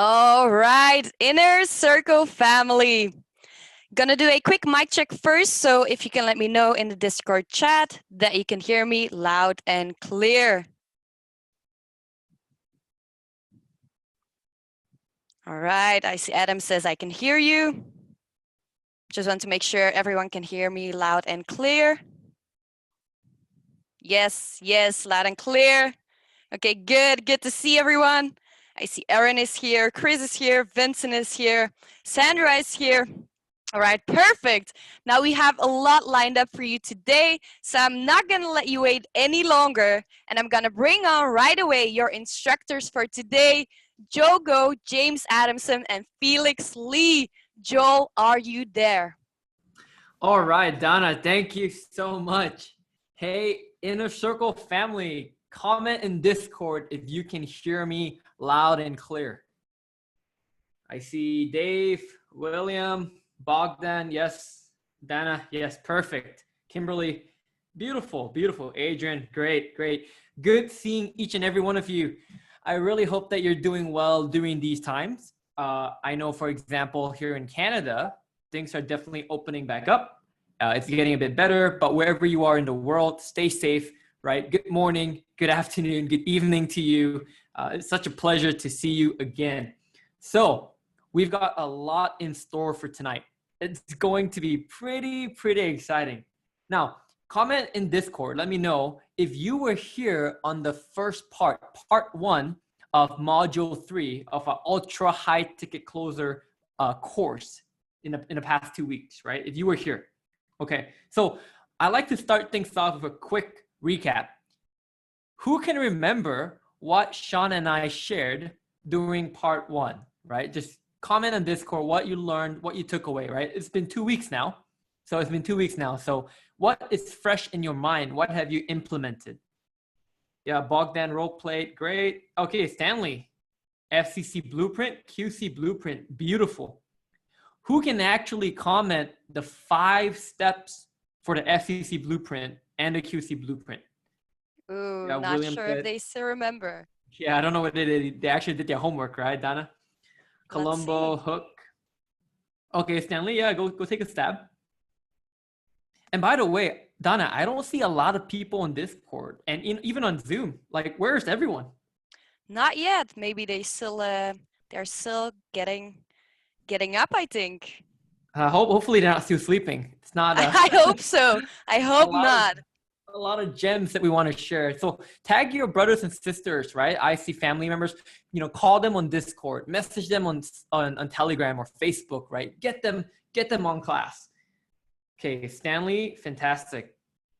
All right, Inner Circle family. Gonna do a quick mic check first. So if you can let me know in the Discord chat that you can hear me loud and clear. All right, I see Adam says I can hear you. Just want to make sure everyone can hear me loud and clear. Yes, loud and clear. Okay, good to see everyone. I see Erin is here, Chris is here, Vincent is here, Sandra is here. All right, perfect. Now we have a lot lined up for you today, so I'm not gonna let you wait any longer, and I'm gonna bring on right away your instructors for today, Jogo, James Adamson, and Felix Lee. Joel, are you there? All right, Donna, thank you so much. Hey, Inner Circle family, comment in Discord if you can hear me loud and clear. I see Dave, William, Bogdan, yes. Dana, yes, perfect. Kimberly, beautiful. Adrian, great. Good seeing each and every one of you. I really hope that you're doing well during these times. I know, for example, here in Canada, things are definitely opening back up. It's getting a bit better, but wherever you are in the world, stay safe, right? Good morning, good afternoon, good evening to you. It's such a pleasure to see you again. So we've got a lot in store for tonight. It's going to be pretty exciting. Now, comment in Discord. Let me know if you were here on the first part 1 of module 3 of our ultra high ticket closer course in the past 2 weeks, right? If you were here. Okay, so I like to start things off with a quick recap. Who can remember what Sean and I shared during part 1, right? Just comment on Discord what you learned, what you took away, right? It's been 2 weeks now. So what is fresh in your mind? What have you implemented? Yeah, Bogdan role played, great. Okay, Stanley, FCC blueprint, QC blueprint, beautiful. Who can actually comment the 5 steps for the FCC blueprint and the QC blueprint? Ooh, yeah, not William sure if they still remember. Yeah, I don't know what they did. They actually did their homework, right, Donna? Colombo, Hook. Okay, Stanley, yeah, go take a stab. And by the way, Donna, I don't see a lot of people on Discord and even on Zoom. Like, where's everyone? Not yet. Maybe they're still getting up, I think. Hopefully they're not still sleeping. It's not. I hope so. I hope not. A lot of gems that we want to share. So tag your brothers and sisters, right? I see family members, call them on Discord, message them on Telegram or Facebook, right? Get them on class. Okay, Stanley, fantastic.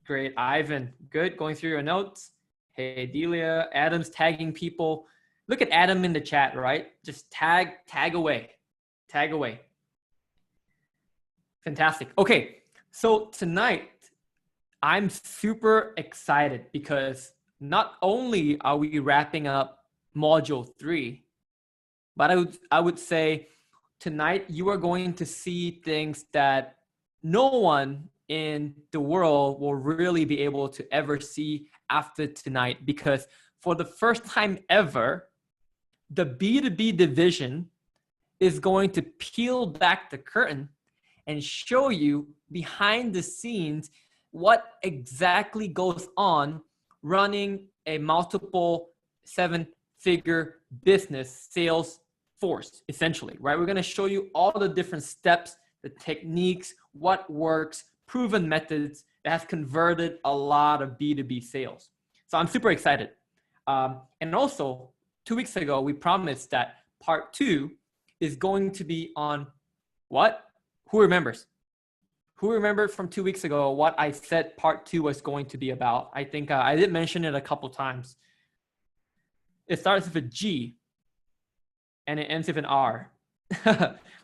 Great. Ivan, good. Going through your notes. Hey, Delia, Adam's tagging people. Look at Adam in the chat, right? Just tag away. Tag away. Fantastic. Okay, so tonight, I'm super excited because not only are we wrapping up module 3, but I would say tonight you are going to see things that no one in the world will really be able to ever see after tonight, because for the first time ever, the B2B division is going to peel back the curtain and show you behind the scenes what exactly goes on running a multiple 7-figure business sales force, essentially, right? We're going to show you all the different steps, the techniques, what works, proven methods that has converted a lot of B2B sales. So I'm super excited. And also, 2 weeks ago, we promised that part 2 is going to be on what? Who remembers? Who remembered from 2 weeks ago what I said part 2 was going to be about? I think I did mention it a couple times. It starts with a G and it ends with an R.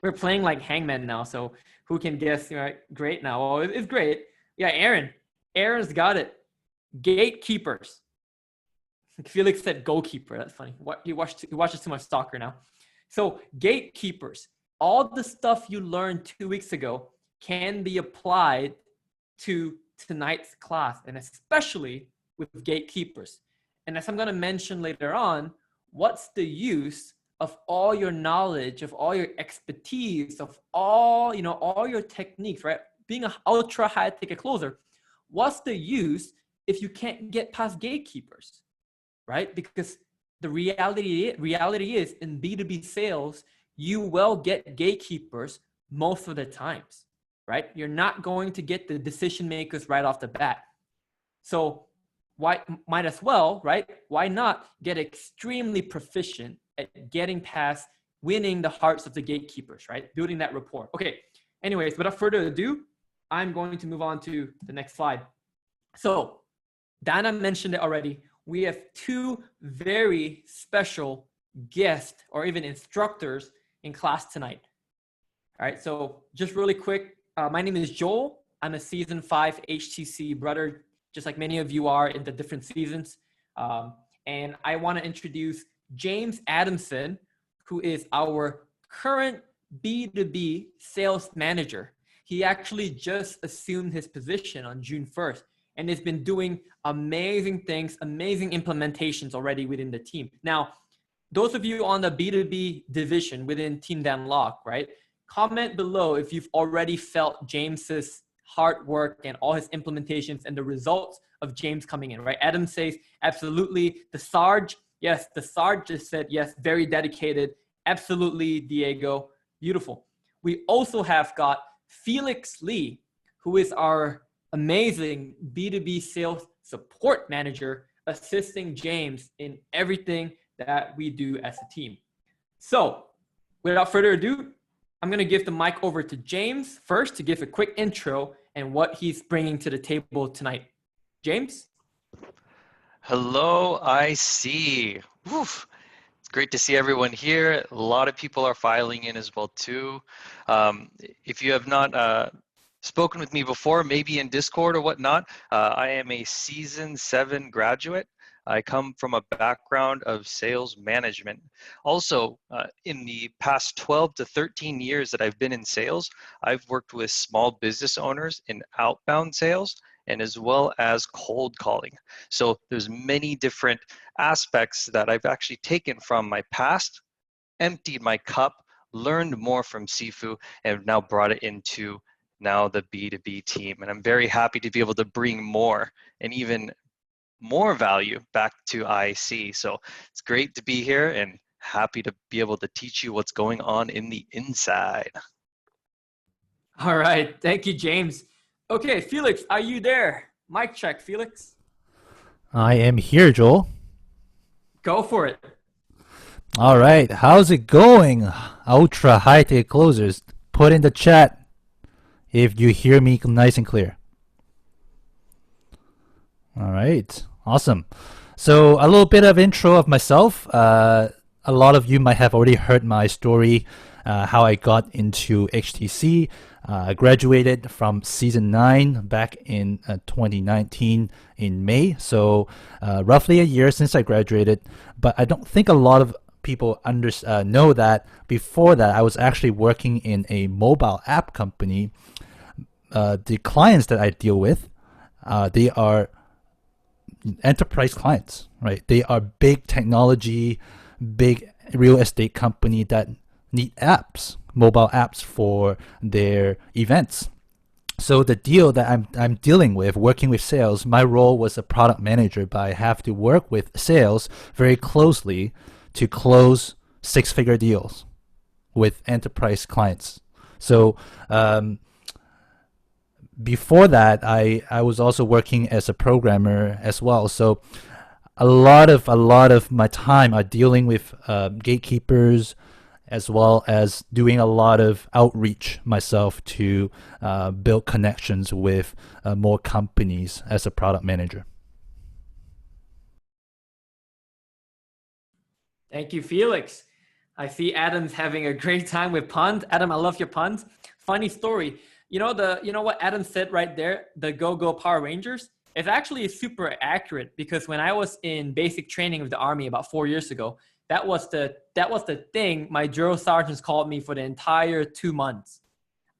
We're playing like Hangman now, so who can guess? Right? Great now. Oh, it's great. Yeah, Aaron's got it. Gatekeepers. Felix said goalkeeper. That's funny. He watches too much soccer now. So gatekeepers. All the stuff you learned 2 weeks ago can be applied to tonight's class, and especially with gatekeepers. And as I'm going to mention later on, what's the use of all your knowledge, of all your expertise, of all, all your techniques, right? Being an ultra high ticket closer, what's the use if you can't get past gatekeepers, right? Because the reality is in B2B sales, you will get gatekeepers most of the times, right? You're not going to get the decision makers right off the bat. So might as well, right? Why not get extremely proficient at getting past winning the hearts of the gatekeepers, right? Building that rapport. Okay, anyways, without further ado, I'm going to move on to the next slide. So Dana mentioned it already. We have two very special guests or even instructors in class tonight. All right, so just really quick, my name is Joel. I'm a season 5 HTC brother, just like many of you are in the different seasons. And I want to introduce James Adamson, who is our current B2B sales manager. He actually just assumed his position on June 1st and has been doing amazing things, amazing implementations already within the team. Now, those of you on the B2B division within Team Danlock, right? Comment below if you've already felt James's hard work and all his implementations and the results of James coming in, right? Adam says, absolutely. The Sarge, yes, the Sarge just said, yes, very dedicated. Absolutely, Diego. Beautiful. We also have got Felix Lee, who is our amazing B2B sales support manager, assisting James in everything that we do as a team. So without further ado, I'm going to give the mic over to James first to give a quick intro and what he's bringing to the table tonight. James? Hello, IC. Oof. It's great to see everyone here. A lot of people are filing in as well too. If you have not spoken with me before, maybe in Discord or whatnot, I am a season 7 graduate. I come from a background of sales management. Also, in the past 12 to 13 years that I've been in sales, I've worked with small business owners in outbound sales and as well as cold calling. So there's many different aspects that I've actually taken from my past, emptied my cup, learned more from Sifu, and now brought it into now the B2B team. And I'm very happy to be able to bring more and even more value back to IC. So it's great to be here and happy to be able to teach you what's going on in the inside. All right. Thank you, James. Okay, Felix, are you there? Mic check, Felix. I am here, Joel. Go for it. All right. How's it going, ultra high-tech closers? Put in the chat if you hear me nice and clear. All right. Awesome. So a little bit of intro of myself. A lot of you might have already heard my story, how I got into HTC. I graduated from season 9 back in 2019 in May. So roughly a year since I graduated. But I don't think a lot of people know that before that I was actually working in a mobile app company. The clients that I deal with, they are enterprise clients, right? They are big technology, big real estate company that need apps, mobile apps for their events. So the deal that I'm dealing with, working with sales, my role was a product manager, but I have to work with sales very closely to close 6-figure deals with enterprise clients. So before that, I was also working as a programmer as well. So a lot of my time are dealing with gatekeepers, as well as doing a lot of outreach myself to build connections with more companies as a product manager. Thank you, Felix. I see Adam's having a great time with puns. Adam, I love your puns. Funny story. You know what Adam said right there, the Go Power Rangers? It's actually super accurate because when I was in basic training with the Army about 4 years ago, that was the thing my drill sergeants called me for the entire 2 months.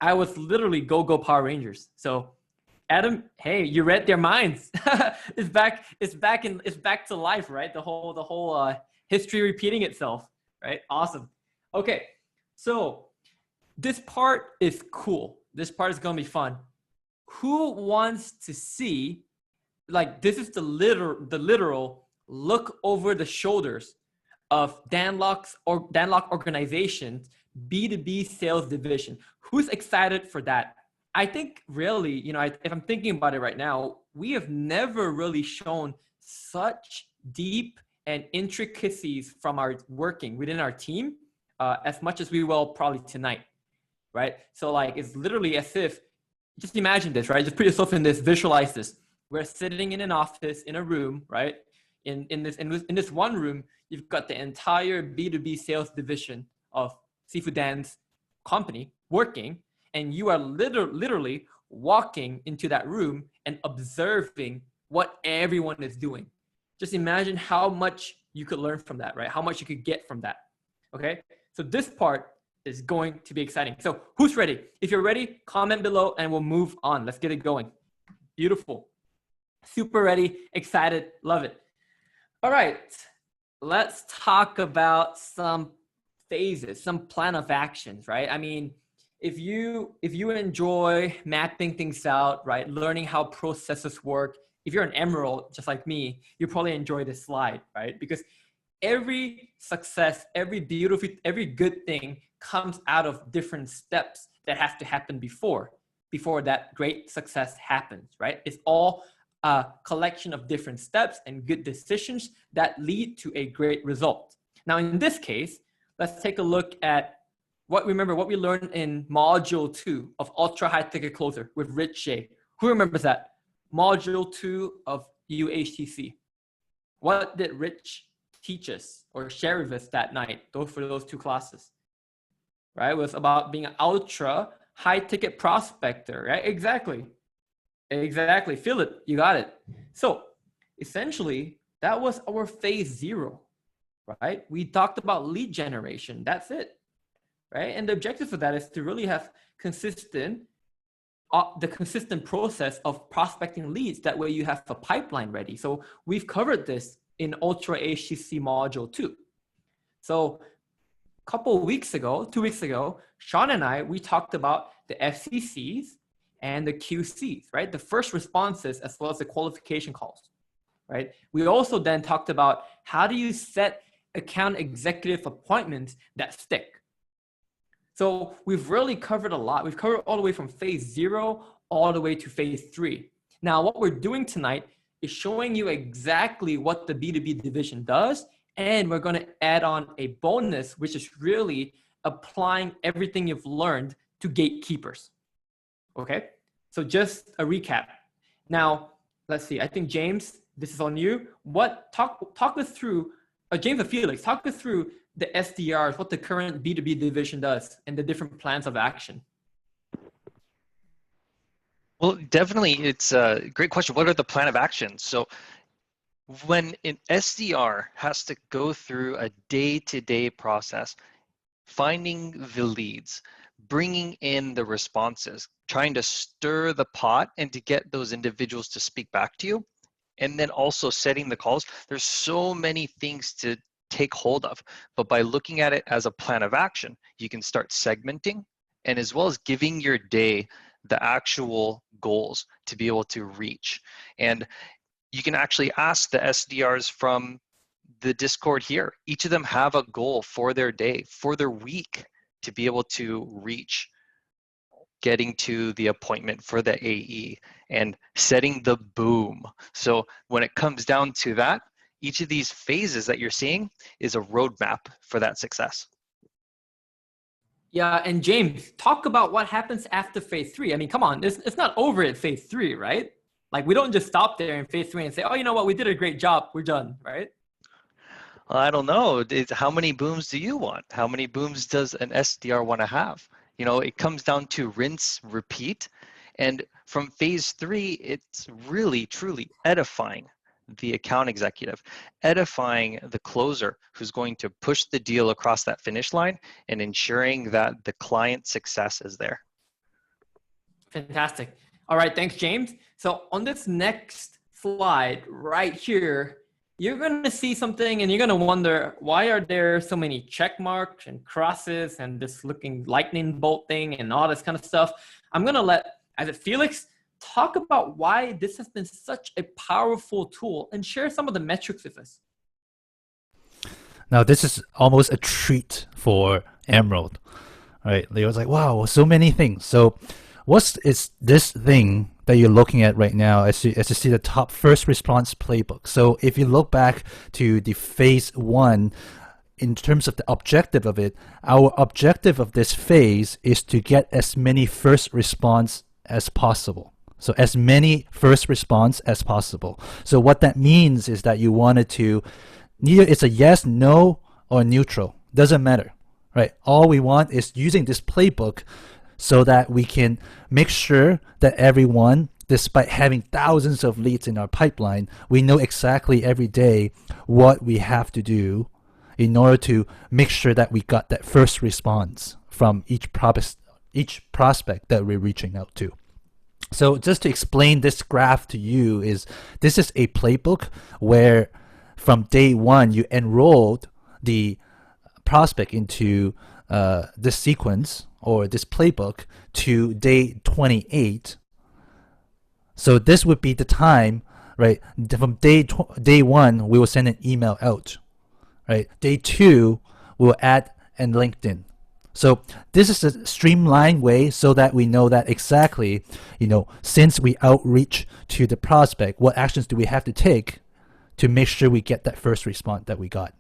I was literally Go Power Rangers. So Adam, hey, you read their minds. It's back to life, right? The whole history repeating itself, right? Awesome. Okay, so this part is cool. This part is gonna be fun. Who wants to see, like, this is the literal look over the shoulders of Danlock Organization's B2B sales division. Who's excited for that? I think really, you know, if I'm thinking about it right now, we have never really shown such deep and intricacies from our working within our team as much as we will probably tonight, right? So like, it's literally as if, just imagine this, right? Just put yourself in this, visualize this. We're sitting in an office, in a room, right? In this one room, you've got the entire B2B sales division of Seafood Dan's company working, and you are literally walking into that room and observing what everyone is doing. Just imagine how much you could learn from that, right? How much you could get from that, okay? So this part is going to be exciting. So who's ready? If you're ready, comment below and we'll move on. Let's get it going. Beautiful. Super ready, excited, love it. All right, let's talk about some phases, some plan of actions, right? I mean, if you enjoy mapping things out, right, learning how processes work, if you're an emerald just like me, you probably enjoy this slide, right? Because every success, every good thing comes out of different steps that have to happen before that great success happens, right? It's all a collection of different steps and good decisions that lead to a great result. Now, in this case, let's take a look at what we learned in module 2 of Ultra High Ticket Closer with Rich Shea. Who remembers that? Module 2 of UHTC. What did Rich teach us or share with us that night, for those 2 classes? Right? It was about being an ultra high ticket prospector, right? Exactly. Feel it. You got it. So essentially, that was our phase 0, right? We talked about lead generation. That's it, right? And the objective of that is to really have the consistent process of prospecting leads. That way you have a pipeline ready. So we've covered this in Ultra HTC module 2. So a couple of weeks ago, 2 weeks ago, Sean and I, we talked about the FCCs and the QCs, right? The first responses as well as the qualification calls, right? We also then talked about how do you set account executive appointments that stick. So we've really covered a lot. We've covered all the way from phase 0 all the way to phase 3. Now, what we're doing tonight is showing you exactly what the B2B division does, and we're going to add on a bonus, which is really applying everything you've learned to gatekeepers. Okay, so just a recap. Now, let's see. I think James, this is on you. Talk us through, James or Felix, talk us through the SDRs, what the current B2B division does, and the different plans of action. Well, definitely, it's a great question. What are the plan of actions? So when an SDR has to go through a day-to-day process, finding the leads, bringing in the responses, trying to stir the pot and to get those individuals to speak back to you, and then also setting the calls, there's so many things to take hold of. But by looking at it as a plan of action, you can start segmenting, and as well as giving your day the actual goals to be able to reach. And you can actually ask the SDRs from the Discord here. Each of them have a goal for their day, for their week, to be able to reach getting to the appointment for the AE and setting the boom. So when it comes down to that, each of these phases that you're seeing is a roadmap for that success. Yeah, and James, talk about what happens after phase 3. I mean, come on, it's not over at phase 3, right? Like, we don't just stop there in phase 3 and say, oh, you know what, we did a great job, we're done, right? I don't know. How many booms do you want? How many booms does an SDR want to have? You know, it comes down to rinse, repeat. And from phase 3, it's really, truly edifying the account executive, edifying the closer who's going to push the deal across that finish line and ensuring that the client success is there. Fantastic. All right, thanks, James. So on this next slide right here, you're going to see something and you're going to wonder, why are there so many check marks and crosses and this looking lightning bolt thing and all this kind of stuff? I'm going to let Felix talk about why this has been such a powerful tool and share some of the metrics with us. Now, this is almost a treat for Emerald, right? They was like, wow, so many things. So what is this thing that you're looking at right now as you see the top first response playbook? So if you look back to the phase 1, in terms of the objective of it, our objective of this phase is to get as many first response as possible. So as many first response as possible. So what that means is that you wanted to, neither it's a yes, no, or neutral. Doesn't matter, right? All we want is using this playbook so that we can make sure that everyone, despite having thousands of leads in our pipeline, we know exactly every day what we have to do in order to make sure that we got that first response from each prospect that we're reaching out to. So just to explain this graph to you, this is a playbook where from day 1 you enrolled the prospect into this sequence or this playbook to day 28. So this would be the time, right? From day 1 we will send an email out, right? Day 2 we will add an LinkedIn. So this is a streamlined way so that we know that exactly, since we outreach to the prospect, what actions do we have to take to make sure we get that first response that we got.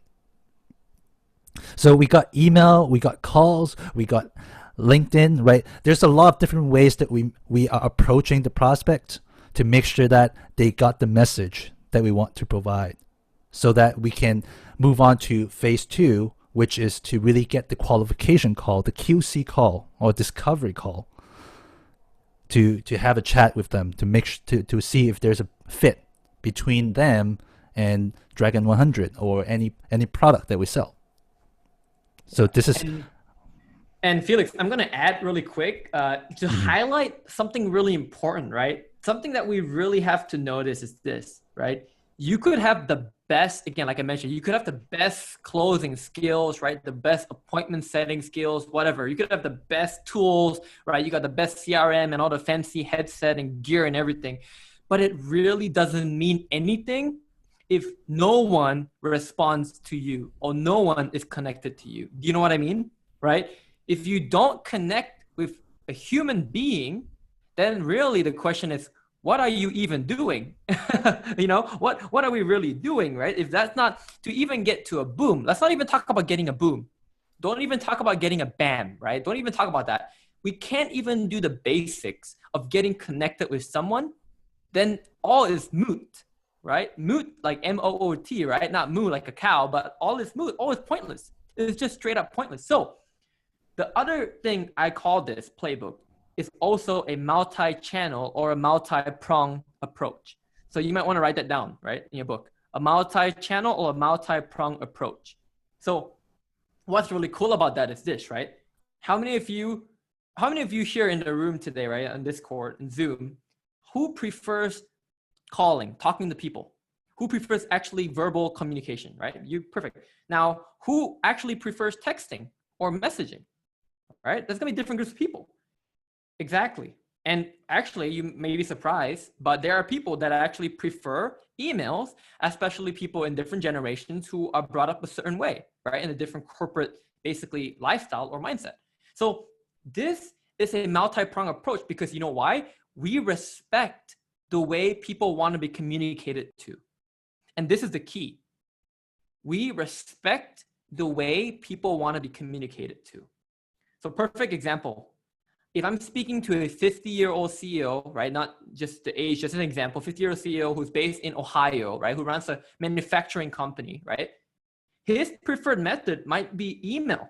So we got email, we got calls, we got LinkedIn, right? There's a lot of different ways that we are approaching the prospect to make sure that they got the message that we want to provide so that we can move on to phase 2, which is to really get the qualification call, the QC call or discovery call, to have a chat with them to see if there's a fit between them and Dragon 100 or any product that we sell. So this is. And Felix, I'm going to add really quick to highlight something really important, right? Something that we really have to notice is this, right? You could have the best, again, like I mentioned, you could have the best closing skills, right? The best appointment setting skills, whatever. You could have the best tools, right? You got the best CRM and all the fancy headset and gear and everything. But it really doesn't mean anything if no one responds to you or no one is connected to you. Do you know what I mean? Right? If you don't connect with a human being, then really the question is, what are you even doing? What are we really doing, right? If that's not to even get to a boom, let's not even talk about getting a boom. Don't even talk about getting a BAM, right? Don't even talk about that. We can't even do the basics of getting connected with someone, then all is moot, right? Moot like M-O-O-T, right? Not moo like a cow, but all is moot, all is pointless. It's just straight up pointless. So the other thing I call this playbook is also a multi-channel or a multi-prong approach. So you might want to write that down, right, in your book. A multi-channel or a multi-prong approach. So what's really cool about that is this, right? How many of you here in the room today, right, on Discord and Zoom, who prefers talking to people? Who prefers actually verbal communication, right? Perfect. Now, who actually prefers texting or messaging, right? There's gonna be different groups of people. Exactly. And actually, you may be surprised, but there are people that actually prefer emails, especially people in different generations who are brought up a certain way, right? In a different corporate, basically, lifestyle or mindset. So this is a multi-pronged approach because you know why? We respect the way people want to be communicated to. And this is the key. We respect the way people want to be communicated to. So perfect example. If I'm speaking to a 50-year-old CEO, right, not just the age, just an example, 50-year-old CEO who's based in Ohio, right, who runs a manufacturing company, right, his preferred method might be email.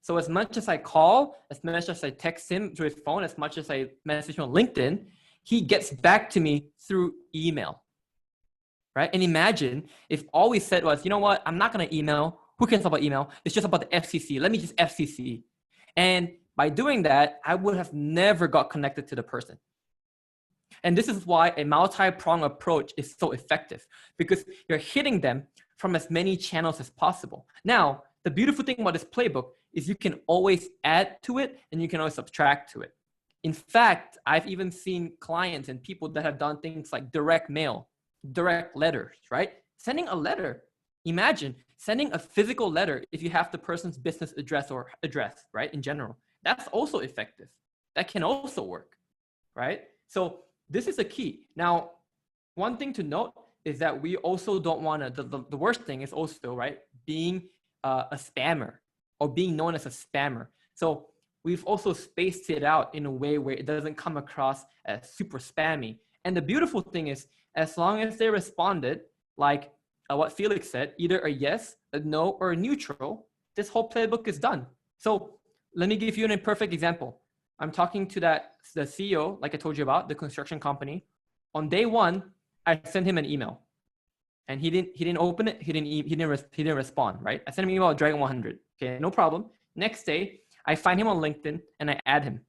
So as much as I call, as much as I text him through his phone, as much as I message him on LinkedIn, he gets back to me through email, right? And imagine if all we said was, you know what, I'm not going to email. Who cares about email? It's just about the FCC. Let me just FCC. And by doing that, I would have never got connected to the person. And this is why a multi-pronged approach is so effective, because you're hitting them from as many channels as possible. Now, the beautiful thing about this playbook is you can always add to it and you can always subtract to it. In fact, I've even seen clients and people that have done things like direct mail, direct letters, right? Sending a letter. Imagine sending a physical letter if you have the person's business address or address, right? In general, that's also effective. That can also work, right? So this is the key. Now, one thing to note is that we also don't want to, the worst thing is also, right, being a spammer or being known as a spammer. So we've also spaced it out in a way where it doesn't come across as super spammy. And the beautiful thing is, as long as they responded, like what Felix said, either a yes, a no, or a neutral, this whole playbook is done. So let me give you an imperfect example. I'm talking to the CEO, like I told you about, the construction company. On day one, I sent him an email, and he didn't open it. He didn't respond. Right? I sent him an email at Dragon 100. Okay, no problem. Next day, I find him on LinkedIn and I add him.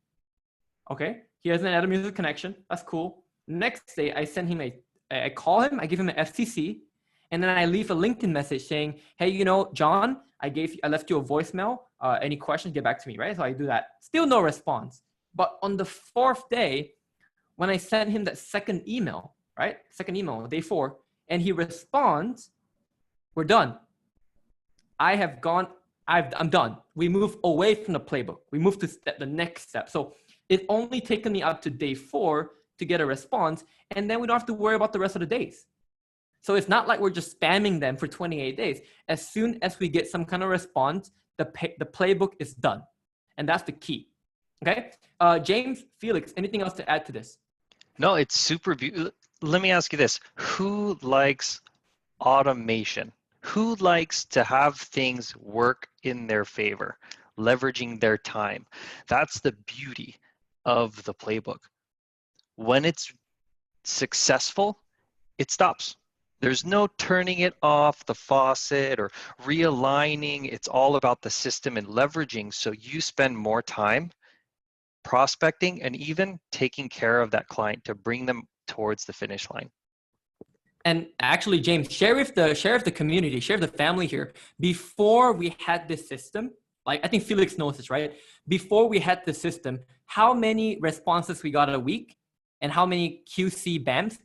Okay, he has an Adam User connection. That's cool. Next day, I send him I call him. I give him an FCC, and then I leave a LinkedIn message saying, "Hey, John, I left you a voicemail. Any questions? Get back to me." Right? So I do that. Still no response. But on the fourth day, when I sent him that second email, right? Second email, day 4, and he responds, we're done. I'm done. We move away from the playbook. We move to the next step. So it only taken me up to day 4 to get a response, and then we don't have to worry about the rest of the days. So it's not like we're just spamming them for 28 days. As soon as we get some kind of response, the playbook is done. And that's the key. Okay? James, Felix, anything else to add to this? No, it's super beautiful. Let me ask you this. Who likes automation? Who likes to have things work in their favor, leveraging their time? That's the beauty of the playbook. When it's successful, it stops. There's no turning it off the faucet or realigning. It's all about the system and leveraging, so you spend more time prospecting and even taking care of that client to bring them towards the finish line. And actually, James, share with the community, share with the family here. Before we had this system, like I think Felix knows this, right? Before we had the system, how many responses we got a week and how many QC BAMs,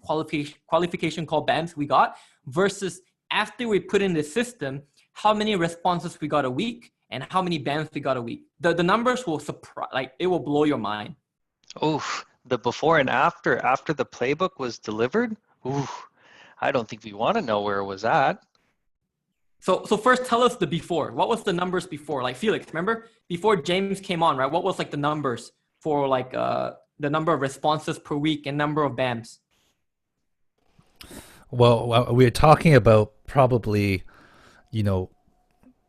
qualification call BAMs we got, versus after we put in the system, how many responses we got a week and how many BAMs we got a week. The numbers will surprise, like it will blow your mind. Oof, the before and after the playbook was delivered, oof, I don't think we want to know where it was at. So first tell us the before. What was the numbers before? Like Felix, remember? Before James came on, right? What was like the numbers for like the number of responses per week and number of BAMs? Well, we're talking about probably,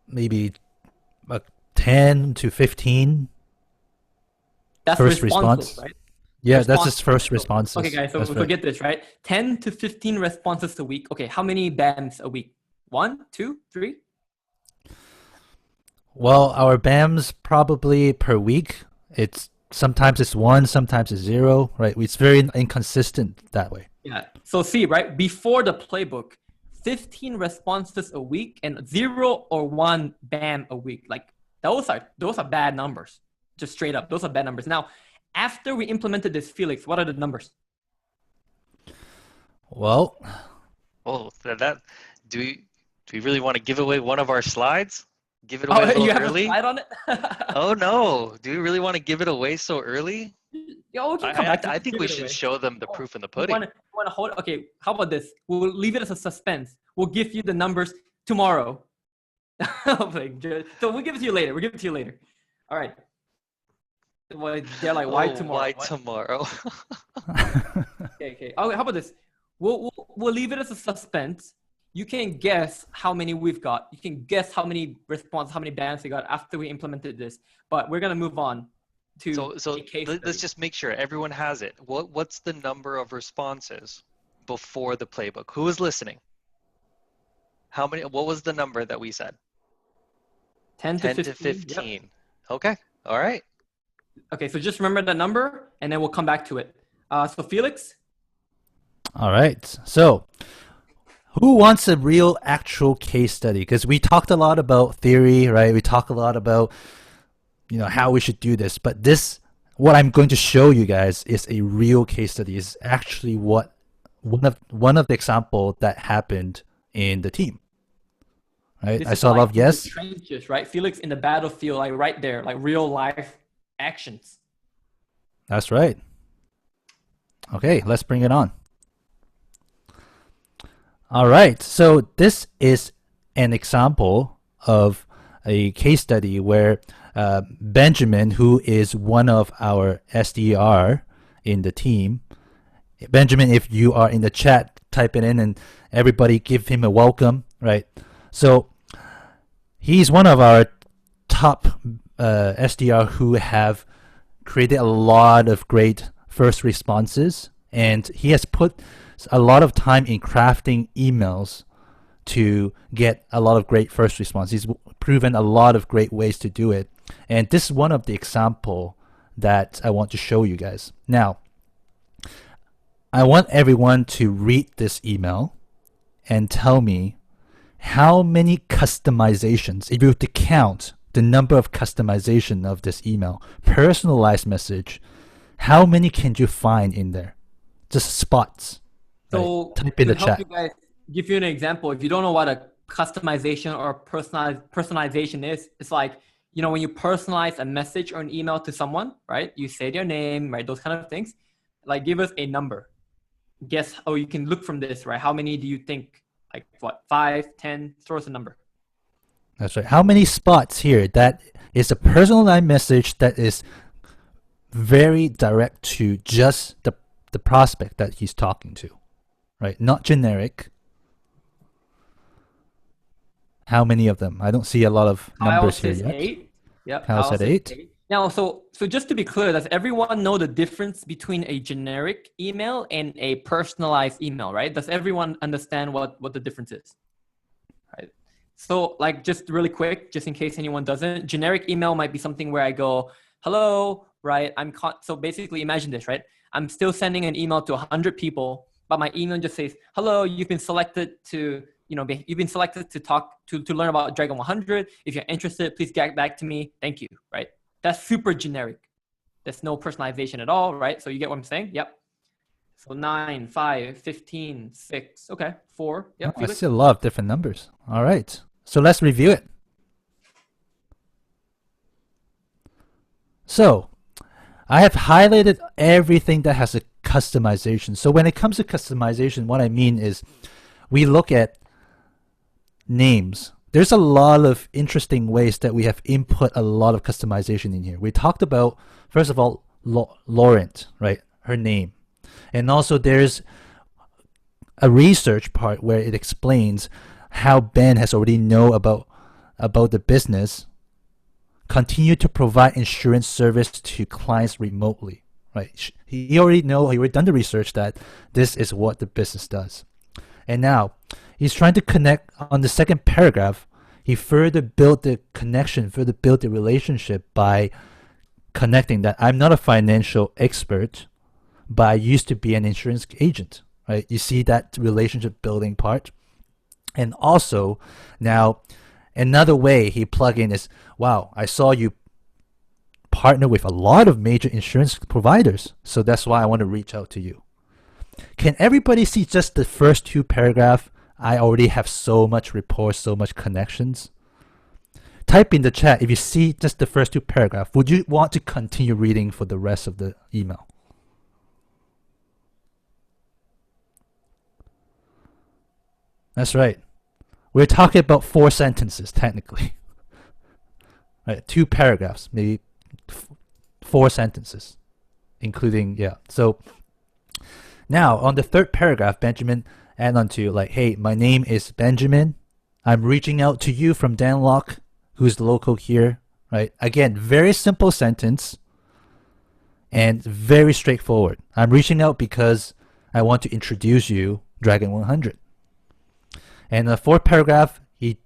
maybe 10 to 15 That's first responses, response. right? Yeah, Response. that's his first responses. Okay, guys, so That's forget this, right? 10 to 15 responses a week. Okay, how many BAMs a week? 1, 2, 3? Well, our BAMs probably per week. Sometimes it's 1, sometimes it's 0, right? It's very inconsistent that way. Yeah. So see, right? Before the playbook, 15 responses a week and 0 or 1 BAM a week. Like those are bad numbers. Just straight up, those are bad numbers. Now, after we implemented this, Felix, what are the numbers? Well, Do we really want to give away one of our slides? Give it away a little you have early? a slide on it? Oh no! Do we really want to give it away so early? Yeah, we can come back to I it. think Give we it should away. show them the proof in the You pudding. want to hold it? Okay, how about this? We'll leave it as a suspense. We'll give you the numbers tomorrow. So we'll give it to you later. We'll give it to you later. All right. Well, they're like, why tomorrow? Why What? tomorrow? Okay. Oh, how about this? We'll leave it as a suspense. You can guess how many we've got. You can guess how many responses, how many BAMs we got after we implemented this. But we're gonna move on to So a case let's study. just make sure everyone has it. What's the number of responses before the playbook? Who is listening? How many? What was the number that we said? 10 10 to to 15. 15. Okay. All right. Okay, so just remember that number, and then we'll come back to it. So Felix, All right. So, who wants a real actual case study? Because we talked a lot about theory, right? We talk a lot about how we should do this, but what I'm going to show you guys is a real case study. Is actually what one of the example that happened in the team. Right? this I is saw a lot like of in the yes. trenches, right? Felix in the battlefield, like right there, like real life actions. That's right. Okay, let's bring it on. All right, so this is an example of a case study where Benjamin, who is one of our SDR in the team, Benjamin, if you are in the chat, type it in and everybody give him a welcome, right? So he's one of our top SDR who have created a lot of great first responses, and he has put a lot of time in crafting emails to get a lot of great first response. He's proven a lot of great ways to do it, and this is one of the example that I want to show you guys. Now, I want everyone to read this email and tell me how many customizations, if you were to count the number of customization of this email, personalized message, how many can you find in there? Just spots. So right? Type in to the help chat. you guys, give you an example. If you don't know what a customization or personalization is, it's like, when you personalize a message or an email to someone, right? You say their name, right? Those kind of things. Like, give us a number. Guess, you can look from this, right? How many do you think? Like what, 5, 10? Throw us a number. That's right. How many spots here? That is a personalized message that is very direct to just the prospect that he's talking to, right? Not generic. How many of them? I don't see a lot of numbers here yet. 8. Yep. Kyle said 8. Now, so just to be clear, does everyone know the difference between a generic email and a personalized email, right? Does everyone understand what the difference is? Right. So like just really quick, just in case anyone doesn't, generic email might be something where I go, hello, right? So basically imagine this, right? I'm still sending an email to 100 people, but my email just says, hello, you've been selected to, you've been selected to talk to learn about Dragon 100. If you're interested, please get back to me. Thank you, right? That's super generic. There's no personalization at all, right? So you get what I'm saying? Yep. So 9, 5, 15, 6. Okay, 4. Yep. I see a lot of different numbers. All right. So let's review it. So I have highlighted everything that has a customization. So when it comes to customization, what I mean is we look at names. There's a lot of interesting ways that we have input a lot of customization in here. We talked about, first of all, Laurent, right? Her name. And also there's a research part where it explains how Ben has already know about the business, continue to provide insurance service to clients remotely, right? He already done the research that this is what the business does. And now he's trying to connect on the second paragraph. He further built the connection, further built the relationship by connecting that I'm not a financial expert, but I used to be an insurance agent, right? You see that relationship building part. And also now another way he plug in is, wow, I saw you partner with a lot of major insurance providers. So that's why I want to reach out to you. Can everybody see just the first 2 paragraphs? I already have so much rapport, so much connections. Type in the chat if you see just the first 2 paragraphs. Would you want to continue reading for the rest of the email? That's right. We're talking about 4 sentences, technically. Right, 2 paragraphs, maybe 4 sentences, including, yeah. So now on the 3rd paragraph, Benjamin add on to like, hey, my name is Benjamin. I'm reaching out to you from Danlock, who's local here, right? Again, very simple sentence and very straightforward. I'm reaching out because I want to introduce you Dragon 100. And the 4th paragraph, he,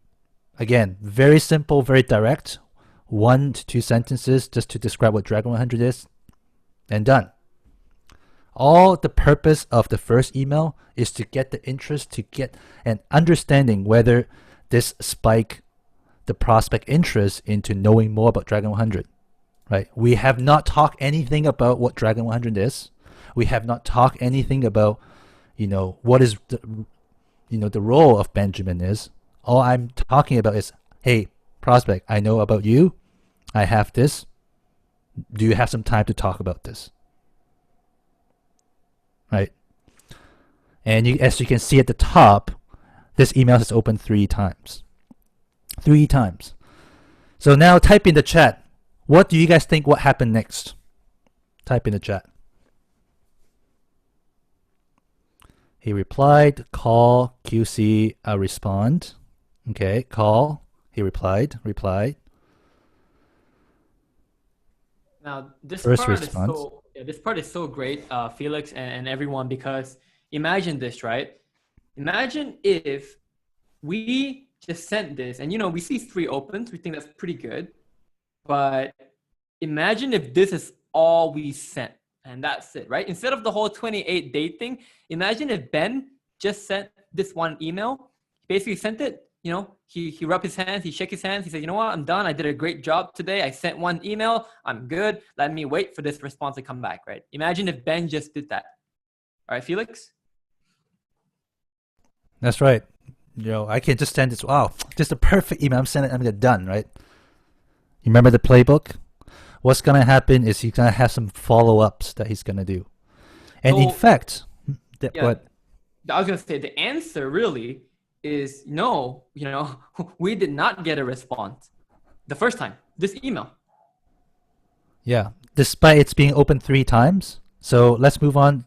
again, very simple, very direct. 1 to 2 sentences just to describe what Dragon 100 is, and done. All the purpose of the first email is to get the interest, to get an understanding whether this spike the prospect interest into knowing more about Dragon 100. Right? We have not talked anything about what Dragon 100 is. We have not talked anything about, what is the role of Benjamin is. All I'm talking about is, hey, prospect, I know about you. I have this. Do you have some time to talk about this? Right? And as you can see at the top, this email is opened 3 times. 3 times. So now type in the chat. What do you guys think what happened next? Type in the chat. He replied, call, QC, respond. Okay, call. He replied. Now this First part response. this part is so great, Felix and everyone, because imagine this, right? Imagine if we just sent this, and we see 3 opens, we think that's pretty good. But imagine if this is all we sent, and that's it, right? Instead of the whole 28-day thing, imagine if Ben just sent this one email. He basically sent it, he rubbed his hands, he shook his hands, he said, you know what, I'm done. I did a great job today. I sent 1 email. I'm good. Let me wait for this response to come back, right? Imagine if Ben just did that. All right, Felix? That's right. I can just send this. Wow, just a perfect email. I'm sending. I'm done. Right. You remember the playbook? What's gonna happen is he's gonna have some follow-ups that he's gonna do, and in fact, what? I was gonna say the answer really is no. We did not get a response the first time. This email. Yeah, despite it's being opened 3 times. So let's move on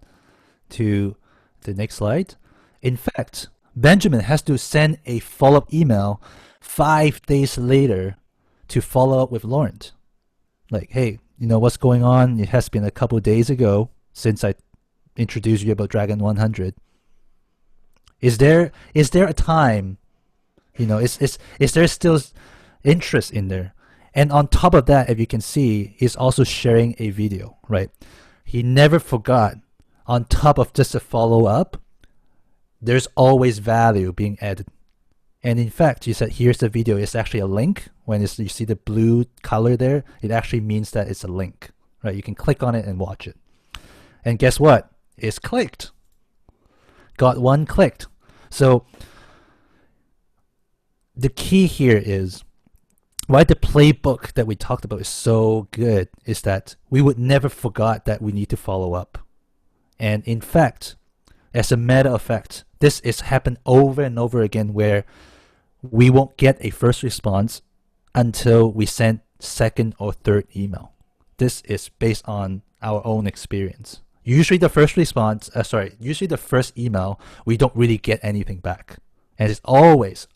to the next slide. In fact, Benjamin has to send a follow-up email 5 days later to follow up with Laurent. Like, hey, what's going on? It has been a couple of days ago since I introduced you about Dragon 100. Is there a time, is there still interest in there? And on top of that, if you can see, he's also sharing a video, right? He never forgot, on top of just a follow-up, there's always value being added. And in fact, he said, here's the video. It's actually a link. When you see the blue color there, it actually means that it's a link, right? You can click on it and watch it. And guess what? It's clicked. Got 1 clicked. So the key here is why the playbook that we talked about is so good is that we would never forget that we need to follow up. And in fact, as a matter of fact, this is happened over and over again where we won't get a first response until we send 2nd or 3rd email. This is based on our own experience. Usually the first email, we don't really get anything back. And it's always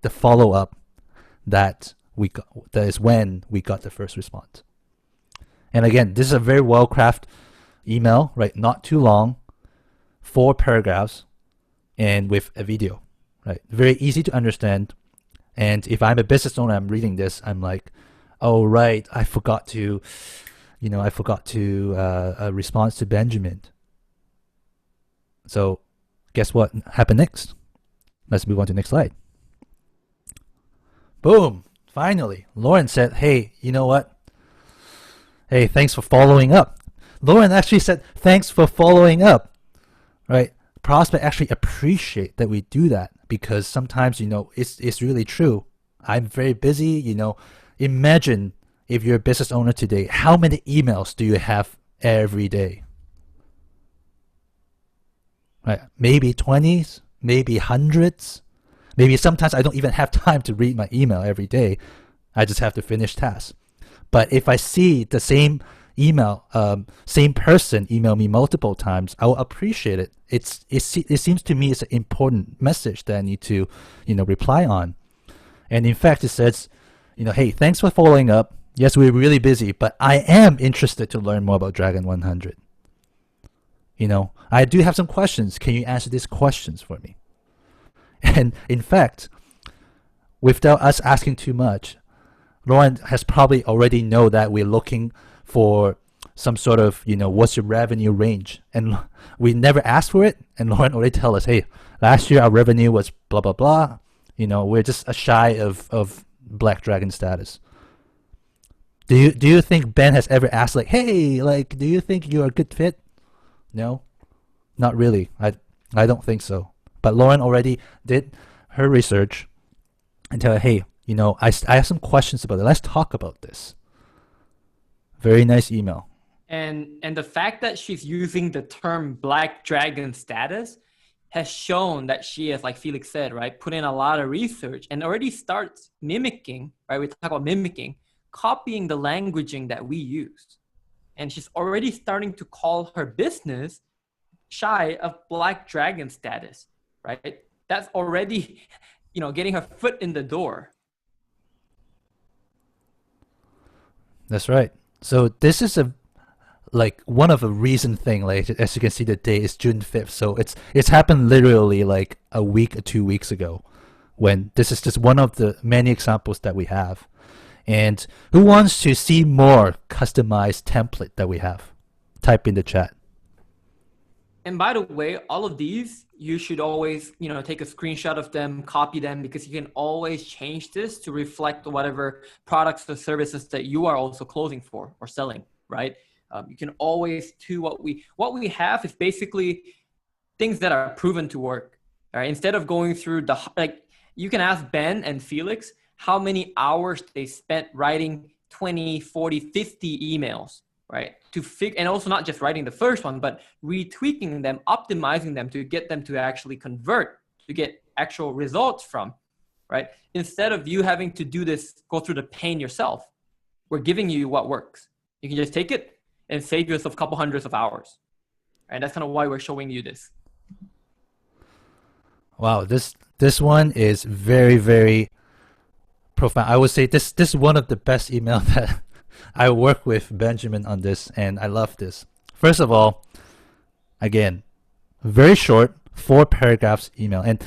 the follow-up that is when we got the first response. And again, this is a very well-crafted email, right? Not too long, 4 paragraphs, and with a video, right? Very easy to understand. And if I'm a business owner, I'm reading this, I'm like, oh, right, I forgot to a response to Benjamin. So guess what happened next? Let's move on to the next slide. Boom, finally, Laurent said, hey, you know what? Hey, thanks for following up. Laurent actually said, thanks for following up, right? Prospect actually appreciate that we do that because sometimes, it's really true. I'm very busy, imagine if you're a business owner today, how many emails do you have every day? Right? Maybe 20s, maybe hundreds, maybe sometimes I don't even have time to read my email every day. I just have to finish tasks. But if I see the same same person email me multiple times, I will appreciate it. It seems to me it's an important message that I need to, reply on. And in fact, it says, hey, thanks for following up. Yes, we're really busy, but I am interested to learn more about Dragon 100. I do have some questions. Can you answer these questions for me? And in fact, without us asking too much, Laurent has probably already know that we're looking for some sort of, what's your revenue range? And we never asked for it. And Lauren already tell us, hey, last year our revenue was blah, blah, blah. We're just a shy of Black Dragon status. Do you think Ben has ever asked like, hey, like, do you think you're a good fit? No, not really. I don't think so. But Lauren already did her research and tell her, hey, I have some questions about it. Let's talk about this. Very nice email. And the fact that she's using the term Black Dragon status has shown that she has, like Felix said, right, put in a lot of research and already starts mimicking, right? We talk about mimicking, copying the languaging that we use. And she's already starting to call her business shy of Black Dragon status, right? That's already, getting her foot in the door. That's right. So this is one of a recent thing, like as you can see, the day is June 5th. So it's happened literally like a week or 2 weeks ago, when this is just one of the many examples that we have. And who wants to see more customized template that we have? Type in the chat. And by the way, all of these, you should always, take a screenshot of them, copy them, because you can always change this to reflect whatever products or services that you are also closing for or selling, right? You can always do what we have is basically things that are proven to work. All right. Instead of going through you can ask Ben and Felix how many hours they spent writing 20, 40, 50 emails, right? And also not just writing the first one, but retweaking them, optimizing them to get them to actually convert, to get actual results from, right? Instead of you having to do this, go through the pain yourself, we're giving you what works. You can just take it and save yourself a couple hundreds of hours. And that's kind of why we're showing you this. Wow, this one is very, very profound. I would say this is one of the best emails that I work with Benjamin on this, and I love this. First of all, again, very short, 4 paragraphs email. And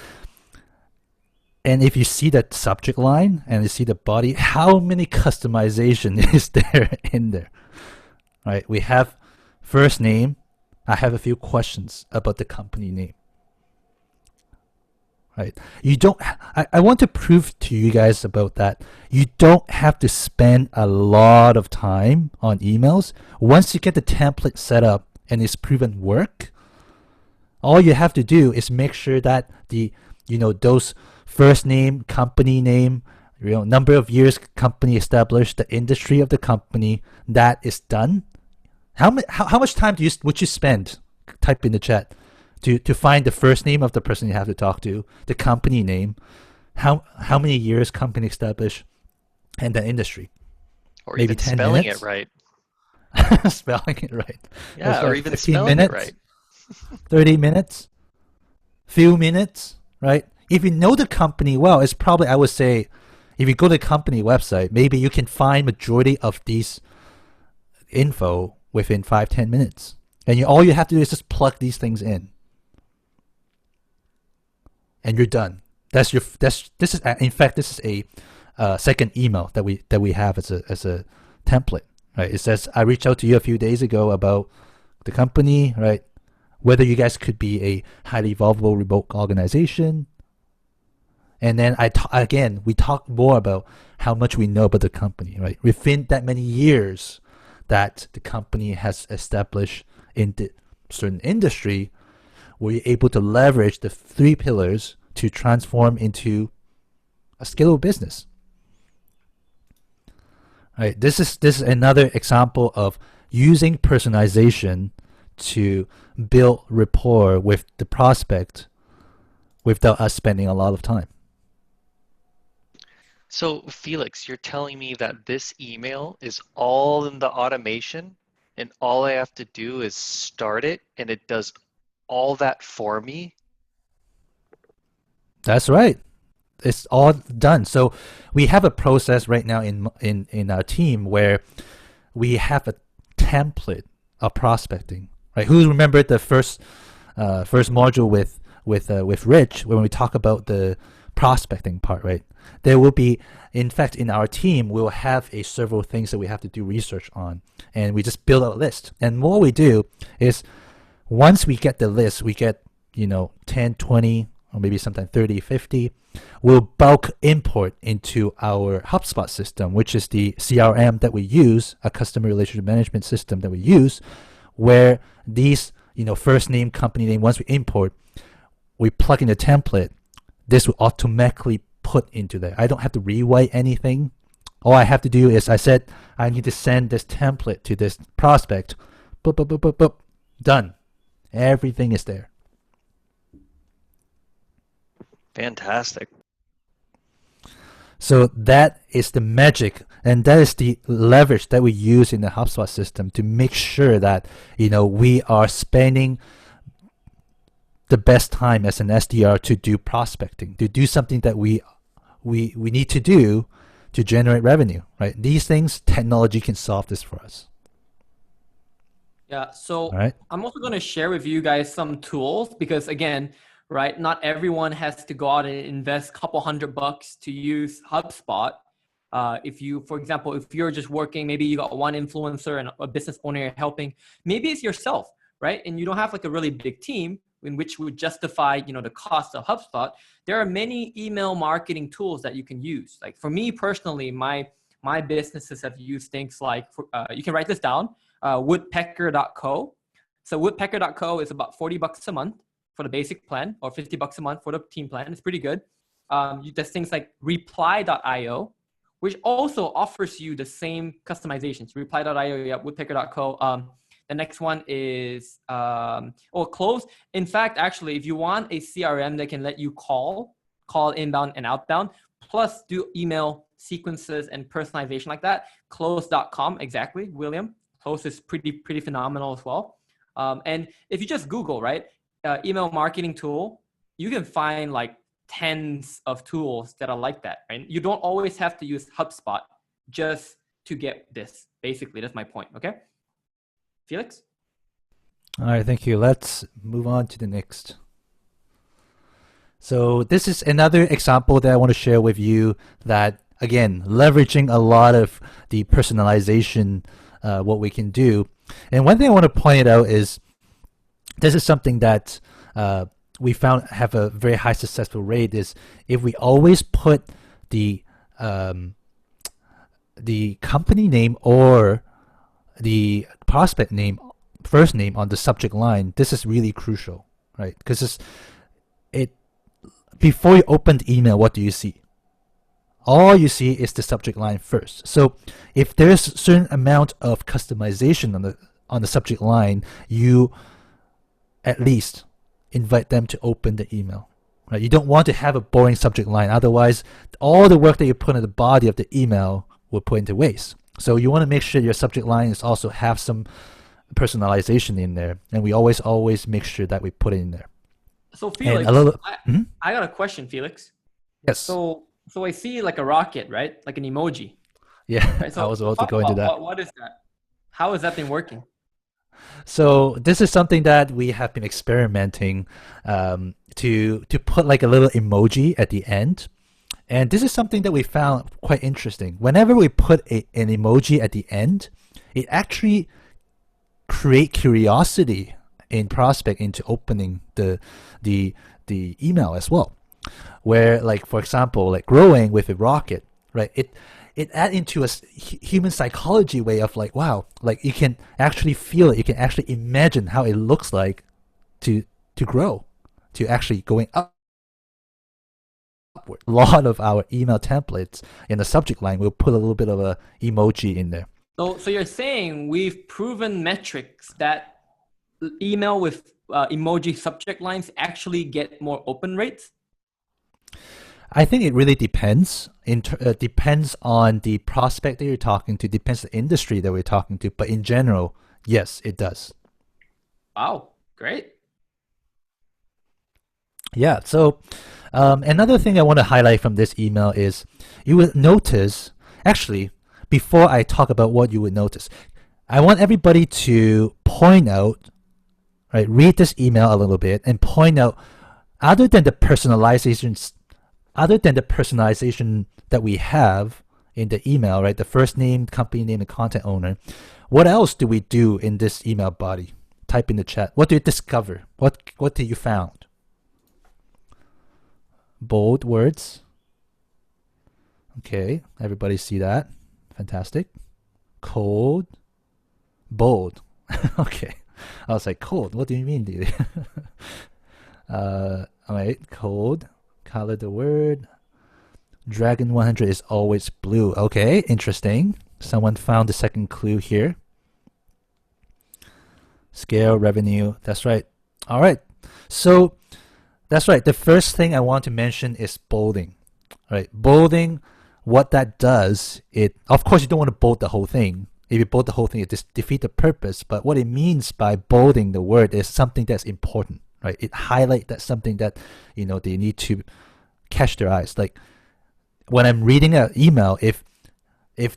if you see that subject line and you see the body, how many customization is there in there? Right, we have first name. I have a few questions about the company name. Right, I want to prove to you guys about that. You don't have to spend a lot of time on emails. Once you get the template set up and it's proven work, all you have to do is make sure that those first name, company name, number of years company established, the industry of the company, that is done. How much time would you spend? Type in the chat to find the first name of the person you have to talk to, the company name, how many years company established, and the industry. Or maybe even 10 spelling minutes? it right. Spelling it right. Yeah, That's or like even 15 spelling minutes, it right. 30 minutes, few minutes, right? If you know the company well, it's probably, I would say, if you go to the company website, maybe you can find majority of these info within 5-10 minutes. And all you have to do is just plug these things in. And you're done. This is a second email that we have as a template, right? It says, I reached out to you a few days ago about the company, right? Whether you guys could be a highly evolvable remote organization. And then we talk more about how much we know about the company, right? Within that many years that the company has established in the certain industry, we're able to leverage the 3 pillars to transform into a scalable business. Right. This is another example of using personalization to build rapport with the prospect without us spending a lot of time. So Felix, you're telling me that this email is all in the automation and all I have to do is start it and it does all that for me? That's right. It's all done. So we have a process right now in our team where we have a template of prospecting. Right? Who remembered the first module with Rich when we talk about the prospecting part, right? There will be, in fact, in our team, we'll have several things that we have to do research on, and we just build out a list. And what we do is, once we get the list, we get 10, 20, or maybe sometimes 30, 50. We'll bulk import into our HubSpot system, which is the CRM that we use, a customer relationship management system that we use, where these first name, company name, once we import, we plug in a template. This will automatically put into there. I don't have to rewrite anything. All I have to do is I said I need to send this template to this prospect. Boop, boop, boop, boop, boop. Done. Everything is there. Fantastic. So that is the magic, and that is the leverage that we use in the HubSpot system to make sure that we are spending the best time as an SDR to do prospecting, to do something that we need to do to generate revenue, right? These things, technology can solve this for us. Yeah, so Right. I'm also going to share with you guys some tools because again, right, not everyone has to go out and invest a couple $100 to use HubSpot. If you, for example, if you're just working, maybe you got one influencer and a business owner you're helping, maybe it's yourself, right? And you don't have like a really big team in which would justify, the cost of HubSpot. There are many email marketing tools that you can use. Like for me personally, my businesses have used things like, you can write this down, woodpecker.co. So woodpecker.co is about $40 a month for the basic plan, or $50 a month for the team plan. It's pretty good. There's things like reply.io, which also offers you the same customizations. Reply.io, yeah, woodpecker.co. The next one is Close. In fact, actually, if you want a CRM that can let you call inbound and outbound, plus do email sequences and personalization like that, close.com, exactly, William. Close is pretty phenomenal as well. And if you just Google, right, email marketing tool, you can find like tens of tools that are like that, right? You don't always have to use HubSpot just to get this. Basically, that's my point, okay? Felix? All right, thank you. Let's move on to the next. So this is another example that I want to share with you that, again, leveraging a lot of the personalization, what we can do. And one thing I want to point out is this is something that we found have a very high successful rate is if we always put the company name or the prospect name, first name on the subject line. This is really crucial, right? Because before you open the email, what do you see? All you see is the subject line first. So if there's a certain amount of customization on the subject line, you at least invite them to open the email. Right? You don't want to have a boring subject line. Otherwise, all the work that you put in the body of the email will put into waste. So you want to make sure your subject line is also have some personalization in there, and we always make sure that we put it in there. So Felix, I got a question, Felix. Yes. So I see like a rocket, right? Like an emoji. Yeah, Right? So I was about to go into that. What is that? How has that been working? So this is something that we have been experimenting to put like a little emoji at the end. And this is something that we found quite interesting. Whenever we put an emoji at the end, it actually create curiosity in prospect into opening the email as well. Where, like, for example, like growing with a rocket, right? It add into a human psychology way of like, wow, like you can actually feel it. You can actually imagine how it looks like to grow, to actually going up. A lot of our email templates in the subject line will put a little bit of a emoji in there. So you're saying we've proven metrics that email with emoji subject lines actually get more open rates? I think it really depends. Depends on the prospect that you're talking to, depends the industry that we're talking to. But in general, yes, it does. Wow, great. Yeah, so another thing I want to highlight from this email is you will notice, actually, before I talk about what you would notice, I want everybody to point out, right, read this email a little bit and point out, other than the personalization other than the personalization that we have in the email, right? The first name, company name, the content owner. What else do we do in this email body? Type in the chat. What do you discover? What did you found? Bold words. Okay, everybody see that? Fantastic. Cold. Bold. Okay. I was like, cold. What do you mean, dude? All right, cold. Color the word. Dragon 100 is always blue. Okay, interesting. Someone found the second clue here. Scale, revenue. That's right. All right. So that's right. The first thing I want to mention is bolding. All right, bolding. What that does, of course you don't want to bold the whole thing. If you bold the whole thing, it just defeats the purpose. But what it means by bolding the word is something that's important, right? It highlights that something that they need to catch their eyes. Like when I'm reading an email, if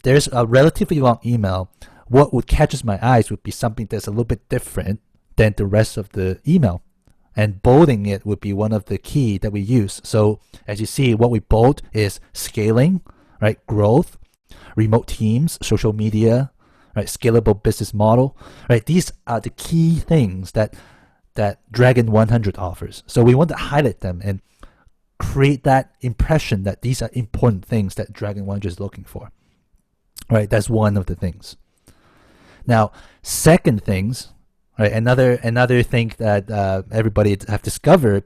there's a relatively long email, what would catches my eyes would be something that's a little bit different than the rest of the email. And bolding it would be one of the key that we use. So as you see, what we bold is scaling, right? Growth, remote teams, social media, right? Scalable business model, right? These are the key things that Dragon 100 offers. So we want to highlight them and create that impression that these are important things that Dragon 100 is looking for, right? That's one of the things. Now, second things, right? Another thing that everybody have discovered,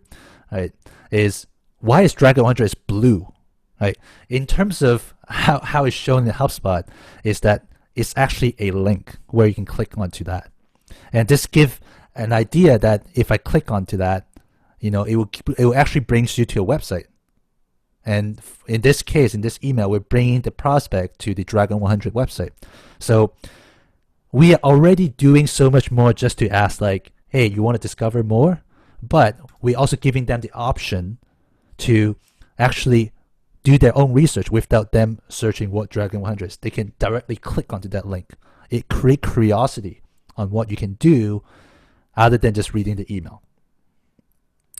right, is why is Dragon 100 is blue, right? In terms of how it's shown in HubSpot, is that it's actually a link where you can click onto that, and just give an idea that if I click onto that, it will actually brings you to a website. And in this case, in this email, we're bringing the prospect to the Dragon 100 website. So we are already doing so much more just to ask like, hey, you want to discover more? But we're also giving them the option to actually do their own research without them searching what Dragon 100 is. They can directly click onto that link. It creates curiosity on what you can do other than just reading the email.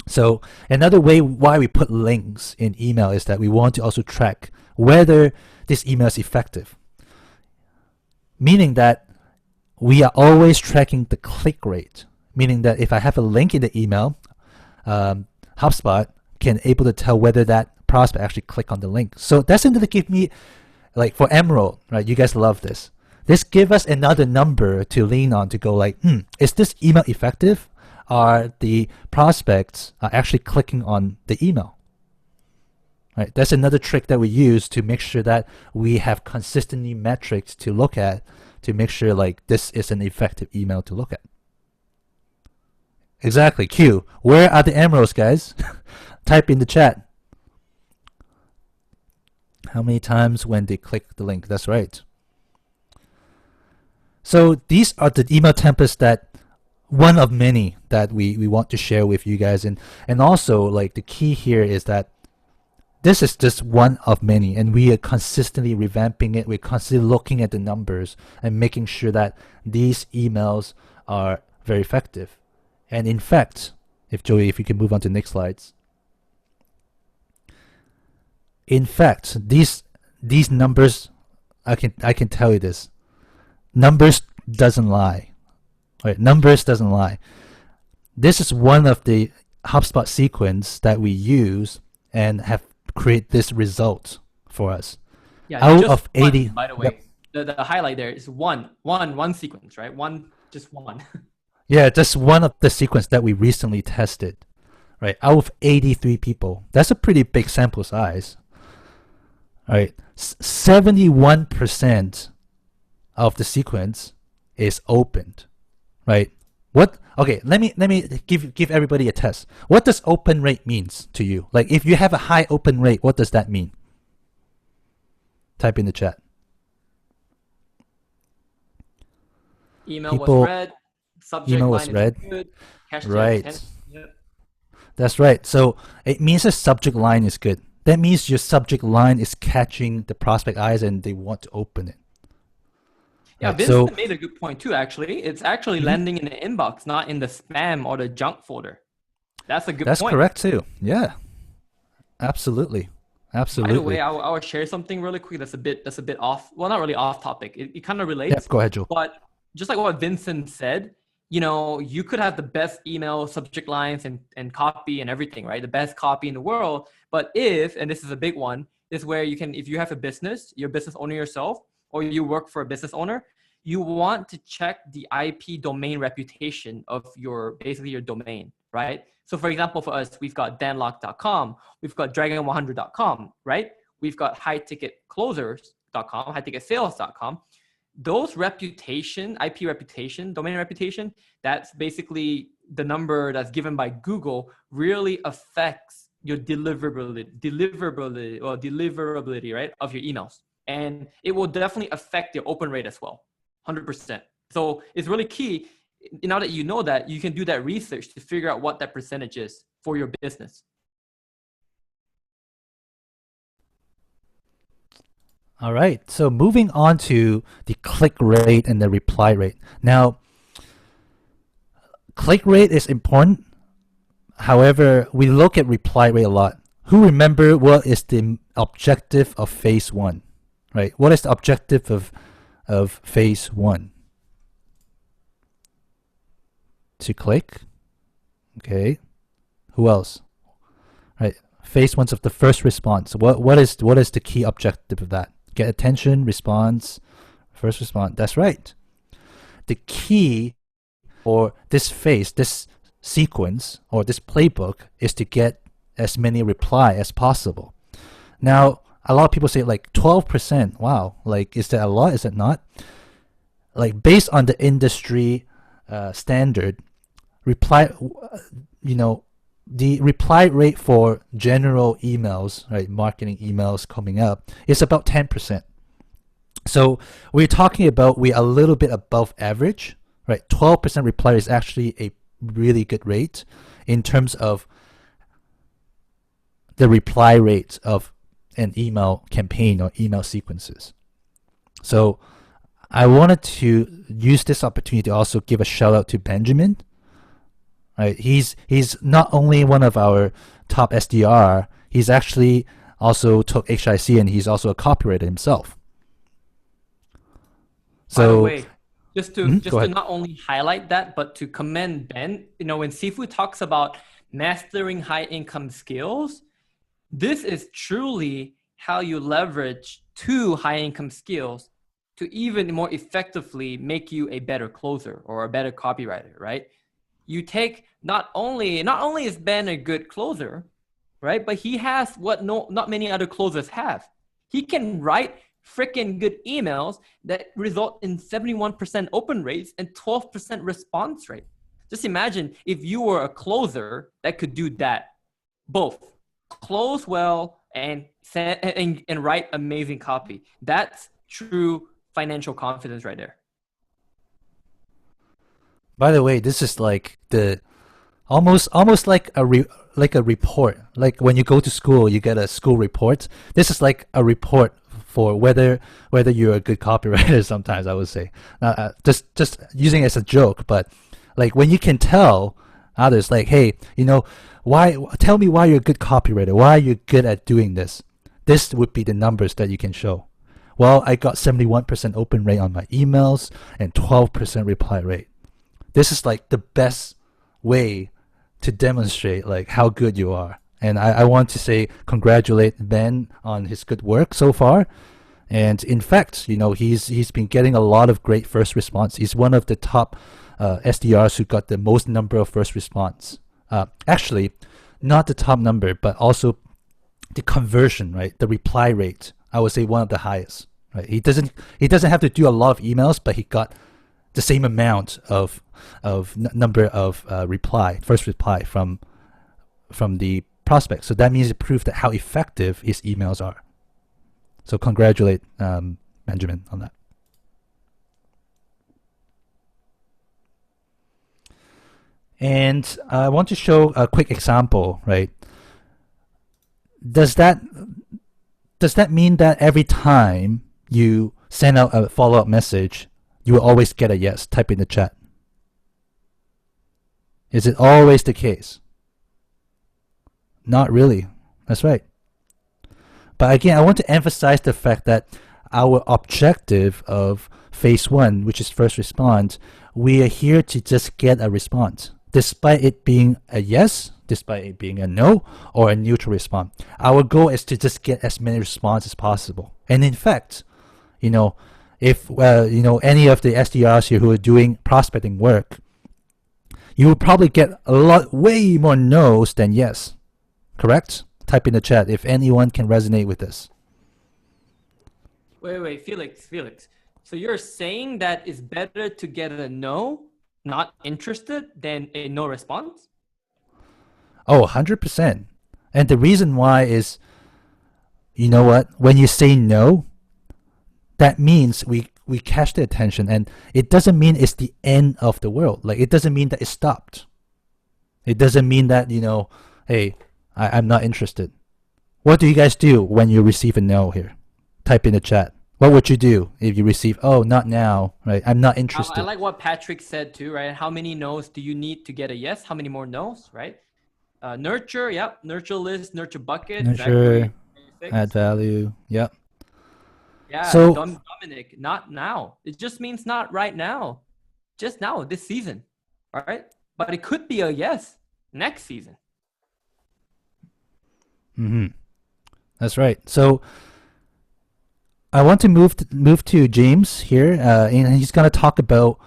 So another way why we put links in email is that we want to also track whether this email is effective. Meaning that we are always tracking the click rate. Meaning that if I have a link in the email, HubSpot can able to tell whether that prospect actually click on the link. So that's going to give me, like for Emerald, right? You guys love this. This give us another number to lean on to go like, is this email effective? Are the prospects actually clicking on the email? Right. That's another trick that we use to make sure that we have consistently metrics to look at to make sure like this is an effective email to look at. Exactly. Q. Where are the emeralds, guys? Type in the chat. How many times when they click the link? That's right. So these are the email templates that one of many that we want to share with you guys. And also like the key here is that this is just one of many, and we are consistently revamping it. We're constantly looking at the numbers and making sure that these emails are very effective. And in fact, if Joey, if you can move on to the next slides. In fact, these numbers, I can tell you this. Numbers doesn't lie. Right? Numbers doesn't lie. This is one of the HubSpot sequence that we use and have create this result for us. Yeah, out just of 80. By the way, the highlight there is one sequence, right? Just one. Yeah, just one of the sequence that we recently tested, right? Out of 83 people, that's a pretty big sample size. All right, 71% of the sequence is opened, right? What? Okay, let me give everybody a test. What does open rate means to you? Like if you have a high open rate, what does that mean? Type in the chat. Email was read. Subject email line was is read. good. Hashtag Right. 10. Yep. That's right. So it means the subject line is good. That means your subject line is catching the prospect eyes and they want to open it. Yeah, Right, Vincent made a good point too, actually. It's actually landing in the inbox, not in the spam or the junk folder. That's a good That's point. correct too. Yeah, absolutely. Absolutely. By the way, I will share something really quick that's a bit off. Well, not really off topic. It kind of relates. Yeah, go ahead, Joe. But just like what Vincent said, you could have the best email subject lines and copy and everything, right? The best copy in the world. But and this is a big one, is where if you have a business, you're a business owner yourself, or you work for a business owner, you want to check the IP domain reputation of your domain, right? So for example, for us, we've got danlock.com, we've got dragon100.com, right? We've got highticketclosers.com, highticketsales.com. Those IP reputation, domain reputation, that's basically the number that's given by Google, really affects your deliverability, right, of your emails. And it will definitely affect your open rate as well, 100%. So it's really key. Now that you know that, you can do that research to figure out what that percentage is for your business. All right. So moving on to the click rate and the reply rate. Now, click rate is important. However, we look at reply rate a lot. Who remember what is the objective of phase 1, right? What is the objective of phase 1? To click. Okay. Who else? Right. Phase 1's of the first response. What is the key objective of that? Get attention, response, first response. That's right. The key for this phase, this sequence, or this playbook is to get as many reply as possible. Now, a lot of people say like 12%. Wow. Like, is that a lot? Is it not? Like, based on the industry standard, the reply rate for general emails, right, marketing emails coming up, is about 10%. So we're talking about we're a little bit above average, right? 12% reply is actually a really good rate in terms of the reply rate of an email campaign or email sequences. So I wanted to use this opportunity to also give a shout out to Benjamin. Right, he's not only one of our top SDR, he's actually also took HIC and he's also a copywriter himself. So, by the way, just to ahead. not only highlight that, but to commend Ben, when Sifu talks about mastering high income skills, this is truly how you leverage 2 high income skills to even more effectively make you a better closer or a better copywriter, right? You take not only is Ben a good closer, right? But he has what not many other closers have. He can write freaking good emails that result in 71% open rates and 12% response rate. Just imagine if you were a closer that could do that, both close well and write amazing copy. That's true financial confidence right there. By the way, this is like the almost like a report. Like when you go to school, you get a school report. This is like a report for whether you're a good copywriter. Sometimes I would say, just using it as a joke, but like when you can tell others, like, hey, tell me why you're a good copywriter. Why you're good at doing this. This would be the numbers that you can show. Well, I got 71% open rate on my emails and 12% reply rate. This is like the best way to demonstrate like how good you are. And I want to say congratulate Ben on his good work so far. And in fact, he's been getting a lot of great first response. He's one of the top SDRs who got the most number of first response. Actually, not the top number, but also the conversion, right? The reply rate, I would say one of the highest. Right? He doesn't have to do a lot of emails, but he got the same amount of number of first reply from the prospect. So that means it proves that how effective his emails are. So congratulate Benjamin on that. And I want to show a quick example, right? Does that mean that every time you send out a follow-up message, you will always get a yes? Type in the chat. Is it always the case? Not really. That's right. But again, I want to emphasize the fact that our objective of phase one, which is first response, we are here to just get a response, despite it being a yes, despite it being a no, or a neutral response. Our goal is to just get as many responses as possible. And in fact, if any of the SDRs here who are doing prospecting work, you will probably get way more no's than yes. Correct? Type in the chat if anyone can resonate with this. Wait, Felix. So you're saying that it's better to get a no, not interested, than a no response? Oh, 100%. And the reason why is, you know what? When you say no, that means we catch the attention, and it doesn't mean it's the end of the world. Like, it doesn't mean that it stopped. It doesn't mean that, hey, I'm not interested. What do you guys do when you receive a no here? Type in the chat. What would you do if you receive, oh, not now, right? I'm not interested. I like what Patrick said too, right? How many no's do you need to get a yes? How many more no's, right? Nurture, yep. Nurture list, nurture bucket. Nurture, add value, yep. Yeah, so, Dominic, not now. It just means not right now. Just now, this season, all right? But it could be a yes next season. That's right. So I want to move to James here, and he's going to talk about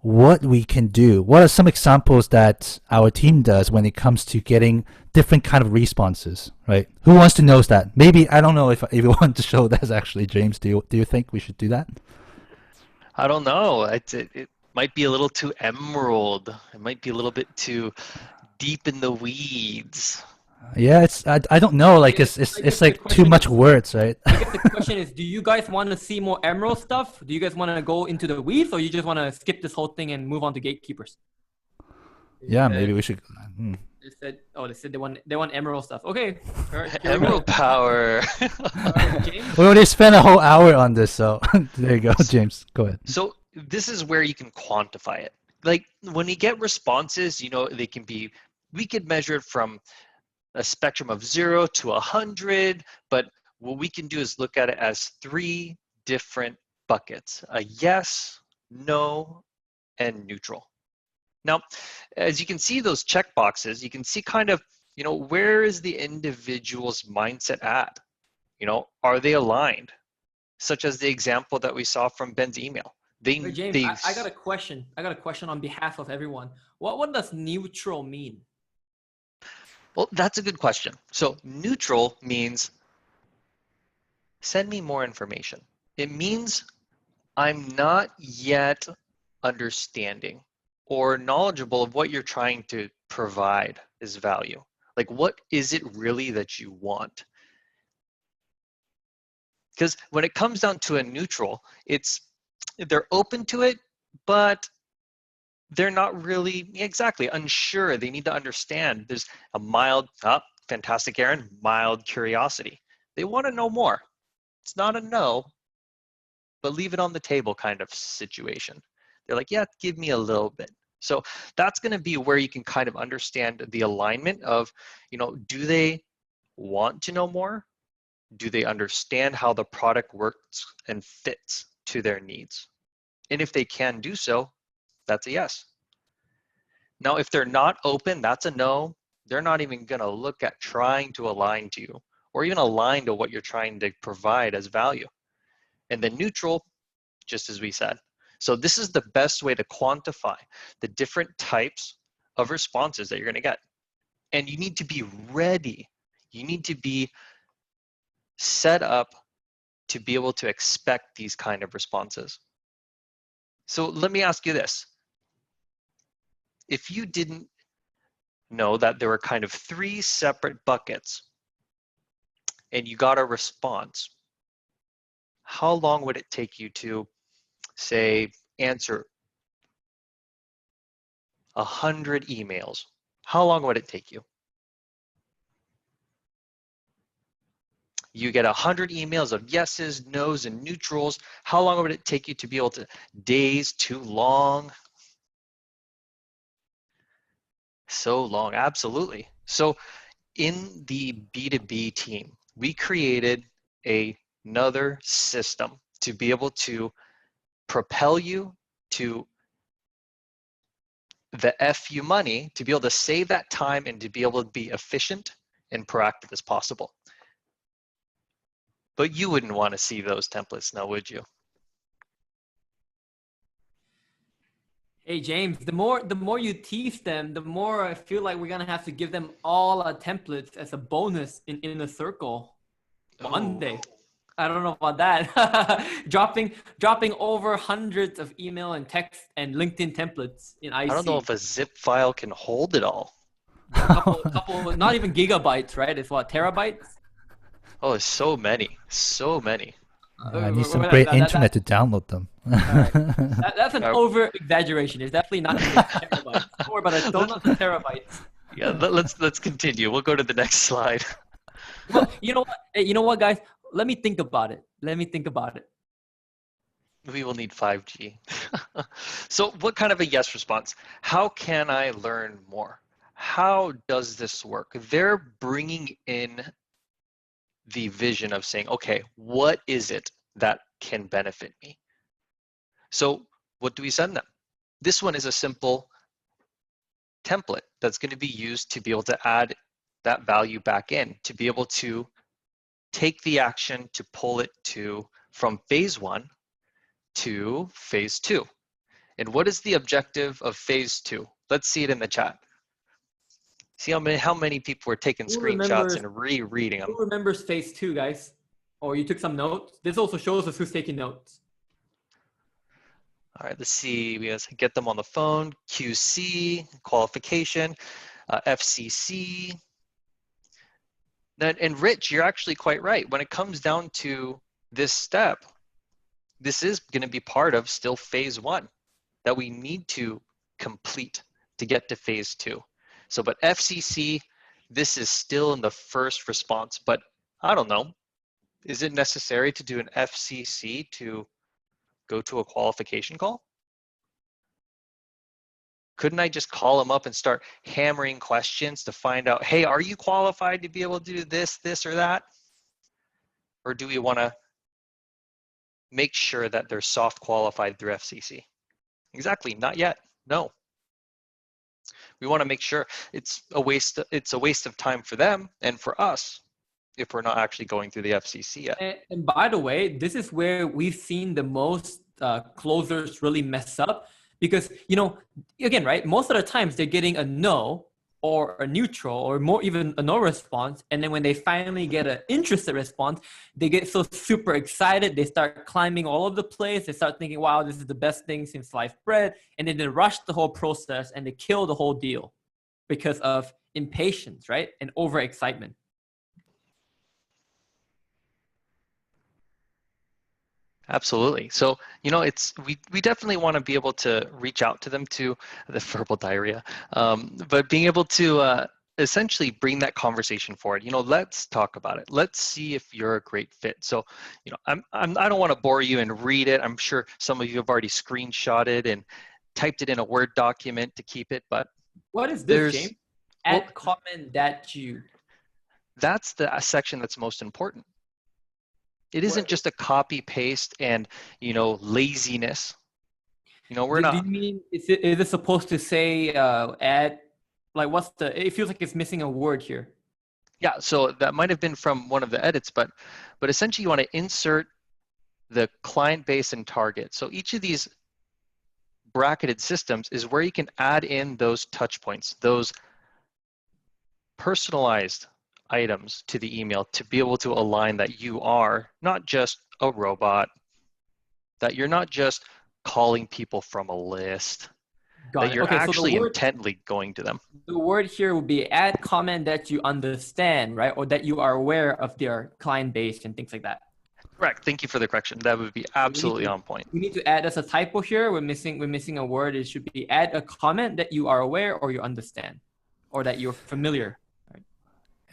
what we can do. What are some examples that our team does when it comes to getting different kind of responses, right? Who wants to know that? Maybe, I don't know if you want to show that actually, James. Do you think we should do that? I don't know. It might be a little too emerald. It might be a little bit too deep in the weeds. Yeah, I don't know. Like it's like too much words, right? I guess the question is, do you guys want to see more emerald stuff? Do you guys want to go into the weeds, or you just want to skip this whole thing and move on to gatekeepers? Yeah, maybe we should. They said they want emerald stuff. Okay. All right, Emerald power. All right, James. We already spent a whole hour on this, so there you go, James. Go ahead. So this is where you can quantify it. Like when we get responses, we could measure it from a spectrum of 0 to 100, but what we can do is look at it as 3 different buckets: a yes, no, and neutral. Now, as you can see those check boxes, you can see kind of, where is the individual's mindset at? Are they aligned? Such as the example that we saw from Ben's email. James, I got a question. I got a question on behalf of everyone. What does neutral mean? Well, that's a good question. So neutral means send me more information. It means I'm not yet understanding or knowledgeable of what you're trying to provide as value. Like, what is it really that you want? Because when it comes down to a neutral, they're open to it, but they're not really exactly unsure. They need to understand. There's a mild, fantastic, Aaron, mild curiosity. They want to know more. It's not a no, but leave it on the table kind of situation. They're like, yeah, give me a little bit. So that's going to be where you can kind of understand the alignment of, do they want to know more? Do they understand how the product works and fits to their needs? And if they can do so, that's a yes. Now, if they're not open, that's a no. They're not even going to look at trying to align to you or even align to what you're trying to provide as value. And then neutral, just as we said. So this is the best way to quantify the different types of responses that you're going to get. And you need to be ready. You need to be set up to be able to expect these kind of responses. So let me ask you this. If you didn't know that there were kind of 3 separate buckets and you got a response, how long would it take you to, say, answer 100 emails? How long would it take you? You get 100 emails of yeses, nos, and neutrals. How long would it take you to be able to? Days? Too long? So long, absolutely. So in the B2B team, we created another system to be able to propel you to the FU money, to be able to save that time and to be able to be efficient and proactive as possible. But you wouldn't want to see those templates now, would you? Hey James, the more you tease them, the more I feel like we're gonna have to give them all our templates as a bonus in the circle one day. I don't know about that. dropping over hundreds of email and text and LinkedIn templates in IC. I don't know if a zip file can hold it all. Couple, not even gigabytes, right? It's what, terabytes? Oh, there's so many. I need some great internet to download them. That's an over exaggeration. It's definitely not terabytes. Don't worry about it. Don't terabytes. Yeah, let's continue. We'll go to the next slide. Well, you know what? Hey, you know what, guys? Let me think about it. We will need 5G. So what kind of a yes response? How can I learn more? How does this work? They're bringing in the vision of saying, okay, what is it that can benefit me? So what do we send them? This one is a simple template that's going to be used to be able to add that value back in, to be able to take the action to pull it from phase 1 to phase 2. And what is the objective of phase 2? Let's see it in the chat. See how many people were taking screenshots and rereading them. Who remembers phase 2, guys? Or you took some notes? This also shows us who's taking notes. All right, let's see. We have to get them on the phone. QC, qualification, FCC. And Rich, you're actually quite right. When it comes down to this step, this is going to be part of still phase 1 that we need to complete to get to phase 2. So, but FCC, this is still in the first response, but I don't know. Is it necessary to do an FCC to go to a qualification call? Couldn't I just call them up and start hammering questions to find out, hey, are you qualified to be able to do this, this, or that? Or do we want to make sure that they're soft qualified through FCC? Exactly, not yet, no. We want to make sure it's a waste of time for them and for us if we're not actually going through the FCC yet. And by the way, this is where we've seen the most closers really mess up, because, you know, again, right, most of the times they're getting a no or a neutral or more even a no response. And then when they finally get an interested response, they get so super excited. They start climbing all over the place. They start thinking, wow, this is the best thing since sliced bread. And then they rush the whole process and they kill the whole deal because of impatience, right? And overexcitement. Absolutely. So, you know, we definitely want to be able to reach out to them to the verbal diarrhea, but being able to essentially bring that conversation forward. You know, let's talk about it. Let's see if you're a great fit. So, you know, I don't want to bore you and read it. I'm sure some of you have already screenshotted and typed it in a Word document to keep it. But what is this, James? Add comment that you. That's the section that's most important. It isn't just a copy paste and, you know, laziness. You know, we're not. Do you mean is it supposed to say add? Like, what's the? It feels like it's missing a word here. Yeah, so that might have been from one of the edits, but essentially you want to insert the client base and target. So each of these bracketed systems is where you can add in those touch points, those personalized items to the email to be able to align that you are not just a robot, that you're not just calling people from a list, that you're actually intently going to them. The word here would be add comment that you understand, right? Or that you are aware of their client base and things like that. Correct. Thank you for the correction. That would be absolutely on point. We need to add as a typo here. We're missing a word. It should be add a comment that you are aware or you understand or that you're familiar.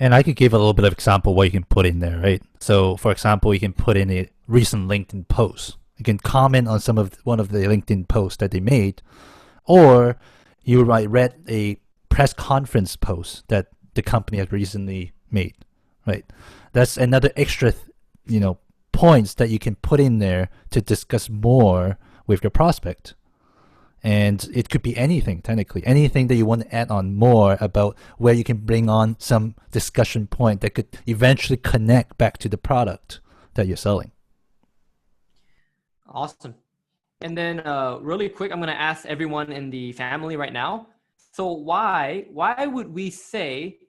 And I could give a little bit of example what you can put in there, right? So, for example, you can put in a recent LinkedIn post. You can comment on one of the LinkedIn posts that they made, or you might read a press conference post that the company has recently made, right? That's another extra, points that you can put in there to discuss more with your prospect. And it could be anything, technically, anything that you want to add on more about where you can bring on some discussion point that could eventually connect back to the product that you're selling. Awesome. And then really quick, I'm going to ask everyone in the family right now. So why would we say,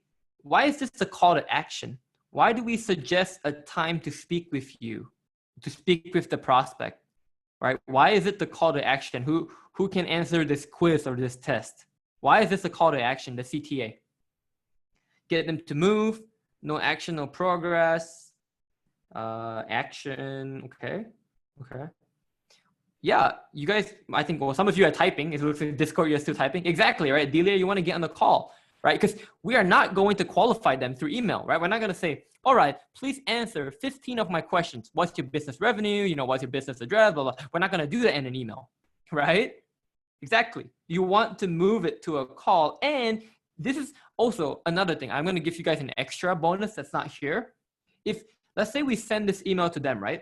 why is this a call to action? Why do we suggest a time to speak with you, to speak with the prospect, right? Why is it the call to action? Who can answer this quiz or this test? Why is this a call to action, the CTA? Get them to move, no action, no progress, action, okay. Yeah, you guys, I think, well, some of you are typing. It looks like Discord, you're still typing. Exactly, right? Delia, you want to get on the call, right? Because we are not going to qualify them through email, right? We're not going to say, all right, please answer 15 of my questions. What's your business revenue? What's your business address? Blah, blah. We're not going to do that in an email, right? Exactly. You want to move it to a call. And this is also another thing. I'm going to give you guys an extra bonus that's not here. If, let's say we send this email to them, right?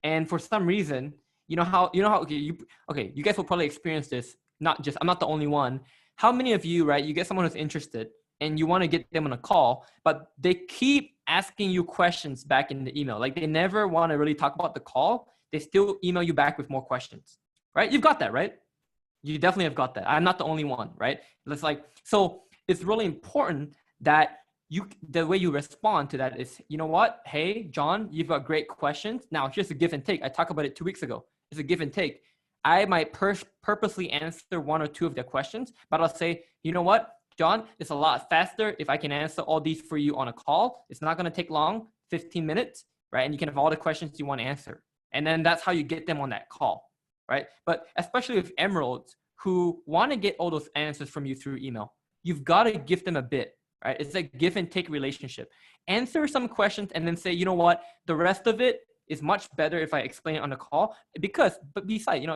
And for some reason, you guys will probably experience this. I'm not the only one. How many of you, right? You get someone who's interested and you want to get them on a call, but they keep asking you questions back in the email. Like they never want to really talk about the call. They still email you back with more questions, right? You've got that, right? You definitely have got that. I'm not the only one, right? So it's really important that the way you respond to that is, you know what? Hey, John, you've got great questions. Now here's a give and take. I talked about it 2 weeks ago. It's a give and take. I might purposely answer one or two of their questions, but I'll say, you know what, John, it's a lot faster if I can answer all these for you on a call. It's not going to take long, 15 minutes, right? And you can have all the questions you want to answer. And then that's how you get them on that call. Right? But especially with Emeralds who want to get all those answers from you through email, you've got to give them a bit, right? It's a give and take relationship. Answer some questions and then say, you know what, the rest of it is much better if I explain it on the call. But besides,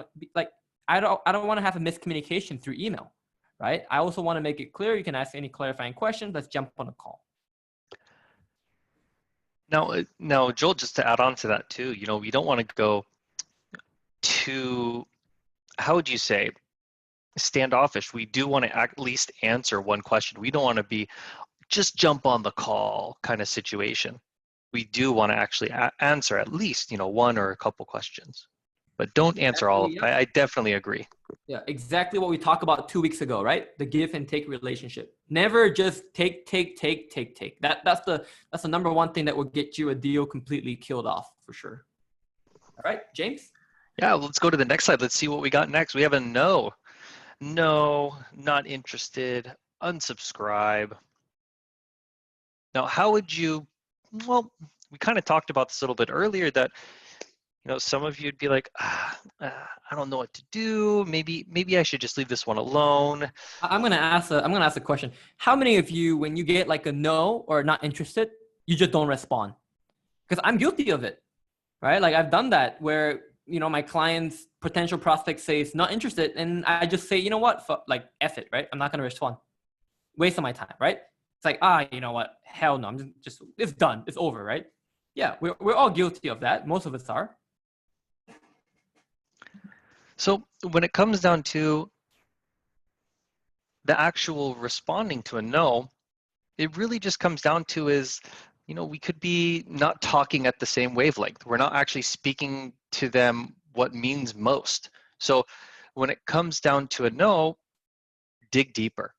I don't want to have a miscommunication through email, right? I also want to make it clear. You can ask any clarifying questions. Let's jump on the call. Now, Joel, just to add on to that too, we don't want to go too, how would you say, standoffish. We do want to at least answer one question. We don't want to be just jump on the call kind of situation. We do want to actually answer at least, one or a couple questions, but don't answer all of them. I definitely agree. Yeah, exactly what we talked about 2 weeks ago, right? The give and take relationship. Never just take. That's the number one thing that will get you a deal completely killed off for sure. All right, James? Yeah, let's go to the next slide. Let's see what we got next. We have a no, not interested, unsubscribe. Now, how would you, well, we kind of talked about this a little bit earlier that, some of you'd be like, I don't know what to do. Maybe I should just leave this one alone. I'm gonna ask a question. How many of you, when you get like a no or not interested, you just don't respond? Because I'm guilty of it, right? Like I've done that where, my client's potential prospect says not interested, and I just say, you know what, F it, right? I'm not gonna respond. Waste of my time, right? It's like, you know what, hell no, I'm just it's done, it's over, right? Yeah, we're all guilty of that. Most of us are. So when it comes down to the actual responding to a no, it really just comes down to is, we could be not talking at the same wavelength. We're not actually speaking to them what means most. So when it comes down to a no, dig deeper.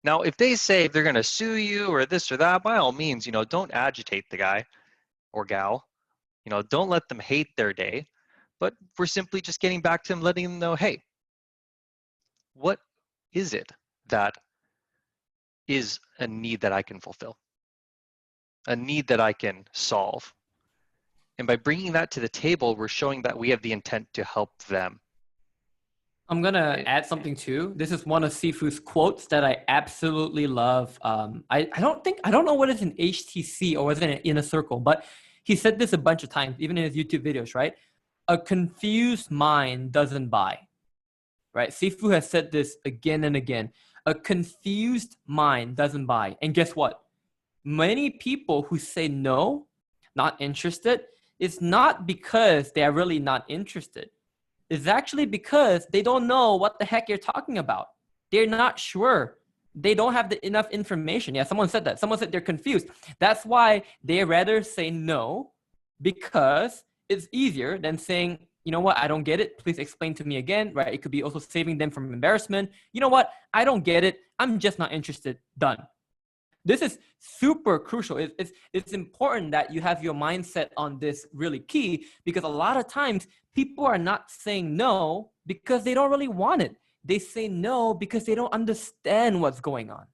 Now, if they say they're going to sue you or this or that, by all means, don't agitate the guy or gal. Don't let them hate their day. But we're simply just getting back to them, letting them know, hey, what is it that is a need that I can fulfill? A need that I can solve. And by bringing that to the table, we're showing that we have the intent to help them. I'm going to add something too. This is one of Sifu's quotes that I absolutely love. I don't know what is an HTC or was it an Inner Circle, but he said this a bunch of times, even in his YouTube videos, right? A confused mind doesn't buy, right? Sifu has said this again and again. A confused mind doesn't buy. And guess what? many people who say no, not interested, it's not because they are really not interested. It's actually because they don't know what the heck you're talking about. They're not sure. They don't have enough information. Yeah, someone said that. Someone said they're confused. That's why they rather say no, because it's easier than saying, you know what, I don't get it. Please explain to me again, right? It could be also saving them from embarrassment. You know what, I don't get it. I'm just not interested. Done. This is super crucial. It's important that you have your mindset on this really key, because a lot of times people are not saying no because they don't really want it. They say no because they don't understand what's going on.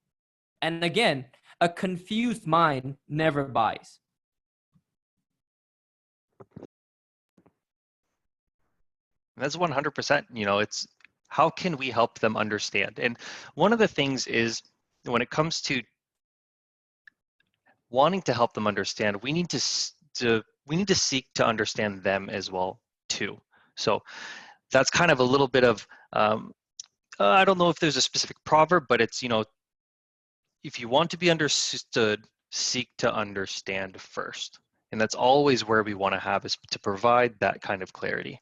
And again, a confused mind never buys. That's 100%. You know, it's how can we help them understand? And one of the things is when it comes to wanting to help them understand, we need to seek to understand them as well too. So that's kind of a little bit of I don't know if there's a specific proverb, but it's, you know, if you want to be understood, seek to understand first. And that's always where we want to have, is to provide that kind of clarity.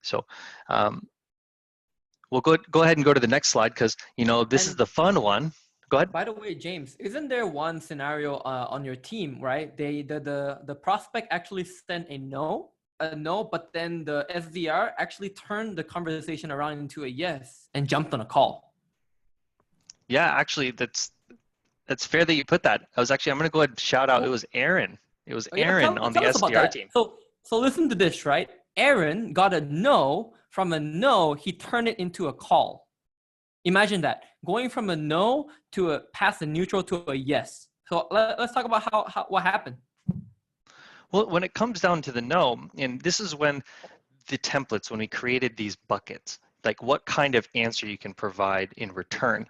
So we'll go ahead and go to the next slide, because, you know, this is the fun one. Go ahead. By the way, James, isn't there one scenario on your team, right? The prospect actually sent a no, but then the SDR actually turned the conversation around into a yes and jumped on a call. Yeah, actually, that's fair that you put that. I'm going to go ahead and shout out. It was Aaron. It was Aaron on the SDR team. So listen to this, right? Aaron got a no. From a no, he turned it into a call. Imagine that, going from a no to a past a neutral to a yes. So let's talk about how what happened. Well, when it comes down to the no, and this is when the templates, when we created these buckets, like what kind of answer you can provide in return.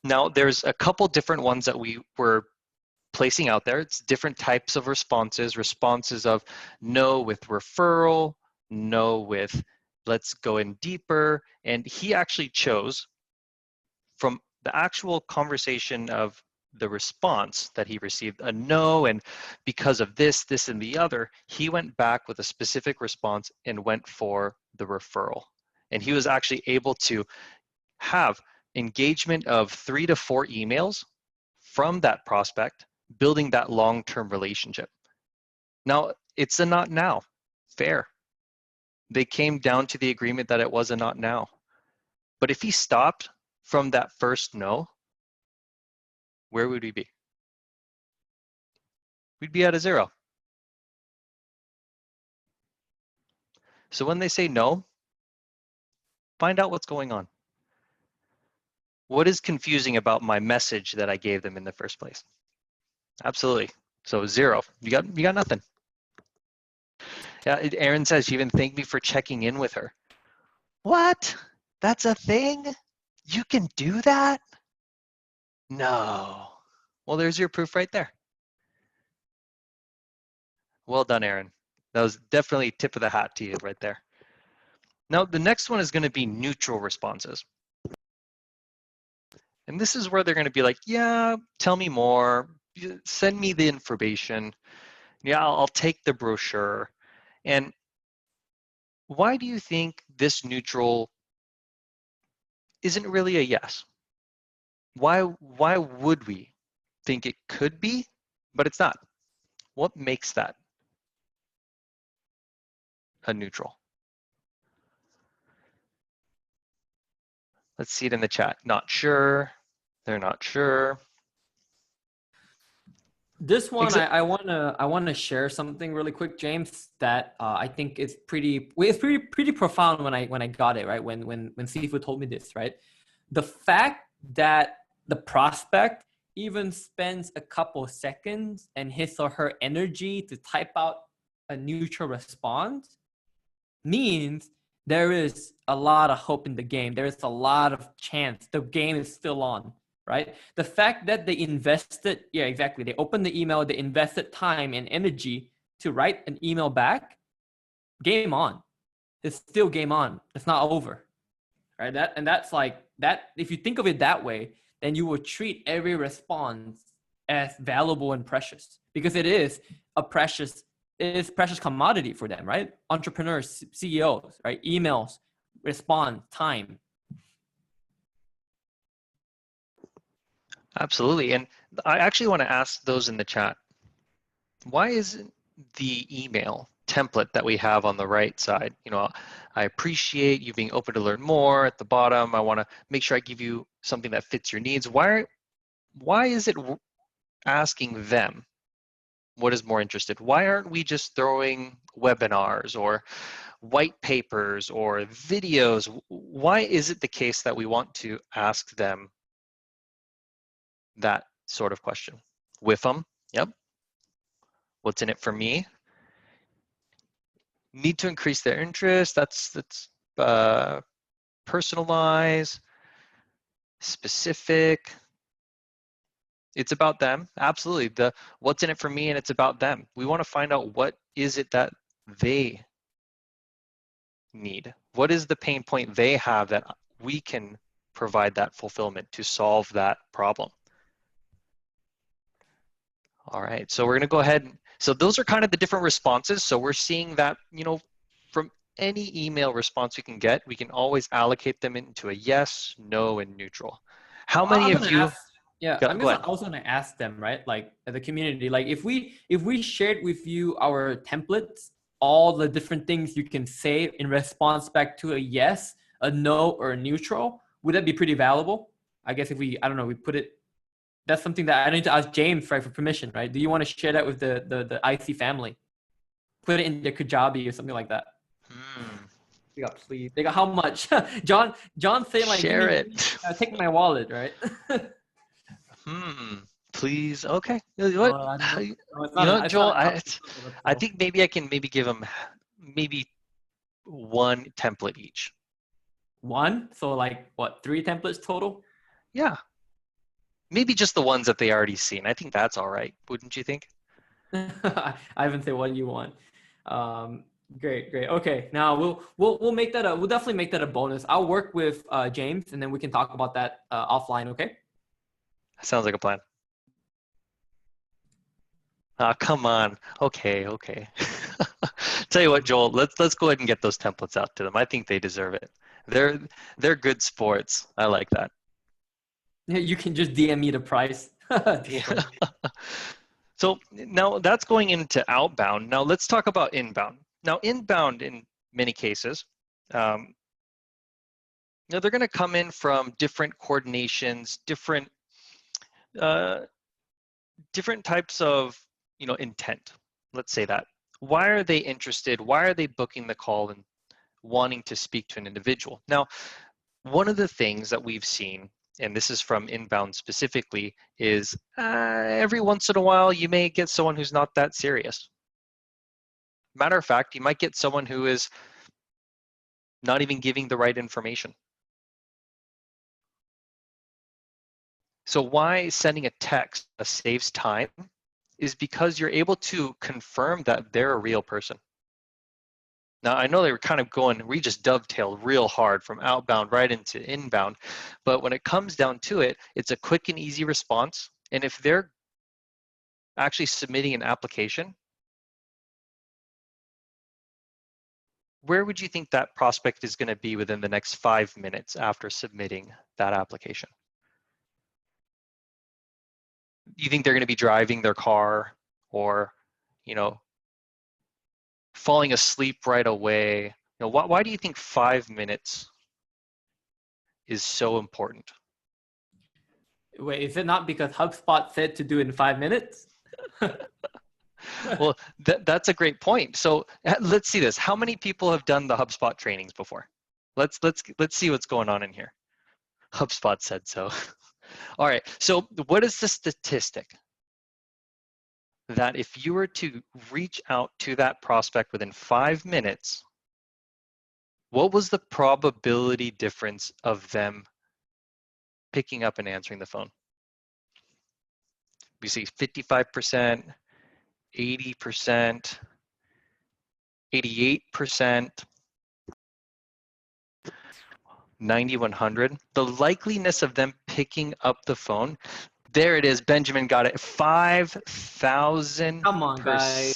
Now, there's a couple different ones that we were placing out there. It's different types of responses of no with referral, no with let's go in deeper. And he actually chose from the actual conversation of the response that he received, a no, and because of this, and the other, he went back with a specific response and went for the referral. And he was actually able to have engagement of 3 to 4 emails from that prospect, building that long-term relationship. Now, it's a not now. Fair. They came down to the agreement that it was a not now. But if he stopped from that first no, where would we be? We'd be at a 0. So when they say no, find out what's going on. What is confusing about my message that I gave them in the first place? Absolutely. So 0. You got nothing. Yeah, Aaron says she even thanked me for checking in with her. What? That's a thing? You can do that? No. Well, there's your proof right there. Well done, Aaron. That was definitely tip of the hat to you right there. Now, the next one is going to be neutral responses. And this is where they're going to be like, yeah, tell me more. Send me the information. Yeah, I'll take the brochure. And why do you think this neutral isn't really a yes? Why would we think it could be, but it's not? What makes that a neutral? Let's see it in the chat. Not sure. They're not sure. This one, I wanna share something really quick, James, that I think is pretty profound when I got it, right? When Sifu told me this, right? The fact that the prospect even spends a couple seconds and his or her energy to type out a neutral response means there is a lot of hope in the game. There is a lot of chance. The game is still on, right? The fact that they invested, yeah, exactly. They opened the email, they invested time and energy to write an email back, game on. It's still game on. It's not over, right? That's like that. If you think of it that way, then you will treat every response as valuable and precious, because it is precious commodity for them, right? Entrepreneurs, CEOs, right? Emails, response time. Absolutely. And I actually want to ask those in the chat, why isn't the email template that we have on the right side, I appreciate you being open to learn more at the bottom. I want to make sure I give you something that fits your needs. Why is it asking them what is more interested? Why aren't we just throwing webinars or white papers or videos? Why is it the case that we want to ask them that sort of question? With them, yep. What's in it for me? Need to increase their interest. That's personalize, specific. It's about them. Absolutely. The what's in it for me, and it's about them. We want to find out what is it that they need. What is the pain point they have that we can provide that fulfillment to solve that problem? All right, so we're going to go ahead. So those are kind of the different responses. So we're seeing that, from any email response we can get, we can always allocate them into a yes, no, and neutral. How many of you? I'm also going to ask them, right? Like the community, like if we shared with you our templates, all the different things you can say in response back to a yes, a no, or a neutral, would that be pretty valuable? I guess if we put it. That's something that I need to ask James, right, for permission, right? Do you want to share that with the IC family? Put it in their Kajabi or something like that. They got please. They got how much? John saying like share it. Take my wallet, right? Please. Okay. What? Joel, I think maybe I can give them one template each. One? So like what? 3 templates total? Yeah. Maybe just the ones that they already seen. I think that's all right. Wouldn't you think? I haven't said what you want. Great. Okay, now we'll make that we'll definitely make that a bonus. I'll work with James, and then we can talk about that offline. Okay. Sounds like a plan. Come on. Okay. Tell you what, Joel. Let's go ahead and get those templates out to them. I think they deserve it. They're good sports. I like that. Yeah, you can just DM me the price. Yeah. So now that's going into outbound. Now let's talk about inbound. Now inbound, in many cases, they're going to come in from different coordinations, different types of intent. Let's say that. Why are they interested? Why are they booking the call and wanting to speak to an individual? Now, one of the things that we've seen, and this is from inbound specifically, is every once in a while you may get someone who's not that serious. Matter of fact, you might get someone who is not even giving the right information. So why sending a text saves time is because you're able to confirm that they're a real person. Now, I know they were kind of we just dovetailed real hard from outbound right into inbound, but when it comes down to it, it's a quick and easy response. And if they're actually submitting an application, where would you think that prospect is going to be within the next 5 minutes after submitting that application? Do you think they're going to be driving their car or, falling asleep right away? Why do you think 5 minutes is so important? Wait, is it not because HubSpot said to do it in 5 minutes? Well, that's a great point. So let's see this. How many people have done the HubSpot trainings before? Let's see what's going on in here. HubSpot said so. All right. So what is the statistic that if you were to reach out to that prospect within 5 minutes, what was the probability difference of them picking up and answering the phone? We see 55%, 80%, 88%, 90, 100. The likeliness of them picking up the phone, There it is. Benjamin got it. 5,000%. Come on, guys.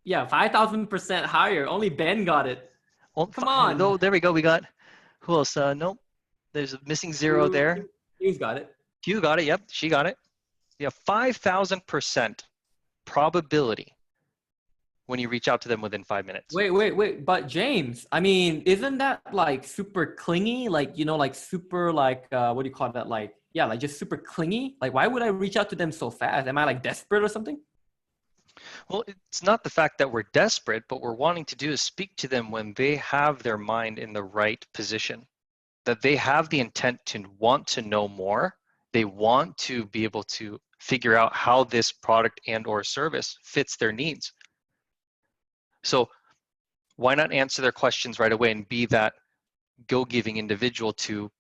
Yeah, 5,000% higher. Only Ben got it. Oh, Come on. Oh, there we go. We got, who else? Nope. There's a missing zero there. Hughes got it. Hugh got it. Yep, she got it. Yeah, 5,000% probability when you reach out to them within 5 minutes. Wait. But James, I mean, isn't that like super clingy? Like, you know, like super like, what do you call that? Like, yeah, like just super clingy. Like, why would I reach out to them so fast? Am I like desperate or something? Well, it's not the fact that we're desperate, but we're wanting to do is speak to them when they have their mind in the right position, that they have the intent to want to know more. They want to be able to figure out how this product and or service fits their needs. So why not answer their questions right away and be that go-giving individual to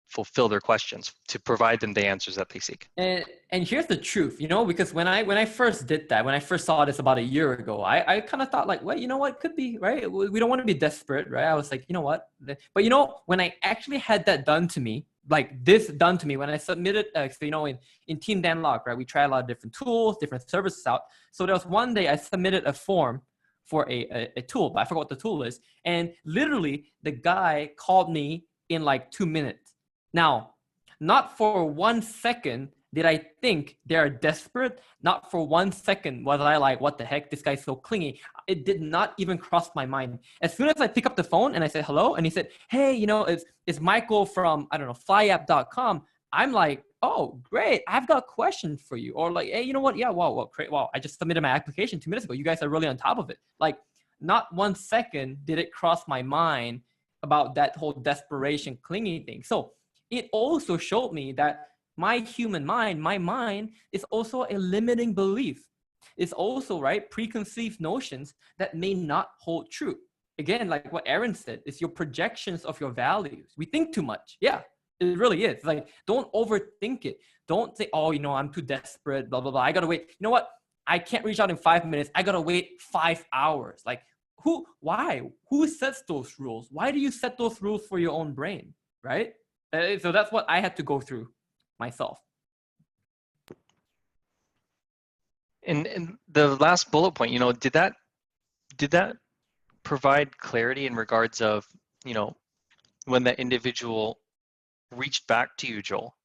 fulfill their questions, to provide them the answers that they seek. And here's the truth, you know, because when I first did that, when I first saw this about a year ago, I kind of thought like, well, you know what, could be, right? We don't want to be desperate, right? I was like, you know what? But you know, when I actually had that done to me, like this done to me, when I submitted, so, you know, in Team Danlog, right? We try a lot of different tools, different services out. So there was one day I submitted a form for a tool, but I forgot what the tool is. And literally the guy called me in like 2 minutes. Now, not for 1 second did I think they are desperate. Not for 1 second was I like, what the heck, this guy's so clingy. It did not even cross my mind. As soon as I pick up the phone and I said hello, and he said, hey, you know, it's Michael from, I don't know, flyapp.com. I'm like, oh, great, I've got a question for you. Or like, hey, you know what? Yeah, wow, great. Wow, I just submitted my application 2 minutes ago. You guys are really on top of it. Like, not 1 second did it cross my mind about that whole desperation, clingy thing. So it also showed me that my human mind, my mind is also a limiting belief. It's also, right, preconceived notions that may not hold true. Again, like what Aaron said, it's your projections of your values. We think too much. Yeah, it really is. Like, don't overthink it. Don't say, oh, you know, I'm too desperate, blah, blah, blah. I got to wait. You know what? I can't reach out in 5 minutes. I got to wait 5 hours. Like, why? Who sets those rules? Why do you set those rules for your own brain, right? So that's what I had to go through myself. And the last bullet point, you know, did that provide clarity in regards of, you know, when that individual reached back to you, Joel?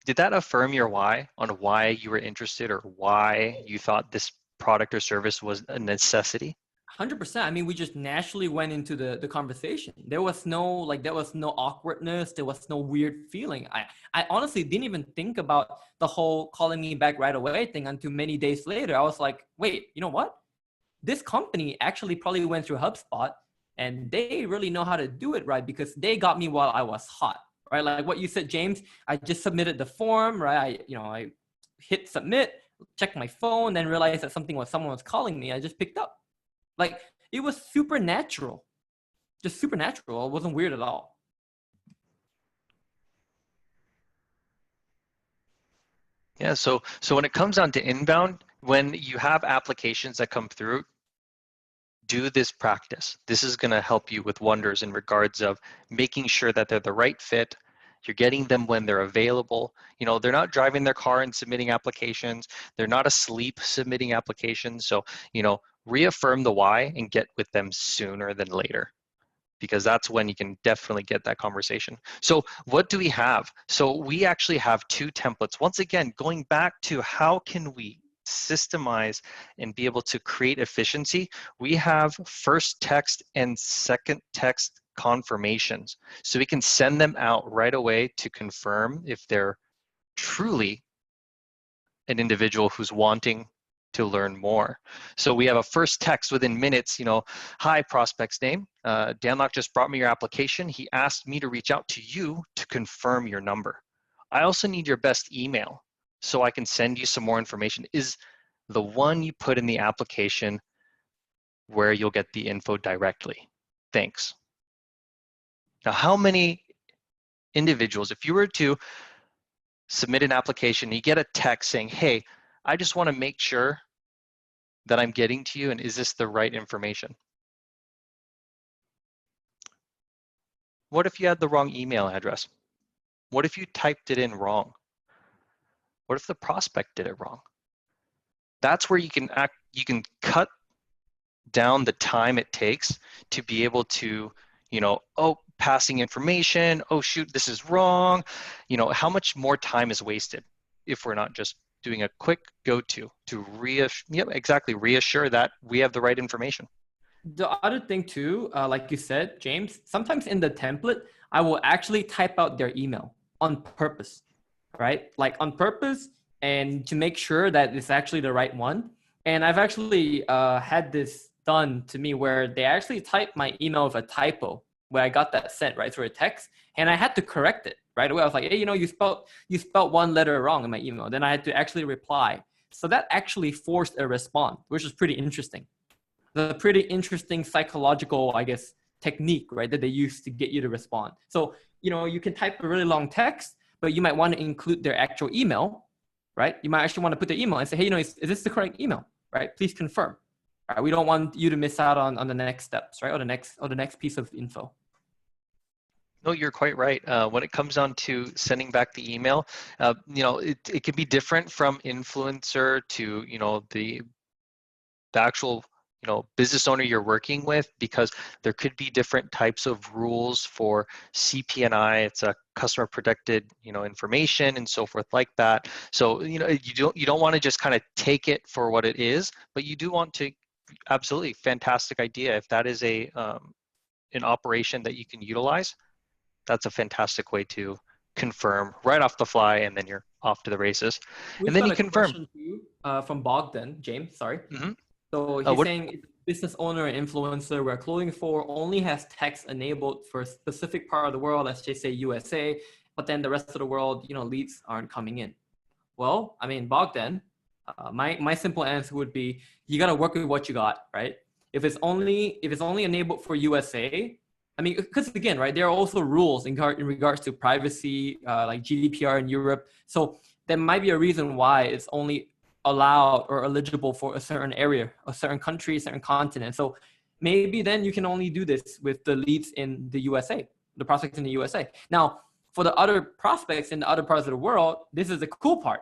Did that affirm your why on why you were interested or why you thought this product or service was a necessity? 100%. I mean, we just naturally went into the conversation. There was no awkwardness. There was no weird feeling. I honestly didn't even think about the whole calling me back right away thing until many days later. I was like, wait, you know what? This company actually probably went through HubSpot and they really know how to do it right because they got me while I was hot, right? Like what you said, James, I just submitted the form, right? I hit submit, checked my phone, then realized that someone was calling me. I just picked up. Like, it was supernatural, just supernatural. It wasn't weird at all. Yeah, so when it comes down to inbound, when you have applications that come through, do this practice. This is going to help you with wonders in regards of making sure that they're the right fit. You're getting them when they're available. You know, they're not driving their car and submitting applications. They're not asleep submitting applications. So, you know, reaffirm the why and get with them sooner than later, because that's when you can definitely get that conversation. So what do we have? So we actually have 2 templates. Once again, going back to how can we systemize and be able to create efficiency, we have first text and second text confirmations. So we can send them out right away to confirm if they're truly an individual who's wanting to learn more. So we have a first text within minutes, you know, hi, prospect's name. Danlog just brought me your application. He asked me to reach out to you to confirm your number. I also need your best email so I can send you some more information. Is the one you put in the application where you'll get the info directly? Thanks. Now, how many individuals, if you were to submit an application, you get a text saying, hey, I just want to make sure that I'm getting to you, and is this the right information? What if you had the wrong email address? What if you typed it in wrong? What if the prospect did it wrong? That's where you can cut down the time it takes to be able to, passing information, oh shoot, this is wrong. How much more time is wasted if we're not just doing a quick go-to to reassure that we have the right information. The other thing too, like you said, James, sometimes in the template, I will actually type out their email on purpose, right? Like on purpose, and to make sure that it's actually the right one. And I've actually had this done to me where they actually typed my email with a typo where I got that sent, right, through a text, and I had to correct it right away. I was like, hey, you spelled one letter wrong in my email. Then I had to actually reply. So that actually forced a response, which is pretty interesting. The pretty interesting psychological, I guess, technique, right, that they use to get you to respond. So, you can type a really long text, but you might want to include their actual email, right? You might actually want to put their email and say, hey, is this the correct email, right? Please confirm. All right, we don't want you to miss out on the next steps, right? Or the next piece of info. No, you're quite right. When it comes down to sending back the email, it can be different from influencer to, the actual, business owner you're working with, because there could be different types of rules for CPNI. It's a customer protected, information and so forth like that. So, you don't want to just kind of take it for what it is, but you do want to, absolutely fantastic idea. If that is an operation that you can utilize, that's a fantastic way to confirm right off the fly, and then you're off to the races. And then you confirm. From Bogdan, James, sorry. Mm-hmm. So he's saying if business owner and influencer we're clothing for only has text enabled for a specific part of the world, let's just say USA, but then the rest of the world, leads aren't coming in. Well, I mean, Bogdan, my simple answer would be you got to work with what you got, right? If it's only enabled for USA, I mean, because again, right, there are also rules in regards to privacy, like GDPR in Europe. So there might be a reason why it's only allowed or eligible for a certain area, a certain country, a certain continent. So maybe then you can only do this with the leads in the USA, the prospects in the USA. Now, for the other prospects in the other parts of the world, this is the cool part,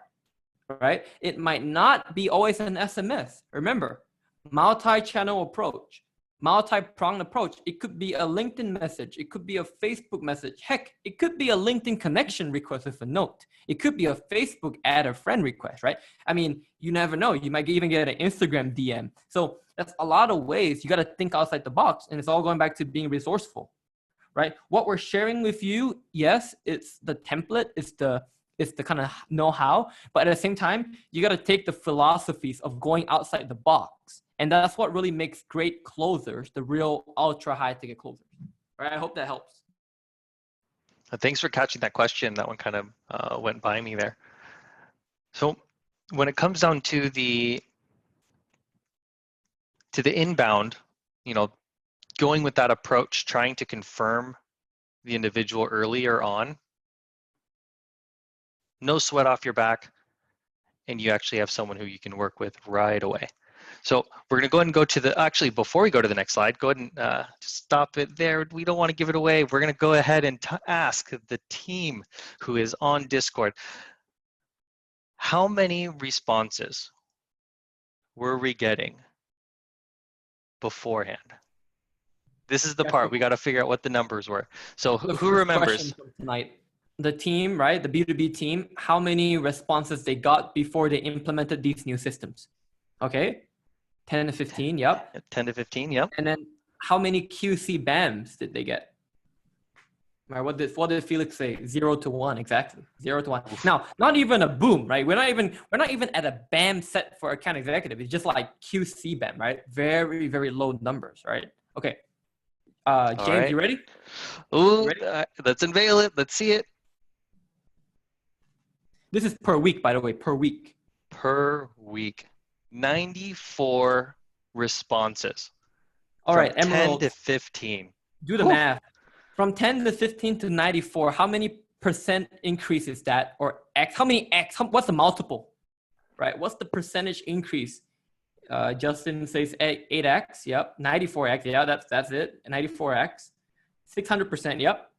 right? It might not be always an SMS. Remember, multi-channel approach. Multi-pronged approach. It could be a LinkedIn message. It could be a Facebook message. Heck, it could be a LinkedIn connection request with a note. It could be a Facebook add a friend request, right? I mean, you never know. You might even get an Instagram DM. So that's a lot of ways. You got to think outside the box, and it's all going back to being resourceful, right? What we're sharing with you, yes, it's the template. It's the kind of know-how, but at the same time, you got to take the philosophies of going outside the box. And that's what really makes great closers, the real ultra high ticket closers. All right, I hope that helps. Thanks for catching that question. That one kind of went by me there. So when it comes down to the inbound, going with that approach, trying to confirm the individual earlier on, no sweat off your back, and you actually have someone who you can work with right away. So we're going to go ahead and go to actually, before we go to the next slide, go ahead and stop it there. We don't want to give it away. We're going to go ahead and ask the team who is on Discord, how many responses were we getting beforehand? This is the part we got to figure out what the numbers were. So who remembers? Tonight, the team, right, the B2B team, how many responses they got before they implemented these new systems? Okay. 10 to 15, yep. 10 to 15, yep. And then how many QC BAMs did they get? Right, what did Felix say? 0 to 1, exactly. 0 to 1. Oof. Now, not even a boom, right? We're not even at a BAM set for account executive. It's just like QC BAM, right? Very, very low numbers, right? Okay. James, right. You ready? Ooh, let's unveil it. Let's see it. This is per week, by the way, per week. Per week. 94 responses. All right, Emerald, 10 to 15. Do the math. From 10 to 15 to 94, how many percent increase is that? Or X? How many X? What's the multiple? Right? What's the percentage increase? Justin says 8X. Yep. 94X. Yeah, that's it. 94X. 600%. Yep.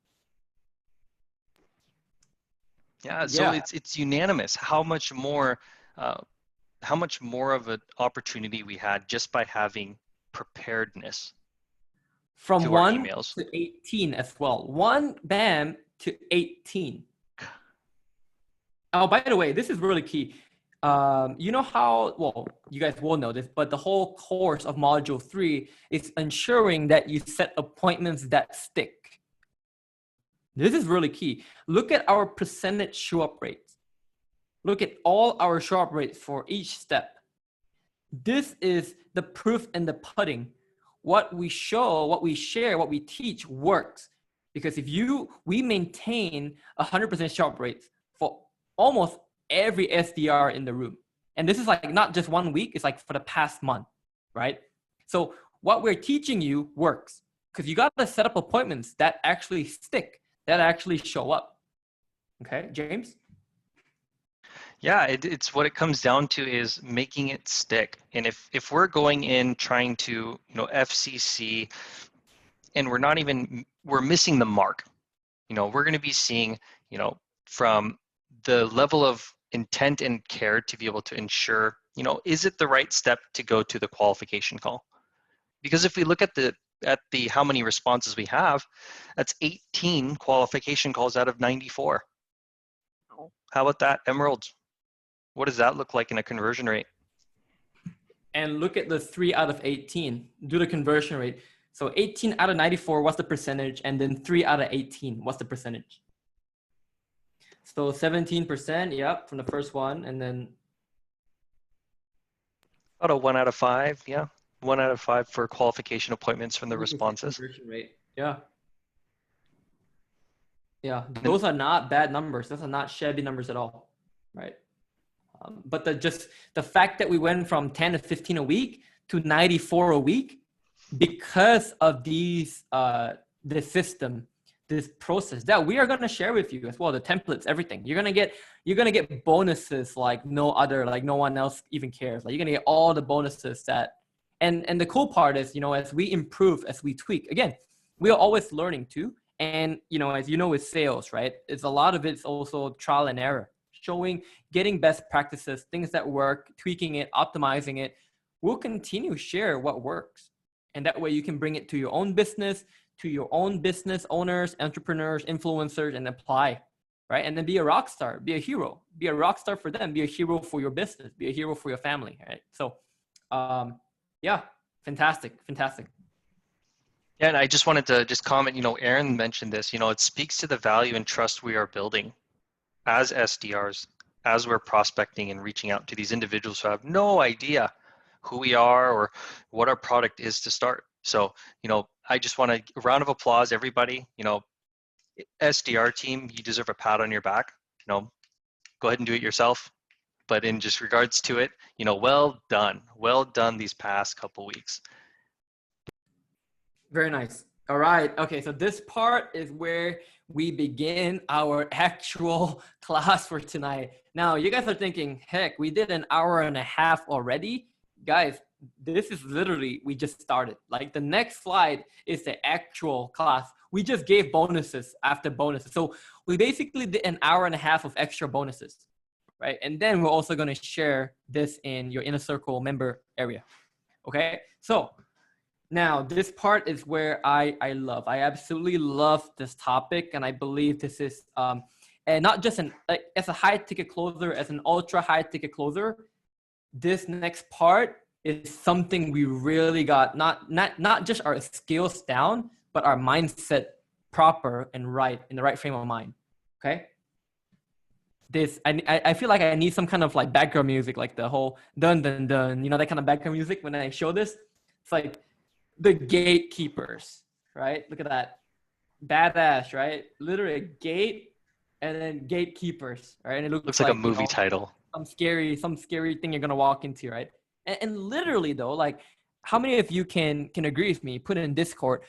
Yeah, so Yeah. it's unanimous how much more of an opportunity we had just by having preparedness From to our 1 emails. to 18 as well. 1 bam to 18. Oh, by the way, this is really key. You know how, well, you guys will know this, but the whole course of module 3 is ensuring that you set appointments that stick. This is really key. Look at our percentage show up rates. Look at all our show up rates for each step. This is the proof in the pudding. What we show, what we share, what we teach works. Because if we maintain 100% show up rates for almost every SDR in the room. And this is like not just 1 week, it's like for the past month, right? So what we're teaching you works because you got to set up appointments that actually stick, that actually show up. Okay, James? Yeah, it's what it comes down to is making it stick. And if we're going in trying to, FCC and we're missing the mark, we're going to be seeing, from the level of intent and care to be able to ensure, is it the right step to go to the qualification call? Because if we look at the how many responses we have, that's 18 qualification calls out of 94. How about that, Emeralds? What does that look like in a conversion rate? And look at the 3 out of 18. Do the conversion rate. So 18 out of 94, what's the percentage? And then 3 out of 18, what's the percentage? So 17%, yep, from the first one. And then About a 1 out of 5, yeah. 1 out of 5 for qualification appointments from the 20% responses. conversion rate. Yeah. Yeah, those are not bad numbers. Those are not shabby numbers at all, right? But the fact that we went from 10 to 15 a week to 94 a week because of this system, this process that we are going to share with you as well, the templates, everything. You're going to get bonuses like no one else even cares. Like you're going to get all the bonuses that, and the cool part is, as we improve, as we tweak, again, we are always learning too. And, as you know, with sales, right? It's a lot of it's also trial and error. Getting best practices, things that work, tweaking it, optimizing it. We'll continue to share what works. And that way you can bring it to your own business, to your own business owners, entrepreneurs, influencers, and apply, right? And then be a rock star, be a hero, be a rock star for them, be a hero for your business, be a hero for your family, right? So, yeah, fantastic. Yeah, and I just wanted to just comment, Aaron mentioned this, it speaks to the value and trust we are building as SDRs, as we're prospecting and reaching out to these individuals who have no idea who we are or what our product is to start. So, I just want a round of applause, everybody. SDR team, you deserve a pat on your back. Go ahead and do it yourself. But in just regards to it, well done these past couple weeks. Very nice. All right. Okay. So this part is where we begin our actual class for tonight. Now, you guys are thinking, heck, we did an hour and a half already. Guys, this is literally, we just started. Like the next slide is the actual class. We just gave bonuses after bonuses. So we basically did an hour and a half of extra bonuses, right? And then we're also going to share this in your inner circle member area. Okay. So now, this part is where I absolutely love this topic. And I believe this is, and not just as a high ticket closer, as an ultra high ticket closer, this next part is something we really got, not just our skills down, but our mindset proper and right, in the right frame of mind. Okay. I feel like I need some kind of like background music, like the whole dun, dun, dun, that kind of background music when I show this. It's like, the gatekeepers, right? Look at that. Badass, right? Literally a gate and then gatekeepers, right? And it looks like a movie title. Some scary thing you're going to walk into, right? And literally though, like how many of you can agree with me, put it in Discord,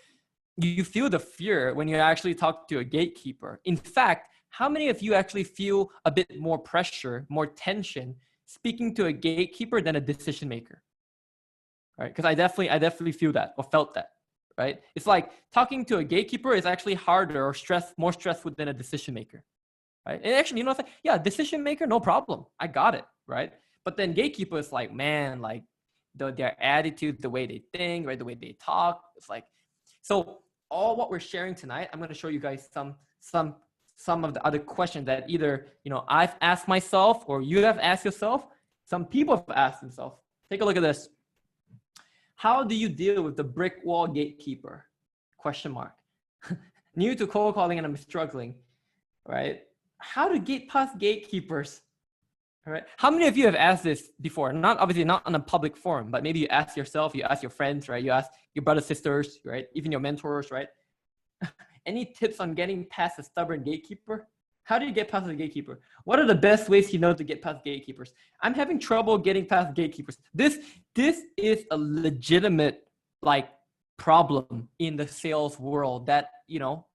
you feel the fear when you actually talk to a gatekeeper. In fact, how many of you actually feel a bit more pressure, more tension speaking to a gatekeeper than a decision maker? Right? Because I definitely feel that or felt that, right? It's like talking to a gatekeeper is actually harder or more stressful than a decision maker. right? And actually, you know, it's like, yeah, decision maker, no problem. I got it, right? But then gatekeeper is like, man, like their attitude, the way they think, right, the way they talk. It's like, so all what we're sharing tonight, I'm going to show you guys some of the other questions that either, you know, I've asked myself or you have asked yourself. Some people have asked themselves. Take a look at this. How do you deal with the brick wall gatekeeper? Question mark. New to cold calling and I'm struggling, right? How to get past gatekeepers? All right. How many of you have asked this before? Not obviously not on a public forum, but maybe you ask yourself, you ask your friends, right? You ask your brothers, sisters, right? Even your mentors, right? Any tips on getting past a stubborn gatekeeper? How do you get past a gatekeeper? What are the best ways you know to get past gatekeepers? I'm having trouble getting past gatekeepers. This is a legitimate like problem in the sales world that, you know,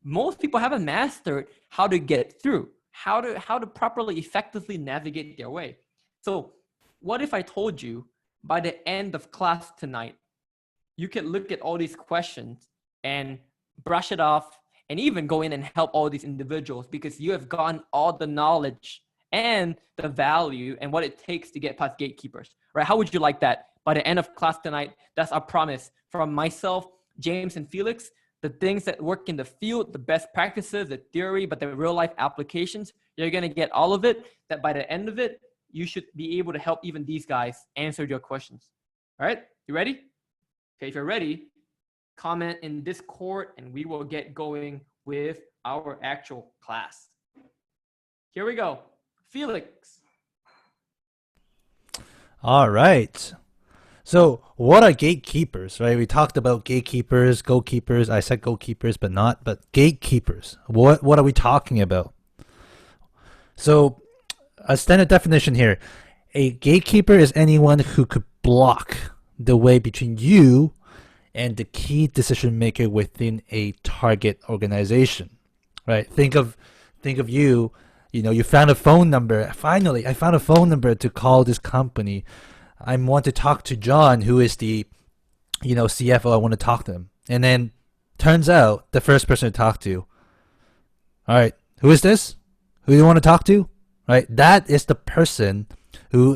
most people haven't mastered how to get through, how to properly effectively navigate their way. So what if I told you by the end of class tonight, you can look at all these questions and brush it off and even go in and help all these individuals because you have gotten all the knowledge and the value and what it takes to get past gatekeepers, right? How would you like that? By the end of class tonight, that's our promise from myself, James, and Felix. The things that work in the field, the best practices, the theory, but the real life applications, you're going to get all of it. That by the end of it, you should be able to help even these guys answer your questions. All right, you ready? Okay, if you're ready, comment in Discord and we will get going with our actual class. Here we go. Felix. All right. So what are gatekeepers, right? We talked about gatekeepers, goalkeepers. I said goalkeepers, but gatekeepers. What are we talking about? So a standard definition here. A gatekeeper is anyone who could block the way between you and the key decision maker within a target organization, right? Think of you, you know, you found a phone number. Finally, I found a phone number to call this company. I want to talk to John, who is the, you know, CFO. I want to talk to him. And then turns out the first person to talk to, all right, who is this? Who do you want to talk to? Right? That is the person who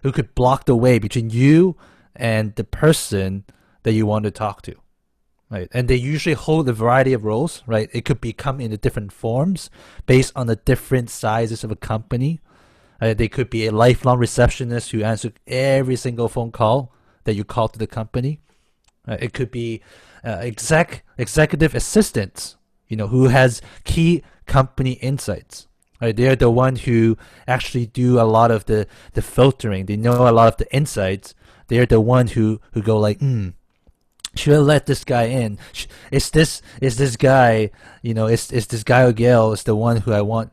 could block the way between you and the person that you want to talk to, right? And they usually hold a variety of roles, right? It could become in the different forms based on the different sizes of a company. They could be a lifelong receptionist who answers every single phone call that you call to the company. It could be executive assistants, you know, who has key company insights. Right? They're the one who actually do a lot of the filtering. They know a lot of the insights. They're the one who go like, should I let this guy in? Is this guy, you know, is this guy or girl is the one who I want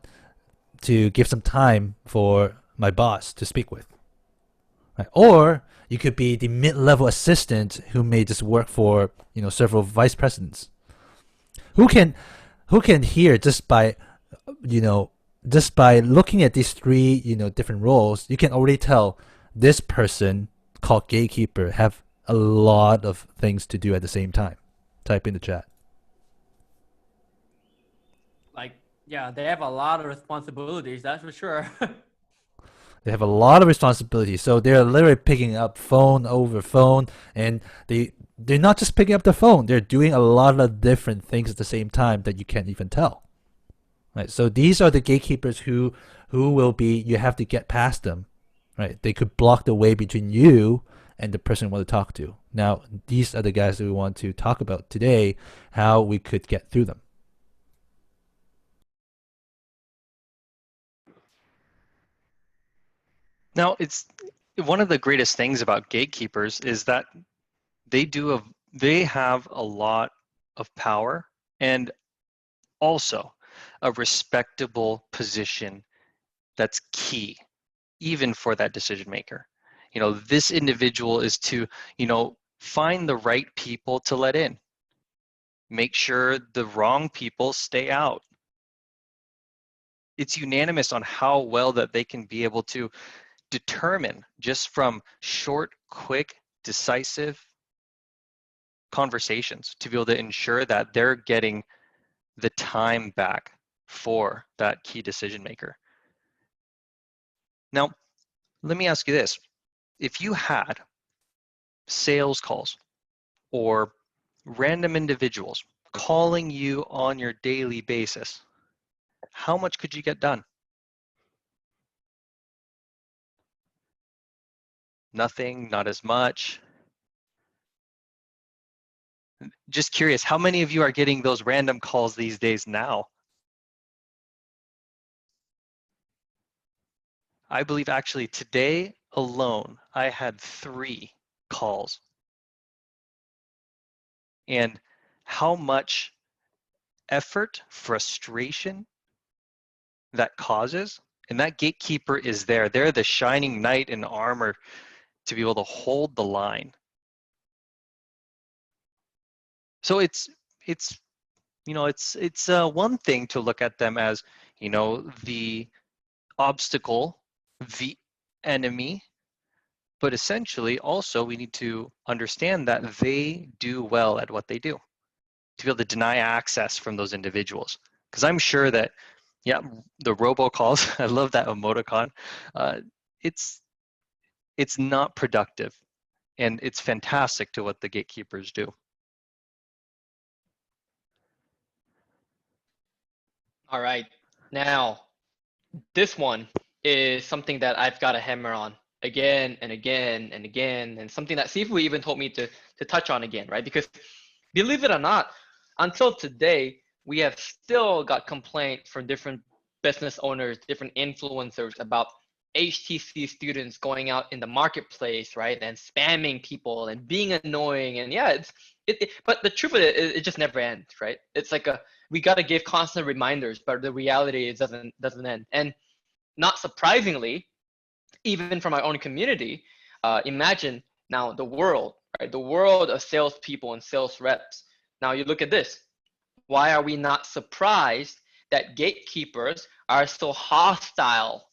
to give some time for my boss to speak with, right? Or you could be the mid-level assistant who may just work for, you know, several vice presidents, who can hear just by, you know, just by looking at these three, you know, different roles, you can already tell this person called gatekeeper have a lot of things to do at the same time. Type in the chat. Like, yeah, they have a lot of responsibilities, that's for sure. They have a lot of responsibilities. So they're literally picking up phone over phone, and they're not just picking up the phone. They're doing a lot of different things at the same time that you can't even tell. Right? So these are the gatekeepers who will be, you have to get past them. Right? They could block the way between you and the person you want to talk to. Now, these are the guys that we want to talk about today, how we could get through them. Now, it's one of the greatest things about gatekeepers is that they have a lot of power and also a respectable position that's key, even for that decision maker. You know, this individual is to, you know, find the right people to let in, make sure the wrong people stay out. It's unanimous on how well that they can be able to determine just from short, quick, decisive conversations to be able to ensure that they're getting the time back for that key decision maker. Now, let me ask you this. If you had sales calls or random individuals calling you on your daily basis, how much could you get done? Nothing, not as much. Just curious, how many of you are getting those random calls these days now? I believe actually today alone, I had 3 calls. And how much effort, frustration that causes, and that gatekeeper is there. They're the shining knight in armor to be able to hold the line. So it's one thing to look at them as, the obstacle, the enemy, but essentially also we need to understand that they do well at what they do, to be able to deny access from those individuals. Because I'm sure that, yeah, the robocalls, I love that emoticon, it's not productive, and it's fantastic to what the gatekeepers do. All right, now this one is something that I've got to hammer on again and again and again, and something that Sifu even told me to touch on again, right? Because believe it or not, until today, we have still got complaints from different business owners, different influencers about HTC students going out in the marketplace, right, and spamming people and being annoying. And yeah, but the truth of it just never ends, right? It's like we got to give constant reminders, but the reality is doesn't end. And not surprisingly, even from our own community, imagine now the world, right? The world of salespeople and sales reps. Now you look at this. Why are we not surprised that gatekeepers are so hostile,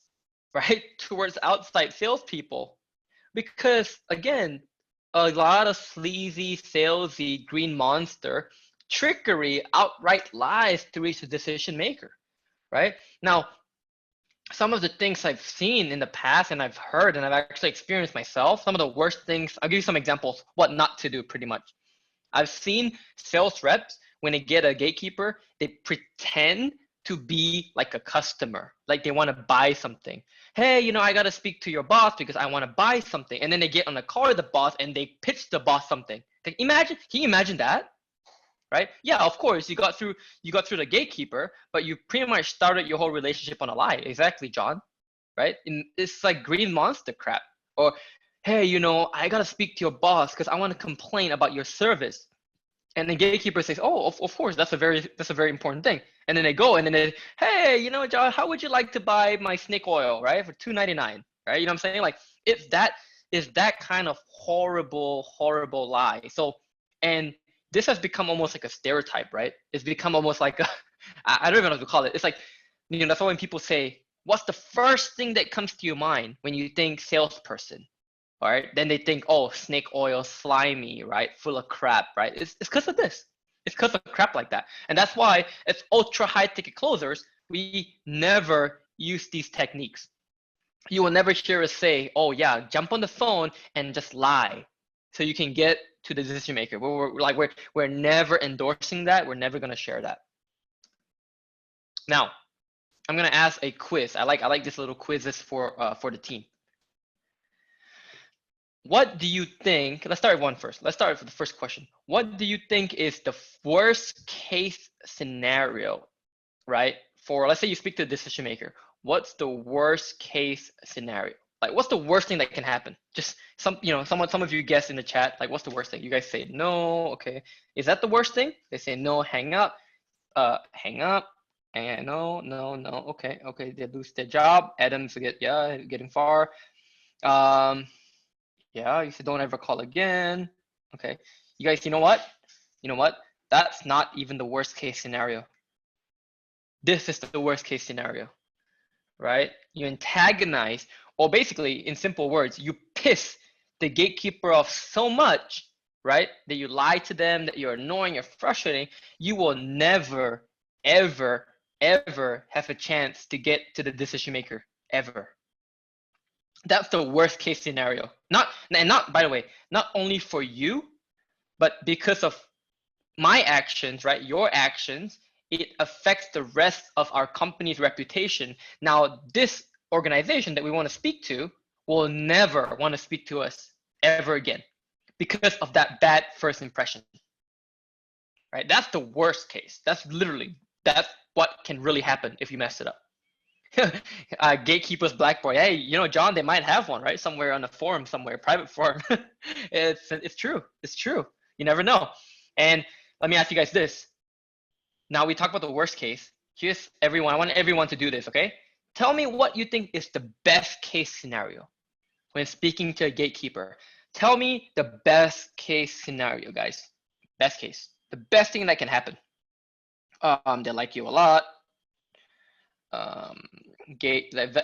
right, towards outside salespeople? Because again, a lot of sleazy, salesy green monster trickery, outright lies to reach the decision maker, right? Now, some of the things I've seen in the past and I've heard and I've actually experienced myself, some of the worst things, I'll give you some examples, what not to do pretty much. I've seen sales reps, when they get a gatekeeper, they pretend to be like a customer, like they want to buy something. Hey, I got to speak to your boss because I want to buy something. And then they get on the call with the boss and they pitch the boss something. Can you imagine that? Right? Yeah, of course, you got through the gatekeeper, but you pretty much started your whole relationship on a lie. Exactly, John. Right? It's like green monster crap. Or, hey, I got to speak to your boss because I want to complain about your service. And the gatekeeper says, oh, of course, that's a very important thing. And then they go and then they, hey, John, how would you like to buy my snake oil, right, for $2.99, right? You know what I'm saying? Like, it's that kind of horrible lie. So, and this has become almost like a stereotype, right? It's become almost like I don't even know what to call it. It's like, that's why when people say, what's the first thing that comes to your mind when you think salesperson? All right, then they think, oh, snake oil, slimy, right, full of crap, right? It's because of this. It's because of crap like that. And that's why it's ultra high ticket closers, we never use these techniques. You will never hear us say, oh yeah, jump on the phone and just lie so you can get to the decision maker. We're never endorsing that. We're never gonna share that. Now, I'm gonna ask a quiz. I like this little quizzes for the team. What do you think? Let's start with one first. Let's start with the first question. What do you think is the worst case scenario, right? For, let's say you speak to a decision maker. What's the worst case scenario? Like, what's the worst thing that can happen? Just some of you guess in the chat, like, what's the worst thing? You guys say no. Okay, is that the worst thing? They say no. Hang up. Hang up. And no. Okay. They lose their job. Adams getting far. Yeah, you said don't ever call again. Okay, you guys, you know what? That's not even the worst case scenario. This is the worst case scenario, right? You antagonize, or basically, in simple words, you piss the gatekeeper off so much, right, that you lie to them, that you're annoying, you're frustrating. You will never, ever, ever have a chance to get to the decision maker ever. That's the worst case scenario. Not by the way, not only for you, but because of my actions, right? Your actions, it affects the rest of our company's reputation. Now, this organization that we want to speak to will never want to speak to us ever again because of that bad first impression, right? That's the worst case. That's what can really happen if you mess it up. Gatekeepers blackboard. Hey, you know, John, they might have one, right? Somewhere on a forum, somewhere, private forum. It's true. It's true. You never know. And let me ask you guys this. Now we talk about the worst case. Here's everyone. I want everyone to do this, okay? Tell me what you think is the best case scenario when speaking to a gatekeeper. Tell me the best case scenario, guys. Best case. The best thing that can happen. They like you a lot.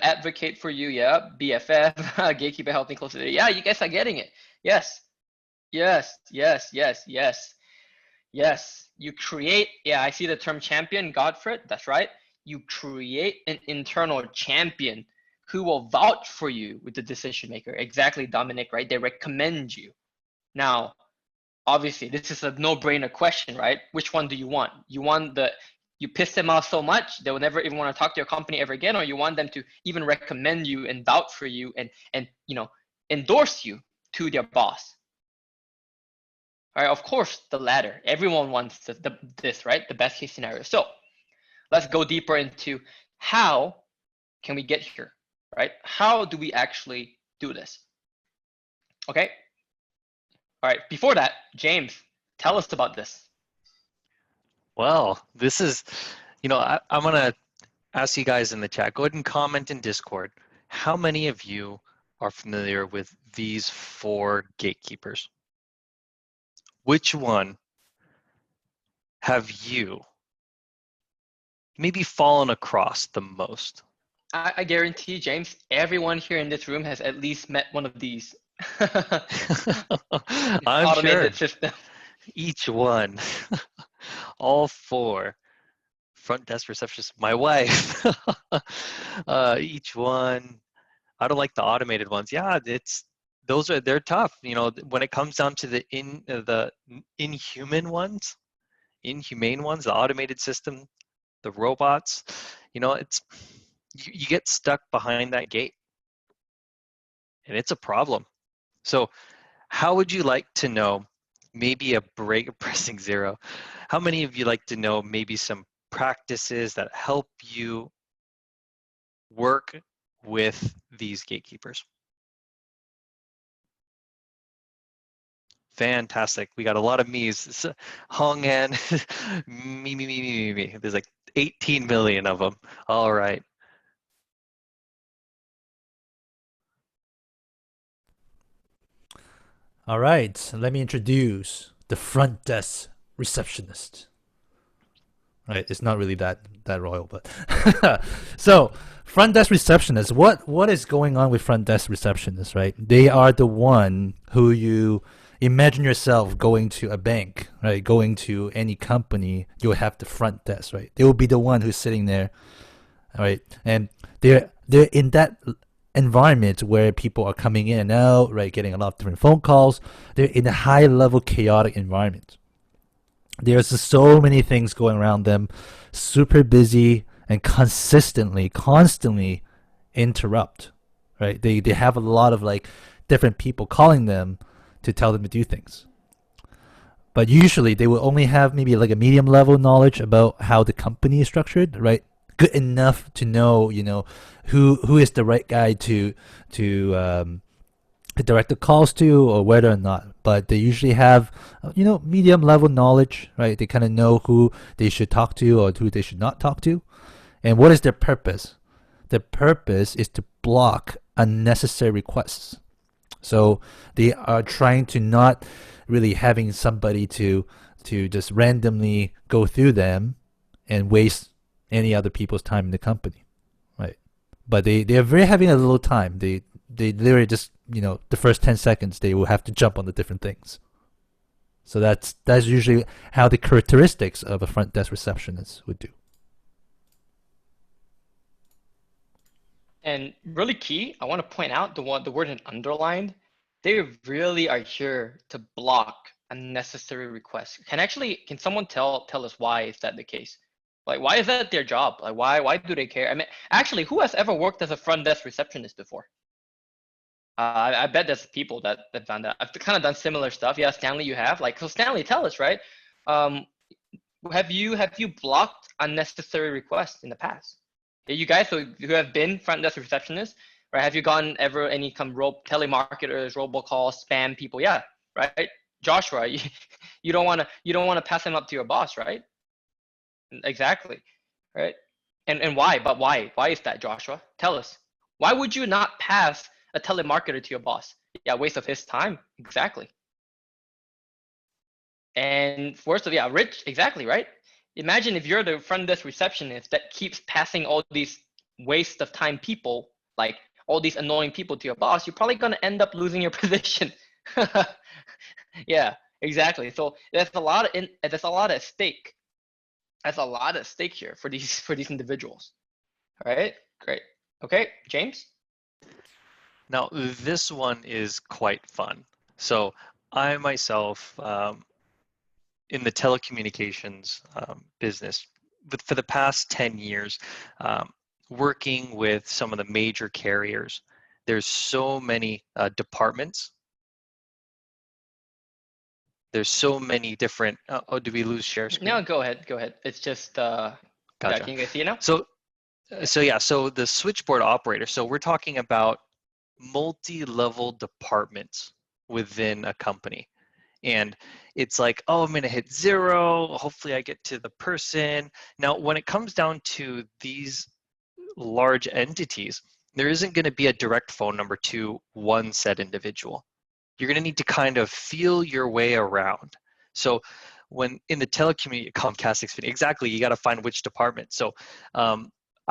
Advocate for you, yeah. BFF, gatekeeper helping closer. Yeah, you guys are getting it. Yes. Yes. You create, yeah, I see the term champion, Godfred, that's right. You create an internal champion who will vouch for you with the decision maker. Exactly, Dominic, right? They recommend you. Now, obviously, this is a no-brainer question, right? Which one do you want? You piss them off so much, they will never even want to talk to your company ever again, or you want them to even recommend you and vouch for you and you know, endorse you to their boss. All right, of course, the latter. Everyone wants this, right? The best case scenario. So let's go deeper into how can we get here, right? How do we actually do this? Okay. All right, before that, James, tell us about this. Well, this is, you know, I'm going to ask you guys in the chat, go ahead and comment in Discord. How many of you are familiar with these 4 gatekeepers? Which one have you maybe fallen across the most? I guarantee, James, everyone here in this room has at least met one of these. I'm automated sure. system. Each one. All 4. Front desk receptionist, my wife. Each one. I don't like the automated ones. Yeah, they're tough. You know, when it comes down to the inhumane ones, the automated system, the robots, you know, you get stuck behind that gate, and it's a problem. So, how would you like to know? Maybe a break pressing 0. How many of you like to know maybe some practices that help you work with these gatekeepers? Fantastic. We got a lot of me's. Hong An, me. There's like 18 million of them. All right. All right, let me introduce the front desk receptionist. Right, it's not really that royal, but so front desk receptionist. What is going on with front desk receptionists? Right, they are the one who you imagine yourself going to a bank, right? Going to any company, you'll have the front desk, right? They will be the one who's sitting there, right? And they're in that environment where people are coming in and out, right? Getting a lot of different phone calls. They're in a high level chaotic environment. There's just so many things going around them, super busy and constantly interrupt, right? They have a lot of like different people calling them to tell them to do things. But usually they will only have maybe like a medium level knowledge about how the company is structured, right? Good enough to know, you know, who is the right guy to direct the calls to, or whether or not. But they usually have, you know, medium level knowledge, right? They kind of know who they should talk to or who they should not talk to. And what is their purpose? Their purpose is to block unnecessary requests. So they are trying to not really having somebody to just randomly go through them and waste any other people's time in the company, right? But they are very having a little time. They literally just, you know, the first 10 seconds they will have to jump on the different things. So that's usually how the characteristics of a front desk receptionist would do. And really key, I want to point out the word in underlined. They really are here to block unnecessary requests. Can someone tell us why is that the case? Like, why is that their job? Like, why do they care? I mean, actually, who has ever worked as a front desk receptionist before? I bet there's people that found that. I've kind of done similar stuff. Yeah, Stanley, you have. Like, so Stanley, tell us, right? Have you blocked unnecessary requests in the past? You guys who have been front desk receptionists, right? Have you gotten ever any telemarketers, robocalls, spam people? Yeah, right. Joshua, you don't want to pass them up to your boss, right? Exactly, right? And why? But why? Why is that, Joshua? Tell us. Why would you not pass a telemarketer to your boss? Yeah, waste of his time. Exactly. And worst of, yeah, Rich, exactly, right? Imagine if you're the front desk receptionist that keeps passing all these waste of time people, like all these annoying people to your boss, you're probably going to end up losing your position. Yeah, exactly. So there's a lot at stake. That's a lot at stake here for these individuals. All right, great. Okay, James? Now, this one is quite fun. So I myself, in the telecommunications business, for the past 10 years, working with some of the major carriers, there's so many departments. There's so many different, oh, do we lose share screen? No, go ahead. It's just, yeah, Gotcha. can you guys see it now? So the switchboard operator, so we're talking about multi-level departments within a company. And it's like, oh, I'm going to hit 0. Hopefully I get to the person. Now, when it comes down to these large entities, there isn't going to be a direct phone number to one said individual. You're going to need to kind of feel your way around. So when in the telecommunications, Comcast, Xfinity, exactly, you got to find which department. So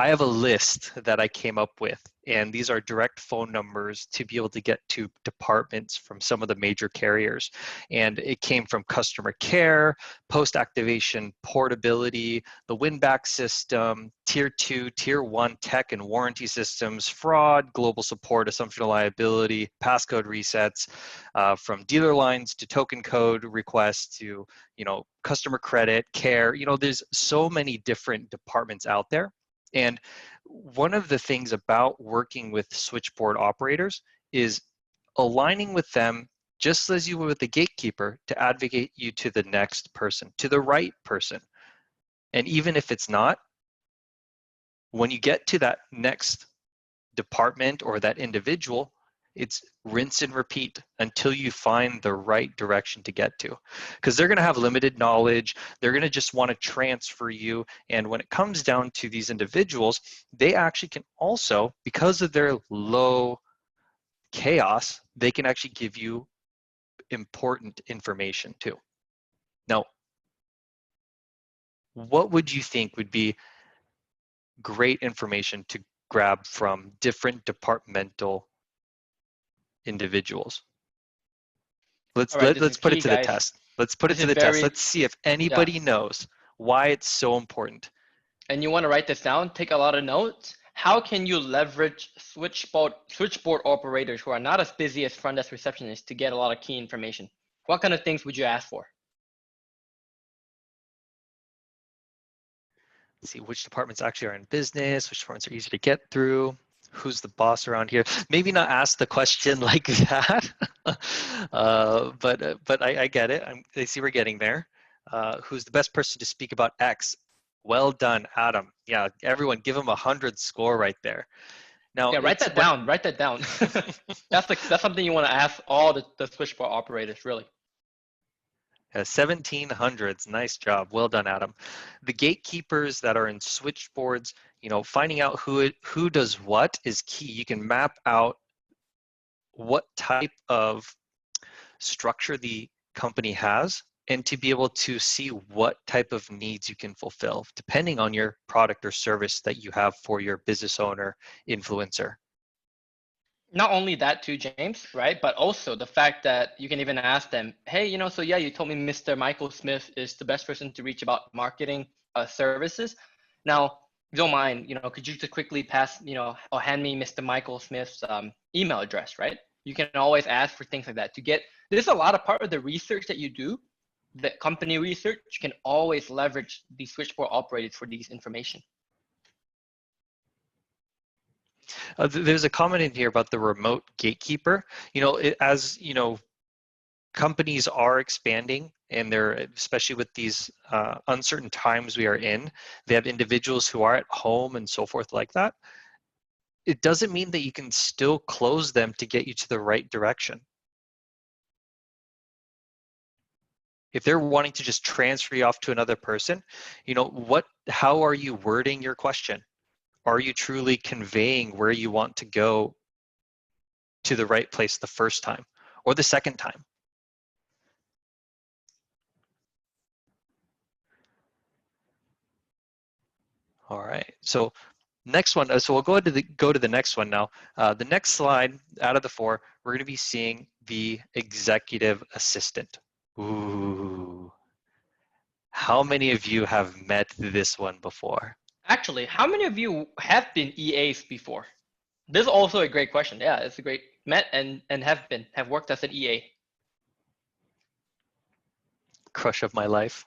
I have a list that I came up with, and these are direct phone numbers to be able to get to departments from some of the major carriers. And it came from customer care, post-activation portability, the win-back system, tier 2, tier 1 tech and warranty systems, fraud, global support, assumption of liability, passcode resets, from dealer lines to token code requests to, customer credit, care. There's so many different departments out there. And one of the things about working with switchboard operators is aligning with them just as you would with the gatekeeper to advocate you to the next person, to the right person. And even if it's not, when you get to that next department or that individual, it's rinse and repeat until you find the right direction to get to. Because they're going to have limited knowledge. They're going to just want to transfer you. And when it comes down to these individuals, they actually can also, because of their low chaos, they can actually give you important information too. Now, what would you think would be great information to grab from different departmental individuals? Let's put it to the test. Let's put it to the test. Let's see if anybody knows why it's so important. And you want to write this down, take a lot of notes. How can you leverage switchboard operators who are not as busy as front desk receptionists to get a lot of key information? What kind of things would you ask for? Let's see which departments actually are in business, which departments are easy to get through. Who's the boss around here? Maybe not ask the question like that, but I get it. I see we're getting there. Who's the best person to speak about X? Well done, Adam. Yeah, everyone give him 100 score right there. Now, yeah, write that down. Write that down. That's something you want to ask all the switchboard operators, really. 1700s, nice job. Well done, Adam. The gatekeepers that are in switchboards, finding out who does what is key. You can map out what type of structure the company has and to be able to see what type of needs you can fulfill depending on your product or service that you have for your business owner, influencer. Not only that too, James, right? But also the fact that you can even ask them, hey, so yeah, you told me Mr. Michael Smith is the best person to reach about marketing services. Now, you don't mind, could you just quickly pass, or hand me Mr. Michael Smith's email address, right? You can always ask for things like that to get, there's a lot of part of the research that you do, the company research, you can always leverage the switchboard operators for these information. There's a comment in here about the remote gatekeeper. As companies are expanding, and they're, especially with these uncertain times we are in, they have individuals who are at home and so forth like that. It doesn't mean that you can still close them to get you to the right direction. If they're wanting to just transfer you off to another person, how are you wording your question? Are you truly conveying where you want to go to the right place the first time or the second time? All right, so next one, so we'll go to the next one now. The next slide out of the 4, we're going to be seeing the executive assistant. Ooh, how many of you have met this one before? Actually, how many of you have been EAs before? This is also a great question. Yeah, it's a great, met and have worked as an EA. Crush of my life.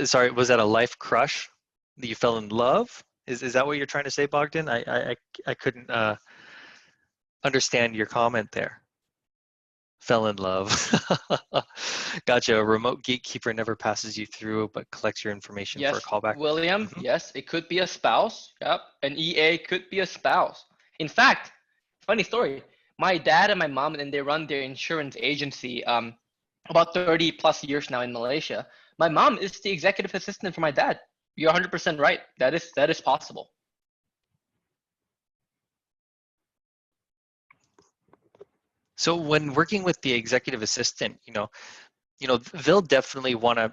Sorry, was that a life crush that you fell in love? Is that what you're trying to say, Bogdan? I couldn't understand your comment there. Fell in love. Gotcha. A remote gatekeeper never passes you through, but collects your information for a callback. William, yes, it could be a spouse. Yep, an EA could be a spouse. In fact, funny story, my dad and my mom, and they run their insurance agency about 30 plus years now in Malaysia. My mom is the executive assistant for my dad. You're 100% right. That is possible. So when working with the executive assistant, they'll definitely want to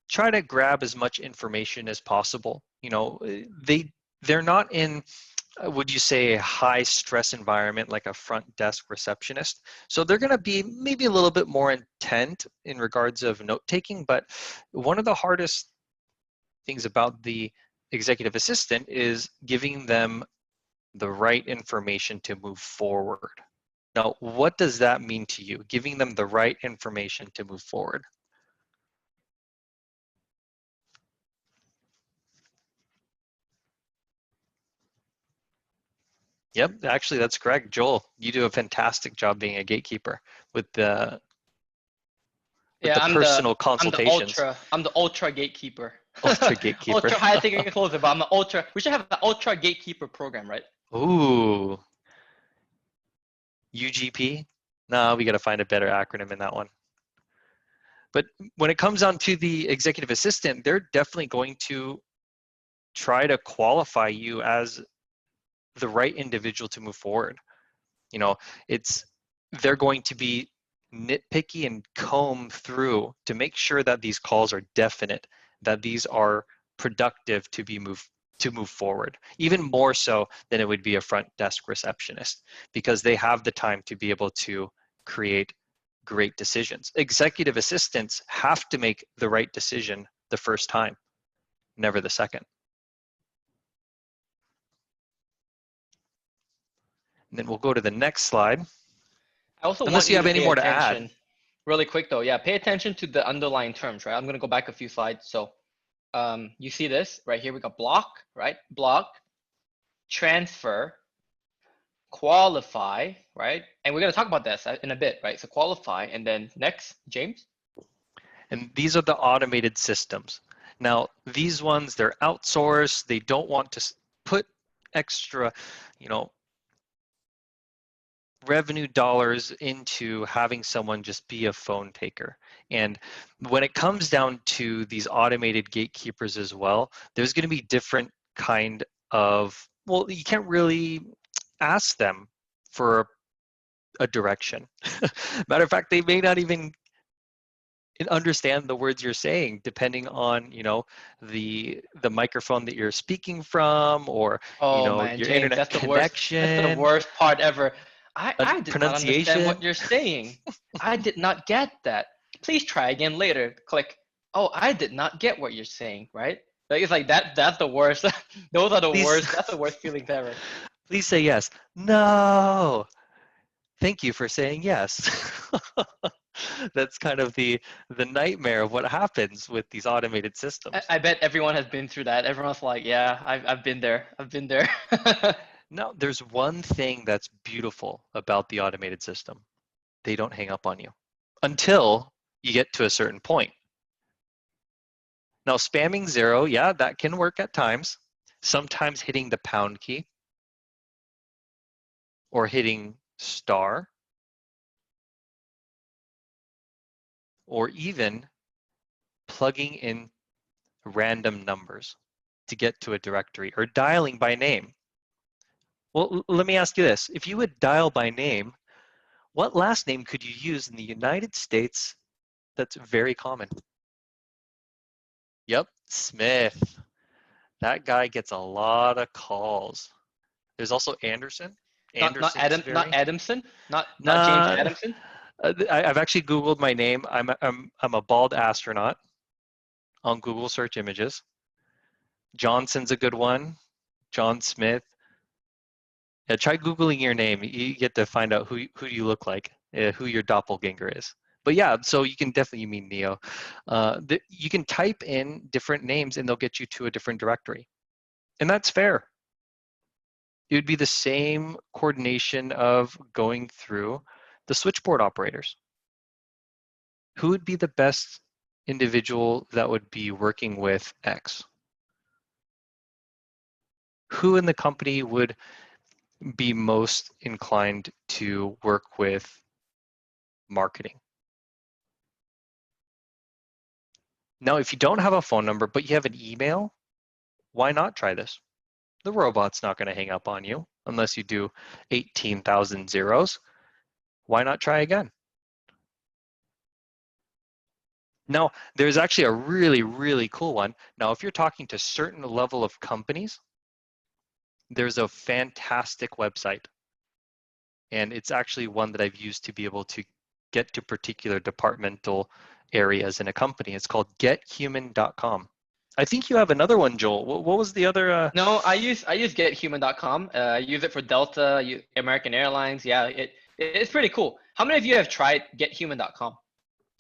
try to grab as much information as possible. They're not in, would you say, a high stress environment like a front desk receptionist. So they're going to be maybe a little bit more intent in regards of note taking. But one of the hardest things about the executive assistant is giving them the right information to move forward. Now, what does that mean to you? Giving them the right information to move forward. Yep, actually, that's correct. Joel, you do a fantastic job being a gatekeeper with the personal consultations. I'm the ultra gatekeeper. Ultra gatekeeper. Ultra high ticket closer, but I'm an ultra. We should have an ultra gatekeeper program, right? Ooh. UGP? No, we got to find a better acronym in that one. But when it comes down to the executive assistant, they're definitely going to try to qualify you as the right individual to move forward. They're going to be nitpicky and comb through to make sure that these calls are definite, that these are productive to move forward, even more so than it would be a front desk receptionist, because they have the time to be able to create great decisions. Executive assistants have to make the right decision the first time, never the second. And then we'll go to the next slide. I also Unless you have any more to add. Really quick though, yeah, pay attention to the underlying terms, right? I'm gonna go back a few slides. So you see this right here, we got block, right? Block, transfer, qualify, right? And we're gonna talk about this in a bit, right? So qualify, and then next, James. And these are the automated systems. Now, these ones, they're outsourced. They don't want to put extra, revenue dollars into having someone just be a phone taker. And when it comes down to these automated gatekeepers as well, there's going to be different kind of, well, you can't really ask them for a direction. Matter of fact, they may not even understand the words you're saying, depending on the microphone that you're speaking from, or man, your James, internet connection. That's the worst part ever. I did not pronunciation. understand what you're saying. I did not get that. Please try again later. Click. Oh, I did not get what you're saying, right? Like it's like that. That's the worst. Those are the Please. worst. That's the worst feelings ever. Please say yes. No. Thank you for saying yes. That's kind of the nightmare of what happens with these automated systems. I bet everyone has been through that. Everyone's like, yeah, I've been there. I've been there. Now, there's one thing that's beautiful about the automated system. They don't hang up on you until you get to a certain point. Now, spamming 0, yeah, that can work at times. Sometimes hitting the pound key or hitting star or even plugging in random numbers to get to a directory or dialing by name. Well, let me ask you this. If you would dial by name, what last name could you use in the United States that's very common? Yep, Smith. That guy gets a lot of calls. There's also Anderson. not Anderson is not Adamson. Not Nah. James Adamson. I've actually Googled my name. I'm a bald astronaut on Google search images. Johnson's a good one. John Smith. Yeah, try Googling your name. You get to find out who you look like, who your doppelganger is. But yeah, so you can definitely mean Neo. You can type in different names and they'll get you to a different directory. And that's fair. It would be the same coordination of going through the switchboard operators. Who would be the best individual that would be working with X? Who in the company would be most inclined to work with marketing? Now, if you don't have a phone number, but you have an email, why not try this? The robot's not going to hang up on you unless you do 18,000 zeros. Why not try again? Now, there's actually a really, really cool one. Now, if you're talking to certain level of companies, there's a fantastic website. And it's actually one that I've used to be able to get to particular departmental areas in a company. It's called gethuman.com. I think you have another one, Joel. What was the other? No, I use gethuman.com. I use it for Delta, American Airlines. Yeah, it's pretty cool. How many of you have tried gethuman.com?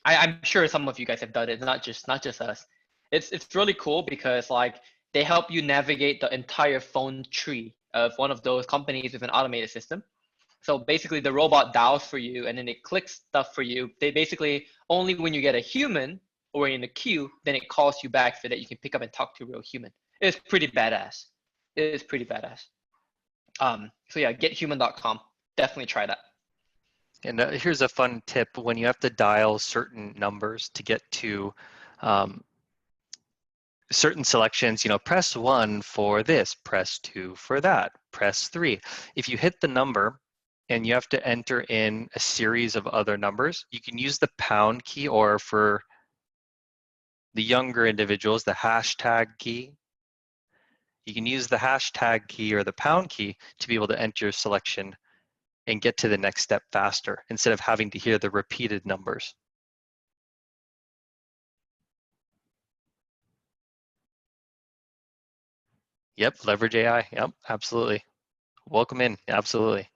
I'm sure some of you guys have done it, not just us. It's really cool because like they help you navigate the entire phone tree of one of those companies with an automated system. So basically the robot dials for you and then it clicks stuff for you. They basically only when you get a human or in a queue, then it calls you back so that you can pick up and talk to a real human. It's pretty badass. It is pretty badass. So yeah, gethuman.com. Definitely try that. And here's a fun tip. When you have to dial certain numbers to get to certain selections, press 1 for this, press 2 for that, press 3. If you hit the number and you have to enter in a series of other numbers, you can use the pound key, or for the younger individuals, the hashtag key. You can use the hashtag key or the pound key to be able to enter your selection and get to the next step faster instead of having to hear the repeated numbers. Yep, leverage AI. Yep, absolutely. Welcome in, absolutely.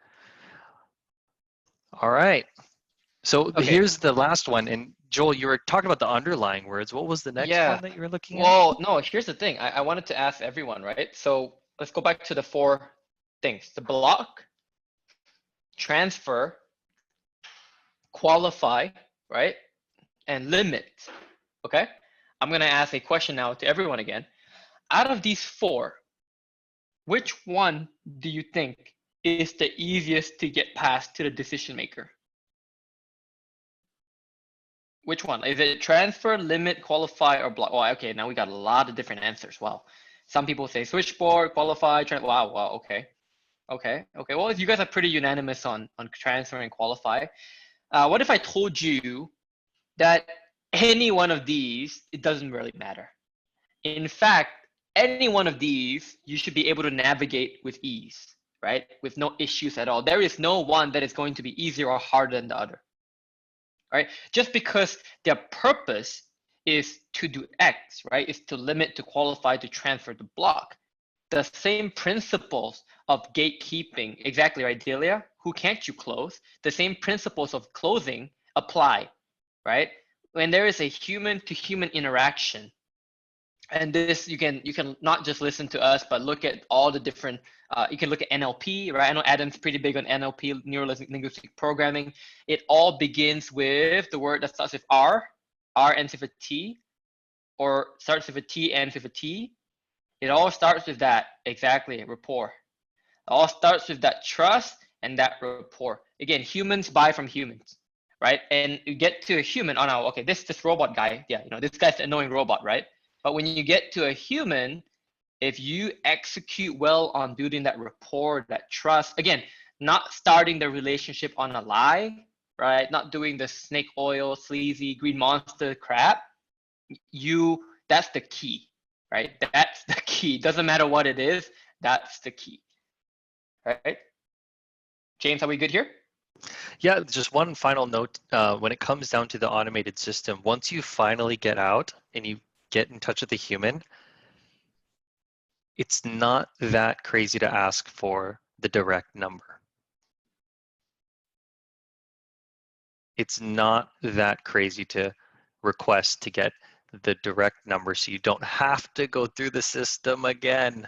All right. So Okay. here's the last one. And Joel, you were talking about the underlying words. What was the next one that you were looking at? Well, no, here's the thing. I wanted to ask everyone, right? So let's go back to the 4 things. The block, transfer, qualify, right? And limit, okay? I'm gonna ask a question now to everyone again. Out of these 4, which one do you think is the easiest to get past to the decision maker? Which one? Is it transfer, limit, qualify, or block? Oh, okay, now we got a lot of different answers. Wow. Some people say switchboard, qualify, wow, okay. Well, you guys are pretty unanimous on transfer and qualify. What if I told you that any one of these, it doesn't really matter. In fact, any one of these, you should be able to navigate with ease, right? With no issues at all. There is no one that is going to be easier or harder than the other. Right? Just because their purpose is to do X, right? Is to limit, to qualify, to transfer, to block. The same principles of gatekeeping, exactly right, Delia? Who can't you close? The same principles of closing apply, right? When there is a human to human interaction, and this you can not just listen to us, but look at all the different, you can look at NLP, right? I know Adam's pretty big on NLP, neuro-linguistic programming. It all begins with the word that starts with R ends with a T, or starts with a T, ends with a T. It all starts with that, exactly, rapport. It all starts with that trust and that rapport. Again, humans buy from humans, right? And you get to a human, oh no, okay, this robot guy, yeah, this guy's an annoying robot, right? But when you get to a human, if you execute well on building that rapport, that trust, again, not starting the relationship on a lie, right? Not doing the snake oil, sleazy, green monster crap, that's the key, right? That's the key. Doesn't matter what it is, that's the key, right? James, are we good here? Yeah, just one final note. When it comes down to the automated system, once you finally get out and you get in touch with the human, it's not that crazy to ask for the direct number. It's not that crazy to request to get the direct number so you don't have to go through the system again.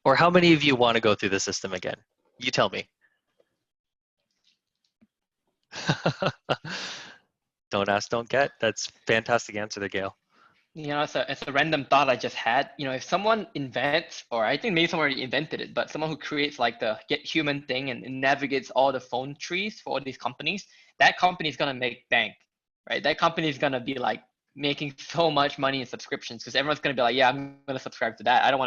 Or how many of you want to go through the system again? You tell me. Don't ask, don't get. That's fantastic answer there, Gail. It's a random thought I just had. If someone invents, or I think maybe someone already invented it, but someone who creates like the get human thing and navigates all the phone trees for all these companies, that company is gonna make bank, right? That company is gonna be like making so much money in subscriptions because everyone's gonna be like, yeah, I'm gonna subscribe to that. I don't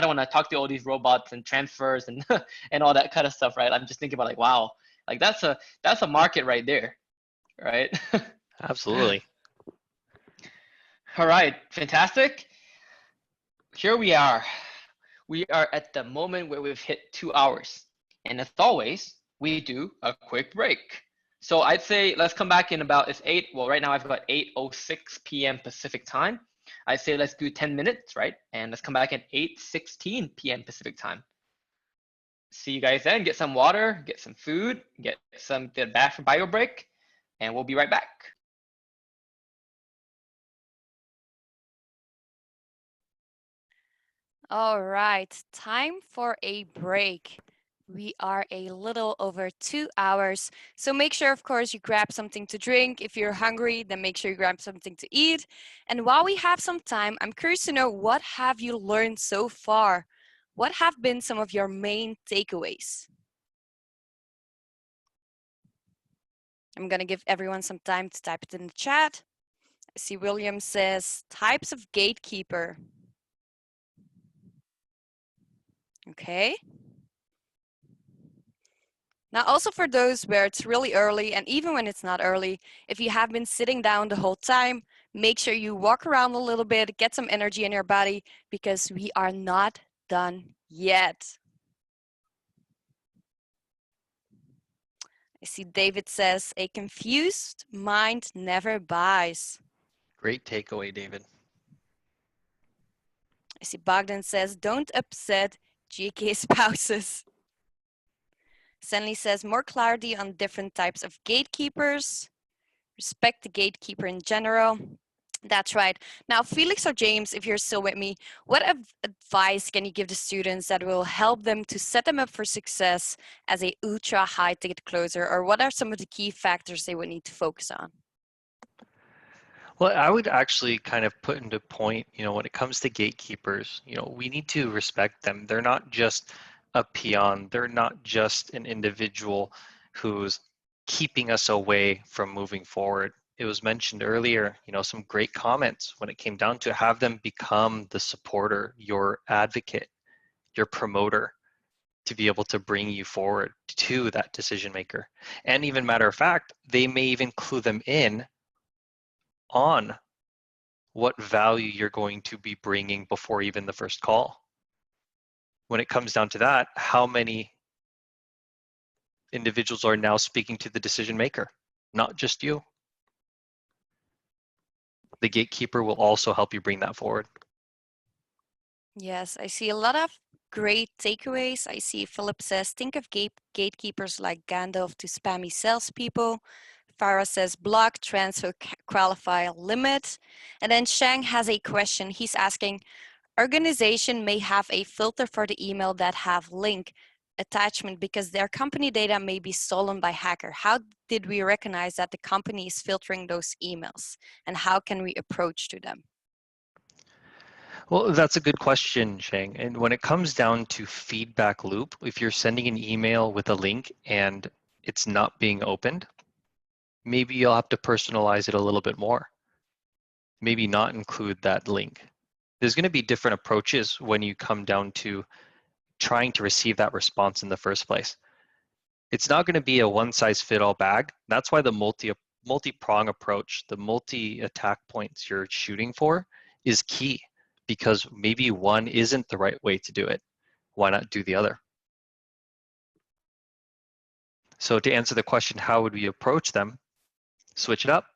wanna talk to all these robots and transfers and and all that kind of stuff, right? I'm just thinking about like, wow, like that's a market right there, right? Absolutely. All right, fantastic. Here we are. We are at the moment where we've hit 2 hours. And as always, we do a quick break. So I'd say let's come back in about, it's 8, well, right now I've got 8:06 p.m. Pacific time. I'd say let's do 10 minutes, right? And let's come back at 8:16 p.m. Pacific time. See you guys then. Get some water, get some food, get the bathroom bio break, and we'll be right back. All right, time for a break. We are a little over 2 hours. So make sure, of course, you grab something to drink. If you're hungry, then make sure you grab something to eat. And while we have some time, I'm curious to know, what have you learned so far? What have been some of your main takeaways? I'm going to give everyone some time to type it in the chat. I see William says, types of gatekeeper. Okay. Now, also for those where it's really early, and even when it's not early, if you have been sitting down the whole time, make sure you walk around a little bit, get some energy in your body, because we are not done yet. I see David says, a confused mind never buys. Great takeaway, David. I see Bogdan says, don't upset GK spouses. Stanley says, more clarity on different types of gatekeepers. Respect the gatekeeper in general. That's right. Now, Felix or James, if you're still with me, what advice can you give the students that will help them to set them up for success as a ultra high ticket closer? Or what are some of the key factors they would need to focus on? Well, I would actually kind of put into point, when it comes to gatekeepers, we need to respect them. They're not just a peon. They're not just an individual who's keeping us away from moving forward. It was mentioned earlier, some great comments when it came down to have them become the supporter, your advocate, your promoter, to be able to bring you forward to that decision maker. And even matter of fact, they may even clue them in on what value you're going to be bringing before even the first call. When it comes down to that, how many individuals are now speaking to the decision maker, not just you? the gatekeeper will also help you bring that forward. Yes, I see a lot of great takeaways. I see Philip says, think of gatekeepers like Gandalf to spammy salespeople. Farah says, block, transfer, qualify, limit. And then Shang has a question. He's asking, organization may have a filter for the email that have link attachment because their company data may be stolen by hacker. How did we recognize that the company is filtering those emails? And how can we approach to them? Well, that's a good question, Shang. And when it comes down to feedback loop, if you're sending an email with a link and it's not being opened, maybe you'll have to personalize it a little bit more. Maybe not include that link. There's going to be different approaches when you come down to trying to receive that response in the first place. It's not going to be a one-size-fit-all bag. That's why the multi-prong approach, the multi-attack points you're shooting for is key, because maybe one isn't the right way to do it. Why not do the other? So to answer the question, how would we approach them? Switch it up.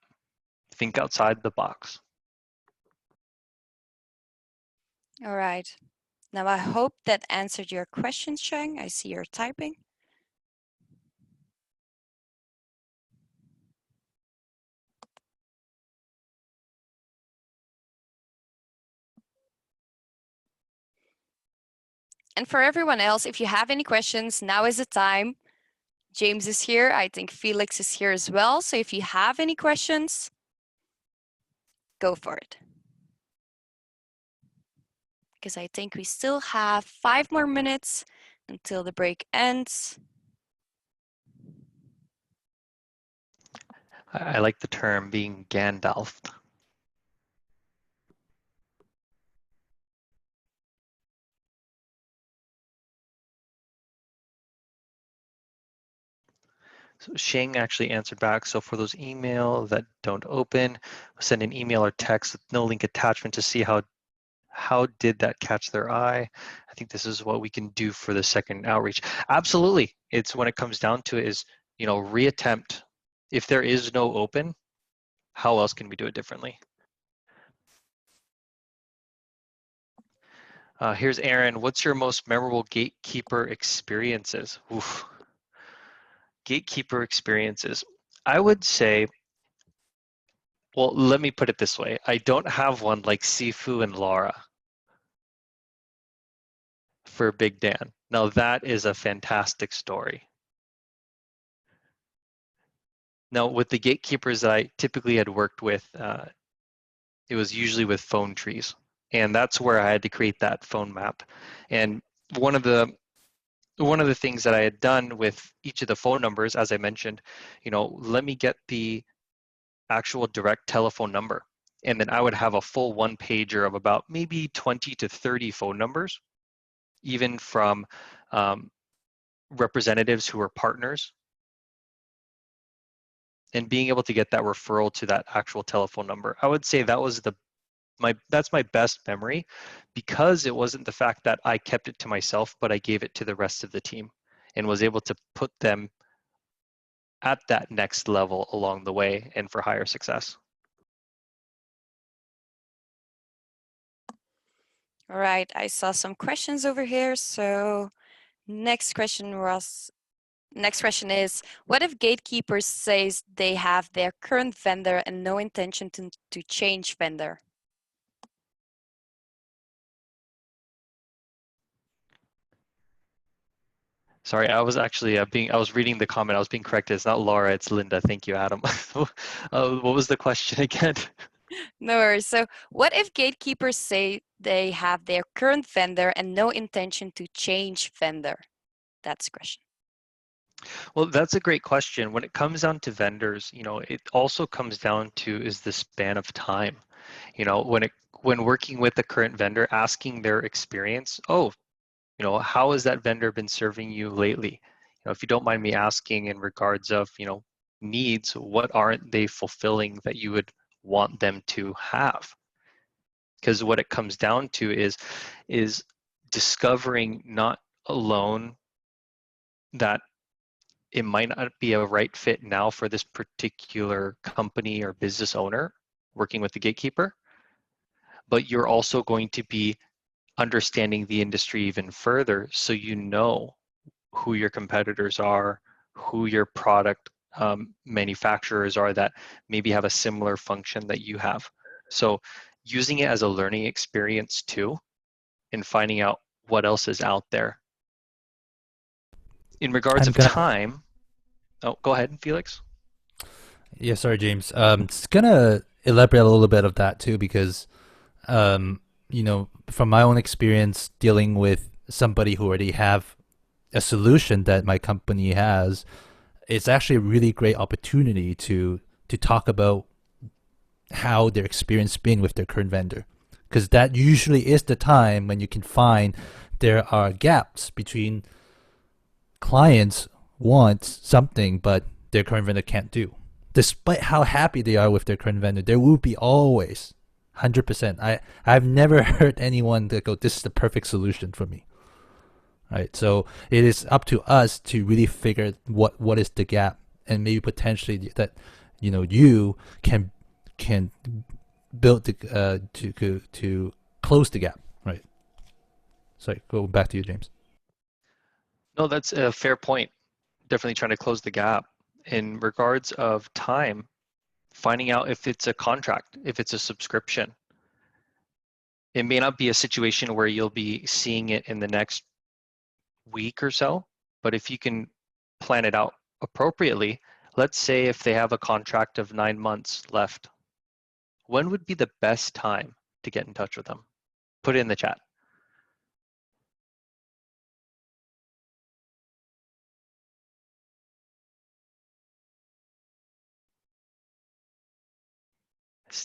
Think outside the box. All right. Now, I hope that answered your question, Shang. I see you're typing. And for everyone else, if you have any questions, now is the time. James is here. I think Felix is here as well. So if you have any questions, go for it. Because I think we still have 5 more minutes until the break ends. I like the term being Gandalf. So Shang actually answered back. So for those email that don't open, send an email or text with no link attachment to see how did that catch their eye. I think this is what we can do for the second outreach. Absolutely. It's when it comes down to it is, reattempt. If there is no open, how else can we do it differently? Here's Aaron. What's your most memorable gatekeeper experiences? Oof. Gatekeeper experiences. I would say, well, let me put it this way. I don't have one like Sifu and Laura for Big Dan. Now that is a fantastic story. Now with the gatekeepers that I typically had worked with, it was usually with phone trees. And that's where I had to create that phone map. And one of the things that I had done with each of the phone numbers, as I mentioned, let me get the actual direct telephone number. And then I would have a full one pager of about maybe 20 to 30 phone numbers, even from representatives who were partners. And being able to get that referral to that actual telephone number. I would say that was that's my best memory, because it wasn't the fact that I kept it to myself, but I gave it to the rest of the team and was able to put them at that next level along the way and for higher success. All right, I saw some questions over here. So next question is, what if gatekeepers says they have their current vendor and no intention to change vendor? Sorry, I was actually I was reading the comment. I was being corrected. It's not Laura, it's Linda. Thank you, Adam. What was the question again? No worries. So what if gatekeepers say they have their current vendor and no intention to change vendor? That's the question. Well, that's a great question. When it comes down to vendors, it also comes down to is the span of time. When working with the current vendor, asking their experience, how has that vendor been serving you lately? If you don't mind me asking in regards of, needs, what aren't they fulfilling that you would want them to have? Because what it comes down to is discovering not alone that it might not be a right fit now for this particular company or business owner, working with the gatekeeper, but you're also going to be understanding the industry even further, so you know who your competitors are, who your product manufacturers are that maybe have a similar function that you have. So using it as a learning experience too, and finding out what else is out there. In regards I'm of gonna time, oh, go ahead, Felix. Yeah, sorry, James. Just gonna elaborate a little bit of that too, because from my own experience dealing with somebody who already have a solution that my company has, it's actually a really great opportunity to talk about how their experience been with their current vendor, because that usually is the time when you can find there are gaps between clients want something but their current vendor can't do. Despite how happy they are with their current vendor, there will be always 100%. I've never heard anyone that go, this is the perfect solution for me. Right? So it is up to us to really figure what is the gap, and maybe potentially that you can build to close the gap. Right? Sorry, go back to you, James. No, that's a fair point. Definitely trying to close the gap. In regards of time, finding out if it's a contract, if it's a subscription. It may not be a situation where you'll be seeing it in the next week or so, but if you can plan it out appropriately, let's say if they have a contract of 9 months left, when would be the best time to get in touch with them? Put it in the chat.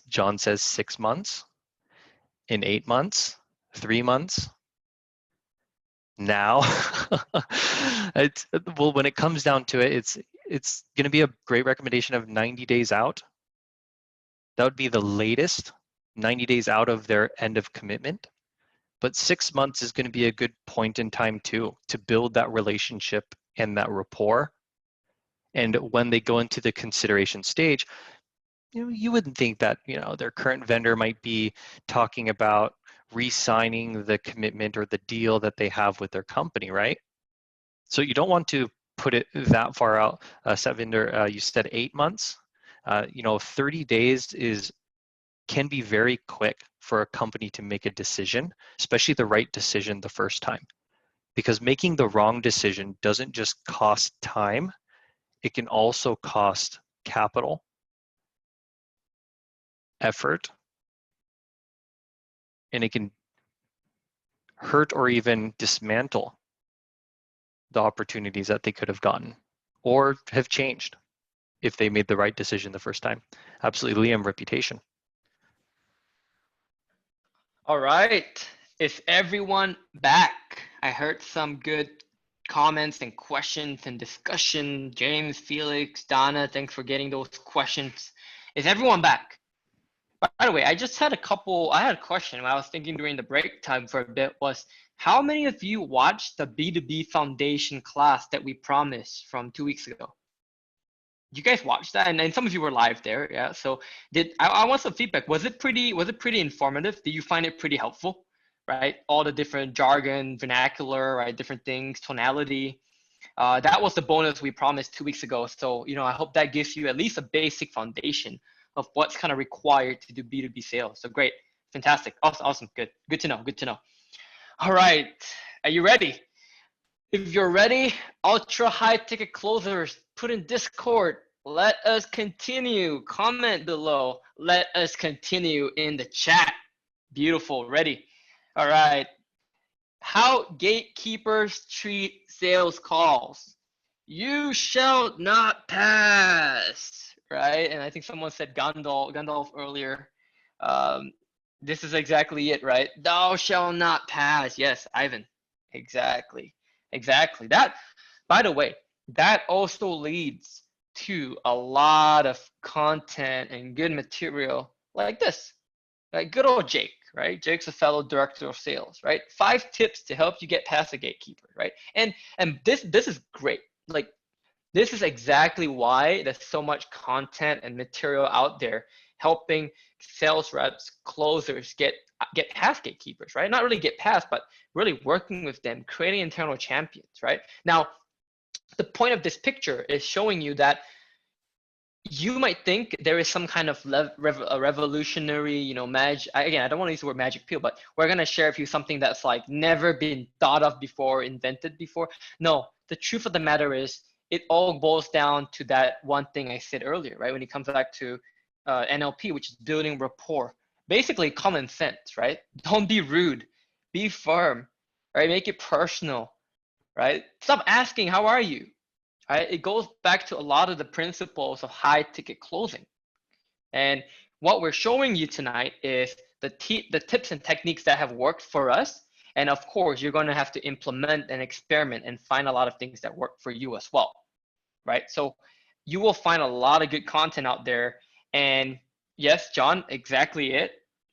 John says 6 months, in 8 months, 3 months. Now, well, when it comes down to it, it's going to be a great recommendation of 90 days out. That would be the latest, 90 days out of their end of commitment. But 6 months is going to be a good point in time too, to build that relationship and that rapport. And when they go into the consideration stage, you wouldn't think that their current vendor might be talking about re-signing the commitment or the deal that they have with their company, right? So you don't want to put it that far out. Satvinder, you said 8 months. 30 days can be very quick for a company to make a decision, especially the right decision the first time. Because making the wrong decision doesn't just cost time, it can also cost capital, effort, and it can hurt or even dismantle the opportunities that they could have gotten or have changed if they made the right decision the first time. Absolutely, Liam, reputation. All right. Is everyone back? I heard some good comments and questions and discussion. James, Felix, Donna, thanks for getting those questions. Is everyone back? By the way, I had a question when I was thinking during the break time for a bit was, how many of you watched the B2B Foundation class that we promised from 2 weeks ago? Did you guys watch that? And some of you were live there, yeah. So I want some feedback. Was it pretty informative? Did you find it pretty helpful? Right? All the different jargon, vernacular, right? Different things, tonality. That was the bonus we promised 2 weeks ago. So, I hope that gives you at least a basic foundation of what's kind of required to do B2B sales. So great, fantastic, awesome, good to know. All right, are you ready? If you're ready, ultra high ticket closers, put in Discord. Let us continue. Comment below. Let us continue in the chat. Beautiful, ready. All right. How gatekeepers treat sales calls. You shall not pass, right? And I think someone said Gandalf earlier. This is exactly it, right? Thou shall not pass. Yes, Ivan. Exactly. That, by the way, that also leads to a lot of content and good material like this. Like good old Jake, right? Jake's a fellow director of sales, right? 5 tips to help you get past a gatekeeper, right? And this is great. Like, this is exactly why there's so much content and material out there. helping sales reps, closers get past gatekeepers, right? Not really get past, but really working with them, creating internal champions, right? Now, the point of this picture is showing you that you might think there is some kind of a revolutionary, you know, again, I don't want to use the word magic pill, but we're going to share with you something that's like never been thought of before, invented before. No, the truth of the matter is it all boils down to that one thing I said earlier, right? When it comes back to NLP, which is building rapport, basically common sense, right? Don't be rude, be firm, right? Make it personal, right? Stop asking, how are you? Right? It goes back to a lot of the principles of high ticket closing. And what we're showing you tonight is the tips and techniques that have worked for us. And of course, you're going to have to implement and experiment and find a lot of things that work for you as well, right? So you will find a lot of good content out there. And yes, John, exactly it.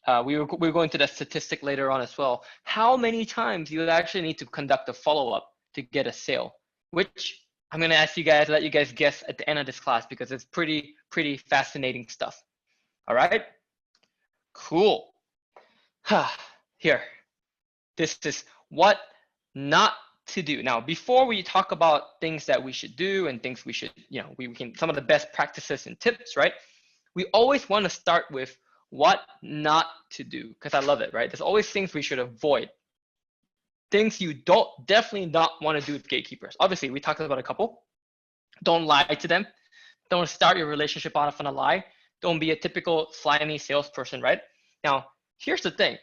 We're going to the statistic later on as well. How many times you actually need to conduct a follow-up to get a sale, which I'm going to ask you guys, let you guys guess at the end of this class because it's pretty fascinating stuff. All right? Cool. Here. This is what not to do. Now, before we talk about things that we should do and things we should, you know, we can, some of the best practices and tips, right? We always want to start with what not to do because I love it, right? There's always things we should avoid. Things you definitely not want to do with gatekeepers. Obviously, we talked about a couple. Don't lie to them. Don't start your relationship off on a lie. Don't be a typical slimy salesperson, right? Now, here's the thing.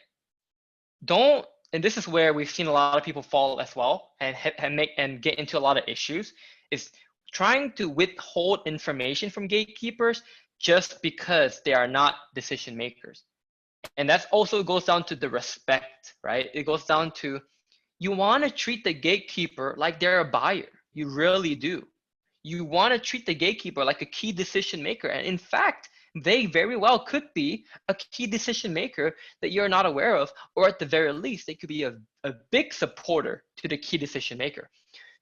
And this is where we've seen a lot of people fall as well and get into a lot of issues, is trying to withhold information from gatekeepers just because they are not decision makers. And that also goes down to the respect, right? It goes down to, you want to treat the gatekeeper like they're a buyer. You really do. You want to treat the gatekeeper like a key decision maker. And in fact, they very well could be a key decision maker that you're not aware of, or at the very least, they could be a big supporter to the key decision maker.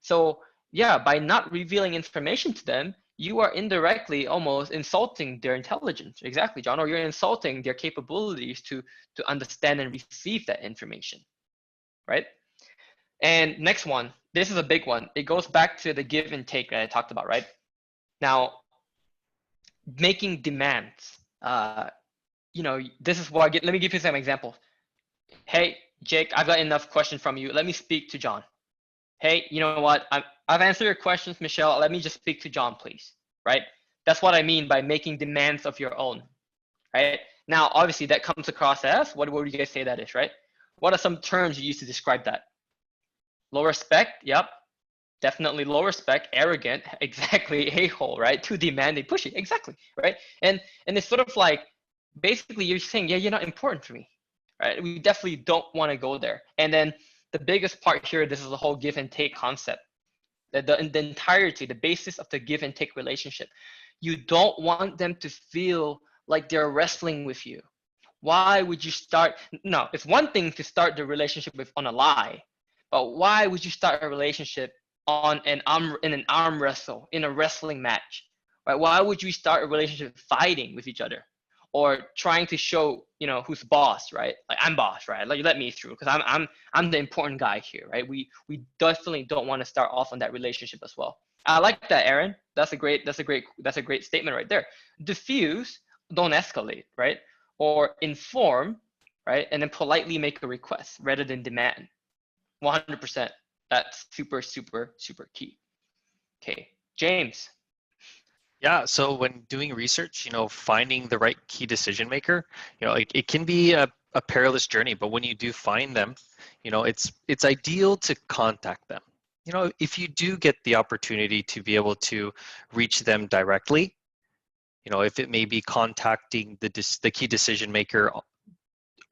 So yeah, by not revealing information to them, you are indirectly almost insulting their intelligence. Exactly, John, or you're insulting their capabilities to understand and receive that information, right? And next one, this is a big one. It goes back to the give and take that I talked about, right? Now, making demands. You know, this is what let me give you some examples. Hey, Jake, I've got enough questions from you. Let me speak to John. Hey, you know what? I've answered your questions, Michelle. Let me just speak to John, please, right? That's what I mean by making demands of your own, right? Now, obviously, that comes across as, what would you guys say that is, right? What are some terms you use to describe that? Low respect, yep. Definitely low respect, arrogant, exactly, a-hole, right? Too demanding, pushy, exactly, right? And it's sort of like, basically you're saying, yeah, you're not important for me, right? We definitely don't want to go there. And then the biggest part here, this is the whole give and take concept. The entirety, the basis of the give and take relationship. You don't want them to feel like they're wrestling with you. Why would you start? No, it's one thing to start the relationship with on a lie, but why would you start a relationship in an arm wrestle, in a wrestling match, right? Why would you start a relationship fighting with each other, or trying to show, you know, who's boss, right? Like, I'm boss, right? Like, let me through because I'm the important guy here, right? We definitely don't want to start off on that relationship as well. I like that, Aaron. That's a great statement right there. Diffuse, don't escalate, right? Or inform, right? And then politely make a request rather than demand. 100%. That's super key. Okay, James. Yeah, so when doing research, you know, finding the right key decision maker, you know, it can be a perilous journey, but when you do find them, you know, it's ideal to contact them. You know, if you do get the opportunity to be able to reach them directly, you know, if it may be contacting the key decision maker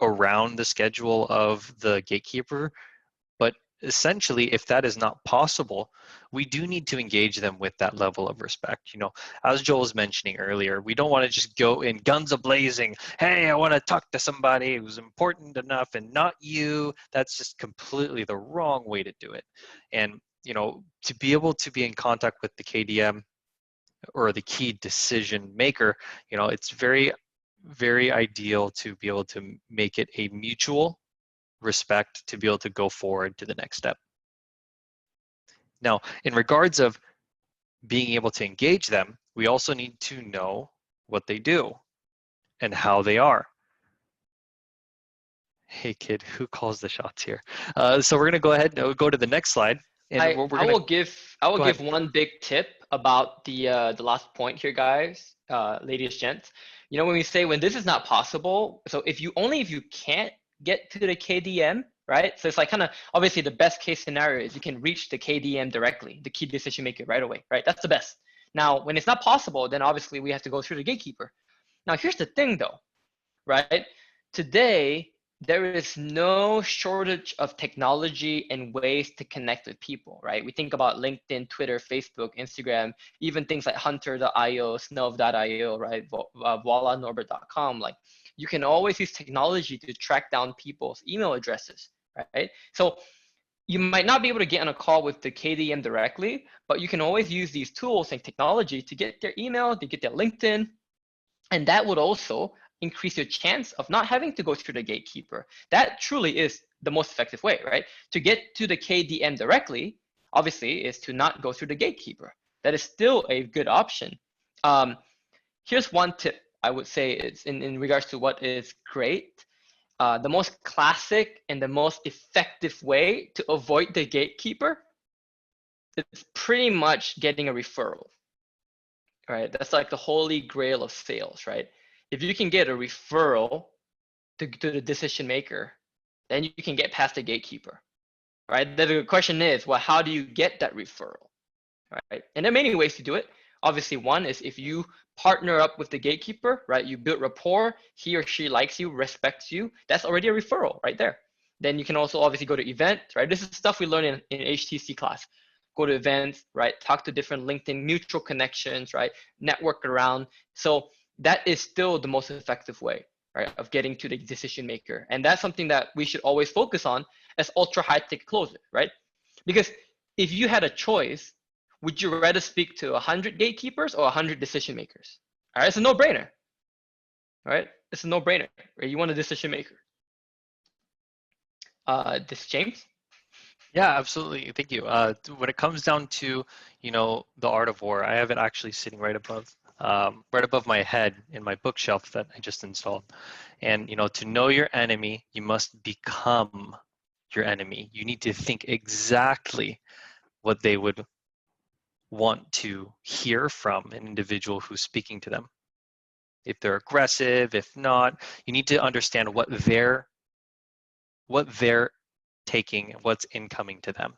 around the schedule of the gatekeeper, but essentially, if that is not possible, we do need to engage them with that level of respect. You know, as Joel was mentioning earlier, we don't want to just go in guns a-blazing. Hey, I want to talk to somebody who's important enough and not you. That's just completely the wrong way to do it. And, you know, to be able to be in contact with the KDM or the key decision maker, you know, it's very very ideal to be able to make it a mutual respect to be able to go forward to the next step. Now, in regards of being able to engage them, we also need to know what they do and how they are. Hey kid, who calls the shots here? So we're gonna go ahead and go to the next slide. And I we're gonna will give go ahead. one big tip about the last point here, guys, ladies, gents. You know, when we say when this is not possible, so if you can't get to the KDM, right? So it's like kind of obviously the best case scenario is you can reach the KDM directly, the key decision maker right away, right? That's the best. Now, when it's not possible, then obviously we have to go through the gatekeeper. Now, here's the thing though, right? Today, there is no shortage of technology and ways to connect with people, right? We think about LinkedIn, Twitter, Facebook, Instagram, even things like Hunter.io, Snove.io, right? VoilaNorbert.com. Like, you can always use technology to track down people's email addresses, right? So you might not be able to get on a call with the KDM directly, but you can always use these tools and technology to get their email, to get their LinkedIn, and that would also increase your chance of not having to go through the gatekeeper. That truly is the most effective way, right? To get to the KDM directly, obviously, is to not go through the gatekeeper. That is still a good option. Here's one tip I would say is in regards to what is great. The most classic and the most effective way to avoid the gatekeeper, it's pretty much getting a referral, right? That's like the holy grail of sales, right? If you can get a referral to the decision maker, then you can get past the gatekeeper, right? The question is, well, how do you get that referral, right? And there are many ways to do it. Obviously, one is if you partner up with the gatekeeper, right? You build rapport, he or she likes you, respects you, that's already a referral right there. Then you can also obviously go to events, right? This is stuff we learn in HTC class. Go to events, right? Talk to different LinkedIn mutual connections, right? Network around. So that is still the most effective way, right, of getting to the decision maker. And that's something that we should always focus on as ultra high ticket closer, right? Because if you had a choice, would you rather speak to 100 gatekeepers or 100 decision makers? All right, it's a no-brainer, right? It's a no-brainer, right? You want a decision maker. This James? Yeah, absolutely. Thank you. When it comes down to, the art of war, I have it actually sitting right above my head in my bookshelf that I just installed. And, to know your enemy, you must become your enemy. You need to think exactly what they would want to hear from an individual who's speaking to them. If they're aggressive, if not, you need to understand what they're taking, what's incoming to them.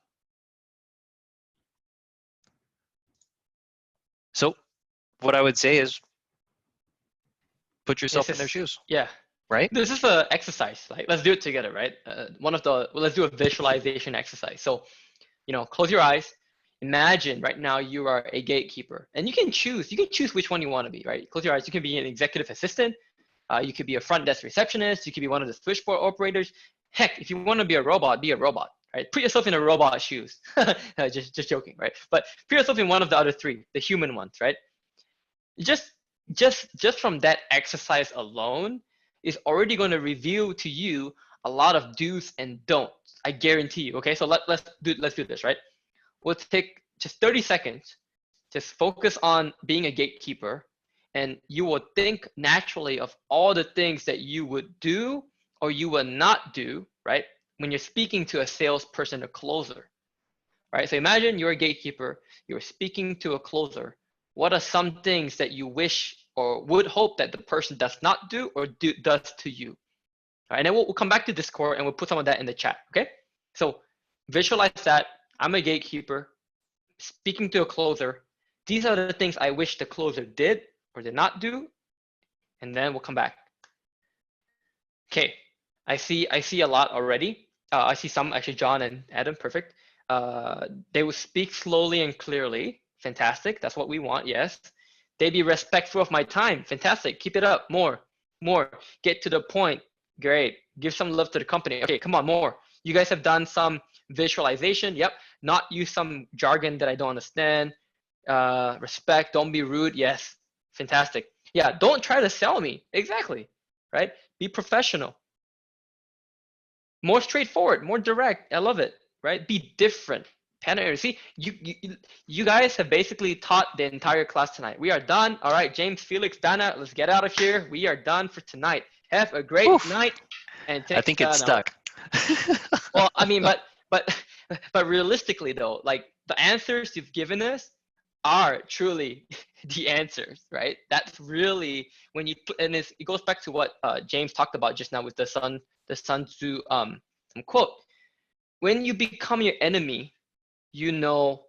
So what I would say is put yourself in their shoes. Yeah. Right? This is an exercise. Like, let's do it together, right? Let's do a visualization exercise. So, close your eyes. Imagine right now you are a gatekeeper, and you can choose which one you want to be, right? Close your eyes. You can be an executive assistant. You could be a front desk receptionist. You could be one of the switchboard operators. Heck, if you want to be a robot, right? Put yourself in a robot shoes. just joking, right? But put yourself in one of the other three, the human ones, right? Just from that exercise alone is already going to reveal to you a lot of do's and don'ts. I guarantee you. Okay, so let's do this, right? We'll take just 30 seconds. Just focus on being a gatekeeper, and you will think naturally of all the things that you would do or you will not do, right? When you're speaking to a salesperson or closer, right? So imagine you're a gatekeeper, you're speaking to a closer. What are some things that you wish or would hope that the person does not do or does to you? All right, and then we'll come back to Discord and we'll put some of that in the chat, okay? So visualize that. I'm a gatekeeper, speaking to a closer. These are the things I wish the closer did or did not do, and then we'll come back. Okay, I see a lot already. I see some, actually, John and Adam, perfect. They will speak slowly and clearly. Fantastic, that's what we want, yes. They be respectful of my time. Fantastic, keep it up, more. Get to the point, great. Give some love to the company. Okay, come on, more. You guys have done some visualization, yep. Not use some jargon that I don't understand. Respect, don't be rude, yes. Fantastic. Yeah, don't try to sell me. Exactly, right? Be professional. More straightforward, more direct. I love it, right? Be different. Panair, see, you guys have basically taught the entire class tonight. We are done. All right, James, Felix, Dana, let's get out of here. We are done for tonight. Have a great Oof. night. And I think it's no. stuck. Well, I mean, but but realistically though, like the answers you've given us are truly the answers, right? That's really when you and it goes back to what James talked about just now with the Sun Tzu quote. When you become your enemy, you know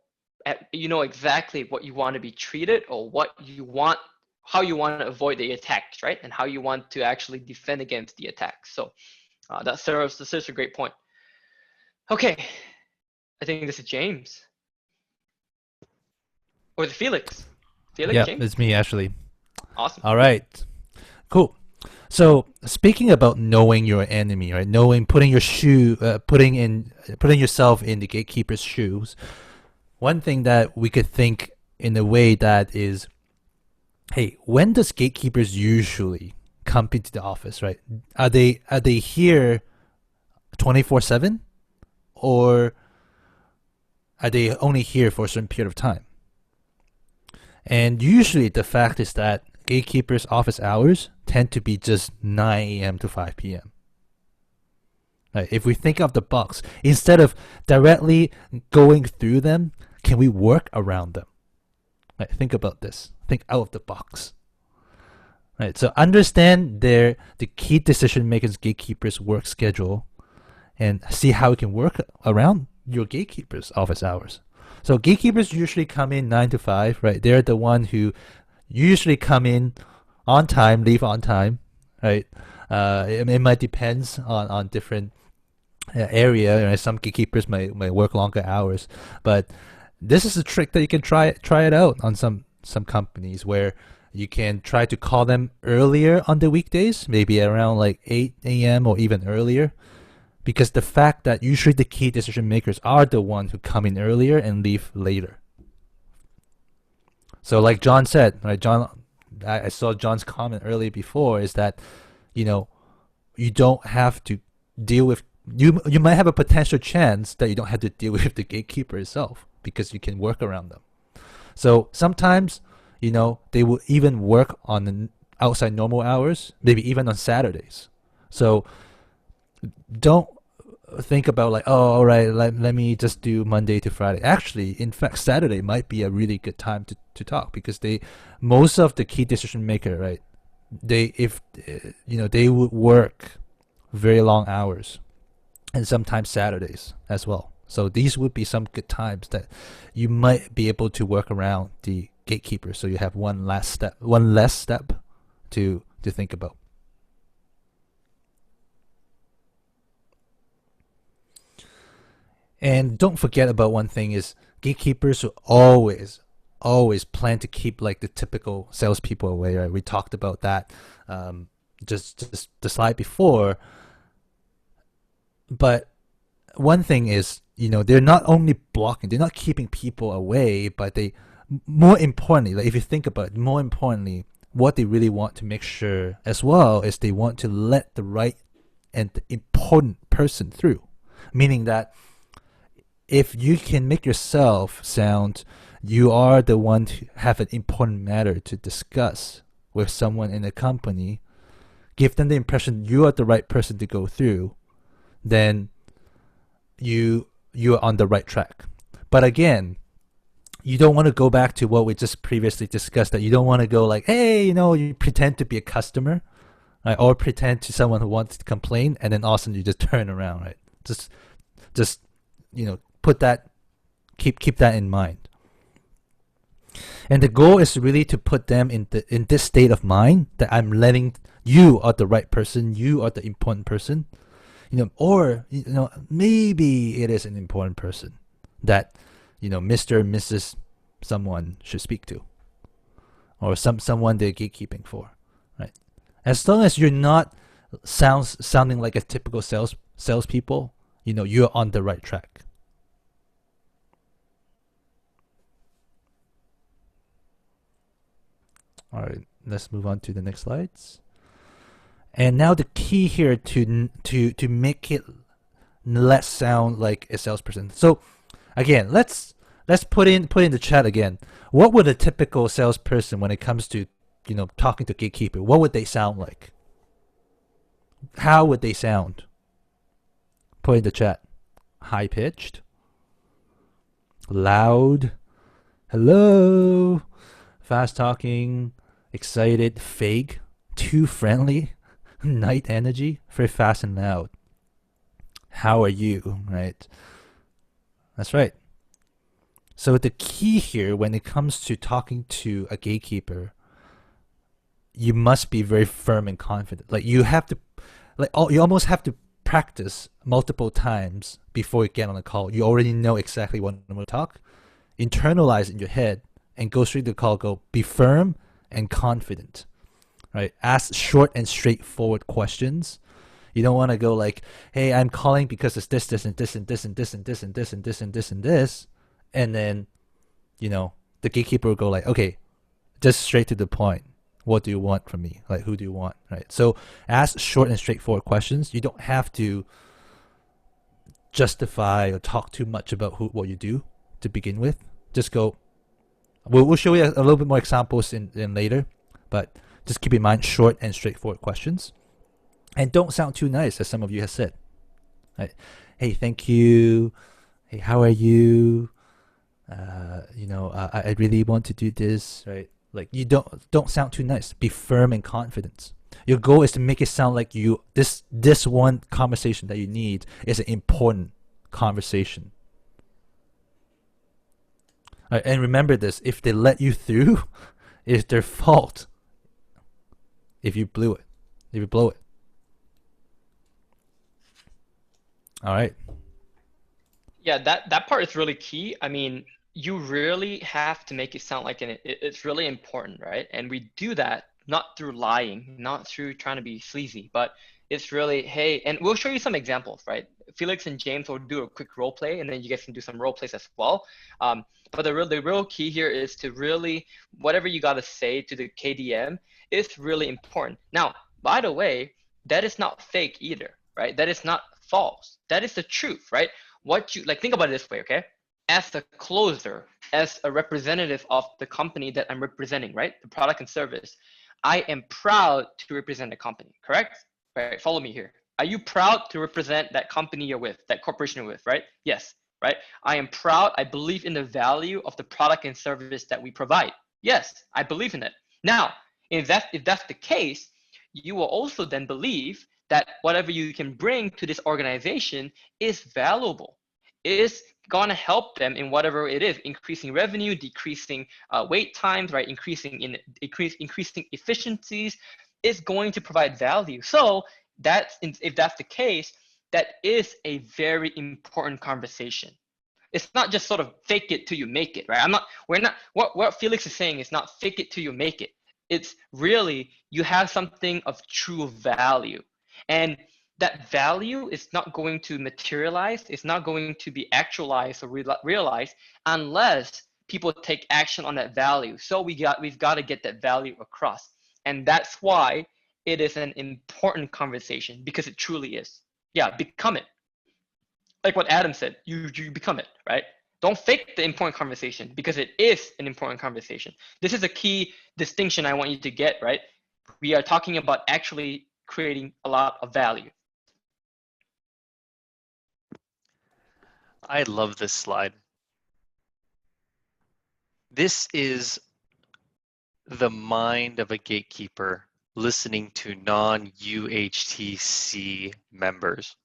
exactly what you want to be treated or what you want, how you want to avoid the attacks, right? And how you want to actually defend against the attacks. So that serves a great point. Okay, I think this is James. Or the Felix. Felix, Yeah, James? it's me, actually. Awesome. All right. Cool. So speaking about knowing your enemy, right? Knowing, putting yourself in the gatekeeper's shoes. One thing that we could think in a way that is, hey, when does gatekeepers usually come into the office, right? Are they here 24/7, or are they only here for a certain period of time? And usually the fact is that gatekeepers' office hours tend to be just 9 a.m. to 5 p.m. Right? If we think of the box, instead of directly going through them, can we work around them? Right? Think about this. Think out of the box. Right? So understand the key decision makers, gatekeepers' work schedule, and see how it can work around your gatekeepers' office hours. So gatekeepers usually come in 9 to 5, right? They're the one who usually come in on time, leave on time, right? It might depends on different area. Right? Some gatekeepers may work longer hours, but this is a trick that you can try it out on some companies where you can try to call them earlier on the weekdays, maybe around like 8 a.m. or even earlier. Because the fact that usually the key decision makers are the ones who come in earlier and leave later. So like John said, right? I saw John's comment earlier before is that, you don't have to deal with, you might have a potential chance that you don't have to deal with the gatekeeper itself because you can work around them. So sometimes, they will even work on the outside normal hours, maybe even on Saturdays. So don't think about like, oh, all right, let me just do Monday to Friday. Actually, in fact, Saturday might be a really good time to talk because most of the key decision maker, right? They would work very long hours, and sometimes Saturdays as well. So these would be some good times that you might be able to work around the gatekeeper. So you have one less step to think about. And don't forget about one thing is gatekeepers will always plan to keep like the typical salespeople away, right? We talked about that just the slide before. But one thing is, they're not only blocking, they're not keeping people away, but more importantly, like if you think about it, more importantly, what they really want to make sure as well is they want to let the right and the important person through. Meaning that if you can make yourself sound you are the one to have an important matter to discuss with someone in a company, give them the impression you are the right person to go through, then you are on the right track. But again, you don't want to go back to what we just previously discussed, that you don't want to go like, hey, you pretend to be a customer, right? Or pretend to someone who wants to complain, and then all of a sudden you just turn around, right? Just put that, keep that in mind. And the goal is really to put them in this state of mind that I'm letting you are the right person, you are the important person, or maybe it is an important person that Mr. and Mrs. someone should speak to, or someone they're gatekeeping for, right? As long as you're not sounding like a typical salespeople, you're on the right track. All right, let's move on to the next slides. And now the key here to make it less sound like a salesperson. So again, let's put in the chat again. What would a typical salesperson, when it comes to talking to gatekeeper, what would they sound like? How would they sound? Put in the chat. High pitched, loud, hello, fast talking, excited, fake, too friendly, night energy, very fast and loud. How are you? Right? That's right. So the key here, when it comes to talking to a gatekeeper, you must be very firm and confident. Like you almost have to practice multiple times before you get on a call. You already know exactly what I'm going to talk. Internalize it in your head and go straight to the call. Go be firm and confident. Right? Ask short and straightforward questions. You don't want to go like, "Hey, I'm calling because it's this, this, and this, and this, and this, and this, and this, and this, and this, and this," and then, the gatekeeper will go like, "Okay, just straight to the point. What do you want from me? Like, who do you want?" Right? So ask short and straightforward questions. You don't have to justify or talk too much about what you do to begin with. Just go. We'll show you a little bit more examples in later, but just keep in mind short and straightforward questions. And don't sound too nice, as some of you have said. Right? Hey, thank you. Hey, how are you? I really want to do this. Right? Like you don't sound too nice. Be firm and confident. Your goal is to make it sound like this one conversation that you need is an important conversation. Right? And remember this: if they let you through, it's their fault. If you blow it. All right. Yeah, that part is really key. I mean, you really have to make it sound like it's really important, right? And we do that not through lying, not through trying to be sleazy, but it's really, hey, and we'll show you some examples, right? Felix and James will do a quick role play, and then you guys can do some role plays as well. But the real key here is to really, whatever you got to say to the KDM is really important. Now, by the way, that is not fake either, right? That is not false. That is the truth, right? Think about it this way, okay? As a closer, as a representative of the company that I'm representing, right? The product and service, I am proud to represent the company, correct? Right, follow me here. Are you proud to represent that company you're with, that corporation you're with, right? Yes, right? I am proud. I believe in the value of the product and service that we provide. Yes, I believe in it. Now, if that's the case, you will also then believe that whatever you can bring to this organization is valuable, is going to help them in whatever it is, increasing revenue, decreasing wait times, right? Increasing efficiencies, is going to provide value. So if that's the case, that is a very important conversation. It's not just sort of fake it till you make it, right? What Felix is saying is not fake it till you make it. It's really, you have something of true value. And that value is not going to materialize, it's not going to be actualized or realized unless people take action on that value. So we've got to get that value across. And that's why it is an important conversation, because it truly is. Yeah, become it. Like what Adam said, you become it, right? Don't fake the important conversation, because it is an important conversation. This is a key distinction I want you to get, right? We are talking about actually creating a lot of value. I love this slide. This is the mind of a gatekeeper listening to non-UHTC members.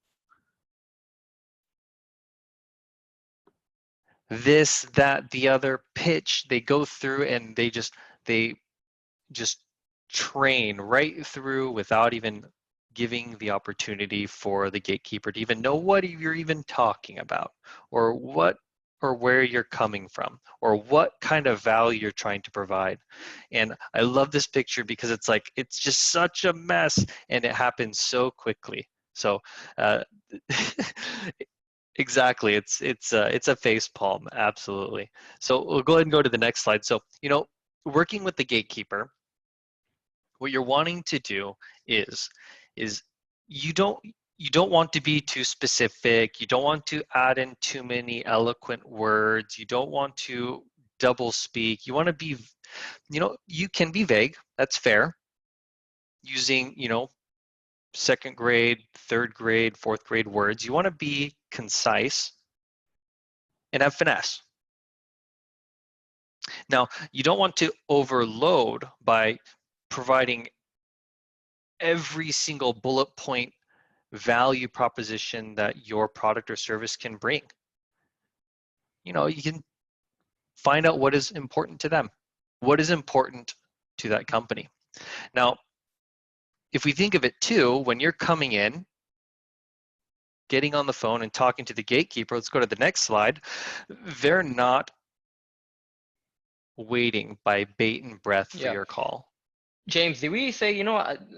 This, that, the other pitch, they go through and they just train right through without even giving the opportunity for the gatekeeper to even know what you're even talking about, or where you're coming from, or what kind of value you're trying to provide. And I love this picture because it's just such a mess, and it happens so quickly. So exactly, it's a face palm, absolutely. So we'll go ahead and go to the next slide. So working with the gatekeeper, what you're wanting to do is you don't want to be too specific. You don't want to add in too many eloquent words. You don't want to double speak. You want to be, you can be vague. That's fair. Using, second grade, third grade, fourth grade words. You want to be concise and have finesse. Now, you don't want to overload by providing every single bullet point value proposition that your product or service can bring. You can find out what is important to them, what is important to that company. Now, if we think of it too, when you're coming in, getting on the phone and talking to the gatekeeper, let's go to the next slide, they're not waiting by bait and breath for your call. James, did we say,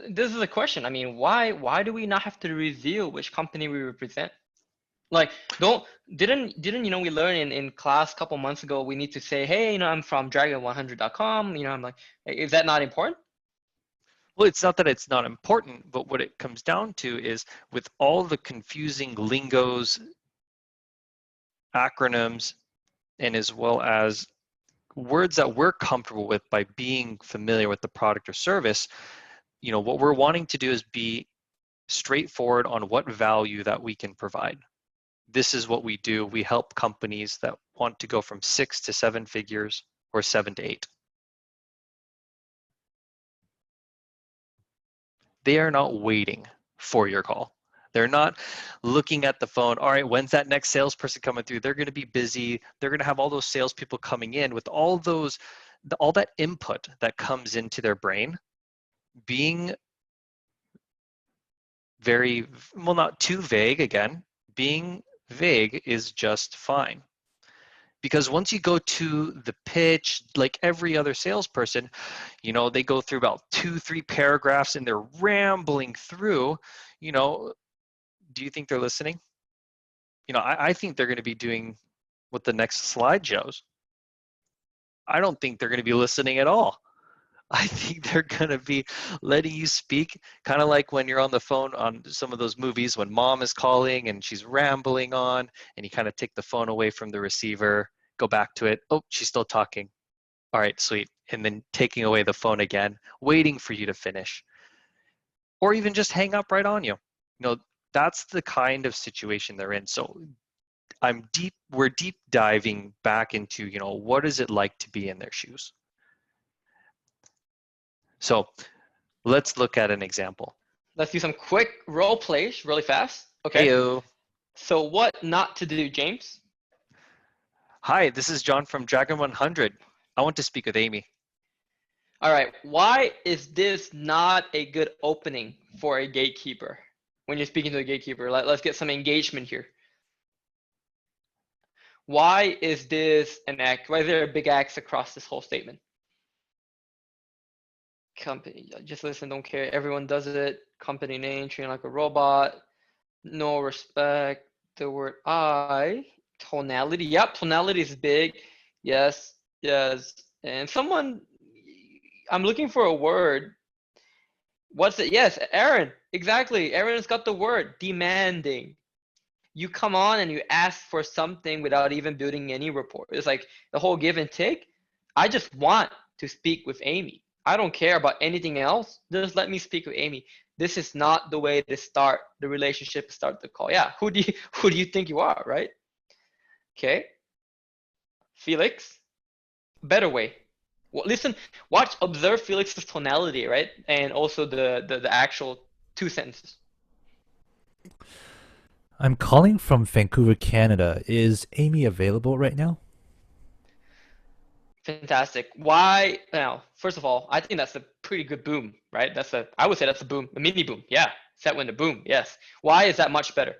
this is a question. I mean, why do we not have to reveal which company we represent? Like, didn't we learn in class a couple months ago, we need to say, hey, I'm from dragon100.com. I'm like, is that not important? Well, it's not that it's not important, but what it comes down to is with all the confusing lingos, acronyms, and as well as words that we're comfortable with by being familiar with the product or service, what we're wanting to do is be straightforward on what value that we can provide. This is what we do. We help companies that want to go from 6 to 7 figures or 7 to 8. They are not waiting for your call. They're not looking at the phone. All right, when's that next salesperson coming through? They're going to be busy. They're going to have all those salespeople coming in with all that input that comes into their brain. Being very, well, not too vague again. Being vague is just fine. Because once you go to the pitch, like every other salesperson, they go through about 2-3 paragraphs and they're rambling through, do you think they're listening? I think they're going to be doing what the next slide shows. I don't think they're going to be listening at all. I think they're going to be letting you speak, kind of like when you're on the phone on some of those movies when mom is calling and she's rambling on and you kind of take the phone away from the receiver, go back to it. Oh, she's still talking. All right, sweet. And then taking away the phone again, waiting for you to finish. Or even just hang up right on you. That's the kind of situation they're in. So we're deep diving back into, what is it like to be in their shoes? So let's look at an example. Let's do some quick role plays really fast. Okay. Heyo. So what not to do, James? Hi, this is John from Dragon 100. I want to speak with Amy. All right. Why is this not a good opening for a gatekeeper? When you're speaking to a gatekeeper, let's get some engagement here. Why is this an X? Why is there a big X across this whole statement? Company, just listen, don't care. Everyone does it. Company name, train like a robot. No respect. The word I. Tonality. Yep, tonality is big. Yes, yes. And someone, I'm looking for a word. What's it? Yes, Aaron. Exactly. Aaron has got the word demanding. You come on and you ask for something without even building any rapport. It's like the whole give and take. I just want to speak with Amy. I don't care about anything else. Just let me speak with Amy. This is not the way to start the relationship, start the call. Yeah, who do you think you are, right? Okay. Felix, better way. Well, listen, observe Felix's tonality, right? And also the actual 2 sentences. I'm calling from Vancouver, Canada. Is Amy available right now? Fantastic. Why? Now, first of all, I think that's a pretty good boom, right? I would say that's a boom, a mini boom. Yeah, set window boom. Yes. Why is that much better?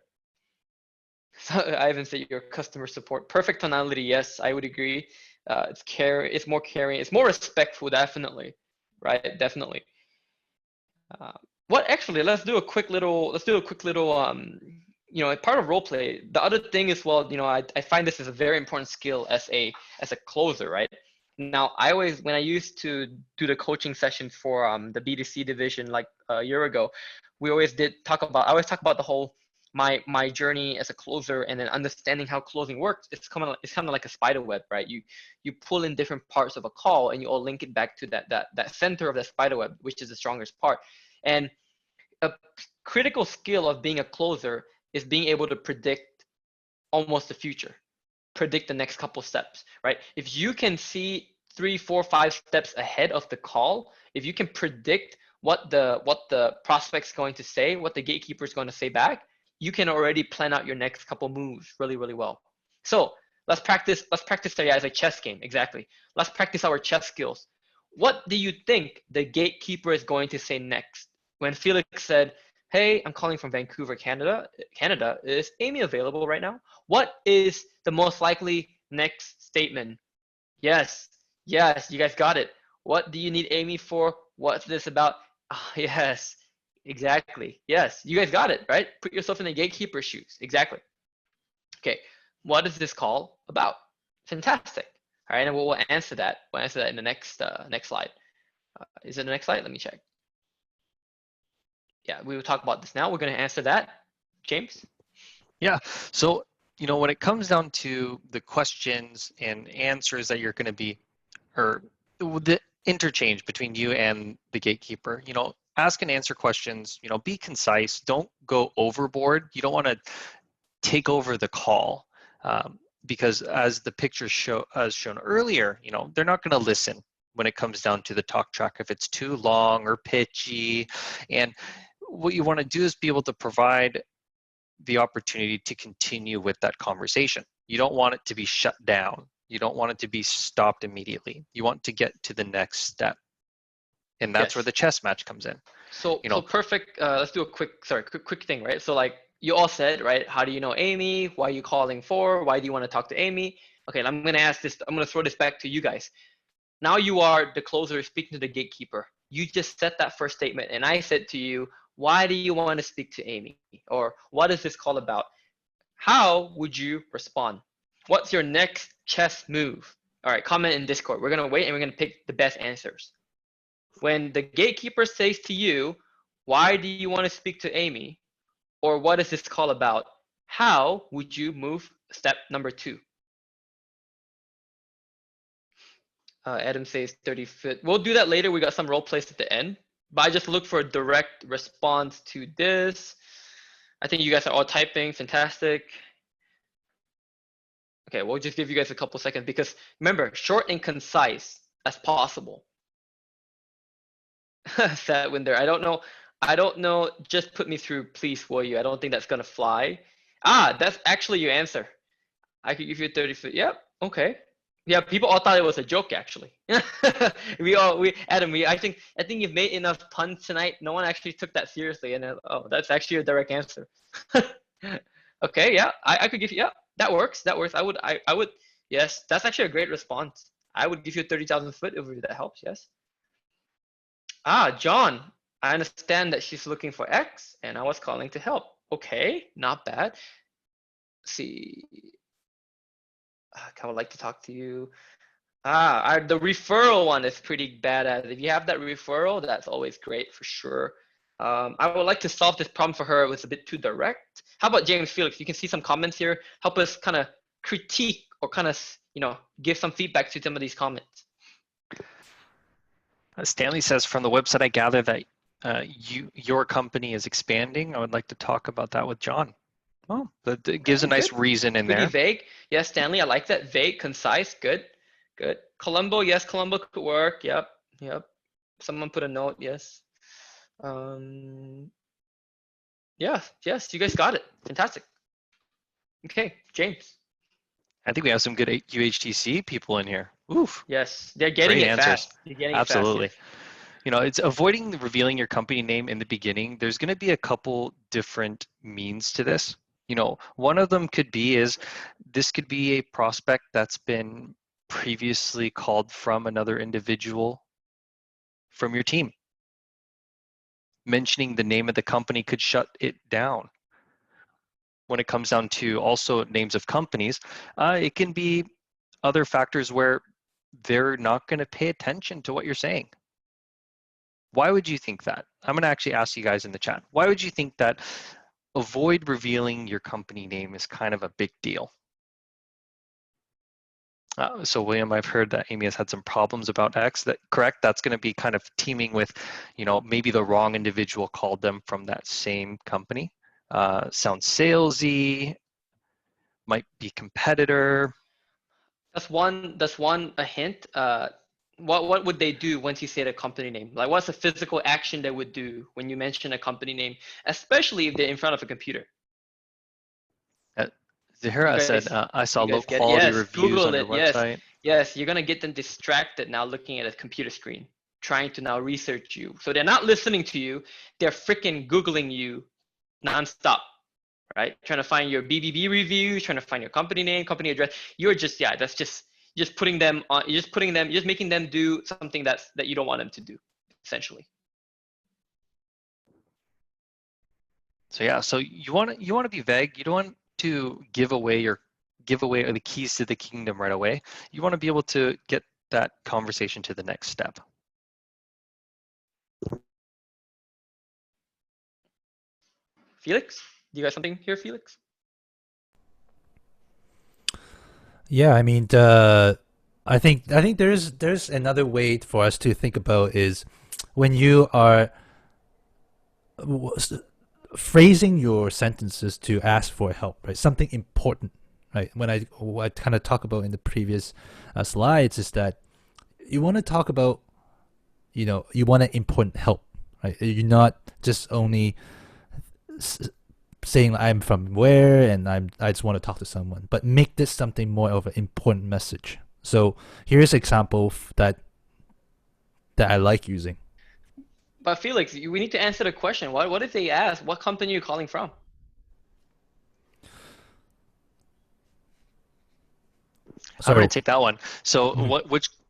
So I haven't said your customer support. Perfect tonality. Yes, I would agree. It's more caring. It's more respectful, definitely. Right? Definitely. Actually, let's do a quick little part of role play. The other thing is, I find this is a very important skill as a closer, right? Now, when I used to do the coaching sessions for the B2C division like a year ago, I always talk about the whole my journey as a closer, and then understanding how closing works. It's kind of like a spider web, right? You pull in different parts of a call, and you all link it back to that center of the spider web, which is the strongest part. And a critical skill of being a closer is being able to predict almost the future, predict the next couple steps, right? If you can see 3, 4, 5 steps ahead of the call, if you can predict what the prospect's going to say, what the gatekeeper is going to say back, you can already plan out your next couple moves really, really well. So let's practice yeah, as a chess game. Exactly. Let's practice our chess skills. What do you think the gatekeeper is going to say next? When Felix said, "Hey, I'm calling from Vancouver, Canada. Canada, is Amy available right now?" What is the most likely next statement? Yes, yes, you guys got it. What do you need Amy for? What's this about? Oh, yes, exactly. Yes, you guys got it, right? Put yourself in the gatekeeper's shoes. Exactly. Okay, what is this call about? Fantastic. All right, and we'll answer that. We'll answer that in the next slide. Is it the next slide? Let me check. Yeah, we will talk about this now. We're going to answer that. James? Yeah. So, when it comes down to the questions and answers that you're going to be, or the interchange between you and the gatekeeper, ask and answer questions, be concise, don't go overboard. You don't want to take over the call, because as the pictures as shown earlier, they're not going to listen when it comes down to the talk track if it's too long or pitchy. And what you want to do is be able to provide the opportunity to continue with that conversation. You don't want it to be shut down. You don't want it to be stopped immediately. You want to get to the next step. And that's where the chess match comes in. So perfect. Let's do a quick thing, right? So like you all said, right? How do you know Amy? Why are you calling for? Why do you want to talk to Amy? Okay, I'm going to ask this. I'm going to throw this back to you guys. Now you are the closer speaking to the gatekeeper. You just said that first statement, and I said to you, why do you want to speak to Amy? Or what is this call about? How would you respond? What's your next chess move? All right, comment in Discord. We're going to wait, and we're going to pick the best answers. When the gatekeeper says to you, why do you want to speak to Amy? Or what is this call about? How would you move step number 2? Adam says 35th. We'll do that later. We got some role plays at the end. But I just look for a direct response to this. I think you guys are all typing. Fantastic. Okay, we'll just give you guys a couple seconds because remember, short and concise as possible. Sad Winder. I don't know. Just put me through, please, will you? I don't think that's gonna fly. That's actually your answer. I could give you a 30-foot. Yep. Okay. Yeah, people all thought it was a joke, actually. Adam, I think you've made enough puns tonight. No one actually took that seriously, and that's actually a direct answer. Okay, yeah, I could give you. Yeah, that works. That works. I would. Yes, that's actually a great response. I would give you a 30,000 foot overview. That helps. Yes. John, I understand that she's looking for X, and I was calling to help. Okay, not bad. Let's see. I would like to talk to you. The referral one is pretty badass. If you have that referral, that's always great for sure. I would like to solve this problem for her. It was a bit too direct. How about James Felix? You can see some comments here. Help us kind of critique or kind of, give some feedback to some of these comments. Stanley says, from the website, I gather that your company is expanding. I would like to talk about that with John. Oh, that gives a nice reason in Pretty there. Vague. Yes, Stanley, I like that. Vague, concise, good. Colombo, yes, Colombo could work. Yep. Someone put a note, yes. Yes, you guys got it. Fantastic. Okay, James. I think we have some good UHTC people in here. Oof. Yes, they're getting Great it answers. fast. They're getting Absolutely. it fast. It's avoiding revealing your company name in the beginning. There's going to be a couple different means to this. One of them could be this could be a prospect that's been previously called from another individual from your team. Mentioning the name of the company could shut it down. When it comes down to also names of companies, it can be other factors where they're not going to pay attention to what you're saying. Why would you think that? I'm going to actually ask you guys in the chat. Why would you think that avoid revealing your company name is kind of a big deal? So William, I've heard that Amy has had some problems about X. That correct? That's going to be kind of teaming with, maybe the wrong individual called them from that same company. Sounds salesy, might be competitor. That's one a hint. What would they do once you say the company name? Like, what's the physical action they would do when you mention a company name, especially if they're in front of a computer? Zahira said, I saw low quality reviews Google on your website. Yes, you're gonna get them distracted now looking at a computer screen, trying to now research you. So they're not listening to you, they're freaking Googling you nonstop, right? Trying to find your BBB reviews, trying to find your company name, company address. You're just, that's just putting them on, you're just making them do something that you don't want them to do, essentially. So yeah, so you want to be vague. You don't want to give away the keys to the kingdom right away. You want to be able to get that conversation to the next step. Felix, do you got something here, Felix? Yeah, I mean, I think there's another way for us to think about is when you are phrasing your sentences to ask for help, right? Something important, right? What I kind of talk about in the previous slides is that you want to talk about, you want important help, right? You're not just only saying I'm from where and I just want to talk to someone, but make this something more of an important message. So here's an example that I like using. But Felix, we need to answer the question. What if they ask, what company are you calling from? I'm going to take that one. So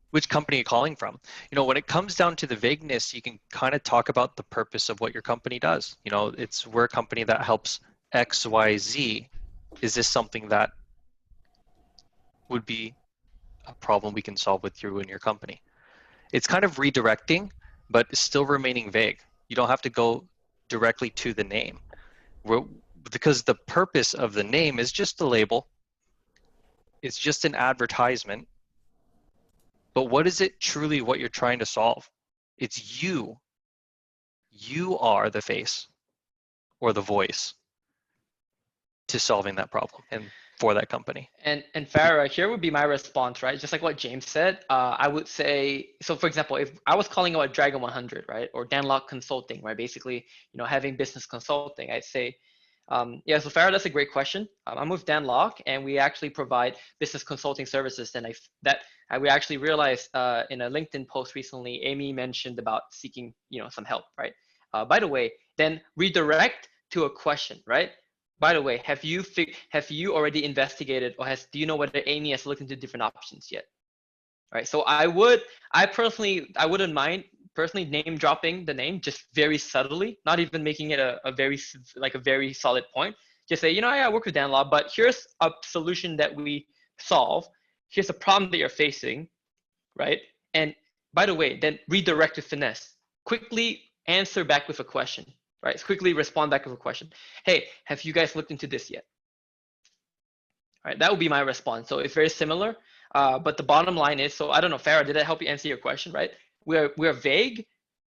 which company are you calling from? When it comes down to the vagueness, you can kind of talk about the purpose of what your company does. We're a company that helps X, Y, Z. Is this something that would be a problem we can solve with you and your company? It's kind of redirecting, but still remaining vague. You don't have to go directly to the name. Because the purpose of the name is just a label. It's just an advertisement. But what is it truly what you're trying to solve? It's you. You are the face or the voice to solving that problem and for that company. And Farah, here would be my response, right? Just like what James said, I would say, so for example, if I was calling out Dragon 100, right? Or Danlock Consulting, right? Basically, having business consulting, I'd say, yeah, so Farah, that's a great question. I'm with Danlock and we actually provide business consulting services. And we actually realized in a LinkedIn post recently, Amy mentioned about seeking, some help, right? By the way, then redirect to a question, right? By the way, have you already investigated or do you know whether Amy has looked into different options yet? All right, so I wouldn't mind personally name dropping the name just very subtly, not even making it a very solid point. Just say, I work with Danlaw, but here's a solution that we solve. Here's a problem that you're facing, right? And by the way, then redirect to finesse. Quickly answer back with a question. Right, quickly respond back with a question. Hey, have you guys looked into this yet? All right, that would be my response. So it's very similar, but the bottom line is, so I don't know, Farah, did that help you answer your question, right? We're vague.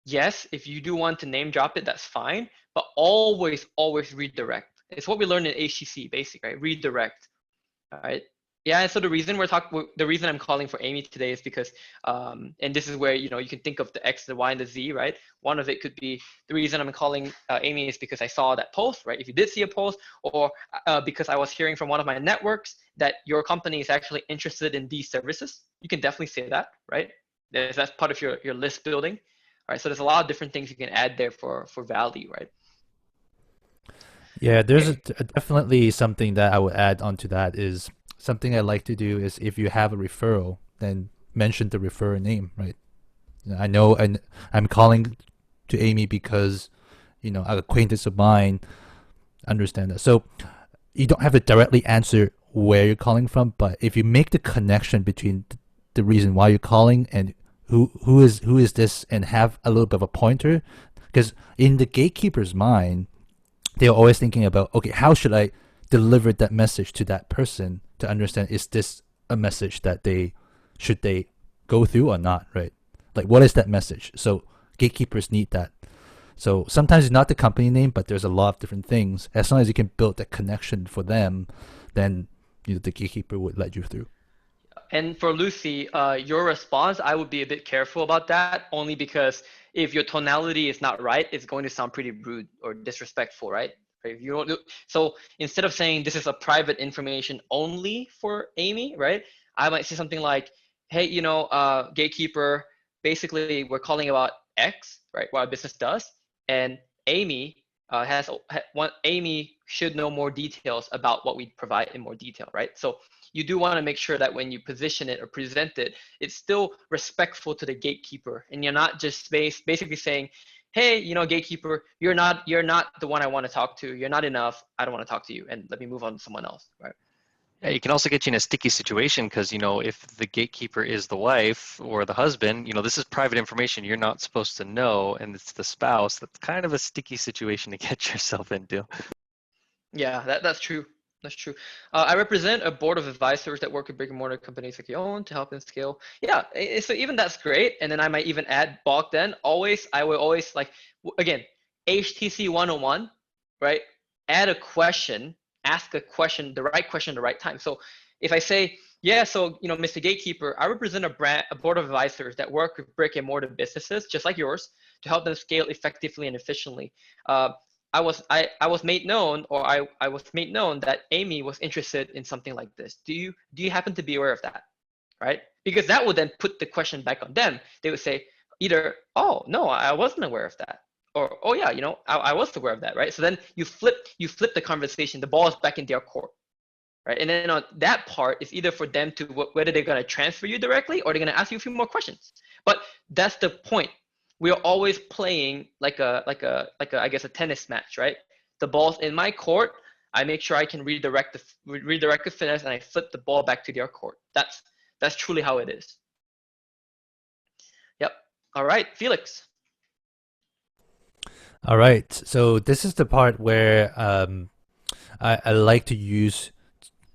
Yes, if you do want to name drop it, that's fine, but always redirect. It's what we learned in HTC, basically, right? Redirect, all right? Yeah, and so the reason I'm calling for Amy today is because, and this is where, you can think of the X, the Y, and the Z, right? One of it could be the reason I'm calling Amy is because I saw that post, right? If you did see a post, or because I was hearing from one of my networks that your company is actually interested in these services, you can definitely say that, right? That's part of your list building, right? So there's a lot of different things you can add there for value, right? Yeah, there's definitely something that I would add onto that is, something I like to do is if you have a referral, then mention the referrer name, right? I know, and I'm calling to Amy because, an acquaintance of mine understand that. So you don't have to directly answer where you're calling from, but if you make the connection between the reason why you're calling and who is this, and have a little bit of a pointer. Because in the gatekeeper's mind, they're always thinking about, okay, how should I deliver that message to that person to understand, is this a message that should they go through or not, right? Like, what is that message? So gatekeepers need that. So sometimes it's not the company name, but there's a lot of different things. As long as you can build that connection for them, then the gatekeeper would let you through. And for Lucy, your response, I would be a bit careful about that, only because if your tonality is not right, it's going to sound pretty rude or disrespectful, right? If you don't do, so instead of saying this is a private information only for Amy, right? I might say something like, hey, gatekeeper, basically we're calling about X, right? What our business does, and Amy Amy should know more details about what we provide in more detail, right? So you do want to make sure that when you position it or present it, it's still respectful to the gatekeeper, and you're not just basically saying, hey, gatekeeper, you're not the one I want to talk to. You're not enough. I don't want to talk to you, and let me move on to someone else, right? Yeah, it can also get you in a sticky situation because, if the gatekeeper is the wife or the husband, this is private information you're not supposed to know, and it's the spouse. That's kind of a sticky situation to get yourself into. Yeah, that's true. That's true. I represent a board of advisors that work with brick and mortar companies like your own to help them scale. Yeah, so even that's great. And then I might even add bulk then. I will always, like, again, HTC 101, right? Add a question, ask a question, the right question at the right time. So if I say, yeah, so, Mr. Gatekeeper, I represent a board of advisors that work with brick and mortar businesses, just like yours, to help them scale effectively and efficiently. I was made known, or I was made known that Amy was interested in something like this. Do you happen to be aware of that, right? Because that would then put the question back on them. They would say either, oh no, I wasn't aware of that, or oh yeah, I was aware of that, right? So then you flip the conversation. The ball is back in their court, right? And then on that part, it's either for them to whether they're gonna transfer you directly or they're gonna ask you a few more questions. But that's the point. We are always playing like a I guess a tennis match, right? The ball's in my court. I make sure I can redirect the finish, and I flip the ball back to their court. That's truly how it is. Yep. All right, Felix. All right. So this is the part where I like to use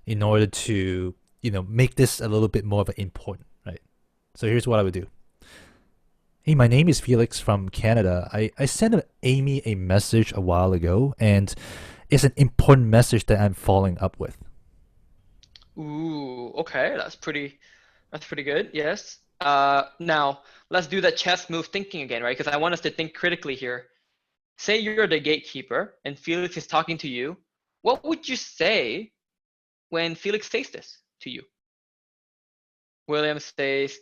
in order to make this a little bit more of an important, right? So here's what I would do. Hey, my name is Felix from Canada. I sent Amy a message a while ago, and it's an important message that I'm following up with. Ooh, okay, that's pretty good. Yes. Now let's do that chess move thinking again, right? Because I want us to think critically here. Say you're the gatekeeper and Felix is talking to you. What would you say when Felix says this to you? William says,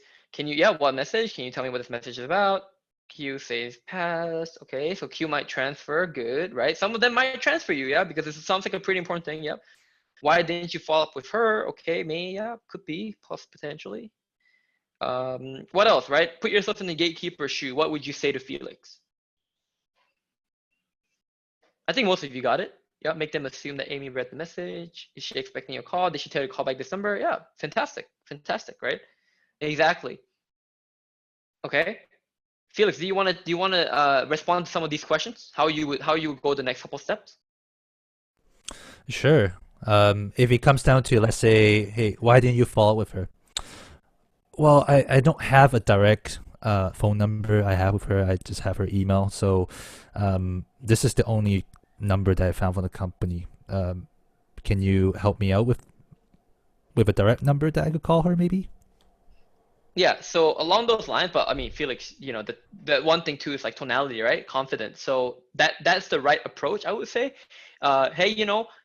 what message? Can you tell me what this message is about? Q says pass. Okay, so Q might transfer. Good, right? Some of them might transfer you, yeah, because this sounds like a pretty important thing. Yep. Why didn't you follow up with her? Okay, me, yeah, could be, plus potentially. What else, right? Put yourself in the gatekeeper's shoe. What would you say to Felix? I think most of you got it. Yeah, make them assume that Amy read the message. Is she expecting a call? Did she tell you to call back this number? Yeah, fantastic, right? Exactly. Okay, Felix, do you want to respond to some of these questions? How you would go the next couple steps? Sure. If it comes down to, let's say, hey, why didn't you follow up with her? Well, I don't have a direct phone number I have with her. I just have her email. So this is the only number that I found from the company. Can you help me out with a direct number that I could call her, maybe? Yeah, so along those lines, but I mean, Felix, the one thing too is like tonality, right? Confidence. So that's the right approach, I would say. Hey,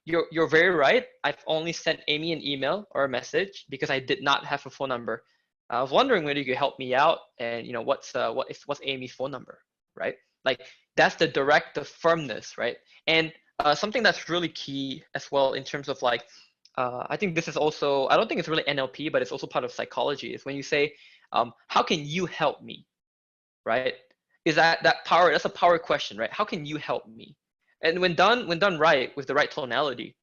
you're very right. I've only sent Amy an email or a message because I did not have a phone number. I was wondering whether you could help me out, and what's Amy's phone number, right? Like that's the firmness, right? And something that's really key as well in terms of like, I think this is also, I don't think it's really NLP, but it's also part of psychology, is when you say, how can you help me, right? Is that power, that's a power question, right? How can you help me? And when done right with the right tonality,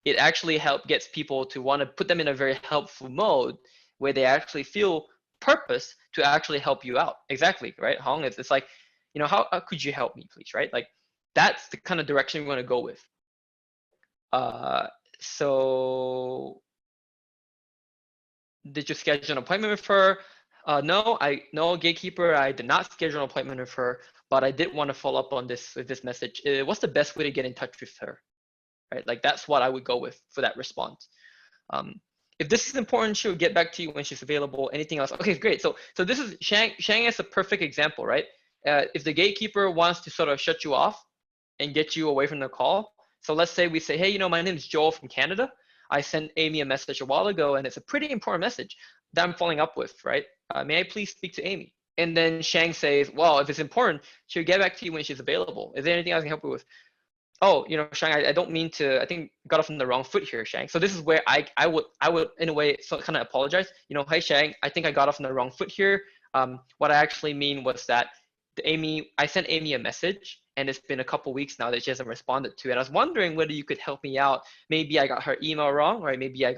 it actually gets people to want to put them in a very helpful mode where they actually feel purpose to actually help you out. Exactly, right? Hong, it's like, you know, how could you help me, please, right? Like that's the kind of direction we want to go with. So did you schedule an appointment with her? No, Gatekeeper, I did not schedule an appointment with her, but I did want to follow up on this with this message. What's the best way to get in touch with her? Right, like that's what I would go with for that response. If this is important, she'll get back to you when she's available. Anything else? Okay, great. So this is Shang is a perfect example, right? If the Gatekeeper wants to sort of shut you off and get you away from the call. So let's say we say, hey, you know, my name is Joel from Canada. I sent Amy a message a while ago, and it's a pretty important message that I'm following up with, right? May I please speak to Amy? And then Shang says, well, if it's important, she'll get back to you when she's available. Is there anything I can help you with? Oh, you know, Shang, I don't mean to, I think got off on the wrong foot here, Shang. So this is where I would in a way so kind of apologize. You know, hey Shang, I think I got off on the wrong foot here. What I actually mean was that I sent Amy a message, and it's been a couple weeks now that she hasn't responded to it. And I was wondering whether you could help me out. Maybe I got her email wrong, right? Maybe you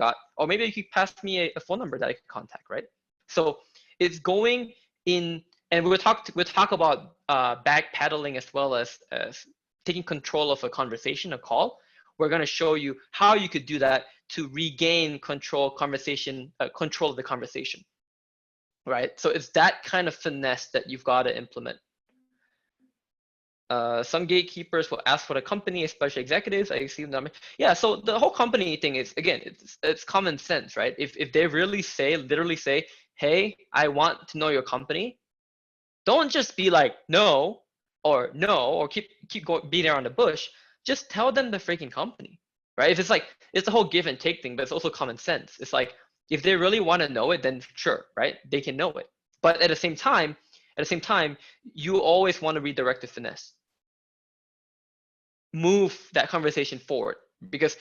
could pass me a phone number that I could contact, right? So it's going in, and we'll talk about backpedaling as well as taking control of a conversation, a call. We're going to show you how you could do that to regain control of the conversation, right? So it's that kind of finesse that you've got to implement. Some gatekeepers will ask for the company, especially executives. I see them. Yeah, so the whole company thing is, again, it's common sense, right? If they literally say, hey, I want to know your company, don't just be like, no, or keep going, beating around the bush. Just tell them the freaking company, right? If it's like, it's a whole give and take thing, but it's also common sense. It's like, if they really want to know it, then sure, right? They can know it. But at the same time, you always want to redirect the finesse. Move that conversation forward, because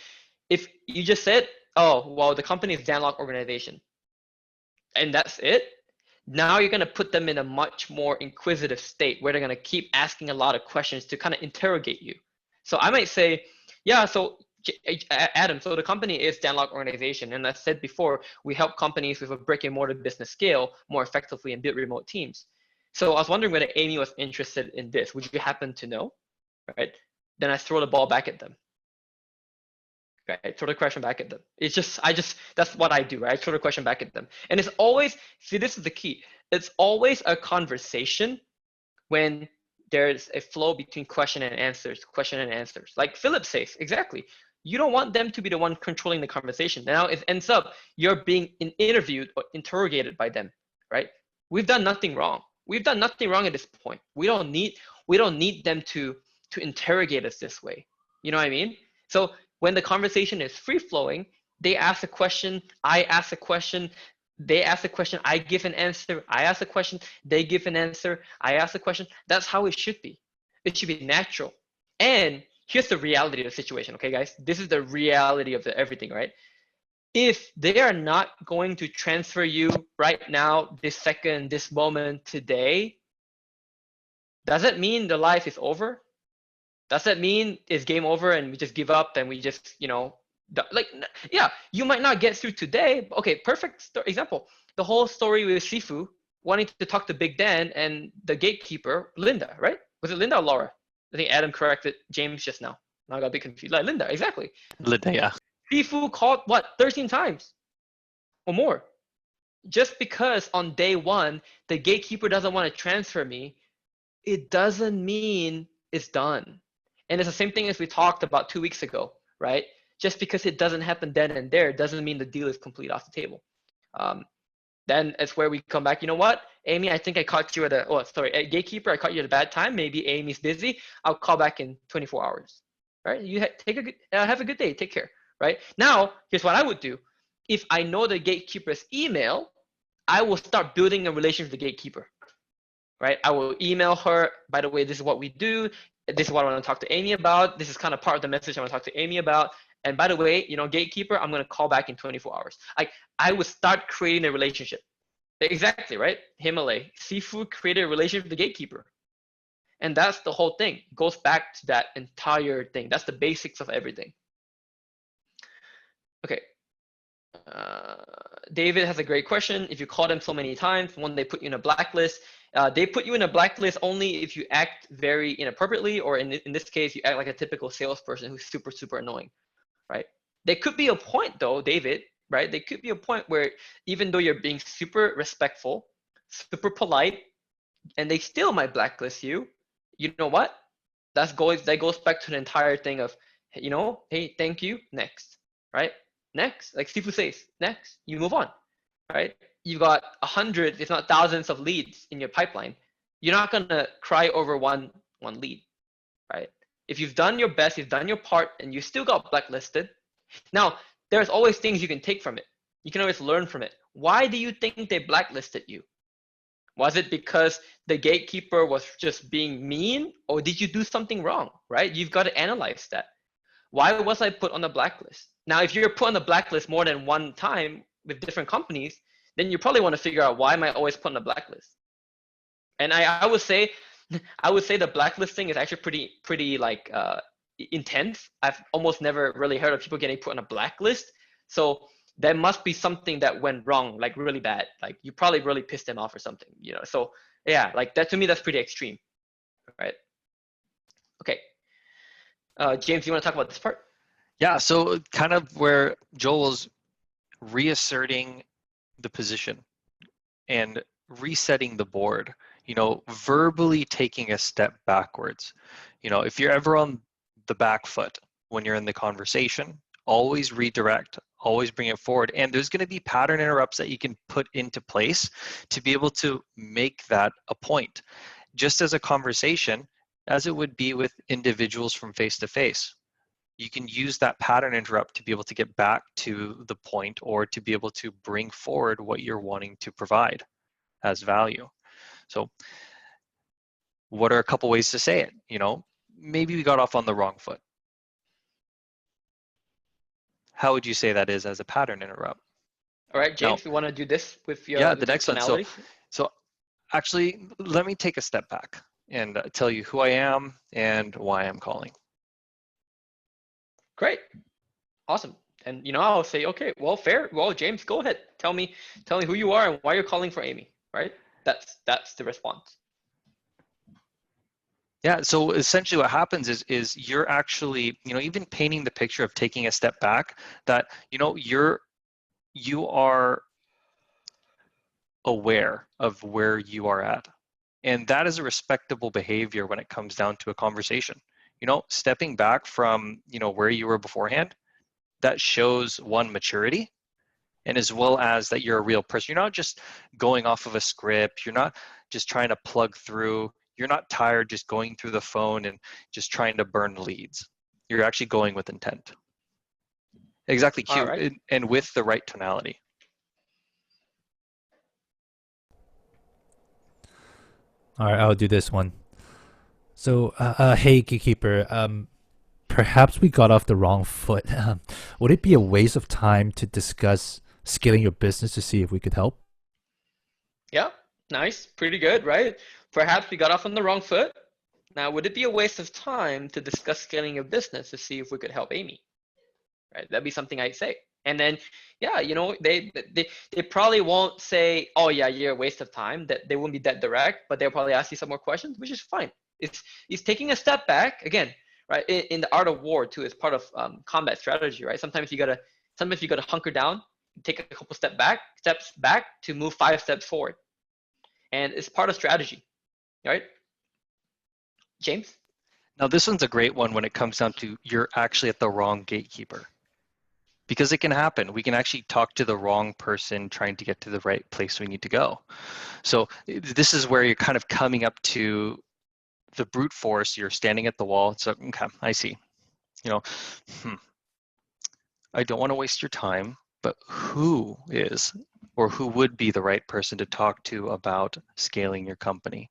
if you just said, oh, well, the company is Danlock organization, and that's it, now you're going to put them in a much more inquisitive state where they're going to keep asking a lot of questions to kind of interrogate you. So I might say, yeah, so Adam, so the company is Danlock organization. And as I said before, we help companies with a brick and mortar business scale more effectively and build remote teams. So I was wondering whether Amy was interested in this. Would you happen to know? Right? Then I throw the ball back at them. Right? Throw the question back at them. It's just, that's what I do, right? I throw the question back at them. And it's always, see, this is the key. It's always a conversation when there's a flow between question and answers. Like Philip says, exactly. You don't want them to be the one controlling the conversation. Now it ends up you're being interviewed or interrogated by them, right? We've done nothing wrong. We've done nothing wrong at this point. We don't need them to interrogate us this way. You know what I mean? So when the conversation is free flowing, they ask a question, I ask a question, they ask a question, I give an answer, I ask a question, they give an answer, I ask a question. That's how it should be. It should be natural. And here's the reality of the situation, okay, guys? This is the reality of everything, right? If they are not going to transfer you right now, this second, this moment, today, does it mean the life is over? Does that mean it's game over and we just give up and we just, you know, like, yeah, you might not get through today. Okay, perfect example. The whole story with Sifu wanting to talk to Big Dan and the gatekeeper, Linda, right? Was it Linda or Laura? I think Adam corrected James just now. I got a bit confused. Like Linda, exactly. Linda, yeah. Sifu called, what, 13 times or more. Just because on day one, the gatekeeper doesn't want to transfer me, it doesn't mean it's done. And it's the same thing as we talked about 2 weeks ago, right? Just because it doesn't happen then and there doesn't mean the deal is complete off the table. Then it's where we come back. You know what, Amy, I think I caught you at Gatekeeper, I caught you at a bad time. Maybe Amy's busy. I'll call back in 24 hours, right? You have a good day. Take care, right? Now, here's what I would do. If I know the gatekeeper's email, I will start building a relationship with the gatekeeper, right? I will email her, by the way, this is what we do. This is what I want to talk to Amy about. This is kind of part of the message I want to talk to Amy about. And by the way, you know, gatekeeper, I'm going to call back in 24 hours. I would start creating a relationship. Exactly, right? Himalaya, Sifu created a relationship with the gatekeeper. And that's the whole thing. It goes back to that entire thing. That's the basics of everything. Okay. David has a great question. If you call them so many times, one, they put you in a blacklist. They put you in a blacklist only if you act very inappropriately, or in this case, you act like a typical salesperson who's super, super annoying, right? There could be a point though, David, right? There could be a point where even though you're being super respectful, super polite, and they still might blacklist you, you know what? That goes back to the entire thing of, you know, hey, thank you, next, right? Next, like Sifu says, next, you move on, right? You've got 100, if not thousands of leads in your pipeline. You're not gonna cry over one lead, right? If you've done your best, you've done your part, and you still got blacklisted. Now, there's always things you can take from it. You can always learn from it. Why do you think they blacklisted you? Was it because the gatekeeper was just being mean, or did you do something wrong, right? You've got to analyze that. Why was I put on the blacklist? Now, if you're put on the blacklist more than one time with different companies, then you probably want to figure out, why am I always put on the blacklist? And I would say the blacklisting is actually pretty like intense. I've almost never really heard of people getting put on a blacklist. So there must be something that went wrong, like really bad. Like you probably really pissed them off or something, you know? So yeah, like that, to me, that's pretty extreme, right? Okay. James, you want to talk about this part? Yeah, so kind of where Joel was reasserting the position and resetting the board, you know, verbally taking a step backwards. You know, if you're ever on the back foot when you're in the conversation, always redirect, always bring it forward. And there's going to be pattern interrupts that you can put into place to be able to make that a point. Just as a conversation, as it would be with individuals from face to face. You can use that pattern interrupt to be able to get back to the point, or to be able to bring forward what you're wanting to provide as value. So what are a couple ways to say it? You know, maybe we got off on the wrong foot. How would you say that is as a pattern interrupt? All right, James, you want to do this with your the next one. So actually, let me take a step back and tell you who I am and why I'm calling. Great. Awesome. And you know, I'll say, okay, well, fair. Well, James, go ahead. Tell me who you are and why you're calling for Amy, right? That's the response. Yeah, so essentially what happens is you're actually, you know, even painting the picture of taking a step back, that, you know, you are aware of where you are at. And that is a respectable behavior when it comes down to a conversation. You know, stepping back from, you know, where you were beforehand, that shows one, maturity, and as well as that you're a real person. You're not just going off of a script. You're not just trying to plug through. You're not tired just going through the phone and just trying to burn leads. You're actually going with intent. Exactly, cute, right. And with the right tonality. All right, I'll do this one. So, hey, Gatekeeper, perhaps we got off the wrong foot. Would it be a waste of time to discuss scaling your business to see if we could help? Yeah, nice. Pretty good, right? Perhaps we got off on the wrong foot. Now, would it be a waste of time to discuss scaling your business to see if we could help Amy? Right? That'd be something I'd say. And then, yeah, you know, they probably won't say, oh yeah, you're a waste of time. That they won't be that direct, but they'll probably ask you some more questions, which is fine. It's taking a step back again, right? In the art of war too, it's part of combat strategy, right? Sometimes you gotta hunker down, take a couple steps back to move 5 steps forward, and it's part of strategy, right? James? Now this one's a great one when it comes down to you're actually at the wrong gatekeeper. Because it can happen. We can actually talk to the wrong person trying to get to the right place we need to go. So this is where you're kind of coming up to the brute force. You're standing at the wall. So, okay, I see. You know, I don't want to waste your time, but who is or who would be the right person to talk to about scaling your company?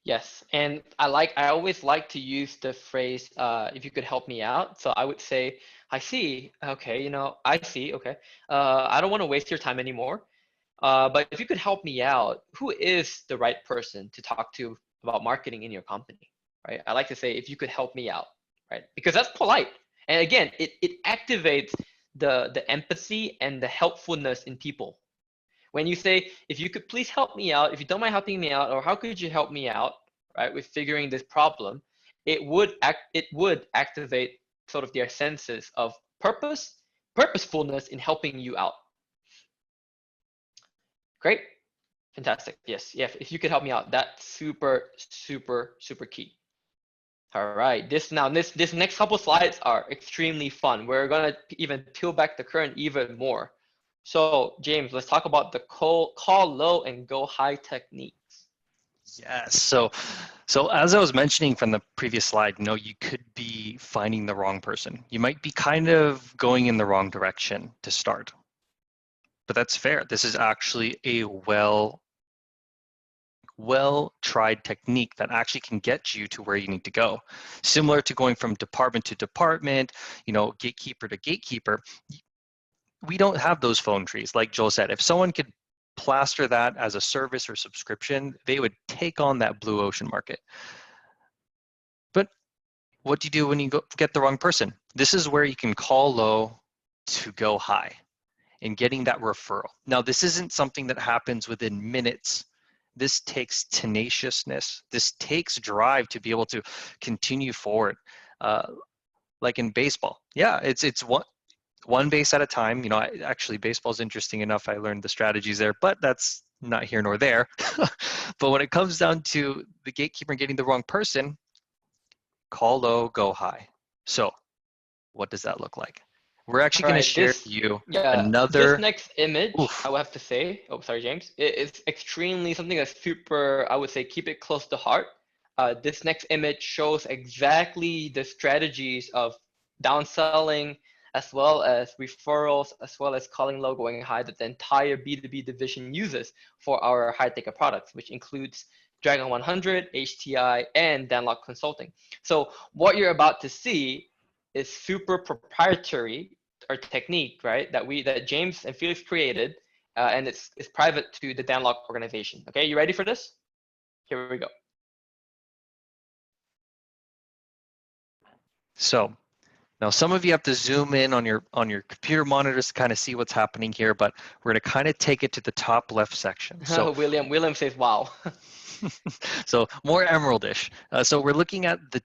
Yes, and I always like to use the phrase, if you could help me out. So I would say, I see, okay, you know, I see, okay. I don't want to waste your time anymore. But if you could help me out, who is the right person to talk to about marketing in your company, right? I like to say, if you could help me out, right? Because that's polite. And again, it activates the empathy and the helpfulness in people. When you say, if you could please help me out, if you don't mind helping me out, or how could you help me out, right, with figuring this problem, it would activate sort of their senses of purposefulness in helping you out. Great. Fantastic. Yes. Yeah. If you could help me out, that's super, super, super key. All right. This next couple slides are extremely fun. We're gonna even peel back the curtain even more. So James, let's talk about the call low and go high techniques. Yes. So as I was mentioning from the previous slide, you could be finding the wrong person. You might be kind of going in the wrong direction to start. But that's fair. This is actually a well-tried technique that actually can get you to where you need to go. Similar to going from department to department, gatekeeper to gatekeeper. We don't have those phone trees. Like Joel said, if someone could plaster that as a service or subscription, they would take on that blue ocean market. But what do you do when you get the wrong person? This is where you can call low to go high in getting that referral. Now, this isn't something that happens within minutes. This takes tenaciousness. This takes drive to be able to continue forward. Like in baseball, yeah, it's one base at a time. Actually, baseball is interesting enough. I learned the strategies there, but that's not here nor there. But when it comes down to the gatekeeper and getting the wrong person, call low, go high. So what does that look like? We're actually going to share with you another. This next image, Oof. I would have to say, oh, sorry, James, it's extremely something that's super, I would say, keep it close to heart. This next image shows exactly the strategies of downselling, as well as referrals, as well as calling low, going high, that the entire B2B division uses for our high ticket products, which includes Dragon 100, HTI, and Danlock Consulting. So what you're about to see is super proprietary, or technique, right? That James and Felix created, and it's private to the Danlock organization. Okay, you ready for this? Here we go. So now some of you have to zoom in on your computer monitors to kind of see what's happening here, but we're going to kind of take it to the top left section. So William says, wow. So more emeraldish. So we're looking at the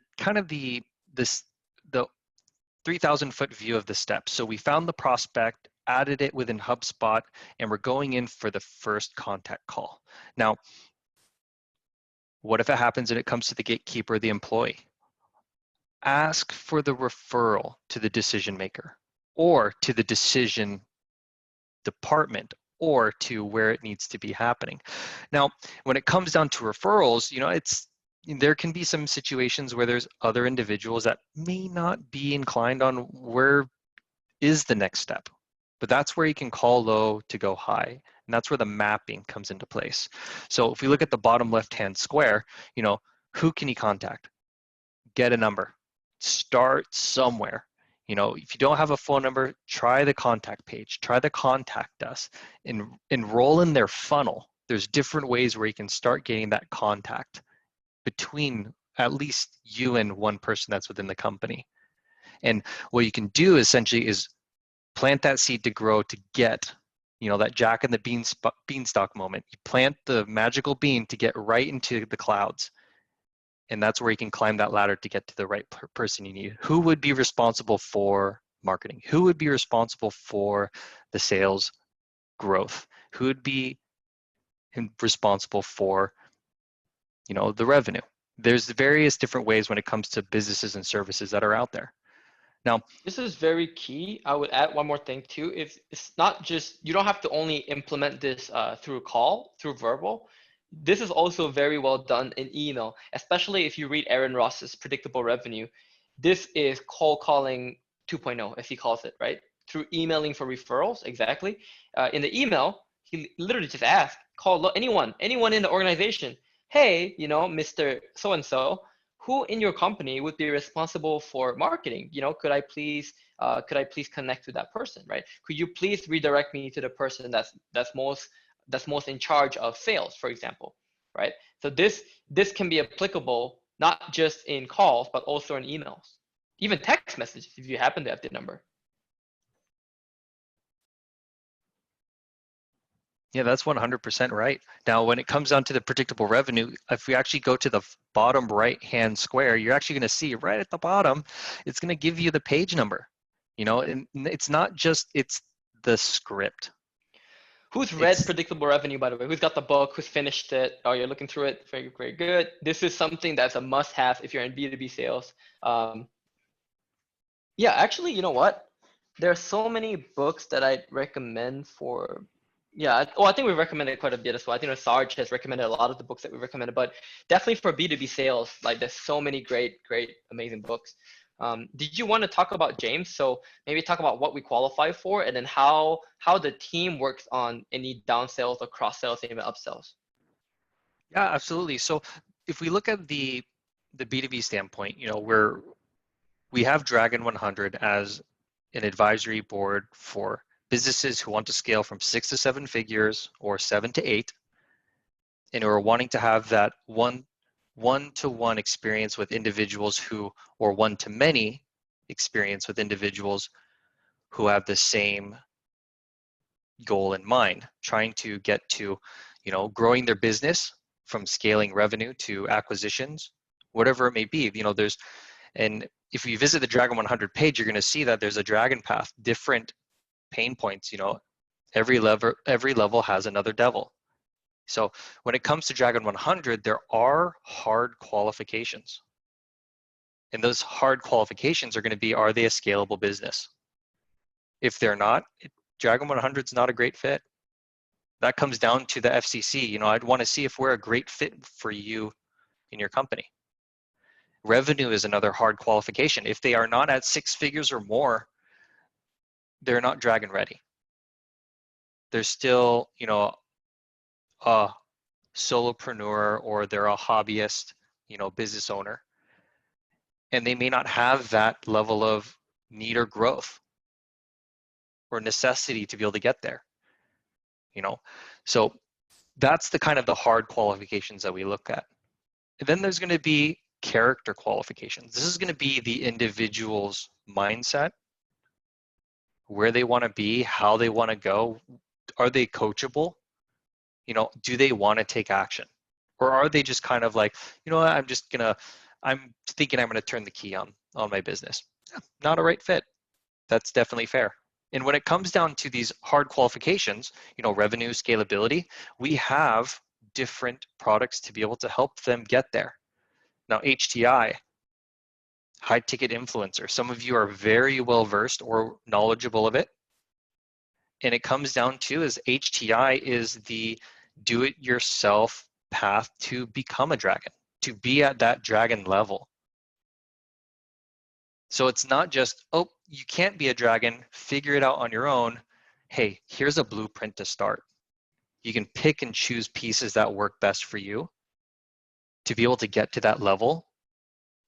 3,000-foot view of the steps. So we found the prospect, added it within HubSpot, and we're going in for the first contact call. Now, what if it happens and it comes to the gatekeeper, the employee? Ask for the referral to the decision maker, or to the decision department, or to where it needs to be happening. Now, when it comes down to referrals, there can be some situations where there's other individuals that may not be inclined on where is the next step, but that's where you can call low to go high. And that's where the mapping comes into place. So if we look at the bottom left-hand square, who can you contact? Get a number, start somewhere. If you don't have a phone number, try the contact page, try the contact us, and enroll in their funnel. There's different ways where you can start getting that contact between at least you and one person that's within the company. And what you can do essentially is plant that seed to grow to get, that Jack and the beanstalk moment. You plant the magical bean to get right into the clouds. And that's where you can climb that ladder to get to the right person you need. Who would be responsible for marketing? Who would be responsible for the sales growth? Who would be responsible for the revenue? There's various different ways when it comes to businesses and services that are out there. Now, this is very key. I would add one more thing too. It's not just, you don't have to only implement this through verbal. This is also very well done in email, especially if you read Aaron Ross's Predictable Revenue. This is cold calling 2.0, as he calls it, right? Through emailing for referrals, exactly. In the email, he literally just asked, call anyone in the organization. Hey, Mr. So-and-so, who in your company would be responsible for marketing? Could I please connect to that person, right? Could you please redirect me to the person that's most in charge of sales, for example, right? So this can be applicable not just in calls, but also in emails, even text messages if you happen to have the number. Yeah, that's 100% right. Now, when it comes down to the predictable revenue, if we actually go to the bottom right-hand square, you're actually going to see right at the bottom, it's going to give you the page number. You know, and it's not just, it's the script. Who's read It's, Predictable Revenue, by the way? Who's got the book? Who's finished it? Oh, you're looking through it. Very, very good. This is something that's a must-have if you're in B2B sales. Yeah, actually, you know what? There are so many books that I'd recommend for. Yeah, I think we recommended quite a bit as well. I think Sarge has recommended a lot of the books that we recommended, but definitely for B2B sales, like there's so many great, amazing books. Did you want to talk about James? So maybe talk about what we qualify for, and then how the team works on any down sales or cross sales and even upsells. yeah, absolutely. So if we look at the B2B standpoint, you know, we have Dragon 100 as an advisory board for businesses who want to scale from 6 to 7 figures or 7 to 8, and who are wanting to have that one-to-one experience with individuals who, or one-to-many experience with individuals who have the same goal in mind, trying to get to, you know, growing their business from scaling revenue to acquisitions, whatever it may be. You know, and if you visit the Dragon 100 page, you're going to see that there's a dragon path, different pain points. You know, every level has another devil. So when it comes to Dragon 100, there are hard qualifications. And those hard qualifications are going to be, are they a scalable business? If they're not, Dragon 100 is not a great fit. That comes down to the FCC. You know, I'd want to see if we're a great fit for you in your company. Revenue is another hard qualification. If they are not at 6 figures or more, they're not Dragon ready. They're still, you know, a solopreneur, or they're a hobbyist, you know, business owner. And they may not have that level of need or growth or necessity to be able to get there, you know. So that's the kind of the hard qualifications that we look at. And then there's going to be character qualifications. This is going to be the individual's mindset, where they want to be, how they want to go. Are they coachable? You know, do they want to take action? Or are they just kind of like, you know what, I'm thinking I'm going to turn the key on my business. Yeah, not a right fit. That's definitely fair. And when it comes down to these hard qualifications, you know, revenue, scalability, we have different products to be able to help them get there. Now, HTI, high ticket influencer, some of you are very well versed or knowledgeable of it. And it comes down to is HTI is the do-it-yourself path to become a dragon, to be at that dragon level. So it's not just, oh, you can't be a dragon, figure it out on your own. Hey, here's a blueprint to start. You can pick and choose pieces that work best for you to be able to get to that level.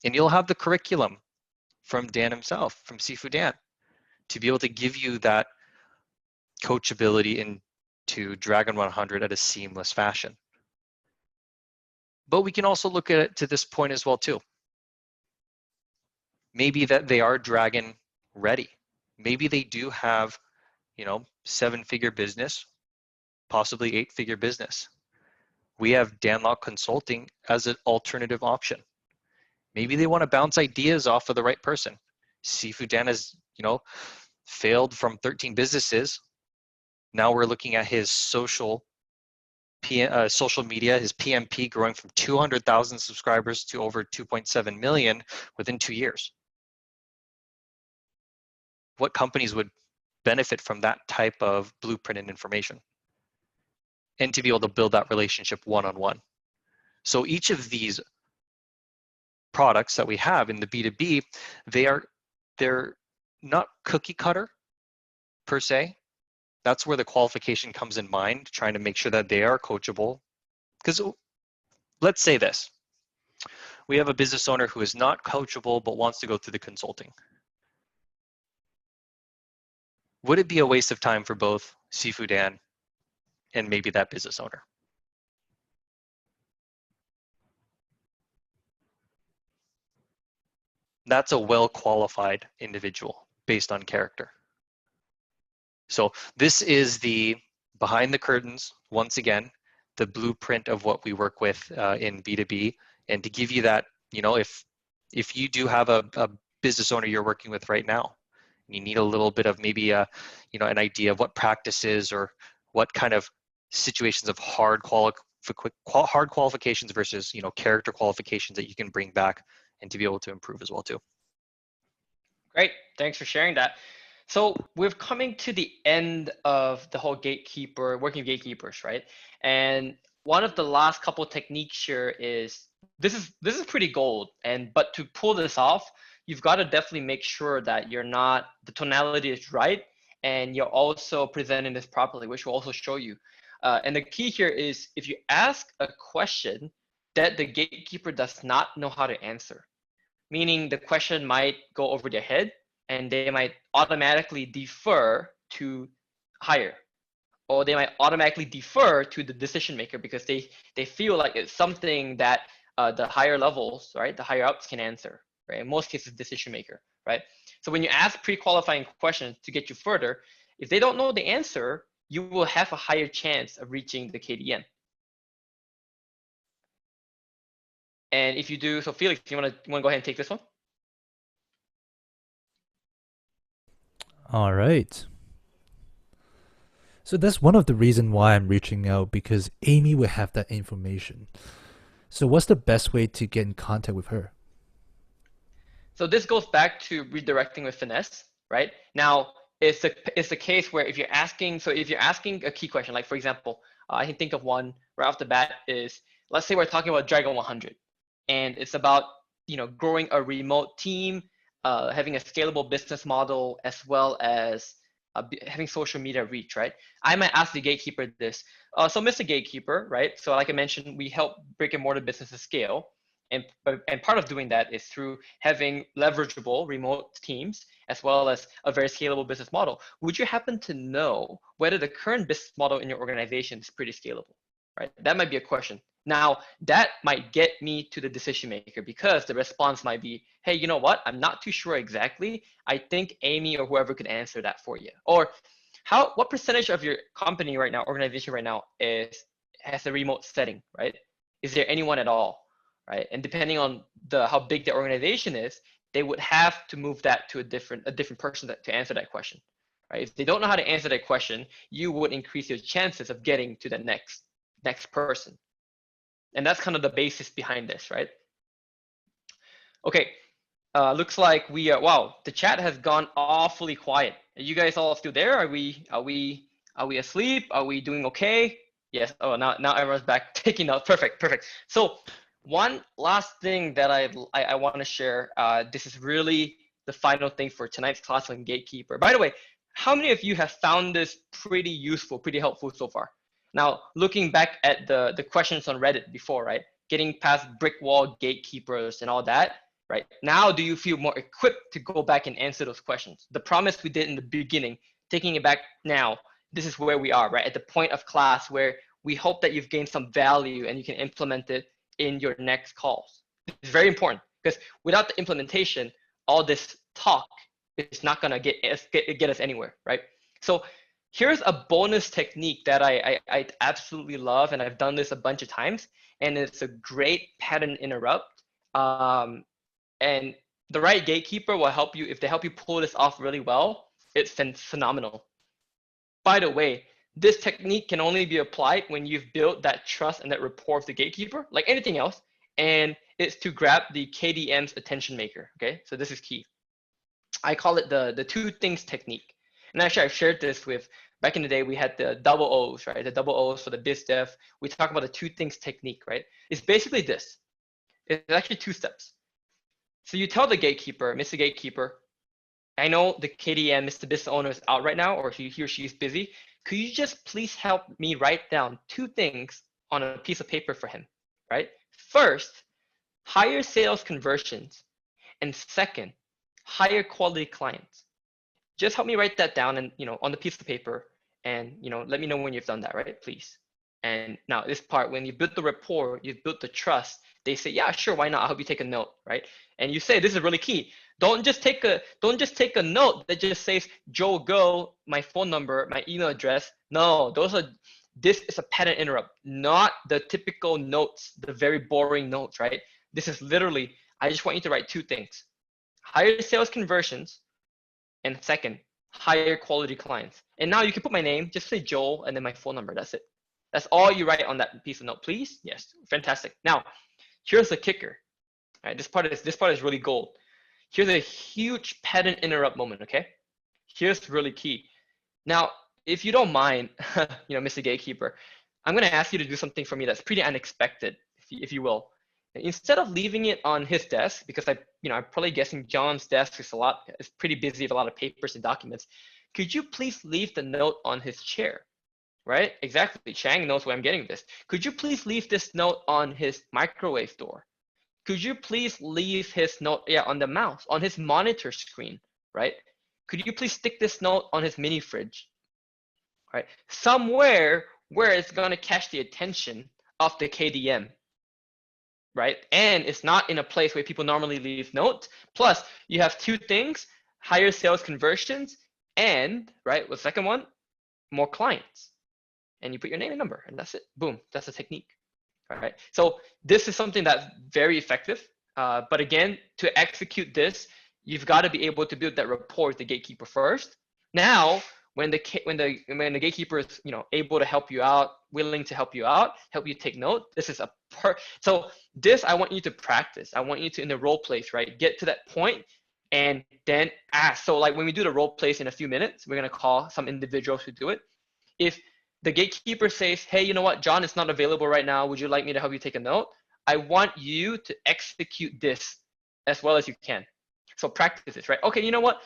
And you'll have the curriculum from Dan himself, from Sifu Dan, to be able to give you that coachability into Dragon 100 at a seamless fashion. But we can also look at it to this point as well too. Maybe that they are dragon ready. Maybe they do have, you know, 7-figure business, possibly 8-figure business. We have Danlock Consulting as an alternative option. Maybe they want to bounce ideas off of the right person. Sifu Dan has, you know, failed from 13 businesses. Now we're looking at his social media, his PMP growing from 200,000 subscribers to over 2.7 million within 2 years. What companies would benefit from that type of blueprint and information? And to be able to build that relationship one-on-one. So each of these products that we have in the B2B, they're not cookie cutter per se. That's where the qualification comes in mind, trying to make sure that they are coachable. Because let's say this, we have a business owner who is not coachable but wants to go through the consulting. Would it be a waste of time for both Sifu Dan and maybe that business owner? That's a well-qualified individual based on character. So this is the behind the curtains, once again, the blueprint of what we work with in B2B, and to give you that, if you do have a business owner you're working with right now, you need a little bit of maybe an idea of what practices or what kind of situations of hard qualifications versus character qualifications that you can bring back and to be able to improve as well too. Great, thanks for sharing that. So we're coming to the end of the whole working with gatekeepers, right? And one of the last couple techniques here is this is pretty gold, but to pull this off, you've got to definitely make sure that the tonality is right, and you're also presenting this properly, which will also show you. And the key here is if you ask a question that the gatekeeper does not know how to answer, meaning the question might go over their head and they might automatically defer to hire, or they might automatically defer to the decision maker because they feel like it's something that the higher levels, right, the higher ups can answer, right? In most cases, decision maker, right? So when you ask pre-qualifying questions to get you further, if they don't know the answer, you will have a higher chance of reaching the KDM. And if you do, so Felix, you want to go ahead and take this one? All right. So that's one of the reasons why I'm reaching out, because Amy will have that information. So what's the best way to get in contact with her? So this goes back to redirecting with finesse, right? Now, it's the case where if you're asking a key question, like for example, I can think of one right off the bat is, let's say we're talking about Dragon 100, and it's about growing a remote team, having a scalable business model, as well as having social media reach, right? I might ask the gatekeeper this. So Mr. Gatekeeper, right? So like I mentioned, we help brick and mortar businesses scale. And part of doing that is through having leverageable remote teams, as well as a very scalable business model. Would you happen to know whether the current business model in your organization is pretty scalable, right? That might be a question. Now, that might get me to the decision maker, because the response might be, hey, you know what? I'm not too sure exactly. I think Amy or whoever could answer that for you. Or what percentage of your company right now, organization right now, has a remote setting, right? Is there anyone at all, right? And depending on how big the organization is, they would have to move that to a different person to answer that question, right? If they don't know how to answer that question, you would increase your chances of getting to the next person. And that's kind of the basis behind this, right? Okay, looks like wow, the chat has gone awfully quiet. Are you guys all still there? Are we asleep? Are we doing okay? Yes. Oh, now everyone's back taking notes. Perfect. So one last thing that I want to share. This is really the final thing for tonight's class on Gatekeeper. By the way, how many of you have found this pretty useful, pretty helpful so far? Now, looking back at the questions on Reddit before, right? Getting past brick wall gatekeepers and all that, right? Now, do you feel more equipped to go back and answer those questions? The promise we did in the beginning, taking it back now, this is where we are, right? At the point of class where we hope that you've gained some value and you can implement it in your next calls. It's very important, because without the implementation, all this talk is not gonna get us anywhere, right? So here's a bonus technique that I absolutely love, and I've done this a bunch of times, and it's a great pattern interrupt. And the right gatekeeper will help you. If they help you pull this off really well, it's phenomenal. By the way, this technique can only be applied when you've built that trust and that rapport with the gatekeeper, like anything else, and it's to grab the KDM's attention maker, okay? So this is key. I call it the two things technique. And actually, I've shared this with, back in the day, we had the double O's, right? The double O's for the biz dev. We talk about the two things technique, right? It's basically this. It's actually 2 steps. So you tell the gatekeeper, Mr. Gatekeeper, I know the KDM, Mr. Business Owner, is out right now, or he or she is busy. Could you just please help me write down 2 things on a piece of paper for him, right? First, higher sales conversions. And second, higher quality clients. Just help me write that down and, on the piece of paper, and, let me know when you've done that, right? Please. And now this part, when you build the rapport, you build the trust, they say, yeah, sure, why not? I'll help you take a note, right? And you say, this is really key. Don't just take a note that just says Joe Go, my phone number, my email address. No, this is a pattern interrupt, not the typical notes, the very boring notes, right? This is literally, I just want you to write two things: higher sales conversions, and second, higher quality clients. And now you can put my name, just say Joel, and then my phone number. That's it. That's all you write on that piece of note, please. Yes, fantastic. Now, here's the kicker. All right, this part is really gold. Here's a huge pattern interrupt moment. Okay, here's really key. Now, if you don't mind, Mr. Gatekeeper, I'm gonna ask you to do something for me that's pretty unexpected, if you will. Instead of leaving it on his desk, because I'm probably guessing John's desk is pretty busy with a lot of papers and documents. Could you please leave the note on his chair? Right? Exactly. Chang knows where I'm getting this. Could you please leave this note on his microwave door? Could you please leave his note, on the mouse, on his monitor screen, right? Could you please stick this note on his mini fridge, right? Somewhere where it's gonna catch the attention of the KDM, right? And it's not in a place where people normally leave notes. Plus, you have two things: higher sales conversions, and right, the second one, more clients. And you put your name and number, and that's it. Boom, that's a technique. All right. So this is something that's very effective. But again, to execute this, you've got to be able to build that rapport with the gatekeeper first. Now, when the gatekeeper is able to help you out, willing to help you take note, this is so this I want you to practice. I want you to, in the role plays, right, get to that point and then ask. So like when we do the role plays in a few minutes, we're gonna call some individuals who do it. If the gatekeeper says, hey, you know what, John is not available right now, would you like me to help you take a note? I want you to execute this as well as you can. So practice this, right? Okay, you know what,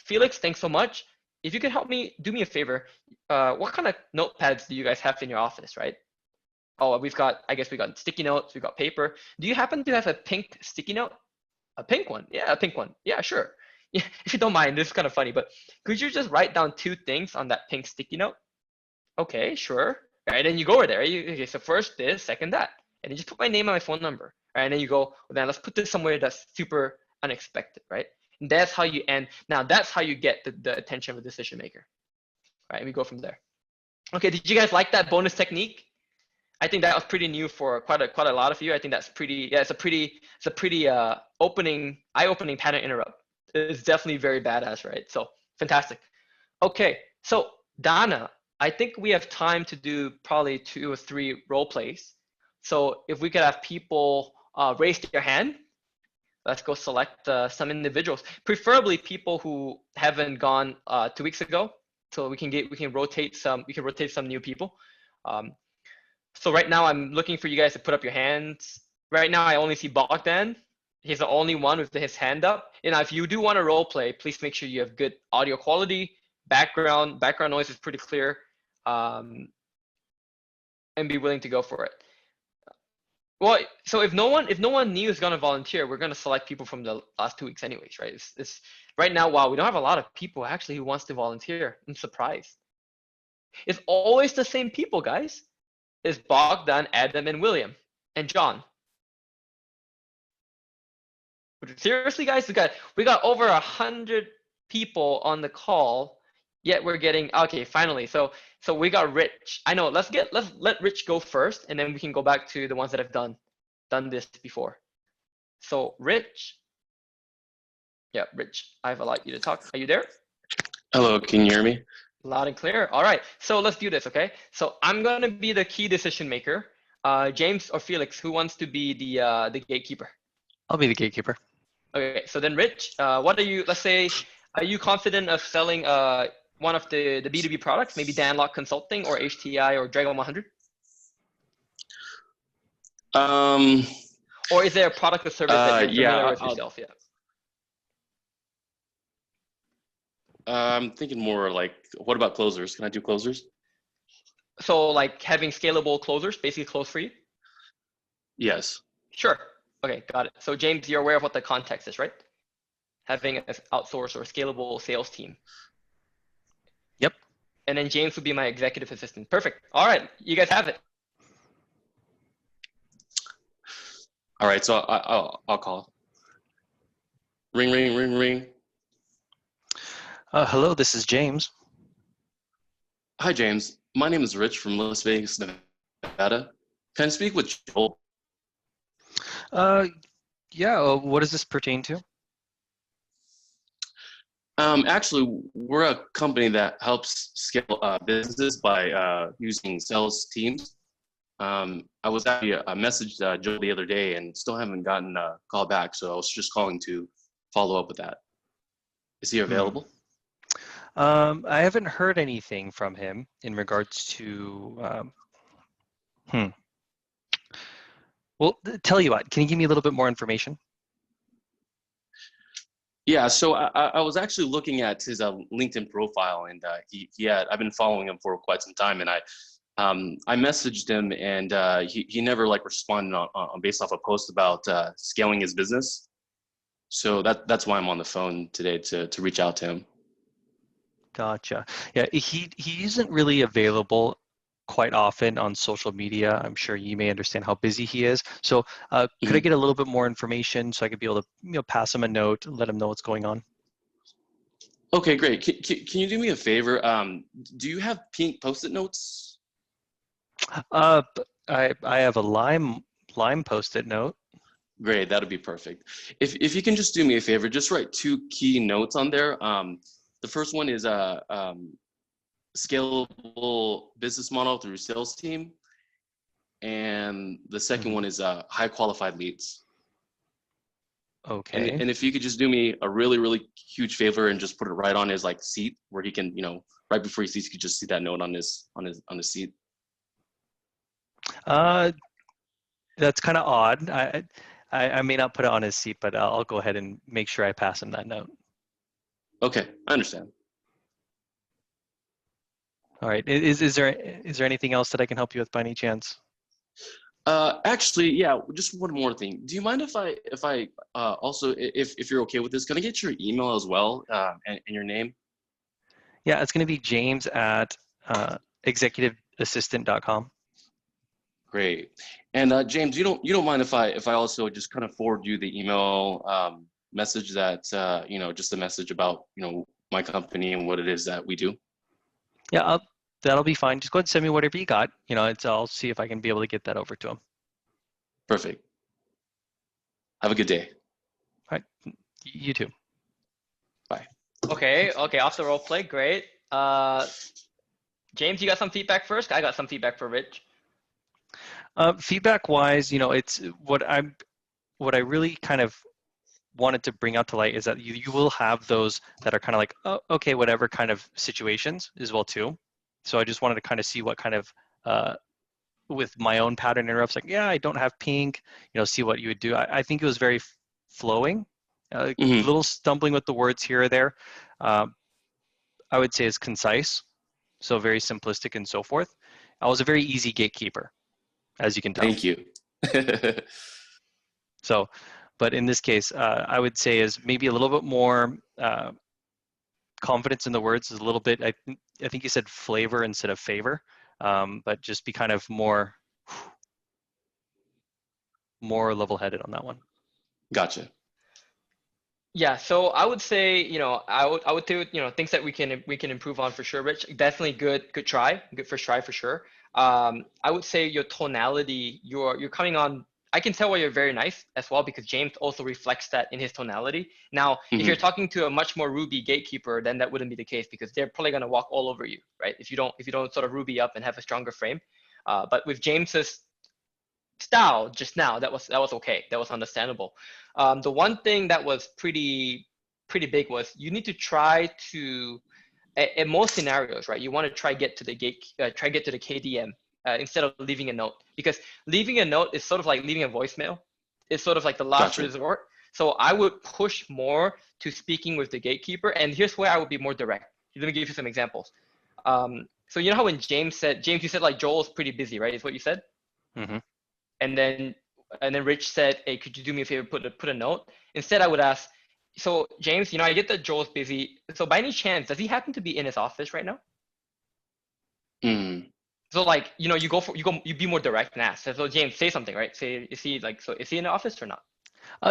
Felix, thanks so much. If you could help me, do me a favor. What kind of notepads do you guys have in your office, right? Oh, I guess we got sticky notes, we got paper. Do you happen to have a pink sticky note? A pink one? Yeah, a pink one. Yeah, sure. Yeah, if you don't mind, this is kind of funny, but could you just write down two things on that pink sticky note? Okay, sure. All right, then you go over there. Okay, so first this, second that. And you just put my name and my phone number. All right, and then you go, well, then let's put this somewhere that's super unexpected, right? And that's how you end. Now, that's how you get the attention of a decision maker. All right, and we go from there. Okay, did you guys like that bonus technique? I think that was pretty new for quite a lot of you. I think that's pretty, it's a pretty eye-opening pattern interrupt. It's definitely very badass, right? So fantastic. Okay, so Donna, I think we have time to do probably 2 or 3 role plays. So if we could have people raise their hand, let's go select some individuals, preferably people who haven't gone 2 weeks ago, so we can rotate some new people. So right now I'm looking for you guys to put up your hands. Right now I only see Bogdan. He's the only one with his hand up. And if you do want to role play, please make sure you have good audio quality, background noise is pretty clear, and be willing to go for it. Well, so if no one new is gonna volunteer, we're gonna select people from the last 2 weeks anyways, right? It's right now, wow, we don't have a lot of people actually who wants to volunteer. I'm surprised. It's always the same people, guys. It's Bogdan, Adam, and William, and John. But seriously, guys, we got over 100 people on the call, yet we're getting, okay, finally. So we got Rich. I know, let's let Rich go first, and then we can go back to the ones that have done this before. So Rich, yeah, Rich, I've allowed you to talk. Are you there? Hello, can you hear me? Loud and clear. All right, so let's do this, okay? So I'm gonna be the key decision maker. James or Felix, who wants to be the gatekeeper? I'll be the gatekeeper. Okay, so then Rich, what are you, let's say, are you confident of selling one of the B2B products, maybe Danlock Consulting or HTI or Dragon 100? Or is there a product or service that you're familiar with yourself? Yeah. I'm thinking more like, what about closers? Can I do closers? So like having scalable closers, basically close for you? Yes. Sure. Okay, got it. So James, you're aware of what the context is, right? Having an outsourced or scalable sales team. Yep. and then James would be my executive assistant. Perfect. All right, you guys have it. All right, so I'll call. Ring, ring, ring, ring. Hello, this is James. Hi, James. My name is Rich from Las Vegas, Nevada. Can I speak with Joel? Yeah, what does this pertain to? Actually, we're a company that helps scale businesses by using sales teams. I was actually I messaged Joel the other day and still haven't gotten a call back, so I was just calling to follow up with that. Is he available? I haven't heard anything from him in regards to. Well, tell you what. Can you give me a little bit more information? Yeah, so I was actually looking at his LinkedIn profile, and I've been following him for quite some time, and I messaged him, and he never like responded on based off a post about scaling his business. So that's why I'm on the phone today to reach out to him. Gotcha. Yeah, he isn't really available quite often on social media. I'm sure you may understand how busy he is. So could I get a little bit more information so I could be able to pass him a note, let him know what's going on? Okay, great. Can you do me a favor? Do you have pink Post-it notes? I have a lime Post-it note. Great, that'll be perfect. If you can just do me a favor, just write 2 key notes on there. The first one is scalable business model through sales team, and the second one is high qualified leads. Okay. And if you could just do me a really huge favor and just put it right on his like seat where he can, right before he seats, he could just see that note on his seat. That's kind of odd. I may not put it on his seat, but I'll go ahead and make sure I pass him that note. Okay, I understand. All right. Is there anything else that I can help you with by any chance? Actually, yeah, just one more thing. Do you mind if I also, if you're okay with this, can I get your email as well, and your name? Yeah, it's going to be James at executiveassistant.com. Great. And James, you don't mind if I also just kind of forward you the email message that just a message about my company and what it is that we do? Yeah, that'll be fine. Just go ahead and send me whatever you got. I'll see if I can be able to get that over to him. Perfect. Have a good day. All right. You too. Bye. Okay, off the role play, great. James, you got some feedback first? I got some feedback for Rich. Feedback wise, it's what I really kind of wanted to bring out to light is that you will have those that are kind of like, oh, okay, whatever kind of situations as well too. So I just wanted to kind of see what kind of with my own pattern interrupts, like, yeah, I don't have pink, see what you would do. I think it was very flowing, little stumbling with the words here or there. I would say is concise, so very simplistic and so forth. I was a very easy gatekeeper, as you can tell. Thank you. So, but in this case, I would say is maybe a little bit more confidence in the words is a little bit, I think you said flavor instead of favor, but just be kind of more level-headed on that one. Gotcha. Yeah, so I would say, I would do, things that we can improve on for sure, Rich. Definitely good try, good first try for sure. I would say your tonality, you're coming on. I can tell why you're very nice as well because James also reflects that in his tonality. Now, if you're talking to a much more Ruby gatekeeper, then that wouldn't be the case because they're probably gonna walk all over you, right? If you don't sort of Ruby up and have a stronger frame. But with James's style just now, that was okay. That was understandable. The one thing that was pretty big was you need to try to, in most scenarios, right? You want to try get to the KDM instead of leaving a note, because leaving a note is sort of like leaving a voicemail. It's sort of like the last resort. So I would push more to speaking with the gatekeeper, and here's where I would be more direct. Let me give you some examples. So you know how when James, you said like Joel's pretty busy, right? Is what you said. Mm-hmm. And then Rich said, hey, could you do me a favor, put a note? Instead, I would ask, so James, I get that Joel's busy. So by any chance, does he happen to be in his office right now? Mm. So like, you be more direct and ask. So James, say something, right? Say, is he like, so is he in the office or not?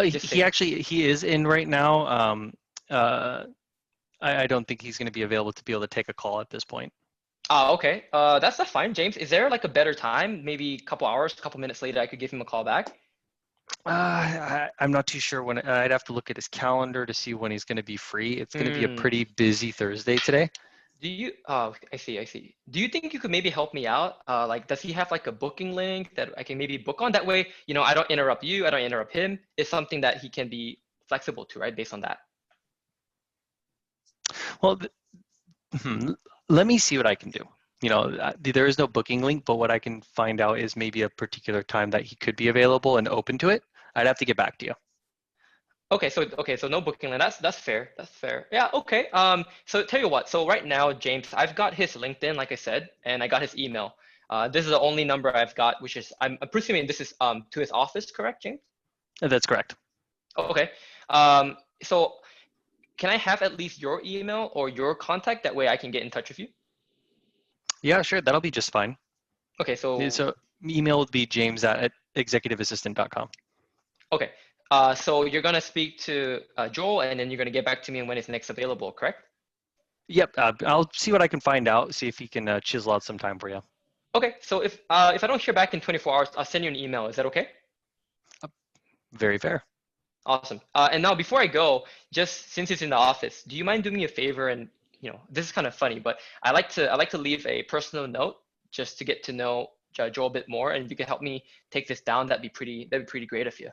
Just say He is in right now. Uh, I don't think he's going to be able to take a call at this point. Okay. That's fine, James. Is there like a better time? Maybe a couple hours, a couple minutes later, I could give him a call back. I'm not too sure when. I'd have to look at his calendar to see when he's going to be free. It's going to be a pretty busy Thursday today. Do you? Oh, I see. I see. Do you think you could maybe help me out? Like, does he have like a booking link that I can maybe book on? That way, I don't interrupt you. I don't interrupt him. It's something that he can be flexible to, right? Based on that. Well, let me see what I can do. There is no booking link, but what I can find out is maybe a particular time that he could be available and open to it. I'd have to get back to you. Okay, so no booking link. That's fair. That's fair. Yeah. Okay. So tell you what. So right now, James, I've got his LinkedIn, like I said, and I got his email. This is the only number I've got, which is I'm presuming this is to his office, correct, James? That's correct. Okay. So can I have at least your email or your contact? That way I can get in touch with you. Yeah, sure. That'll be just fine. Okay. So email would be james@executiveassistant.com. Okay. So you're gonna speak to Joel, and then you're gonna get back to me when it's next available, correct? Yep. I'll see what I can find out. See if he can chisel out some time for you. Okay. So if I don't hear back in 24 hours, I'll send you an email. Is that okay? Very fair. Awesome. And now before I go, just since it's in the office, do you mind doing me a favor? And this is kind of funny, but I like to leave a personal note just to get to know Joel a bit more. And if you can help me take this down, that'd be pretty great of you.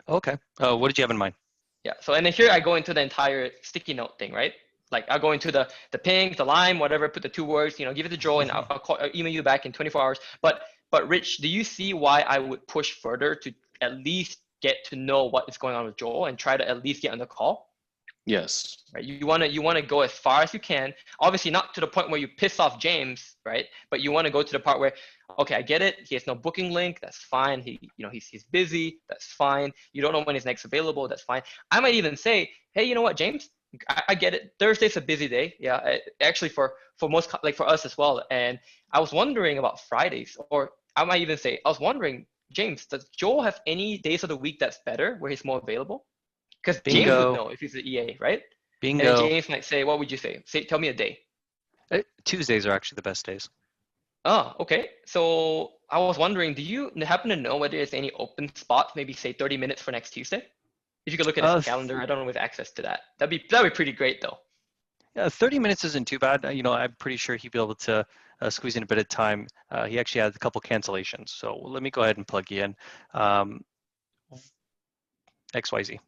Okay. What did you have in mind? Yeah. So and then here I go into the entire sticky note thing, right? Like I'll go into the pink, the lime, whatever. Put the 2 words. Give it to Joel, and I'll email you back in 24 hours. But Rich, do you see why I would push further to at least get to know what is going on with Joel and try to at least get on the call? Yes. Right. You wanna go as far as you can. Obviously not to the point where you piss off James, right? But you want to go to the part where, okay, I get it. He has no booking link. That's fine. He's busy. That's fine. You don't know when he's next available. That's fine. I might even say, hey, you know what, James? I get it. Thursday's a busy day. Yeah, actually for most, like for us as well. And I was wondering about Fridays, or I might even say, I was wondering, James, does Joel have any days of the week that's better where he's more available? Because James would know if he's the EA, right? Bingo. And then James might say, what would you say? Tell me a day. Tuesdays are actually the best days. Oh, okay. So I was wondering, do you happen to know whether there's any open spots, maybe say 30 minutes for next Tuesday? If you could look at his calendar, I don't know with access to that. That'd be pretty great though. Yeah, 30 minutes isn't too bad. I'm pretty sure he'd be able to squeeze in a bit of time. He actually had a couple cancellations. So let me go ahead and plug you in. XYZ.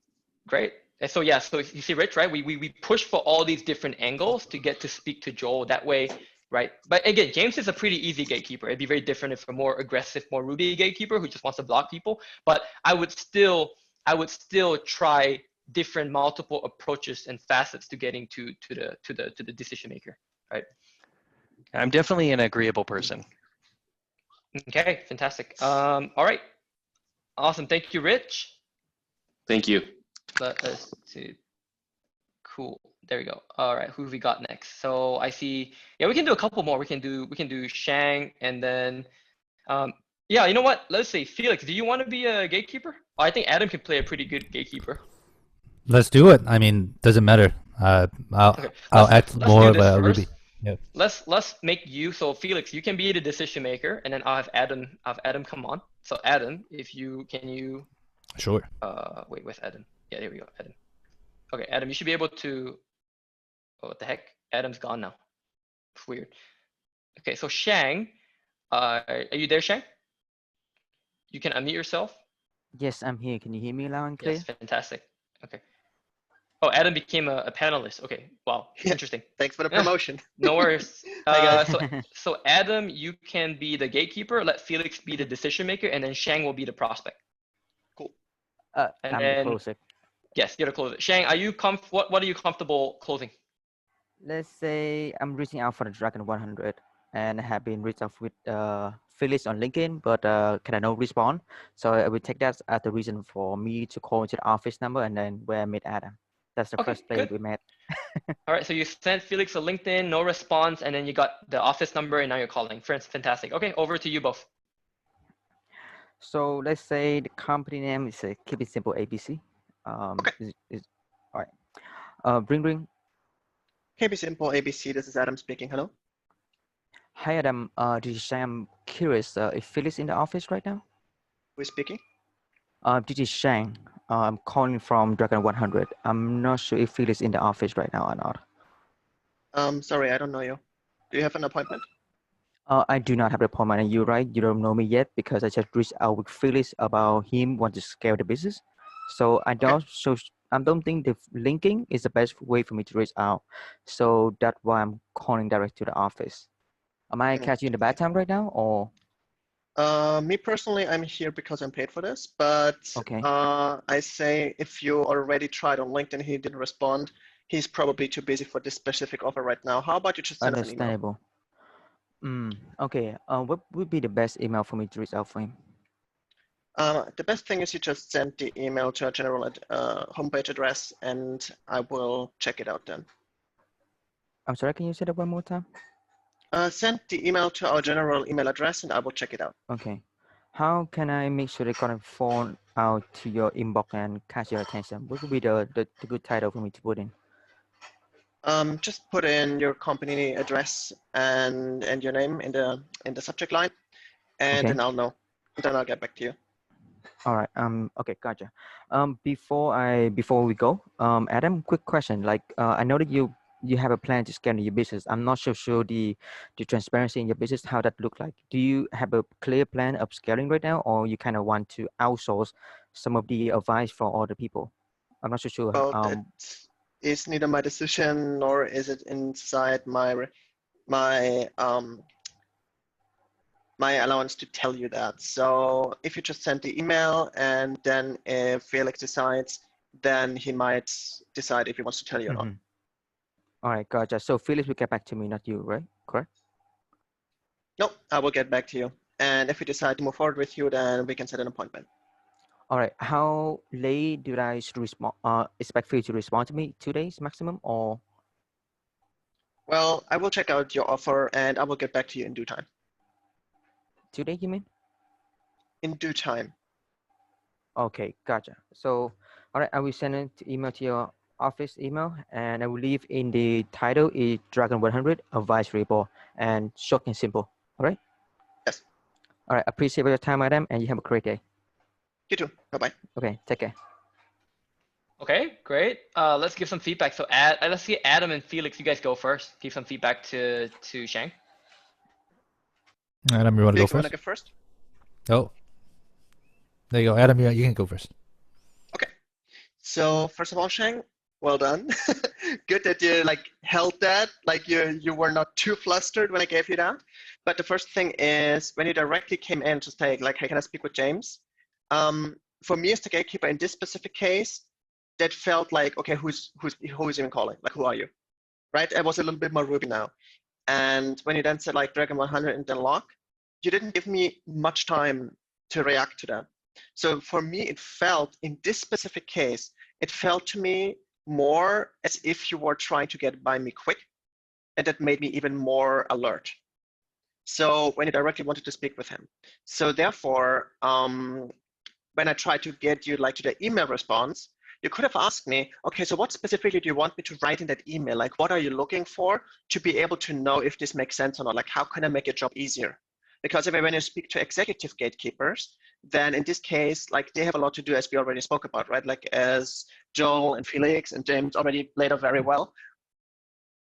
Great. And so yeah, so you see, Rich, right? We push for all these different angles to get to speak to Joel that way, right? But again, James is a pretty easy gatekeeper. It'd be very different if a more aggressive, more Ruby gatekeeper who just wants to block people. But I would still try different multiple approaches and facets to getting to the decision maker, right? I'm definitely an agreeable person. Okay, fantastic. All right, awesome. Thank you, Rich. Thank you. Let us see. Cool. There we go. All right, who have we got next? So I see. Yeah, we can do a couple more. We can do Shang, and then yeah, you know what? Let's say Felix. Do you want to be a gatekeeper? Oh, I think Adam can play a pretty good gatekeeper. Let's do it. I mean, doesn't matter. I'll act more of a Ruby. Yep. Let's make you. So Felix, you can be the decision maker, and then I'll have Adam come on. So Adam, if you can you. Sure. Wait, with Adam. Yeah, there we go, Adam. Okay, Adam, you should be able to. Oh, what the heck? Adam's gone now. It's weird. Okay, so Shang, are you there, Shang? You can unmute yourself. Yes, I'm here. Can you hear me loud and clear? Yes, fantastic. Okay. Oh, Adam became a panelist. Okay, wow, interesting. Thanks for the promotion. No worries. So Adam, you can be the gatekeeper. Let Felix be the decision maker, and then Shang will be the prospect. Cool. And I'm then, the closer. Yes, you're the closer. Shang, are you what are you comfortable closing? Let's say I'm reaching out for the Dragon 100 and I have been reached out with Felix on LinkedIn, but can I no respond? So I will take that as the reason for me to call into the office number and then where I meet Adam. That's the Okay, first day good. we met. All right, so you sent Felix a LinkedIn, no response, and then you got the office number, and now you're calling. Friends, fantastic. Okay, over to you both. So let's say the company name is Keep It Simple ABC. Okay. All right. Ring ring. KB Simple ABC, this is Adam speaking. Hello. Hi Adam. This is Shang. I'm curious if Phyllis in the office right now. Who is speaking? This is Shang. I'm calling from Dragon 100. I'm not sure if Phyllis in the office right now or not. Sorry, I don't know you. Do you have an appointment? I do not have the appointment, and you're right. You don't know me yet because I just reached out with Phyllis about him want to scale the business. So I don't. So I don't think the linking is the best way for me to reach out. So that's why I'm calling direct to the office. Am I catching you in the bad time right now, or? Me personally, I'm here because I'm paid for this, but Okay. I say if you already tried on LinkedIn, he didn't respond, he's probably too busy for this specific offer right now. How about you just send us an email? Understandable. Okay. What would be the best email for me to reach out for him? The best thing is you just send the email to our general homepage address, and I will check it out then. I'm sorry. Can you say that one more time? Send the email to our general email address, and I will check it out. Okay. How can I make sure they can phone out to your inbox and catch your attention? What would be the good title for me to put in? Just put in your company address and your name in the subject line, and Okay. then I'll know. Then I'll get back to you. All right. Okay. Gotcha. Before we go, Adam, quick question. Like, I know that you have a plan to scale your business. I'm not so sure the transparency in your business, how that look like. Do you have a clear plan of scaling right now, or you kind of want to outsource some of the advice for other people? I'm not so sure. Well, that is neither my decision nor is it inside my allowance to tell you that. So if you just send the email, and then if Felix decides, then he might decide if he wants to tell you or not. All right, gotcha. So Felix will get back to me, not you, right? Correct? No, I will get back to you. And if we decide to move forward with you, then we can set an appointment. All right. How late do I expect for you to respond to me? 2 days maximum, or? Well, I will check out your offer, and I will get back to you in due time. 2 days, you mean? In due time. Okay, gotcha. So, all right, I will send an email to your office email, and I will leave in the title is Dragon 100 Advisory Board, and short and simple. All right? Yes. All right, appreciate your time, Adam, and you have a great day. You too. Bye-bye. Okay, take care. Okay, great. Let's give some feedback. So let's see, Adam and Felix, you guys go first. Give some feedback to Shang. Adam, you want to go Felix, you want first? to go first? Oh, there you go. Adam, you can go first. Okay. So first of all, Shang, well done. Good that you held that. You were not too flustered when I gave you that. But the first thing is when you directly came in to say hey, can I speak with James? For me as the gatekeeper in this specific case, that felt like, okay, who's even calling? Who are you? Right? I was a little bit more Ruby now. And when you then said Dragon 100 and then lock, you didn't give me much time to react to that. So for me, it felt in this specific case, it felt to me more as if you were trying to get by me quick, and that made me even more alert. So when you directly wanted to speak with him. So therefore, when I tried to get you to the email response, you could have asked me, okay, so what specifically do you want me to write in that email? What are you looking for to be able to know if this makes sense or not? How can I make your job easier? Because when you speak to executive gatekeepers, then in this case, they have a lot to do, as we already spoke about, right? As Joel and Felix and James already laid out very well.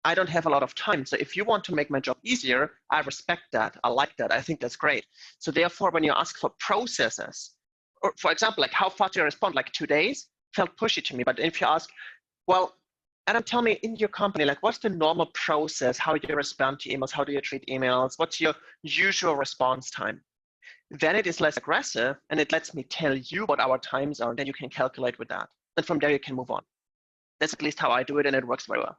I don't have a lot of time. So if you want to make my job easier, I respect that. I like that. I think that's great. So therefore, when you ask for processes, or for example, how fast do you respond? 2 days felt pushy to me. But if you ask, well, Adam, tell me in your company, what's the normal process? How do you respond to emails? How do you treat emails? What's your usual response time? Then it is less aggressive, and it lets me tell you what our times are, and then you can calculate with that. And from there, you can move on. That's at least how I do it, and it works very well.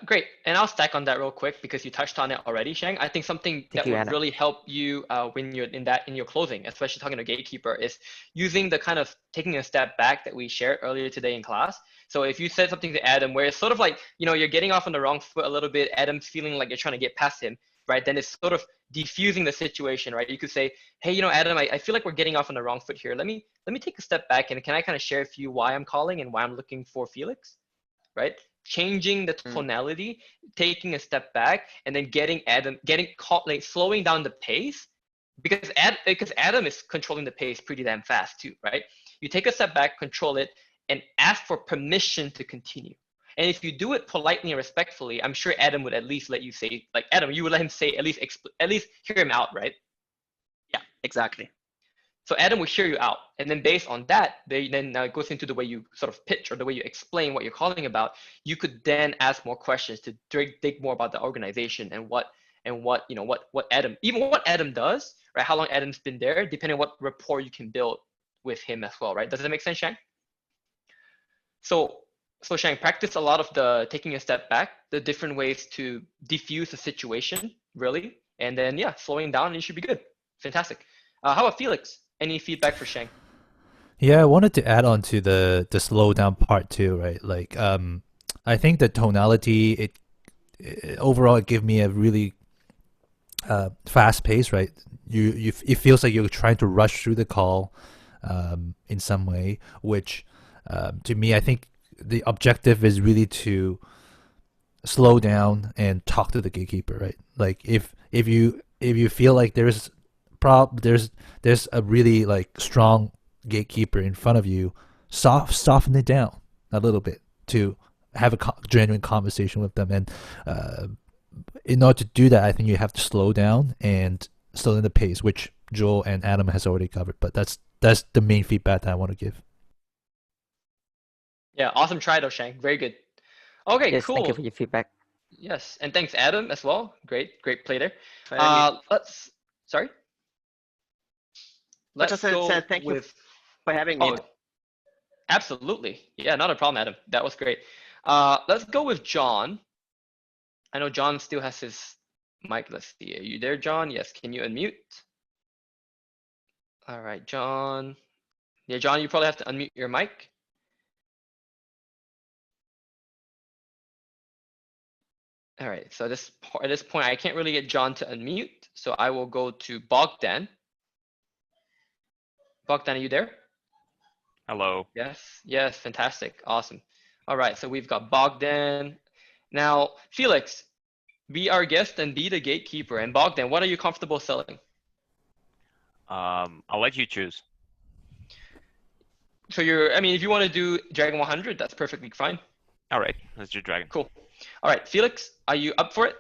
Great. And I'll stack on that real quick because you touched on it already, Shang. I think something Thank that you, would Adam. really help you when you're in your closing, especially talking to gatekeeper, is using the kind of taking a step back that we shared earlier today in class. So if you said something to Adam where it's sort of like, you're getting off on the wrong foot a little bit, Adam's feeling like you're trying to get past him, right? Then it's sort of diffusing the situation, right? You could say, hey, Adam, I feel like we're getting off on the wrong foot here. Let me take a step back and can I kind of share with you why I'm calling and why I'm looking for Felix, right? Changing the tonality, taking a step back, and then slowing down the pace, because Adam is controlling the pace pretty damn fast too, right? You take a step back, control it, and ask for permission to continue. And if you do it politely and respectfully, I'm sure Adam would at least let you say, like Adam, you would let him say at least hear him out, right? Yeah, exactly. So Adam will hear you out, and then based on that, then it goes into the way you sort of pitch or the way you explain what you're calling about. You could then ask more questions to dig more about the organization and what Adam, even what Adam does, right? How long Adam's been there, depending on what rapport you can build with him as well, right? Does that make sense, Shang? So Shang, practice a lot of the taking a step back, the different ways to diffuse the situation, really, and then slowing down, and you should be good. Fantastic. How about Felix? Any feedback for Shang? Yeah, I wanted to add on to the slow down part too, right? Like, I think the tonality, it overall it gave me a really fast pace, right? It feels like you're trying to rush through the call, in some way, which to me, I think the objective is really to slow down and talk to the gatekeeper, right? Like if you feel like there's a really like strong gatekeeper in front of you, soften it down a little bit to have a genuine conversation with them. And in order to do that, I think you have to slow down and slow down the pace, which Joel and Adam has already covered. But that's the main feedback that I want to give. Yeah, awesome try though, Shang. Very good. Okay, Yes, cool. thank you for your feedback. Yes, and thanks Adam as well. Great play there. I Sorry. Let's just go said thank you with. for having me. Oh, absolutely. Yeah, not a problem, Adam. That was great. Let's go with John. I know John still has his mic. Let's see. Are you there, John? Yes. Can you unmute? All right, John. Yeah, John, you probably have to unmute your mic. All right, so at this point, I can't really get John to unmute, so I will go to Bogdan. Bogdan, are you there? Hello. Yes, fantastic, awesome. All right, so we've got Bogdan. Now, Felix, be our guest and be the gatekeeper. And Bogdan, what are you comfortable selling? I'll let you choose. So if you want to do Dragon 100, that's perfectly fine. All right, let's do Dragon. Cool. All right, Felix, are you up for it?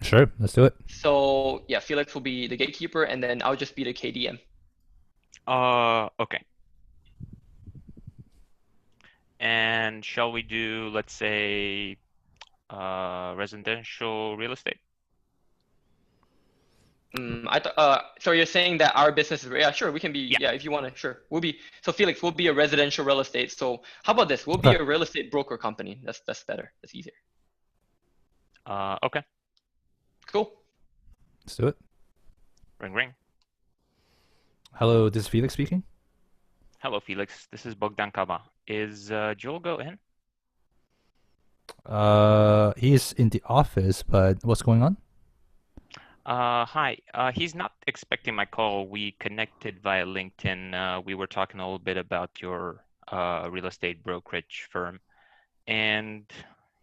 Sure, let's do it. So yeah, Felix will be the gatekeeper, and then I'll just be the KDM. Okay. And shall we do, let's say, residential real estate? So you're saying that our business is, sure, we can be, if you want to, sure. So Felix, we'll be a residential real estate. So how about this? We'll be a real estate broker company. That's better. That's easier. Okay. Cool. Let's do it. Ring, ring. Hello, this is Felix speaking. Hello, Felix. This is Bogdan Kaba. Is Joel Go in? He's in the office, but what's going on? Hi. He's not expecting my call. We connected via LinkedIn. We were talking a little bit about your real estate brokerage firm, and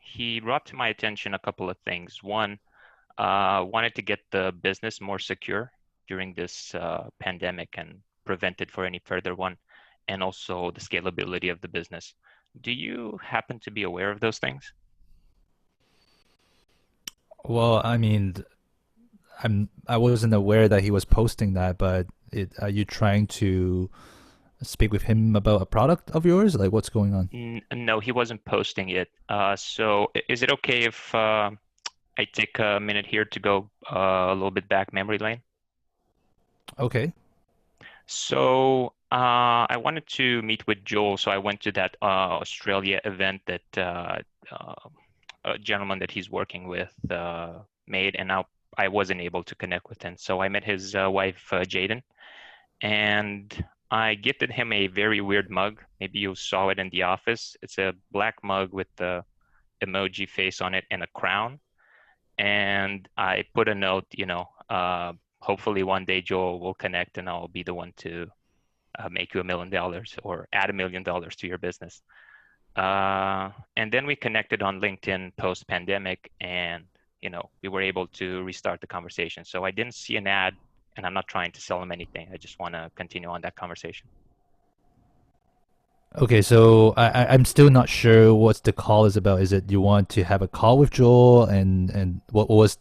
he brought to my attention a couple of things. One, wanted to get the business more secure during this pandemic and prevent it for any further one, and also the scalability of the business. Do you happen to be aware of those things? Well, I mean, I wasn't aware that he was posting that, but are you trying to speak with him about a product of yours? Like, what's going on? No, he wasn't posting it. So is it okay if I take a minute here to go a little bit back memory lane? Okay. So I wanted to meet with Joel, so I went to that Australia event that a gentleman that he's working with made, and now I wasn't able to connect with him. So I met his wife, Jaden, and I gifted him a very weird mug. Maybe you saw it in the office. It's a black mug with the emoji face on it and a crown. And I put a note, hopefully one day Joel will connect and I'll be the one to make you $1 million or add $1 million to your business. And then we connected on LinkedIn post-pandemic, and we were able to restart the conversation. So I didn't see an ad, and I'm not trying to sell him anything. I just want to continue on that conversation. Okay, so I'm still not sure what the call is about. Is it you want to have a call with Joel, and what was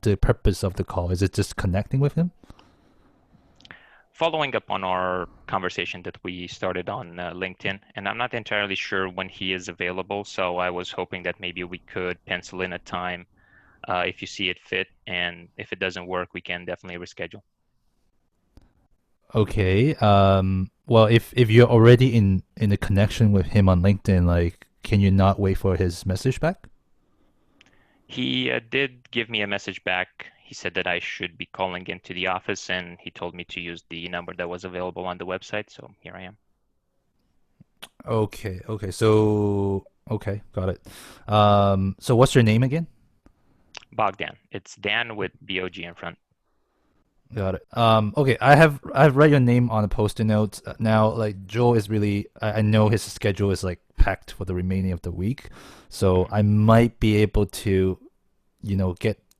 the purpose of the call? Is it just connecting with him? Following up on our conversation that we started on LinkedIn, and I'm not entirely sure when he is available, so I was hoping that maybe we could pencil in a time if you see it fit, and if it doesn't work, we can definitely reschedule. Okay. Well, if you're already in a connection with him on LinkedIn, like, can you not wait for his message back? He did give me a message back. He said that I should be calling into the office, and he told me to use the number that was available on the website. So here I am. Okay. So, okay, got it. So what's your name again? Bogdan. It's Dan with B-O-G in front. Got it. Okay, I've read your name on the post-it notes. Now, like, Joel is really, I know his schedule is like packed for the remaining of the week, so I might be able to,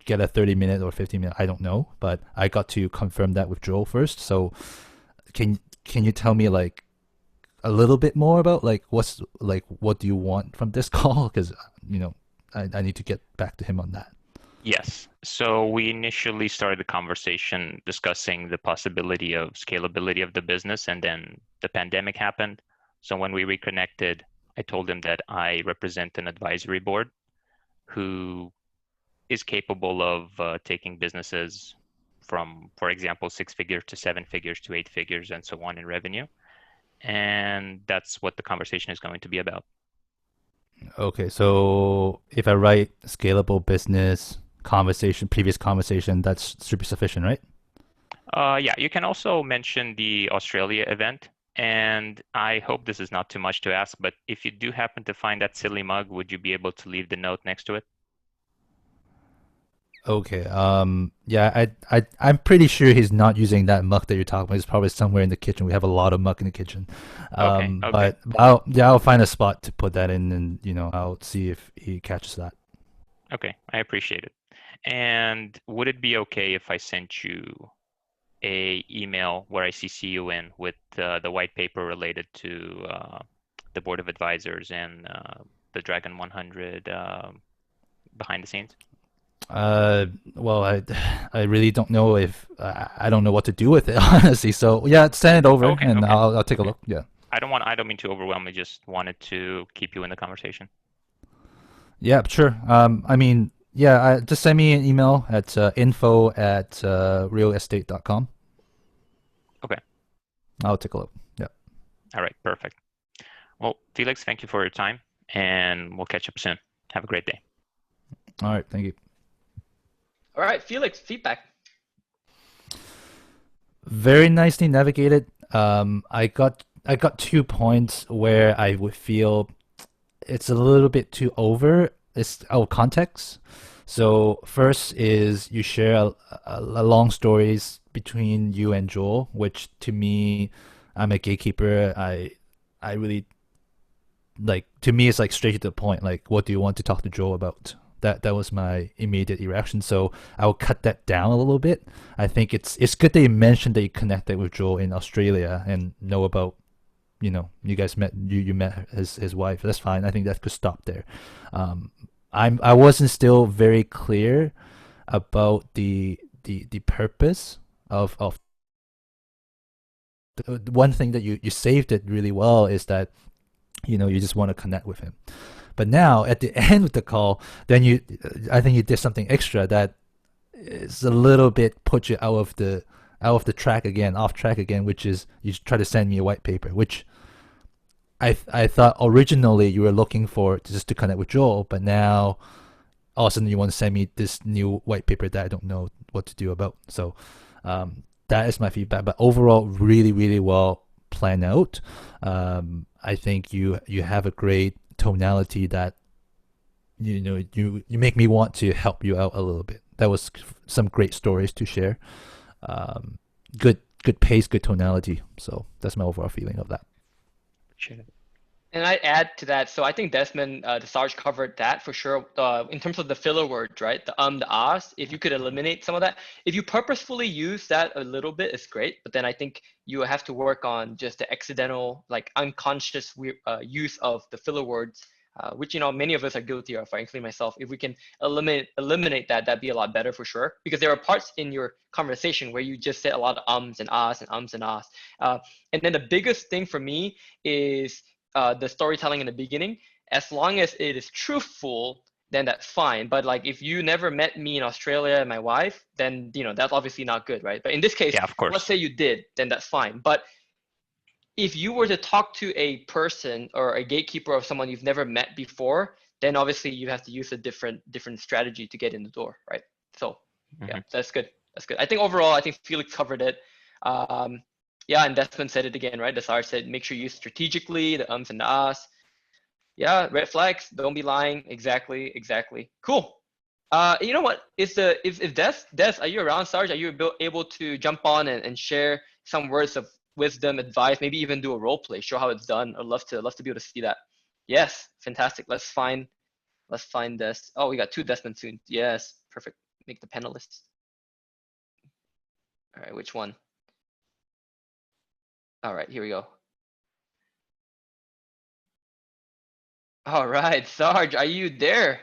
get a 30-minute or 15-minute, I don't know, but I got to confirm that with Joel first. So can you tell me like a little bit more about like what do you want from this call? Because I need to get back to him on that. Yes. So we initially started the conversation discussing the possibility of scalability of the business, and then the pandemic happened. So when we reconnected, I told him that I represent an advisory board who is capable of taking businesses from, for example, 6 figures to 7 figures to 8 figures and so on in revenue. And that's what the conversation is going to be about. Okay, so if I write scalable business previous conversation, that's should be sufficient, right? Yeah, you can also mention the Australia event. And I hope this is not too much to ask, but if you do happen to find that silly mug, would you be able to leave the note next to it? Okay. Yeah, I'm pretty sure he's not using that mug that you're talking about. It's probably somewhere in the kitchen. We have a lot of mug in the kitchen. Okay. But I'll find a spot to put that in, and I'll see if he catches that. Okay, I appreciate it. And would it be okay if I sent you a email where I CC you in with the white paper related to the board of advisors and the Dragon 100 behind the scenes? Well, I really don't know if I don't know what to do with it, honestly. So yeah, send it over, and okay. I'll take a look. Yeah. I don't mean to overwhelm. I just wanted to keep you in the conversation. Yeah, sure. I mean, yeah, just send me an email at info@realestate.com. Okay. I'll take a look. Yeah. All right, perfect. Well, Felix, thank you for your time, and we'll catch up soon. Have a great day. All right, thank you. All right, Felix, feedback. Very nicely navigated. I got 2 points where I would feel it's a little bit too over. It's out of context. So first is you share a long stories between you and Joel, which to me, I'm a gatekeeper. I really like, to me it's like straight to the point. Like, what do you want to talk to Joel about? That was my immediate reaction. So I'll cut that down a little bit. I think it's good that you mentioned that you connected with Joel in Australia and know about, you guys met, you met his wife. That's fine. I think that could stop there. I wasn't still very clear about the purpose of the one thing that you saved it really well is that you just want to connect with him. But now at the end of the call, then I think you did something extra that is a little bit put you off track again, which is you try to send me a white paper, which I thought originally you were looking for just to connect with Joel, but now all of a sudden you want to send me this new white paper that I don't know what to do about. So that is my feedback. But overall, really, really well planned out. I think you have a great tonality that you make me want to help you out a little bit. That was some great stories to share. Good pace, good tonality. So that's my overall feeling of that. And I add to that, so I think Desmond, the Sarge covered that for sure. In terms of the filler words, right? The the ahs, if you could eliminate some of that, if you purposefully use that a little bit, it's great. But then I think you have to work on just the accidental, like unconscious use of the filler words, which many of us are guilty of, including myself. If we can eliminate that, that'd be a lot better for sure. Because there are parts in your conversation where you just said a lot of ums and ahs and ums and ahs. And then the biggest thing for me is the storytelling in the beginning. As long as it is truthful, then that's fine. But like if you never met me in Australia and my wife, then that's obviously not good, right? But in this case, Yeah, of course. let's say you did, then that's fine. But if you were to talk to a person or a gatekeeper of someone you've never met before, then obviously you have to use a different strategy to get in the door, right? So yeah, that's good. That's good. I think overall, I think Felix covered it. Yeah, and Desmond said it again, right? The Sarge said, make sure you use strategically, the ums and the ahs. Yeah, red flags, don't be lying. Exactly. Cool. You know what? If Des, are you around, Sarge? Are you able to jump on and share some words of wisdom, advice, maybe even do a role play, show how it's done? I'd love to be able to see that. Yes, fantastic. Let's find this. Oh, we got 2 Desmond soon. Yes, perfect. Make the panelists. All right, which one? All right, here we go. All right, Sarge, are you there?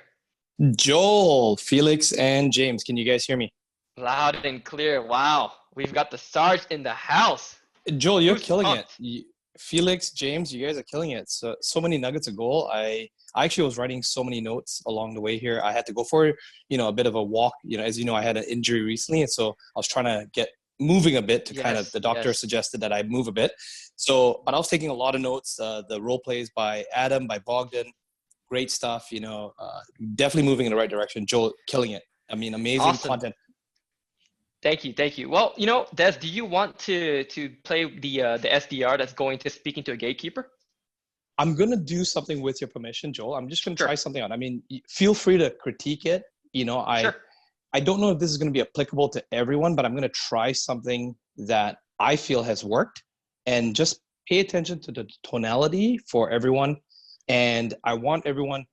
Joel, Felix, and James, can you guys hear me? Loud and clear. Wow, we've got the Sarge in the house. Joel, you're Who's killing pumped? it. Felix, James, you guys are killing it. So many nuggets of gold. I actually was writing so many notes along the way here. I had to go for a bit of a walk. As you know, I had an injury recently, and so I was trying to get moving a bit to kind of, the doctor suggested that I move a bit. So, but I was taking a lot of notes. The role plays by Adam, by Bogdan, great stuff. Definitely moving in the right direction. Joel, killing it. I mean, amazing Awesome. content. Thank you. Well, Des, do you want to play the SDR that's going to speaking to a gatekeeper? I'm going to do something with your permission, Joel. I'm just going to Sure. try something out. I mean, feel free to critique it. Sure. I don't know if this is going to be applicable to everyone, but I'm going to try something that I feel has worked, and just pay attention to the tonality for everyone. And I want everyone,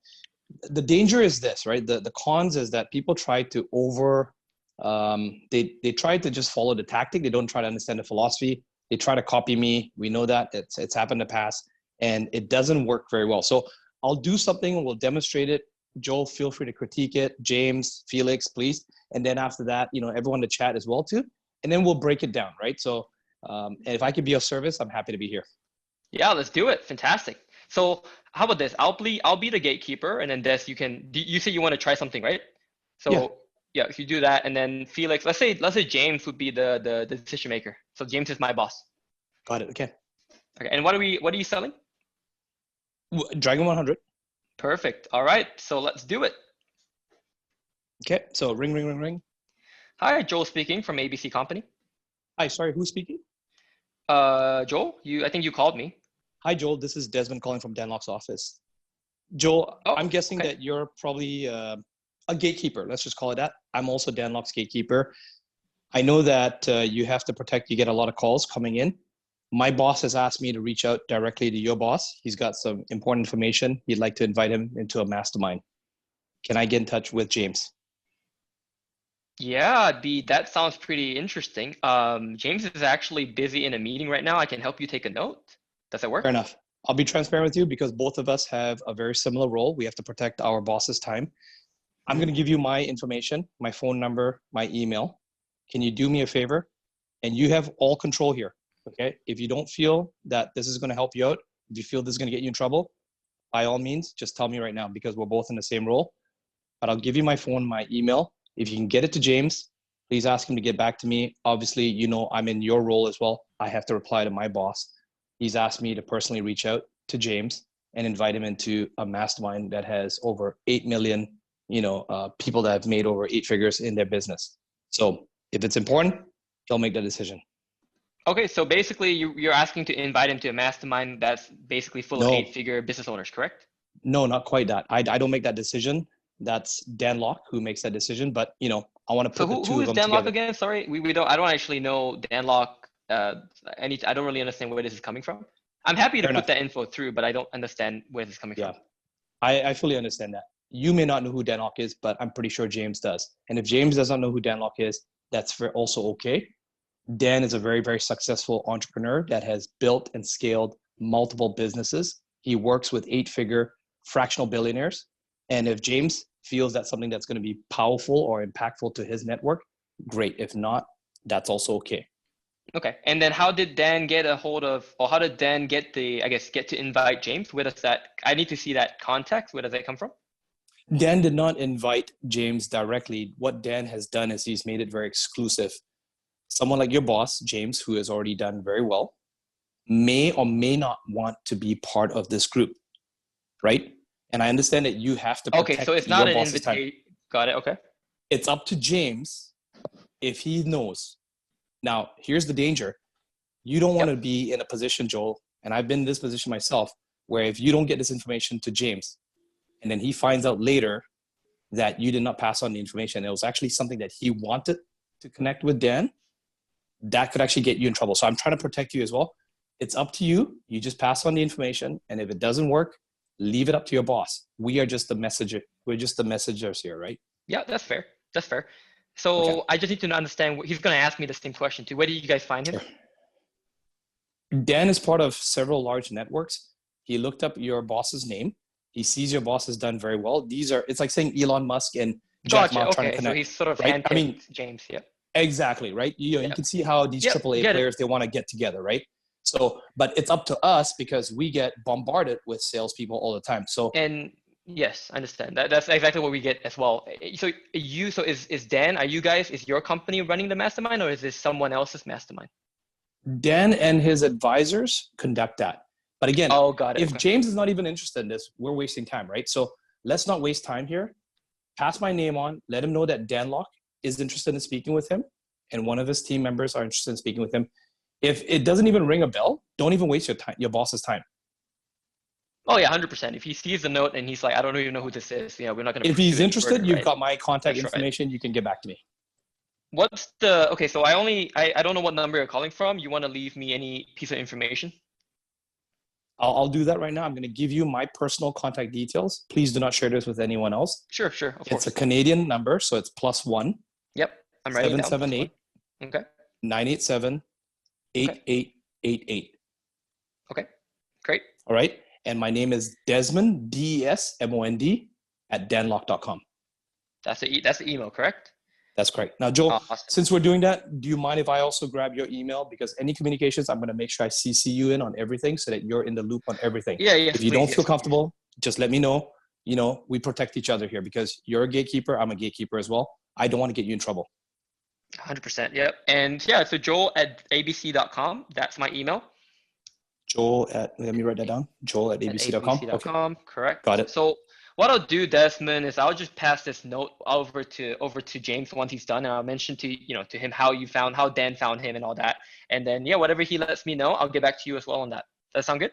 the danger is this, right? The cons is that people try to they try to just follow the tactic. They don't try to understand the philosophy. They try to copy me. We know that it's happened in the past, and it doesn't work very well. So I'll do something and we'll demonstrate it. Joel, feel free to critique it. James, Felix, please. And then after that, everyone to chat as well too. And then we'll break it down, right? So and if I could be of service, I'm happy to be here. Yeah, let's do it. Fantastic. So how about this? I'll be the gatekeeper, and then Des, you say you want to try something, right? So yeah, if you do that, and then Felix, let's say James would be the decision maker. So James is my boss. Got it. Okay. Okay. And what are you selling? Dragon 100. Perfect. All right. So let's do it. Okay. So ring. Hi, Joel speaking from ABC Company. Hi. Sorry, who's speaking? Joel, I think you called me. Hi, Joel. This is Desmond calling from Danlock's office. Joel, I'm guessing that you're probably a gatekeeper. Let's just call it that. I'm also Danlock's gatekeeper. I know that you have to protect. You get a lot of calls coming in. My boss has asked me to reach out directly to your boss. He's got some important information. He'd like to invite him into a mastermind. Can I get in touch with James? Yeah, that sounds pretty interesting. James is actually busy in a meeting right now. I can help you take a note. Does that work? Fair enough. I'll be transparent with you because both of us have a very similar role. We have to protect our boss's time. I'm going to give you my information, my phone number, my email. Can you do me a favor? And you have all control here, okay? If you don't feel that this is going to help you out, if you feel this is going to get you in trouble, by all means, just tell me right now because we're both in the same role. But I'll give you my phone, my email. If you can get it to James, please ask him to get back to me. Obviously, I'm in your role as well. I have to reply to my boss. He's asked me to personally reach out to James and invite him into a mastermind that has over 8 million, people that have made over 8 figures in their business. So if it's important, he'll make the decision. Okay, so basically you're asking to invite him to a mastermind that's basically full of No. 8-figure business owners, correct? No, not quite that. I don't make that decision. That's Dan Locke who makes that decision. But I want to So put the two who of is them Dan Locke together. again? Sorry, I don't actually know Dan Locke. I don't really understand where this is coming from. I'm happy to Fair put enough. that info through, but I don't understand where this is coming Yeah. from. I fully understand that. You may not know who Dan Locke is, but I'm pretty sure James does. And if James does not know who Dan Locke is, that's also okay. Dan is a very, very successful entrepreneur that has built and scaled multiple businesses. He works with 8-figure fractional billionaires. And if James feels that's something that's going to be powerful or impactful to his network, great. If not, that's also okay. Okay, and then how did Dan get a hold of, or how did Dan get to invite James? Where does that, I need to see that context. Where does that come from? Dan did not invite James directly. What Dan has done is he's made it very exclusive. Someone like your boss, James, who has already done very well, may or may not want to be part of this group, right? And I understand that you have to protect Okay, so it's not your an boss's time. invitation. Got it, okay. It's up to James if he knows. Now, here's the danger. You don't want to be in a position, Joel, and I've been in this position myself, where if you don't get this information to James, and then he finds out later that you did not pass on the information, it was actually something that he wanted to connect with Dan, that could actually get you in trouble. So I'm trying to protect you as well. It's up to you. You just pass on the information, and if it doesn't work, leave it up to your boss. We are just the messenger. We're just the messengers here, right? Yeah, that's fair. That's fair. So Okay. I just need to understand, he's going to ask me the same question too. Where did you guys find him? Dan is part of several large networks. He looked up your boss's name. He sees your boss has done very well. It's like saying Elon Musk and Jack Gotcha, Ma trying to okay, so connect. he's sort of right? handpicked James, yeah. Exactly, right? You can see how these Yep, AAA get it. players, they want to get together, right? So, but it's up to us because we get bombarded with salespeople all the time. So, And yes, I understand. That's exactly what we get as well. So is Dan, is your company running the mastermind, or is this someone else's mastermind? Dan and his advisors conduct that. But again, Oh, got it. if okay. James is not even interested in this, we're wasting time, right? So let's not waste time here. Pass my name on. Let him know that Dan Locke is interested in speaking with him, and one of his team members are interested in speaking with him. If it doesn't even ring a bell, don't even waste your boss's time. Oh yeah, 100%. If he sees the note and he's like, I don't even know who this is, we're not going to. If he's interested, you've right? got my contact That's right. information. You can get back to me. What's the, okay, so I don't know what number you're calling from. You want to leave me any piece of information? I'll do that right now. I'm going to give you my personal contact details. Please do not share this with anyone else. Sure, of It's course. a Canadian number, so it's +1 Yep, I'm writing it down. 778 Okay, 987 8888. okay, great. All right. And my name is Desmond, DESMOND, at danlocke.com. That's the email, correct? That's correct. Now, Joel, Awesome. since we're doing that, do you mind if I also grab your email? Because any communications, I'm going to make sure I CC you in on everything so that you're in the loop on everything. Yeah, yes, If you please, don't yes, feel please. comfortable, just let me know. You know, we protect each other here because you're a gatekeeper. I'm a gatekeeper as well. I don't want to get you in trouble. 100%, yep. And yeah, so joel@abc.com, that's my email. Let me write that down. Joel at abc.com. Okay. abc.com, correct. Got it. So what I'll do, Desmond, is I'll just pass this note over to James once he's done, and I'll mention to him how Dan found him and all that. And then yeah, whatever he lets me know, I'll get back to you as well on that. Does that sound good?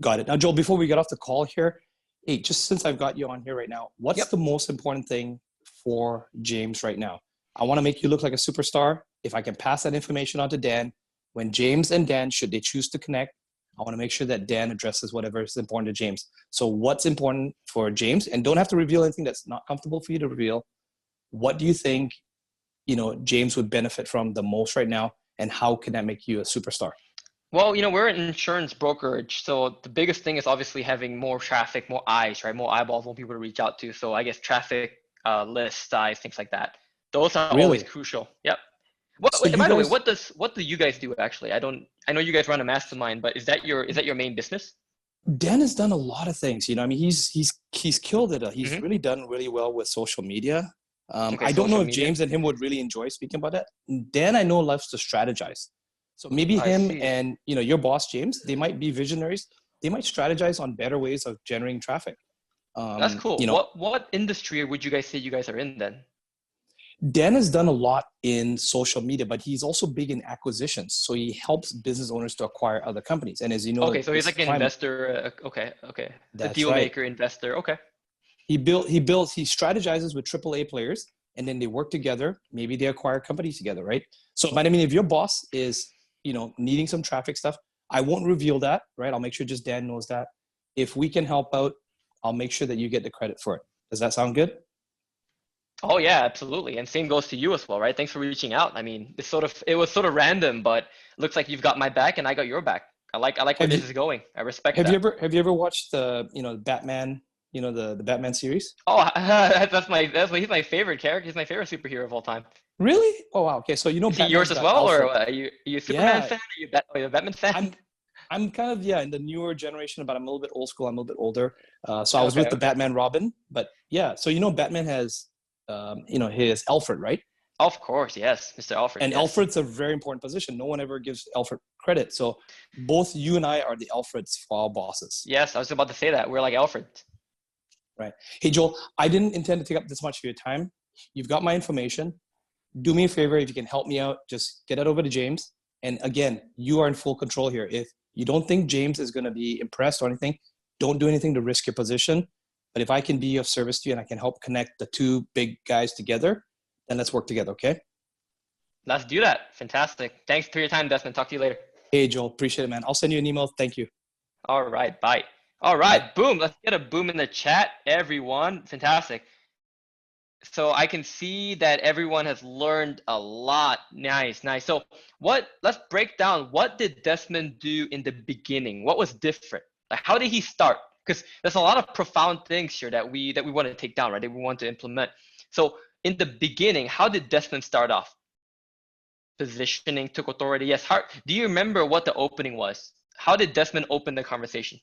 Got it. Now, Joel, before we get off the call here, hey, just since I've got you on here right now, what's the most important thing for James right now? I want to make you look like a superstar. If I can pass that information on to Dan, when James and Dan, should they choose to connect, I want to make sure that Dan addresses whatever is important to James. So what's important for James? And don't have to reveal anything that's not comfortable for you to reveal. What do you think, James would benefit from the most right now? And how can that make you a superstar? Well, we're an insurance brokerage, so the biggest thing is obviously having more traffic, more eyes, right? More eyeballs, more people to reach out to. So I guess traffic, list size, things like that. Those are always crucial. Yep. By the way, what do you guys do actually? I know you guys run a mastermind, but is that your main business? Dan has done a lot of things. He's killed it. He's really done really well with social media. I don't know if James and him would really enjoy speaking about that. Dan, I know, loves to strategize. So maybe him and your boss James, they might be visionaries they might strategize on better ways of generating traffic. That's cool. You know, What industry would you guys say you guys are in then? Dan has done a lot in social media, but he's also big in acquisitions. So he helps business owners to acquire other companies. And as you know, Okay, so he's this like an climate- investor. Okay. A That's deal right. maker, investor. Okay. He strategizes with AAA players, and then they work together. Maybe they acquire companies together, right? So, but I mean, if your boss is, you know, needing some traffic stuff, I won't reveal that, right? I'll make sure just Dan knows that. If we can help out, I'll make sure that you get the credit for it. Does that sound good? Oh yeah, absolutely. And same goes to you as well, right? Thanks for reaching out. I mean, it was sort of random, but it looks like you've got my back and I got your back. I like where this is going. I respect that. Have you ever watched the, you know, Batman, you know, the Batman series? Oh, he's my favorite character. He's my favorite superhero of all time. Really? Oh wow. Okay, so you know, Is he yours as Batman's got well, or Alfred. what? Are you a Superman Yeah. fan? Are you a Batman fan? I'm kind of, yeah, in the newer generation, but I'm a little bit old school. I'm a little bit older. So I was with the Okay. Batman Robin, but yeah. So you know, Batman has, you know, his Alfred, right? Of course, yes, Mr. Alfred. And yes. Alfred's a very important position. No one ever gives Alfred credit. So both you and I are the Alfreds for our bosses. Yes, I was about to say that. We're like Alfred. Right. Hey, Joel, I didn't intend to take up this much of your time. You've got my information. Do me a favor, if you can help me out, just get it over to James. And again, you are in full control here. If you don't think James is going to be impressed or anything, don't do anything to risk your position. But if I can be of service to you and I can help connect the two big guys together, then let's work together, okay? Let's do that. Fantastic. Thanks for your time, Desmond. Talk to you later. Hey, Joel, appreciate it, man. I'll send you an email. Thank you. All right, bye. All right, boom. Let's get a boom in the chat, everyone. Fantastic. So I can see that everyone has learned a lot. Nice. So let's break down, what did Desmond do in the beginning? What was different? Like, how did he start? Because there's a lot of profound things here that we want to take down, right? That we want to implement. So in the beginning, how did Desmond start off? Positioning, took authority. Yes. Do you remember what the opening was? How did Desmond open the conversation?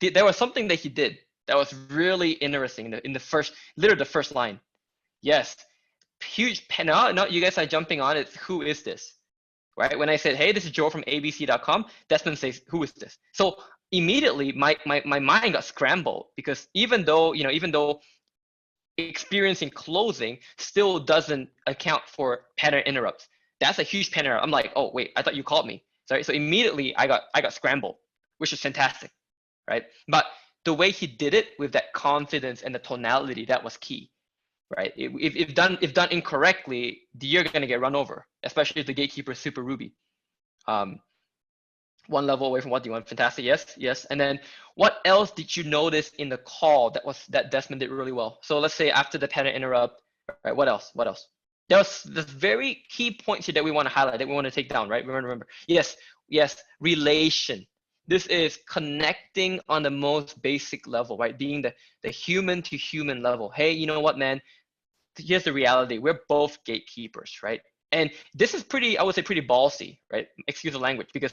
There was something that he did that was really interesting in the first, literally the first line. Yes, huge. Now you guys are jumping on it. Who is this? Right? When I said, hey, this is Joel from abc.com, Desmond says, who is this? So immediately my mind got scrambled, because even though experiencing closing still doesn't account for pattern interrupts. That's a huge pattern interrupt. I'm like, oh wait, I thought you called me. Sorry. So immediately I got scrambled, which is fantastic, right? But the way he did it with that confidence and the tonality, that was key. Right. If done incorrectly, you're gonna get run over, especially if the gatekeeper is super Ruby. One level away from what you want. Fantastic. Yes. And then what else did you notice in the call that Desmond did really well? So let's say after the pattern interrupt, right? What else? There's very key points here that we want to highlight, that we want to take down, right? Remember. Yes. Relation. This is connecting on the most basic level, right? Being the human to human level. Hey, you know what, man? Here's the reality. We're both gatekeepers, right? And this is pretty, I would say, pretty ballsy, right? Excuse the language, because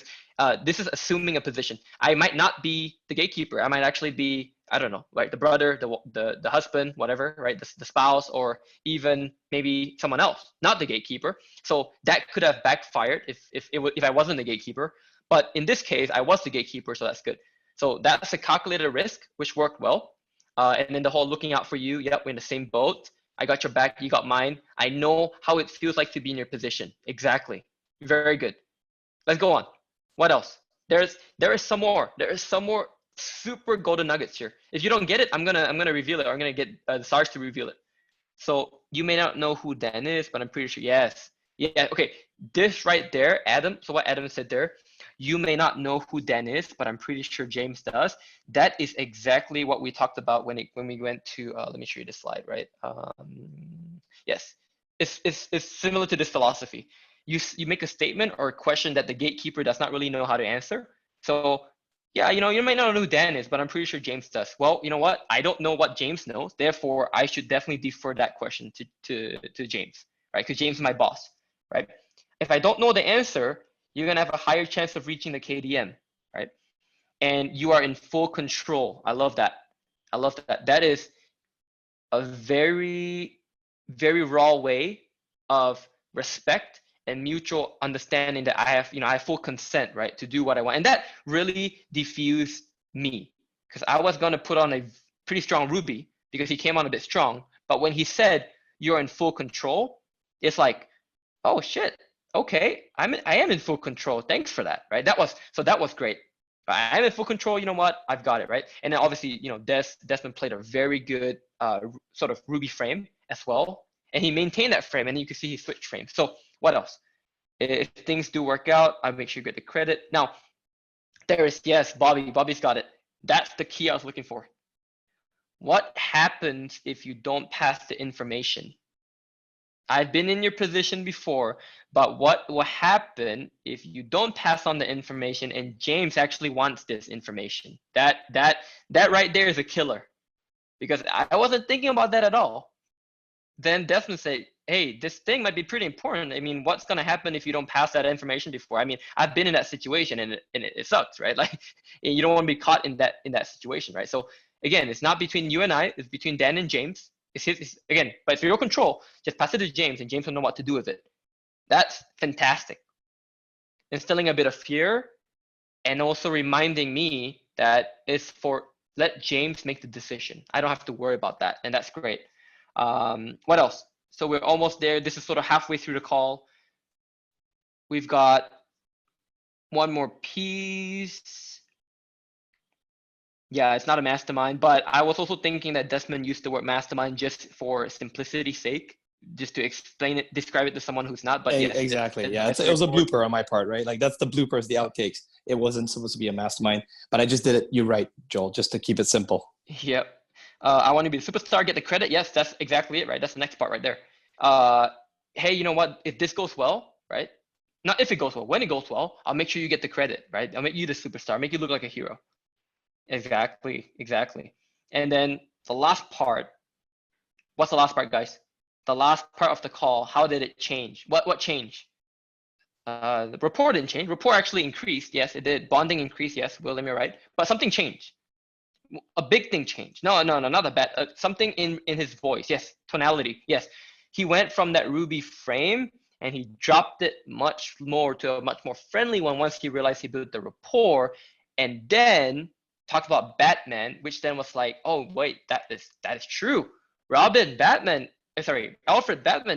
this is assuming a position. I might not be the gatekeeper. I might actually be, I don't know, right? The brother, the husband, whatever, right? The spouse, or even maybe someone else, not the gatekeeper. So that could have backfired if I wasn't the gatekeeper. But in this case, I was the gatekeeper, so that's good. So that's a calculated risk, which worked well. And then the whole looking out for you. Yep, we're in the same boat. I got your back, you got mine. I know how it feels like to be in your position. Exactly. Very good. Let's go on. What else? There is some more. There is some more super golden nuggets here. If you don't get it, I'm gonna reveal it. Or I'm gonna get the stars to reveal it. So you may not know who Dan is, but I'm pretty sure. Yes. Yeah. Okay. This right there, Adam. So what Adam said there. You may not know who Dan is, but I'm pretty sure James does. That is exactly what we talked about when we went to, let me show you this slide, right? Yes, it's similar to this philosophy. You make a statement or a question that the gatekeeper does not really know how to answer. So yeah, you might not know who Dan is, but I'm pretty sure James does. Well, you know what? I don't know what James knows. Therefore, I should definitely defer that question to James, right? Because James is my boss, right? If I don't know the answer, you're gonna have a higher chance of reaching the KDM, right? And you are in full control. I love that. That is a very, very raw way of respect and mutual understanding that I have full consent, right, to do what I want. And that really diffused me, because I was going to put on a pretty strong Ruby because he came on a bit strong. But when he said you're in full control, it's like, oh shit, okay, I am in full control. Thanks for that, right? That was great. I'm in full control. You know what? I've got it, right? And then obviously, you know, Desmond played a very good sort of Ruby frame as well, and he maintained that frame, and you can see he switched frames. So what else? If things do work out, I make sure you get the credit. Now, there is, yes, Bobby's got it. That's the key I was looking for. What happens if you don't pass the information? I've been in your position before, but what will happen if you don't pass on the information and James actually wants this information? That right there is a killer, because I wasn't thinking about that at all. Then Desmond say, hey, this thing might be pretty important. I mean, what's going to happen if you don't pass that information before? I mean, I've been in that situation, and it sucks, right? Like, you don't want to be caught in that situation, right? So again, it's not between you and I, it's between Dan and James. It's again, but it's your control. Just pass it to James, and James will know what to do with it. That's fantastic. Instilling a bit of fear, and also reminding me that let James make the decision. I don't have to worry about that, and that's great. What else? So we're almost there. This is sort of halfway through the call. We've got one more piece. Yeah, it's not a mastermind, but I was also thinking that Desmond used the word mastermind just for simplicity's sake, just to describe it to someone who's not. But yes, exactly. Yeah, it was a blooper on my part, right? Like, that's the bloopers, the outtakes. It wasn't supposed to be a mastermind, but I just did it. You're right, Joel, just to keep it simple. Yep. I want to be the superstar, get the credit. Yes, that's exactly it, right? That's the next part right there. Hey, you know what? If this goes well, right? Not if it goes well, when it goes well, I'll make sure you get the credit, right? I'll make you the superstar, make you look like a hero. Exactly. And then the last part, what's the last part, guys? The last part of the call, how did it change? What changed? The rapport didn't change. Rapport actually increased. Yes, it did. Bonding increased. Yes, William, you're right. But something changed. A big thing changed. No, not a bad. Something in his voice. Yes, tonality. Yes, he went from that Ruby frame and he dropped it much more to a much more friendly one once he realized he built the rapport, and then talked about Batman, which then was like, oh wait, that is true. Alfred Batman,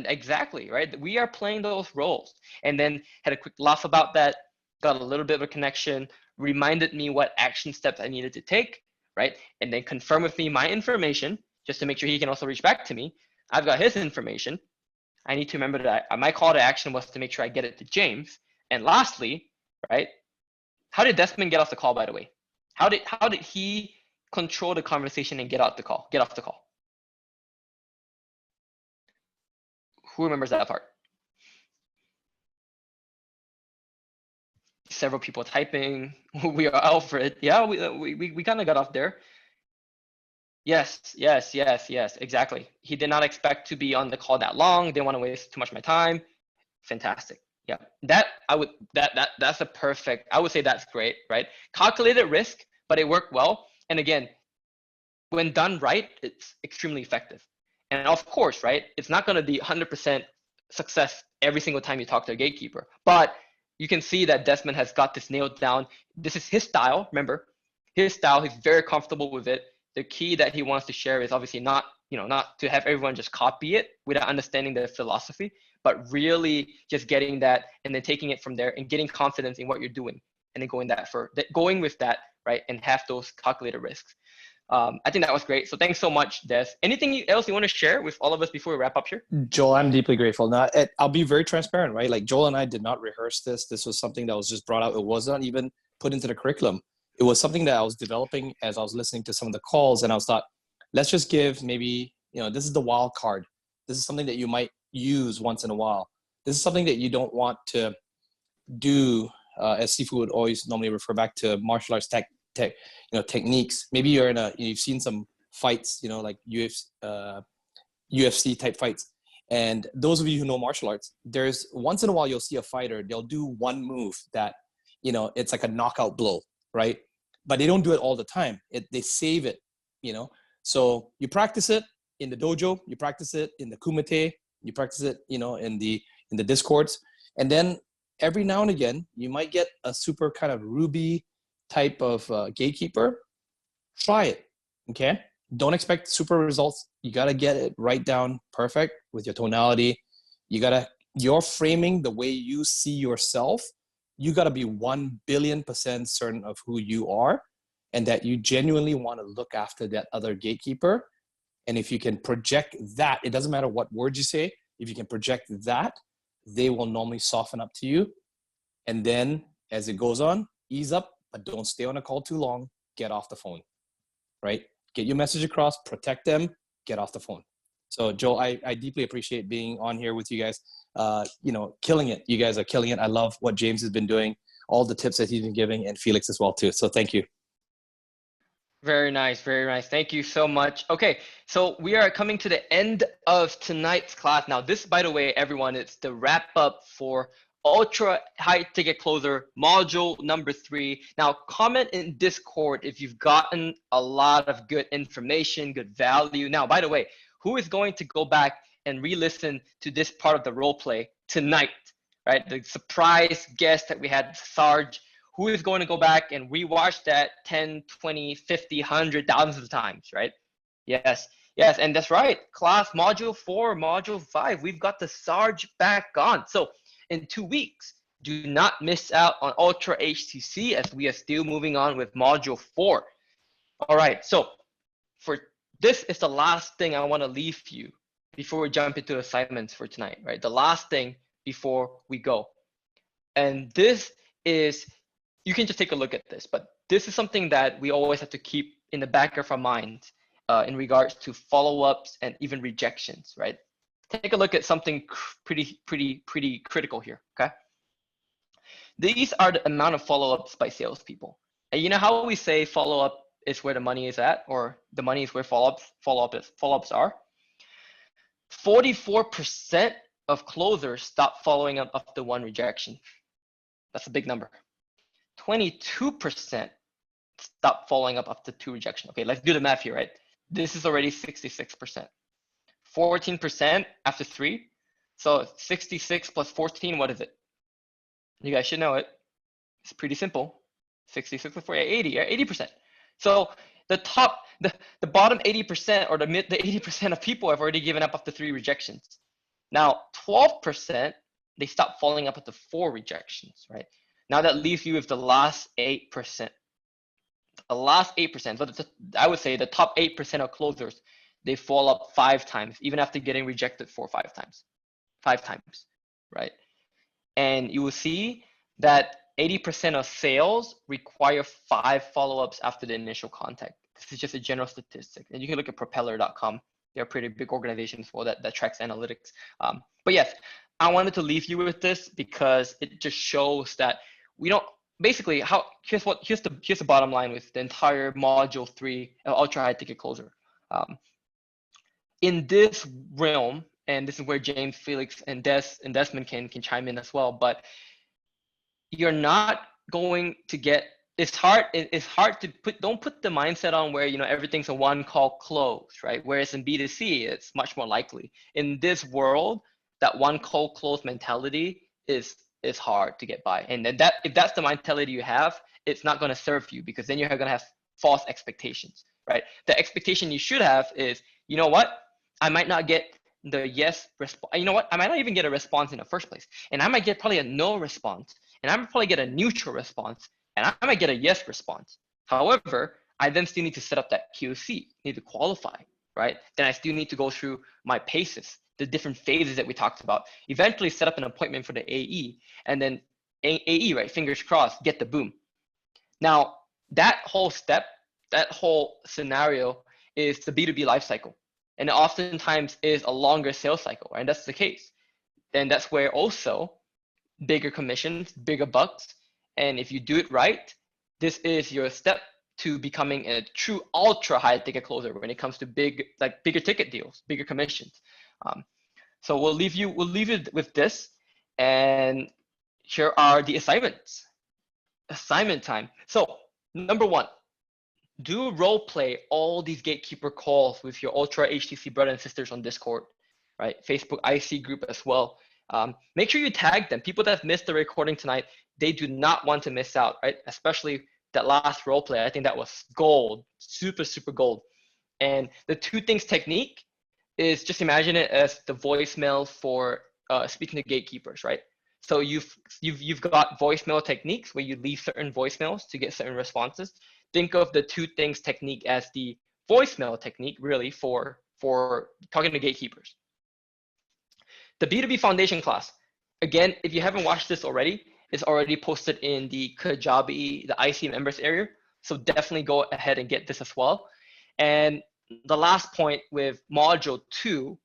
exactly, right? We are playing those roles. And then had a quick laugh about that, got a little bit of a connection, reminded me what action steps I needed to take, right? And then confirm with me my information, just to make sure he can also reach back to me. I've got his information. I need to remember that my call to action was to make sure I get it to James. And lastly, right? How did Desmond get off the call, by the way? How did he control the conversation and get off the call? Who remembers that part? Several people typing. We are Alfred. Yeah, we kind of got off there. Yes, exactly. He did not expect to be on the call that long. Didn't want to waste too much of my time. Fantastic. Yeah, that's a perfect, I would say that's great, right? Calculated risk, but it worked well. And again, when done right, it's extremely effective. And of course, right, it's not going to be 100% success every single time you talk to a gatekeeper, but you can see that Desmond has got this nailed down. This is his style. Remember, his style, he's very comfortable with it. The key that he wants to share is obviously not to have everyone just copy it without understanding the philosophy, but really just getting that and then taking it from there and getting confidence in what you're doing and then going with that, right? And have those calculated risks. I think that was great. So thanks so much, Des. Anything else you want to share with all of us before we wrap up here? Joel, I'm deeply grateful. Now, I'll be very transparent, right? Like, Joel and I did not rehearse this. This was something that was just brought out. It was not even put into the curriculum. It was something that I was developing as I was listening to some of the calls, and I was thought, let's just give maybe, this is the wild card. This is something that you might use once in a while. This is something that you don't want to do, as Sifu would always normally refer back to martial arts techniques. Maybe you've seen some fights, like UFC type fights. And those of you who know martial arts, there's once in a while you'll see a fighter, they'll do one move that, it's like a knockout blow, right? But they don't do it all the time. They save it, So you practice it in the dojo, you practice it in the kumite, you practice it, in the discords. And then every now and again, you might get a super kind of Ruby type of gatekeeper, try it. Okay. Don't expect super results. You got to get it right down perfect with your tonality. Your framing, the way you see yourself, you got to be 1 billion% certain of who you are and that you genuinely want to look after that other gatekeeper. And if you can project that, it doesn't matter what words you say, if you can project that, they will normally soften up to you. And then as it goes on, ease up, but don't stay on a call too long. Get off the phone, right? Get your message across, protect them, get off the phone. So Joel, I deeply appreciate being on here with you guys. Killing it. You guys are killing it. I love what James has been doing, all the tips that he's been giving, and Felix as well too. So thank you. Very nice, very nice. Thank you so much. Okay, so we are coming to the end of tonight's class. Now this, by the way, everyone, it's the wrap up for Ultra High Ticket Closer module number 3. Now comment in Discord if you've gotten a lot of good information, good value. Now, by the way, who is going to go back and re-listen to this part of the role play tonight, right? The surprise guest that we had, Sarge, who is going to go back and rewatch that 10, 20, 50, 100, thousands of times, right? Yes, yes, and that's right. Class module 4, module 5, we've got the Sarge back on. So in 2 weeks, do not miss out on Ultra HTC as we are still moving on with module 4. All right, so this is the last thing I want to leave you before we jump into assignments for tonight, right? The last thing before we go. And this is, you can just take a look at this, but this is something that we always have to keep in the back of our minds in regards to follow-ups and even rejections, right? Take a look at something pretty critical here, okay? These are the amount of follow-ups by salespeople. And you know how we say follow-up is where the money is at, or the money is where follow-ups are? 44% of closers stop following up after 1 rejection. That's a big number. 22% stop following up after 2 rejection. Okay, let's do the math here, right? This is already 66%. 14% after 3. So 66 plus 14, what is it? You guys should know it. It's pretty simple. 66 plus 4, 80, 80%. So the bottom 80% or the 80% of people have already given up after 3 rejections. Now 12%, they stop following up after 4 rejections, right? Now that leaves you with the last 8%. The last 8%, so I would say the top 8% of closers, they follow up 5 times, even after getting rejected 4 or 5 times. 5 times, right? And you will see that 80% of sales require 5 follow-ups after the initial contact. This is just a general statistic. And you can look at Propeller.com. They're a pretty big organization as well that tracks analytics. But yes, I wanted to leave you with this because it just shows that we don't, basically, here's the bottom line with the entire module 3 Ultra High Ticket Closer. In this realm, and this is where James, Felix, and Desmond can chime in as well, but you're not going to get, it's hard to don't put the mindset on where, everything's a 1 call close, right? Whereas in B2C, it's much more likely. In this world, that 1 call close mentality is hard to get by. And if that's the mentality you have, it's not going to serve you, because then you're going to have false expectations, right? The expectation you should have is, you know what? I might not get the yes response. You know what? I might not even get a response in the first place. And I might get probably a no response. And I might probably get a neutral response. And I might get a yes response. However, I then still need to set up that QC, need to qualify, right? Then I still need to go through my paces, the different phases that we talked about. Eventually set up an appointment for the AE. And then AE, right? Fingers crossed, get the boom. Now, that whole step, that whole scenario is the B2B life cycle. And it oftentimes is a longer sales cycle, right? And that's the case. And that's where also bigger commissions, bigger bucks. And if you do it right, this is your step to becoming a true ultra high ticket closer when it comes to bigger ticket deals, bigger commissions. So we'll leave you with this. And here are the assignments. Assignment time. So number 1, do role play all these gatekeeper calls with your Ultra HTC brothers and sisters on Discord, right? Facebook IC group as well. Make sure you tag them. People that have missed the recording tonight, they do not want to miss out, right? Especially that last role play, I think that was gold, super, super gold. And the two things technique is just imagine it as the voicemail for speaking to gatekeepers, right? So you've got voicemail techniques where you leave certain voicemails to get certain responses. Think of the two things technique as the voicemail technique, really, for talking to gatekeepers. The B2B Foundation class, again, if you haven't watched this already, it's already posted in the Kajabi, the IC members area. So definitely go ahead and get this as well. And the last point with module 2,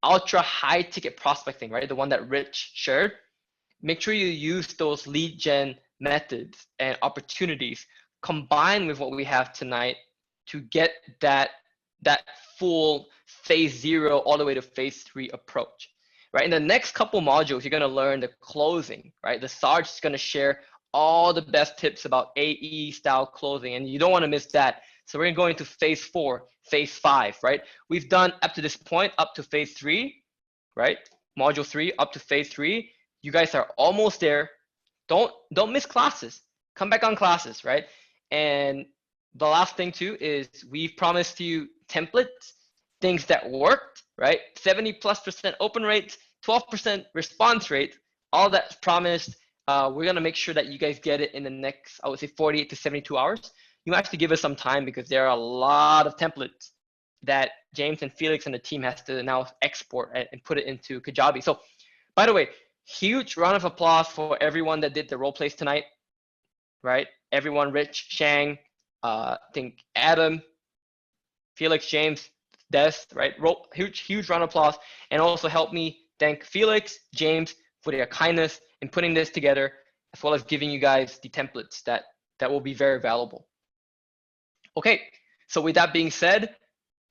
ultra high ticket prospecting, right? The one that Rich shared. Make sure you use those lead gen methods and opportunities combined with what we have tonight to get that full phase 0 all the way to phase 3 approach. Right, in the next couple modules, you're going to learn the closing, right? The Sarge is going to share all the best tips about AE style closing, and you don't want to miss that. So we're going to go into phase 4, phase 5, right? We've done up to this point, up to phase 3, right? Module 3, up to phase 3. You guys are almost there. Don't miss classes. Come back on classes, right? And the last thing too is we've promised you templates, things that worked, right? 70+% open rate, 12% response rate, all that's promised. We're gonna make sure that you guys get it in the next, I would say 48 to 72 hours. You might have to give us some time because there are a lot of templates that James and Felix and the team has to now export and put it into Kajabi. So by the way, huge round of applause for everyone that did the role plays tonight, right? Everyone, Rich, Shang, I think Adam, Felix, James, Des, right? Huge round of applause. And also help me thank Felix, James for their kindness in putting this together, as well as giving you guys the templates that will be very valuable. Okay, so with that being said,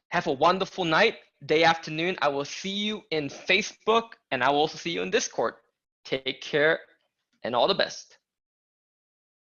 have a wonderful night, day, afternoon. I will see you in Facebook and I will also see you in Discord. Take care and all the best.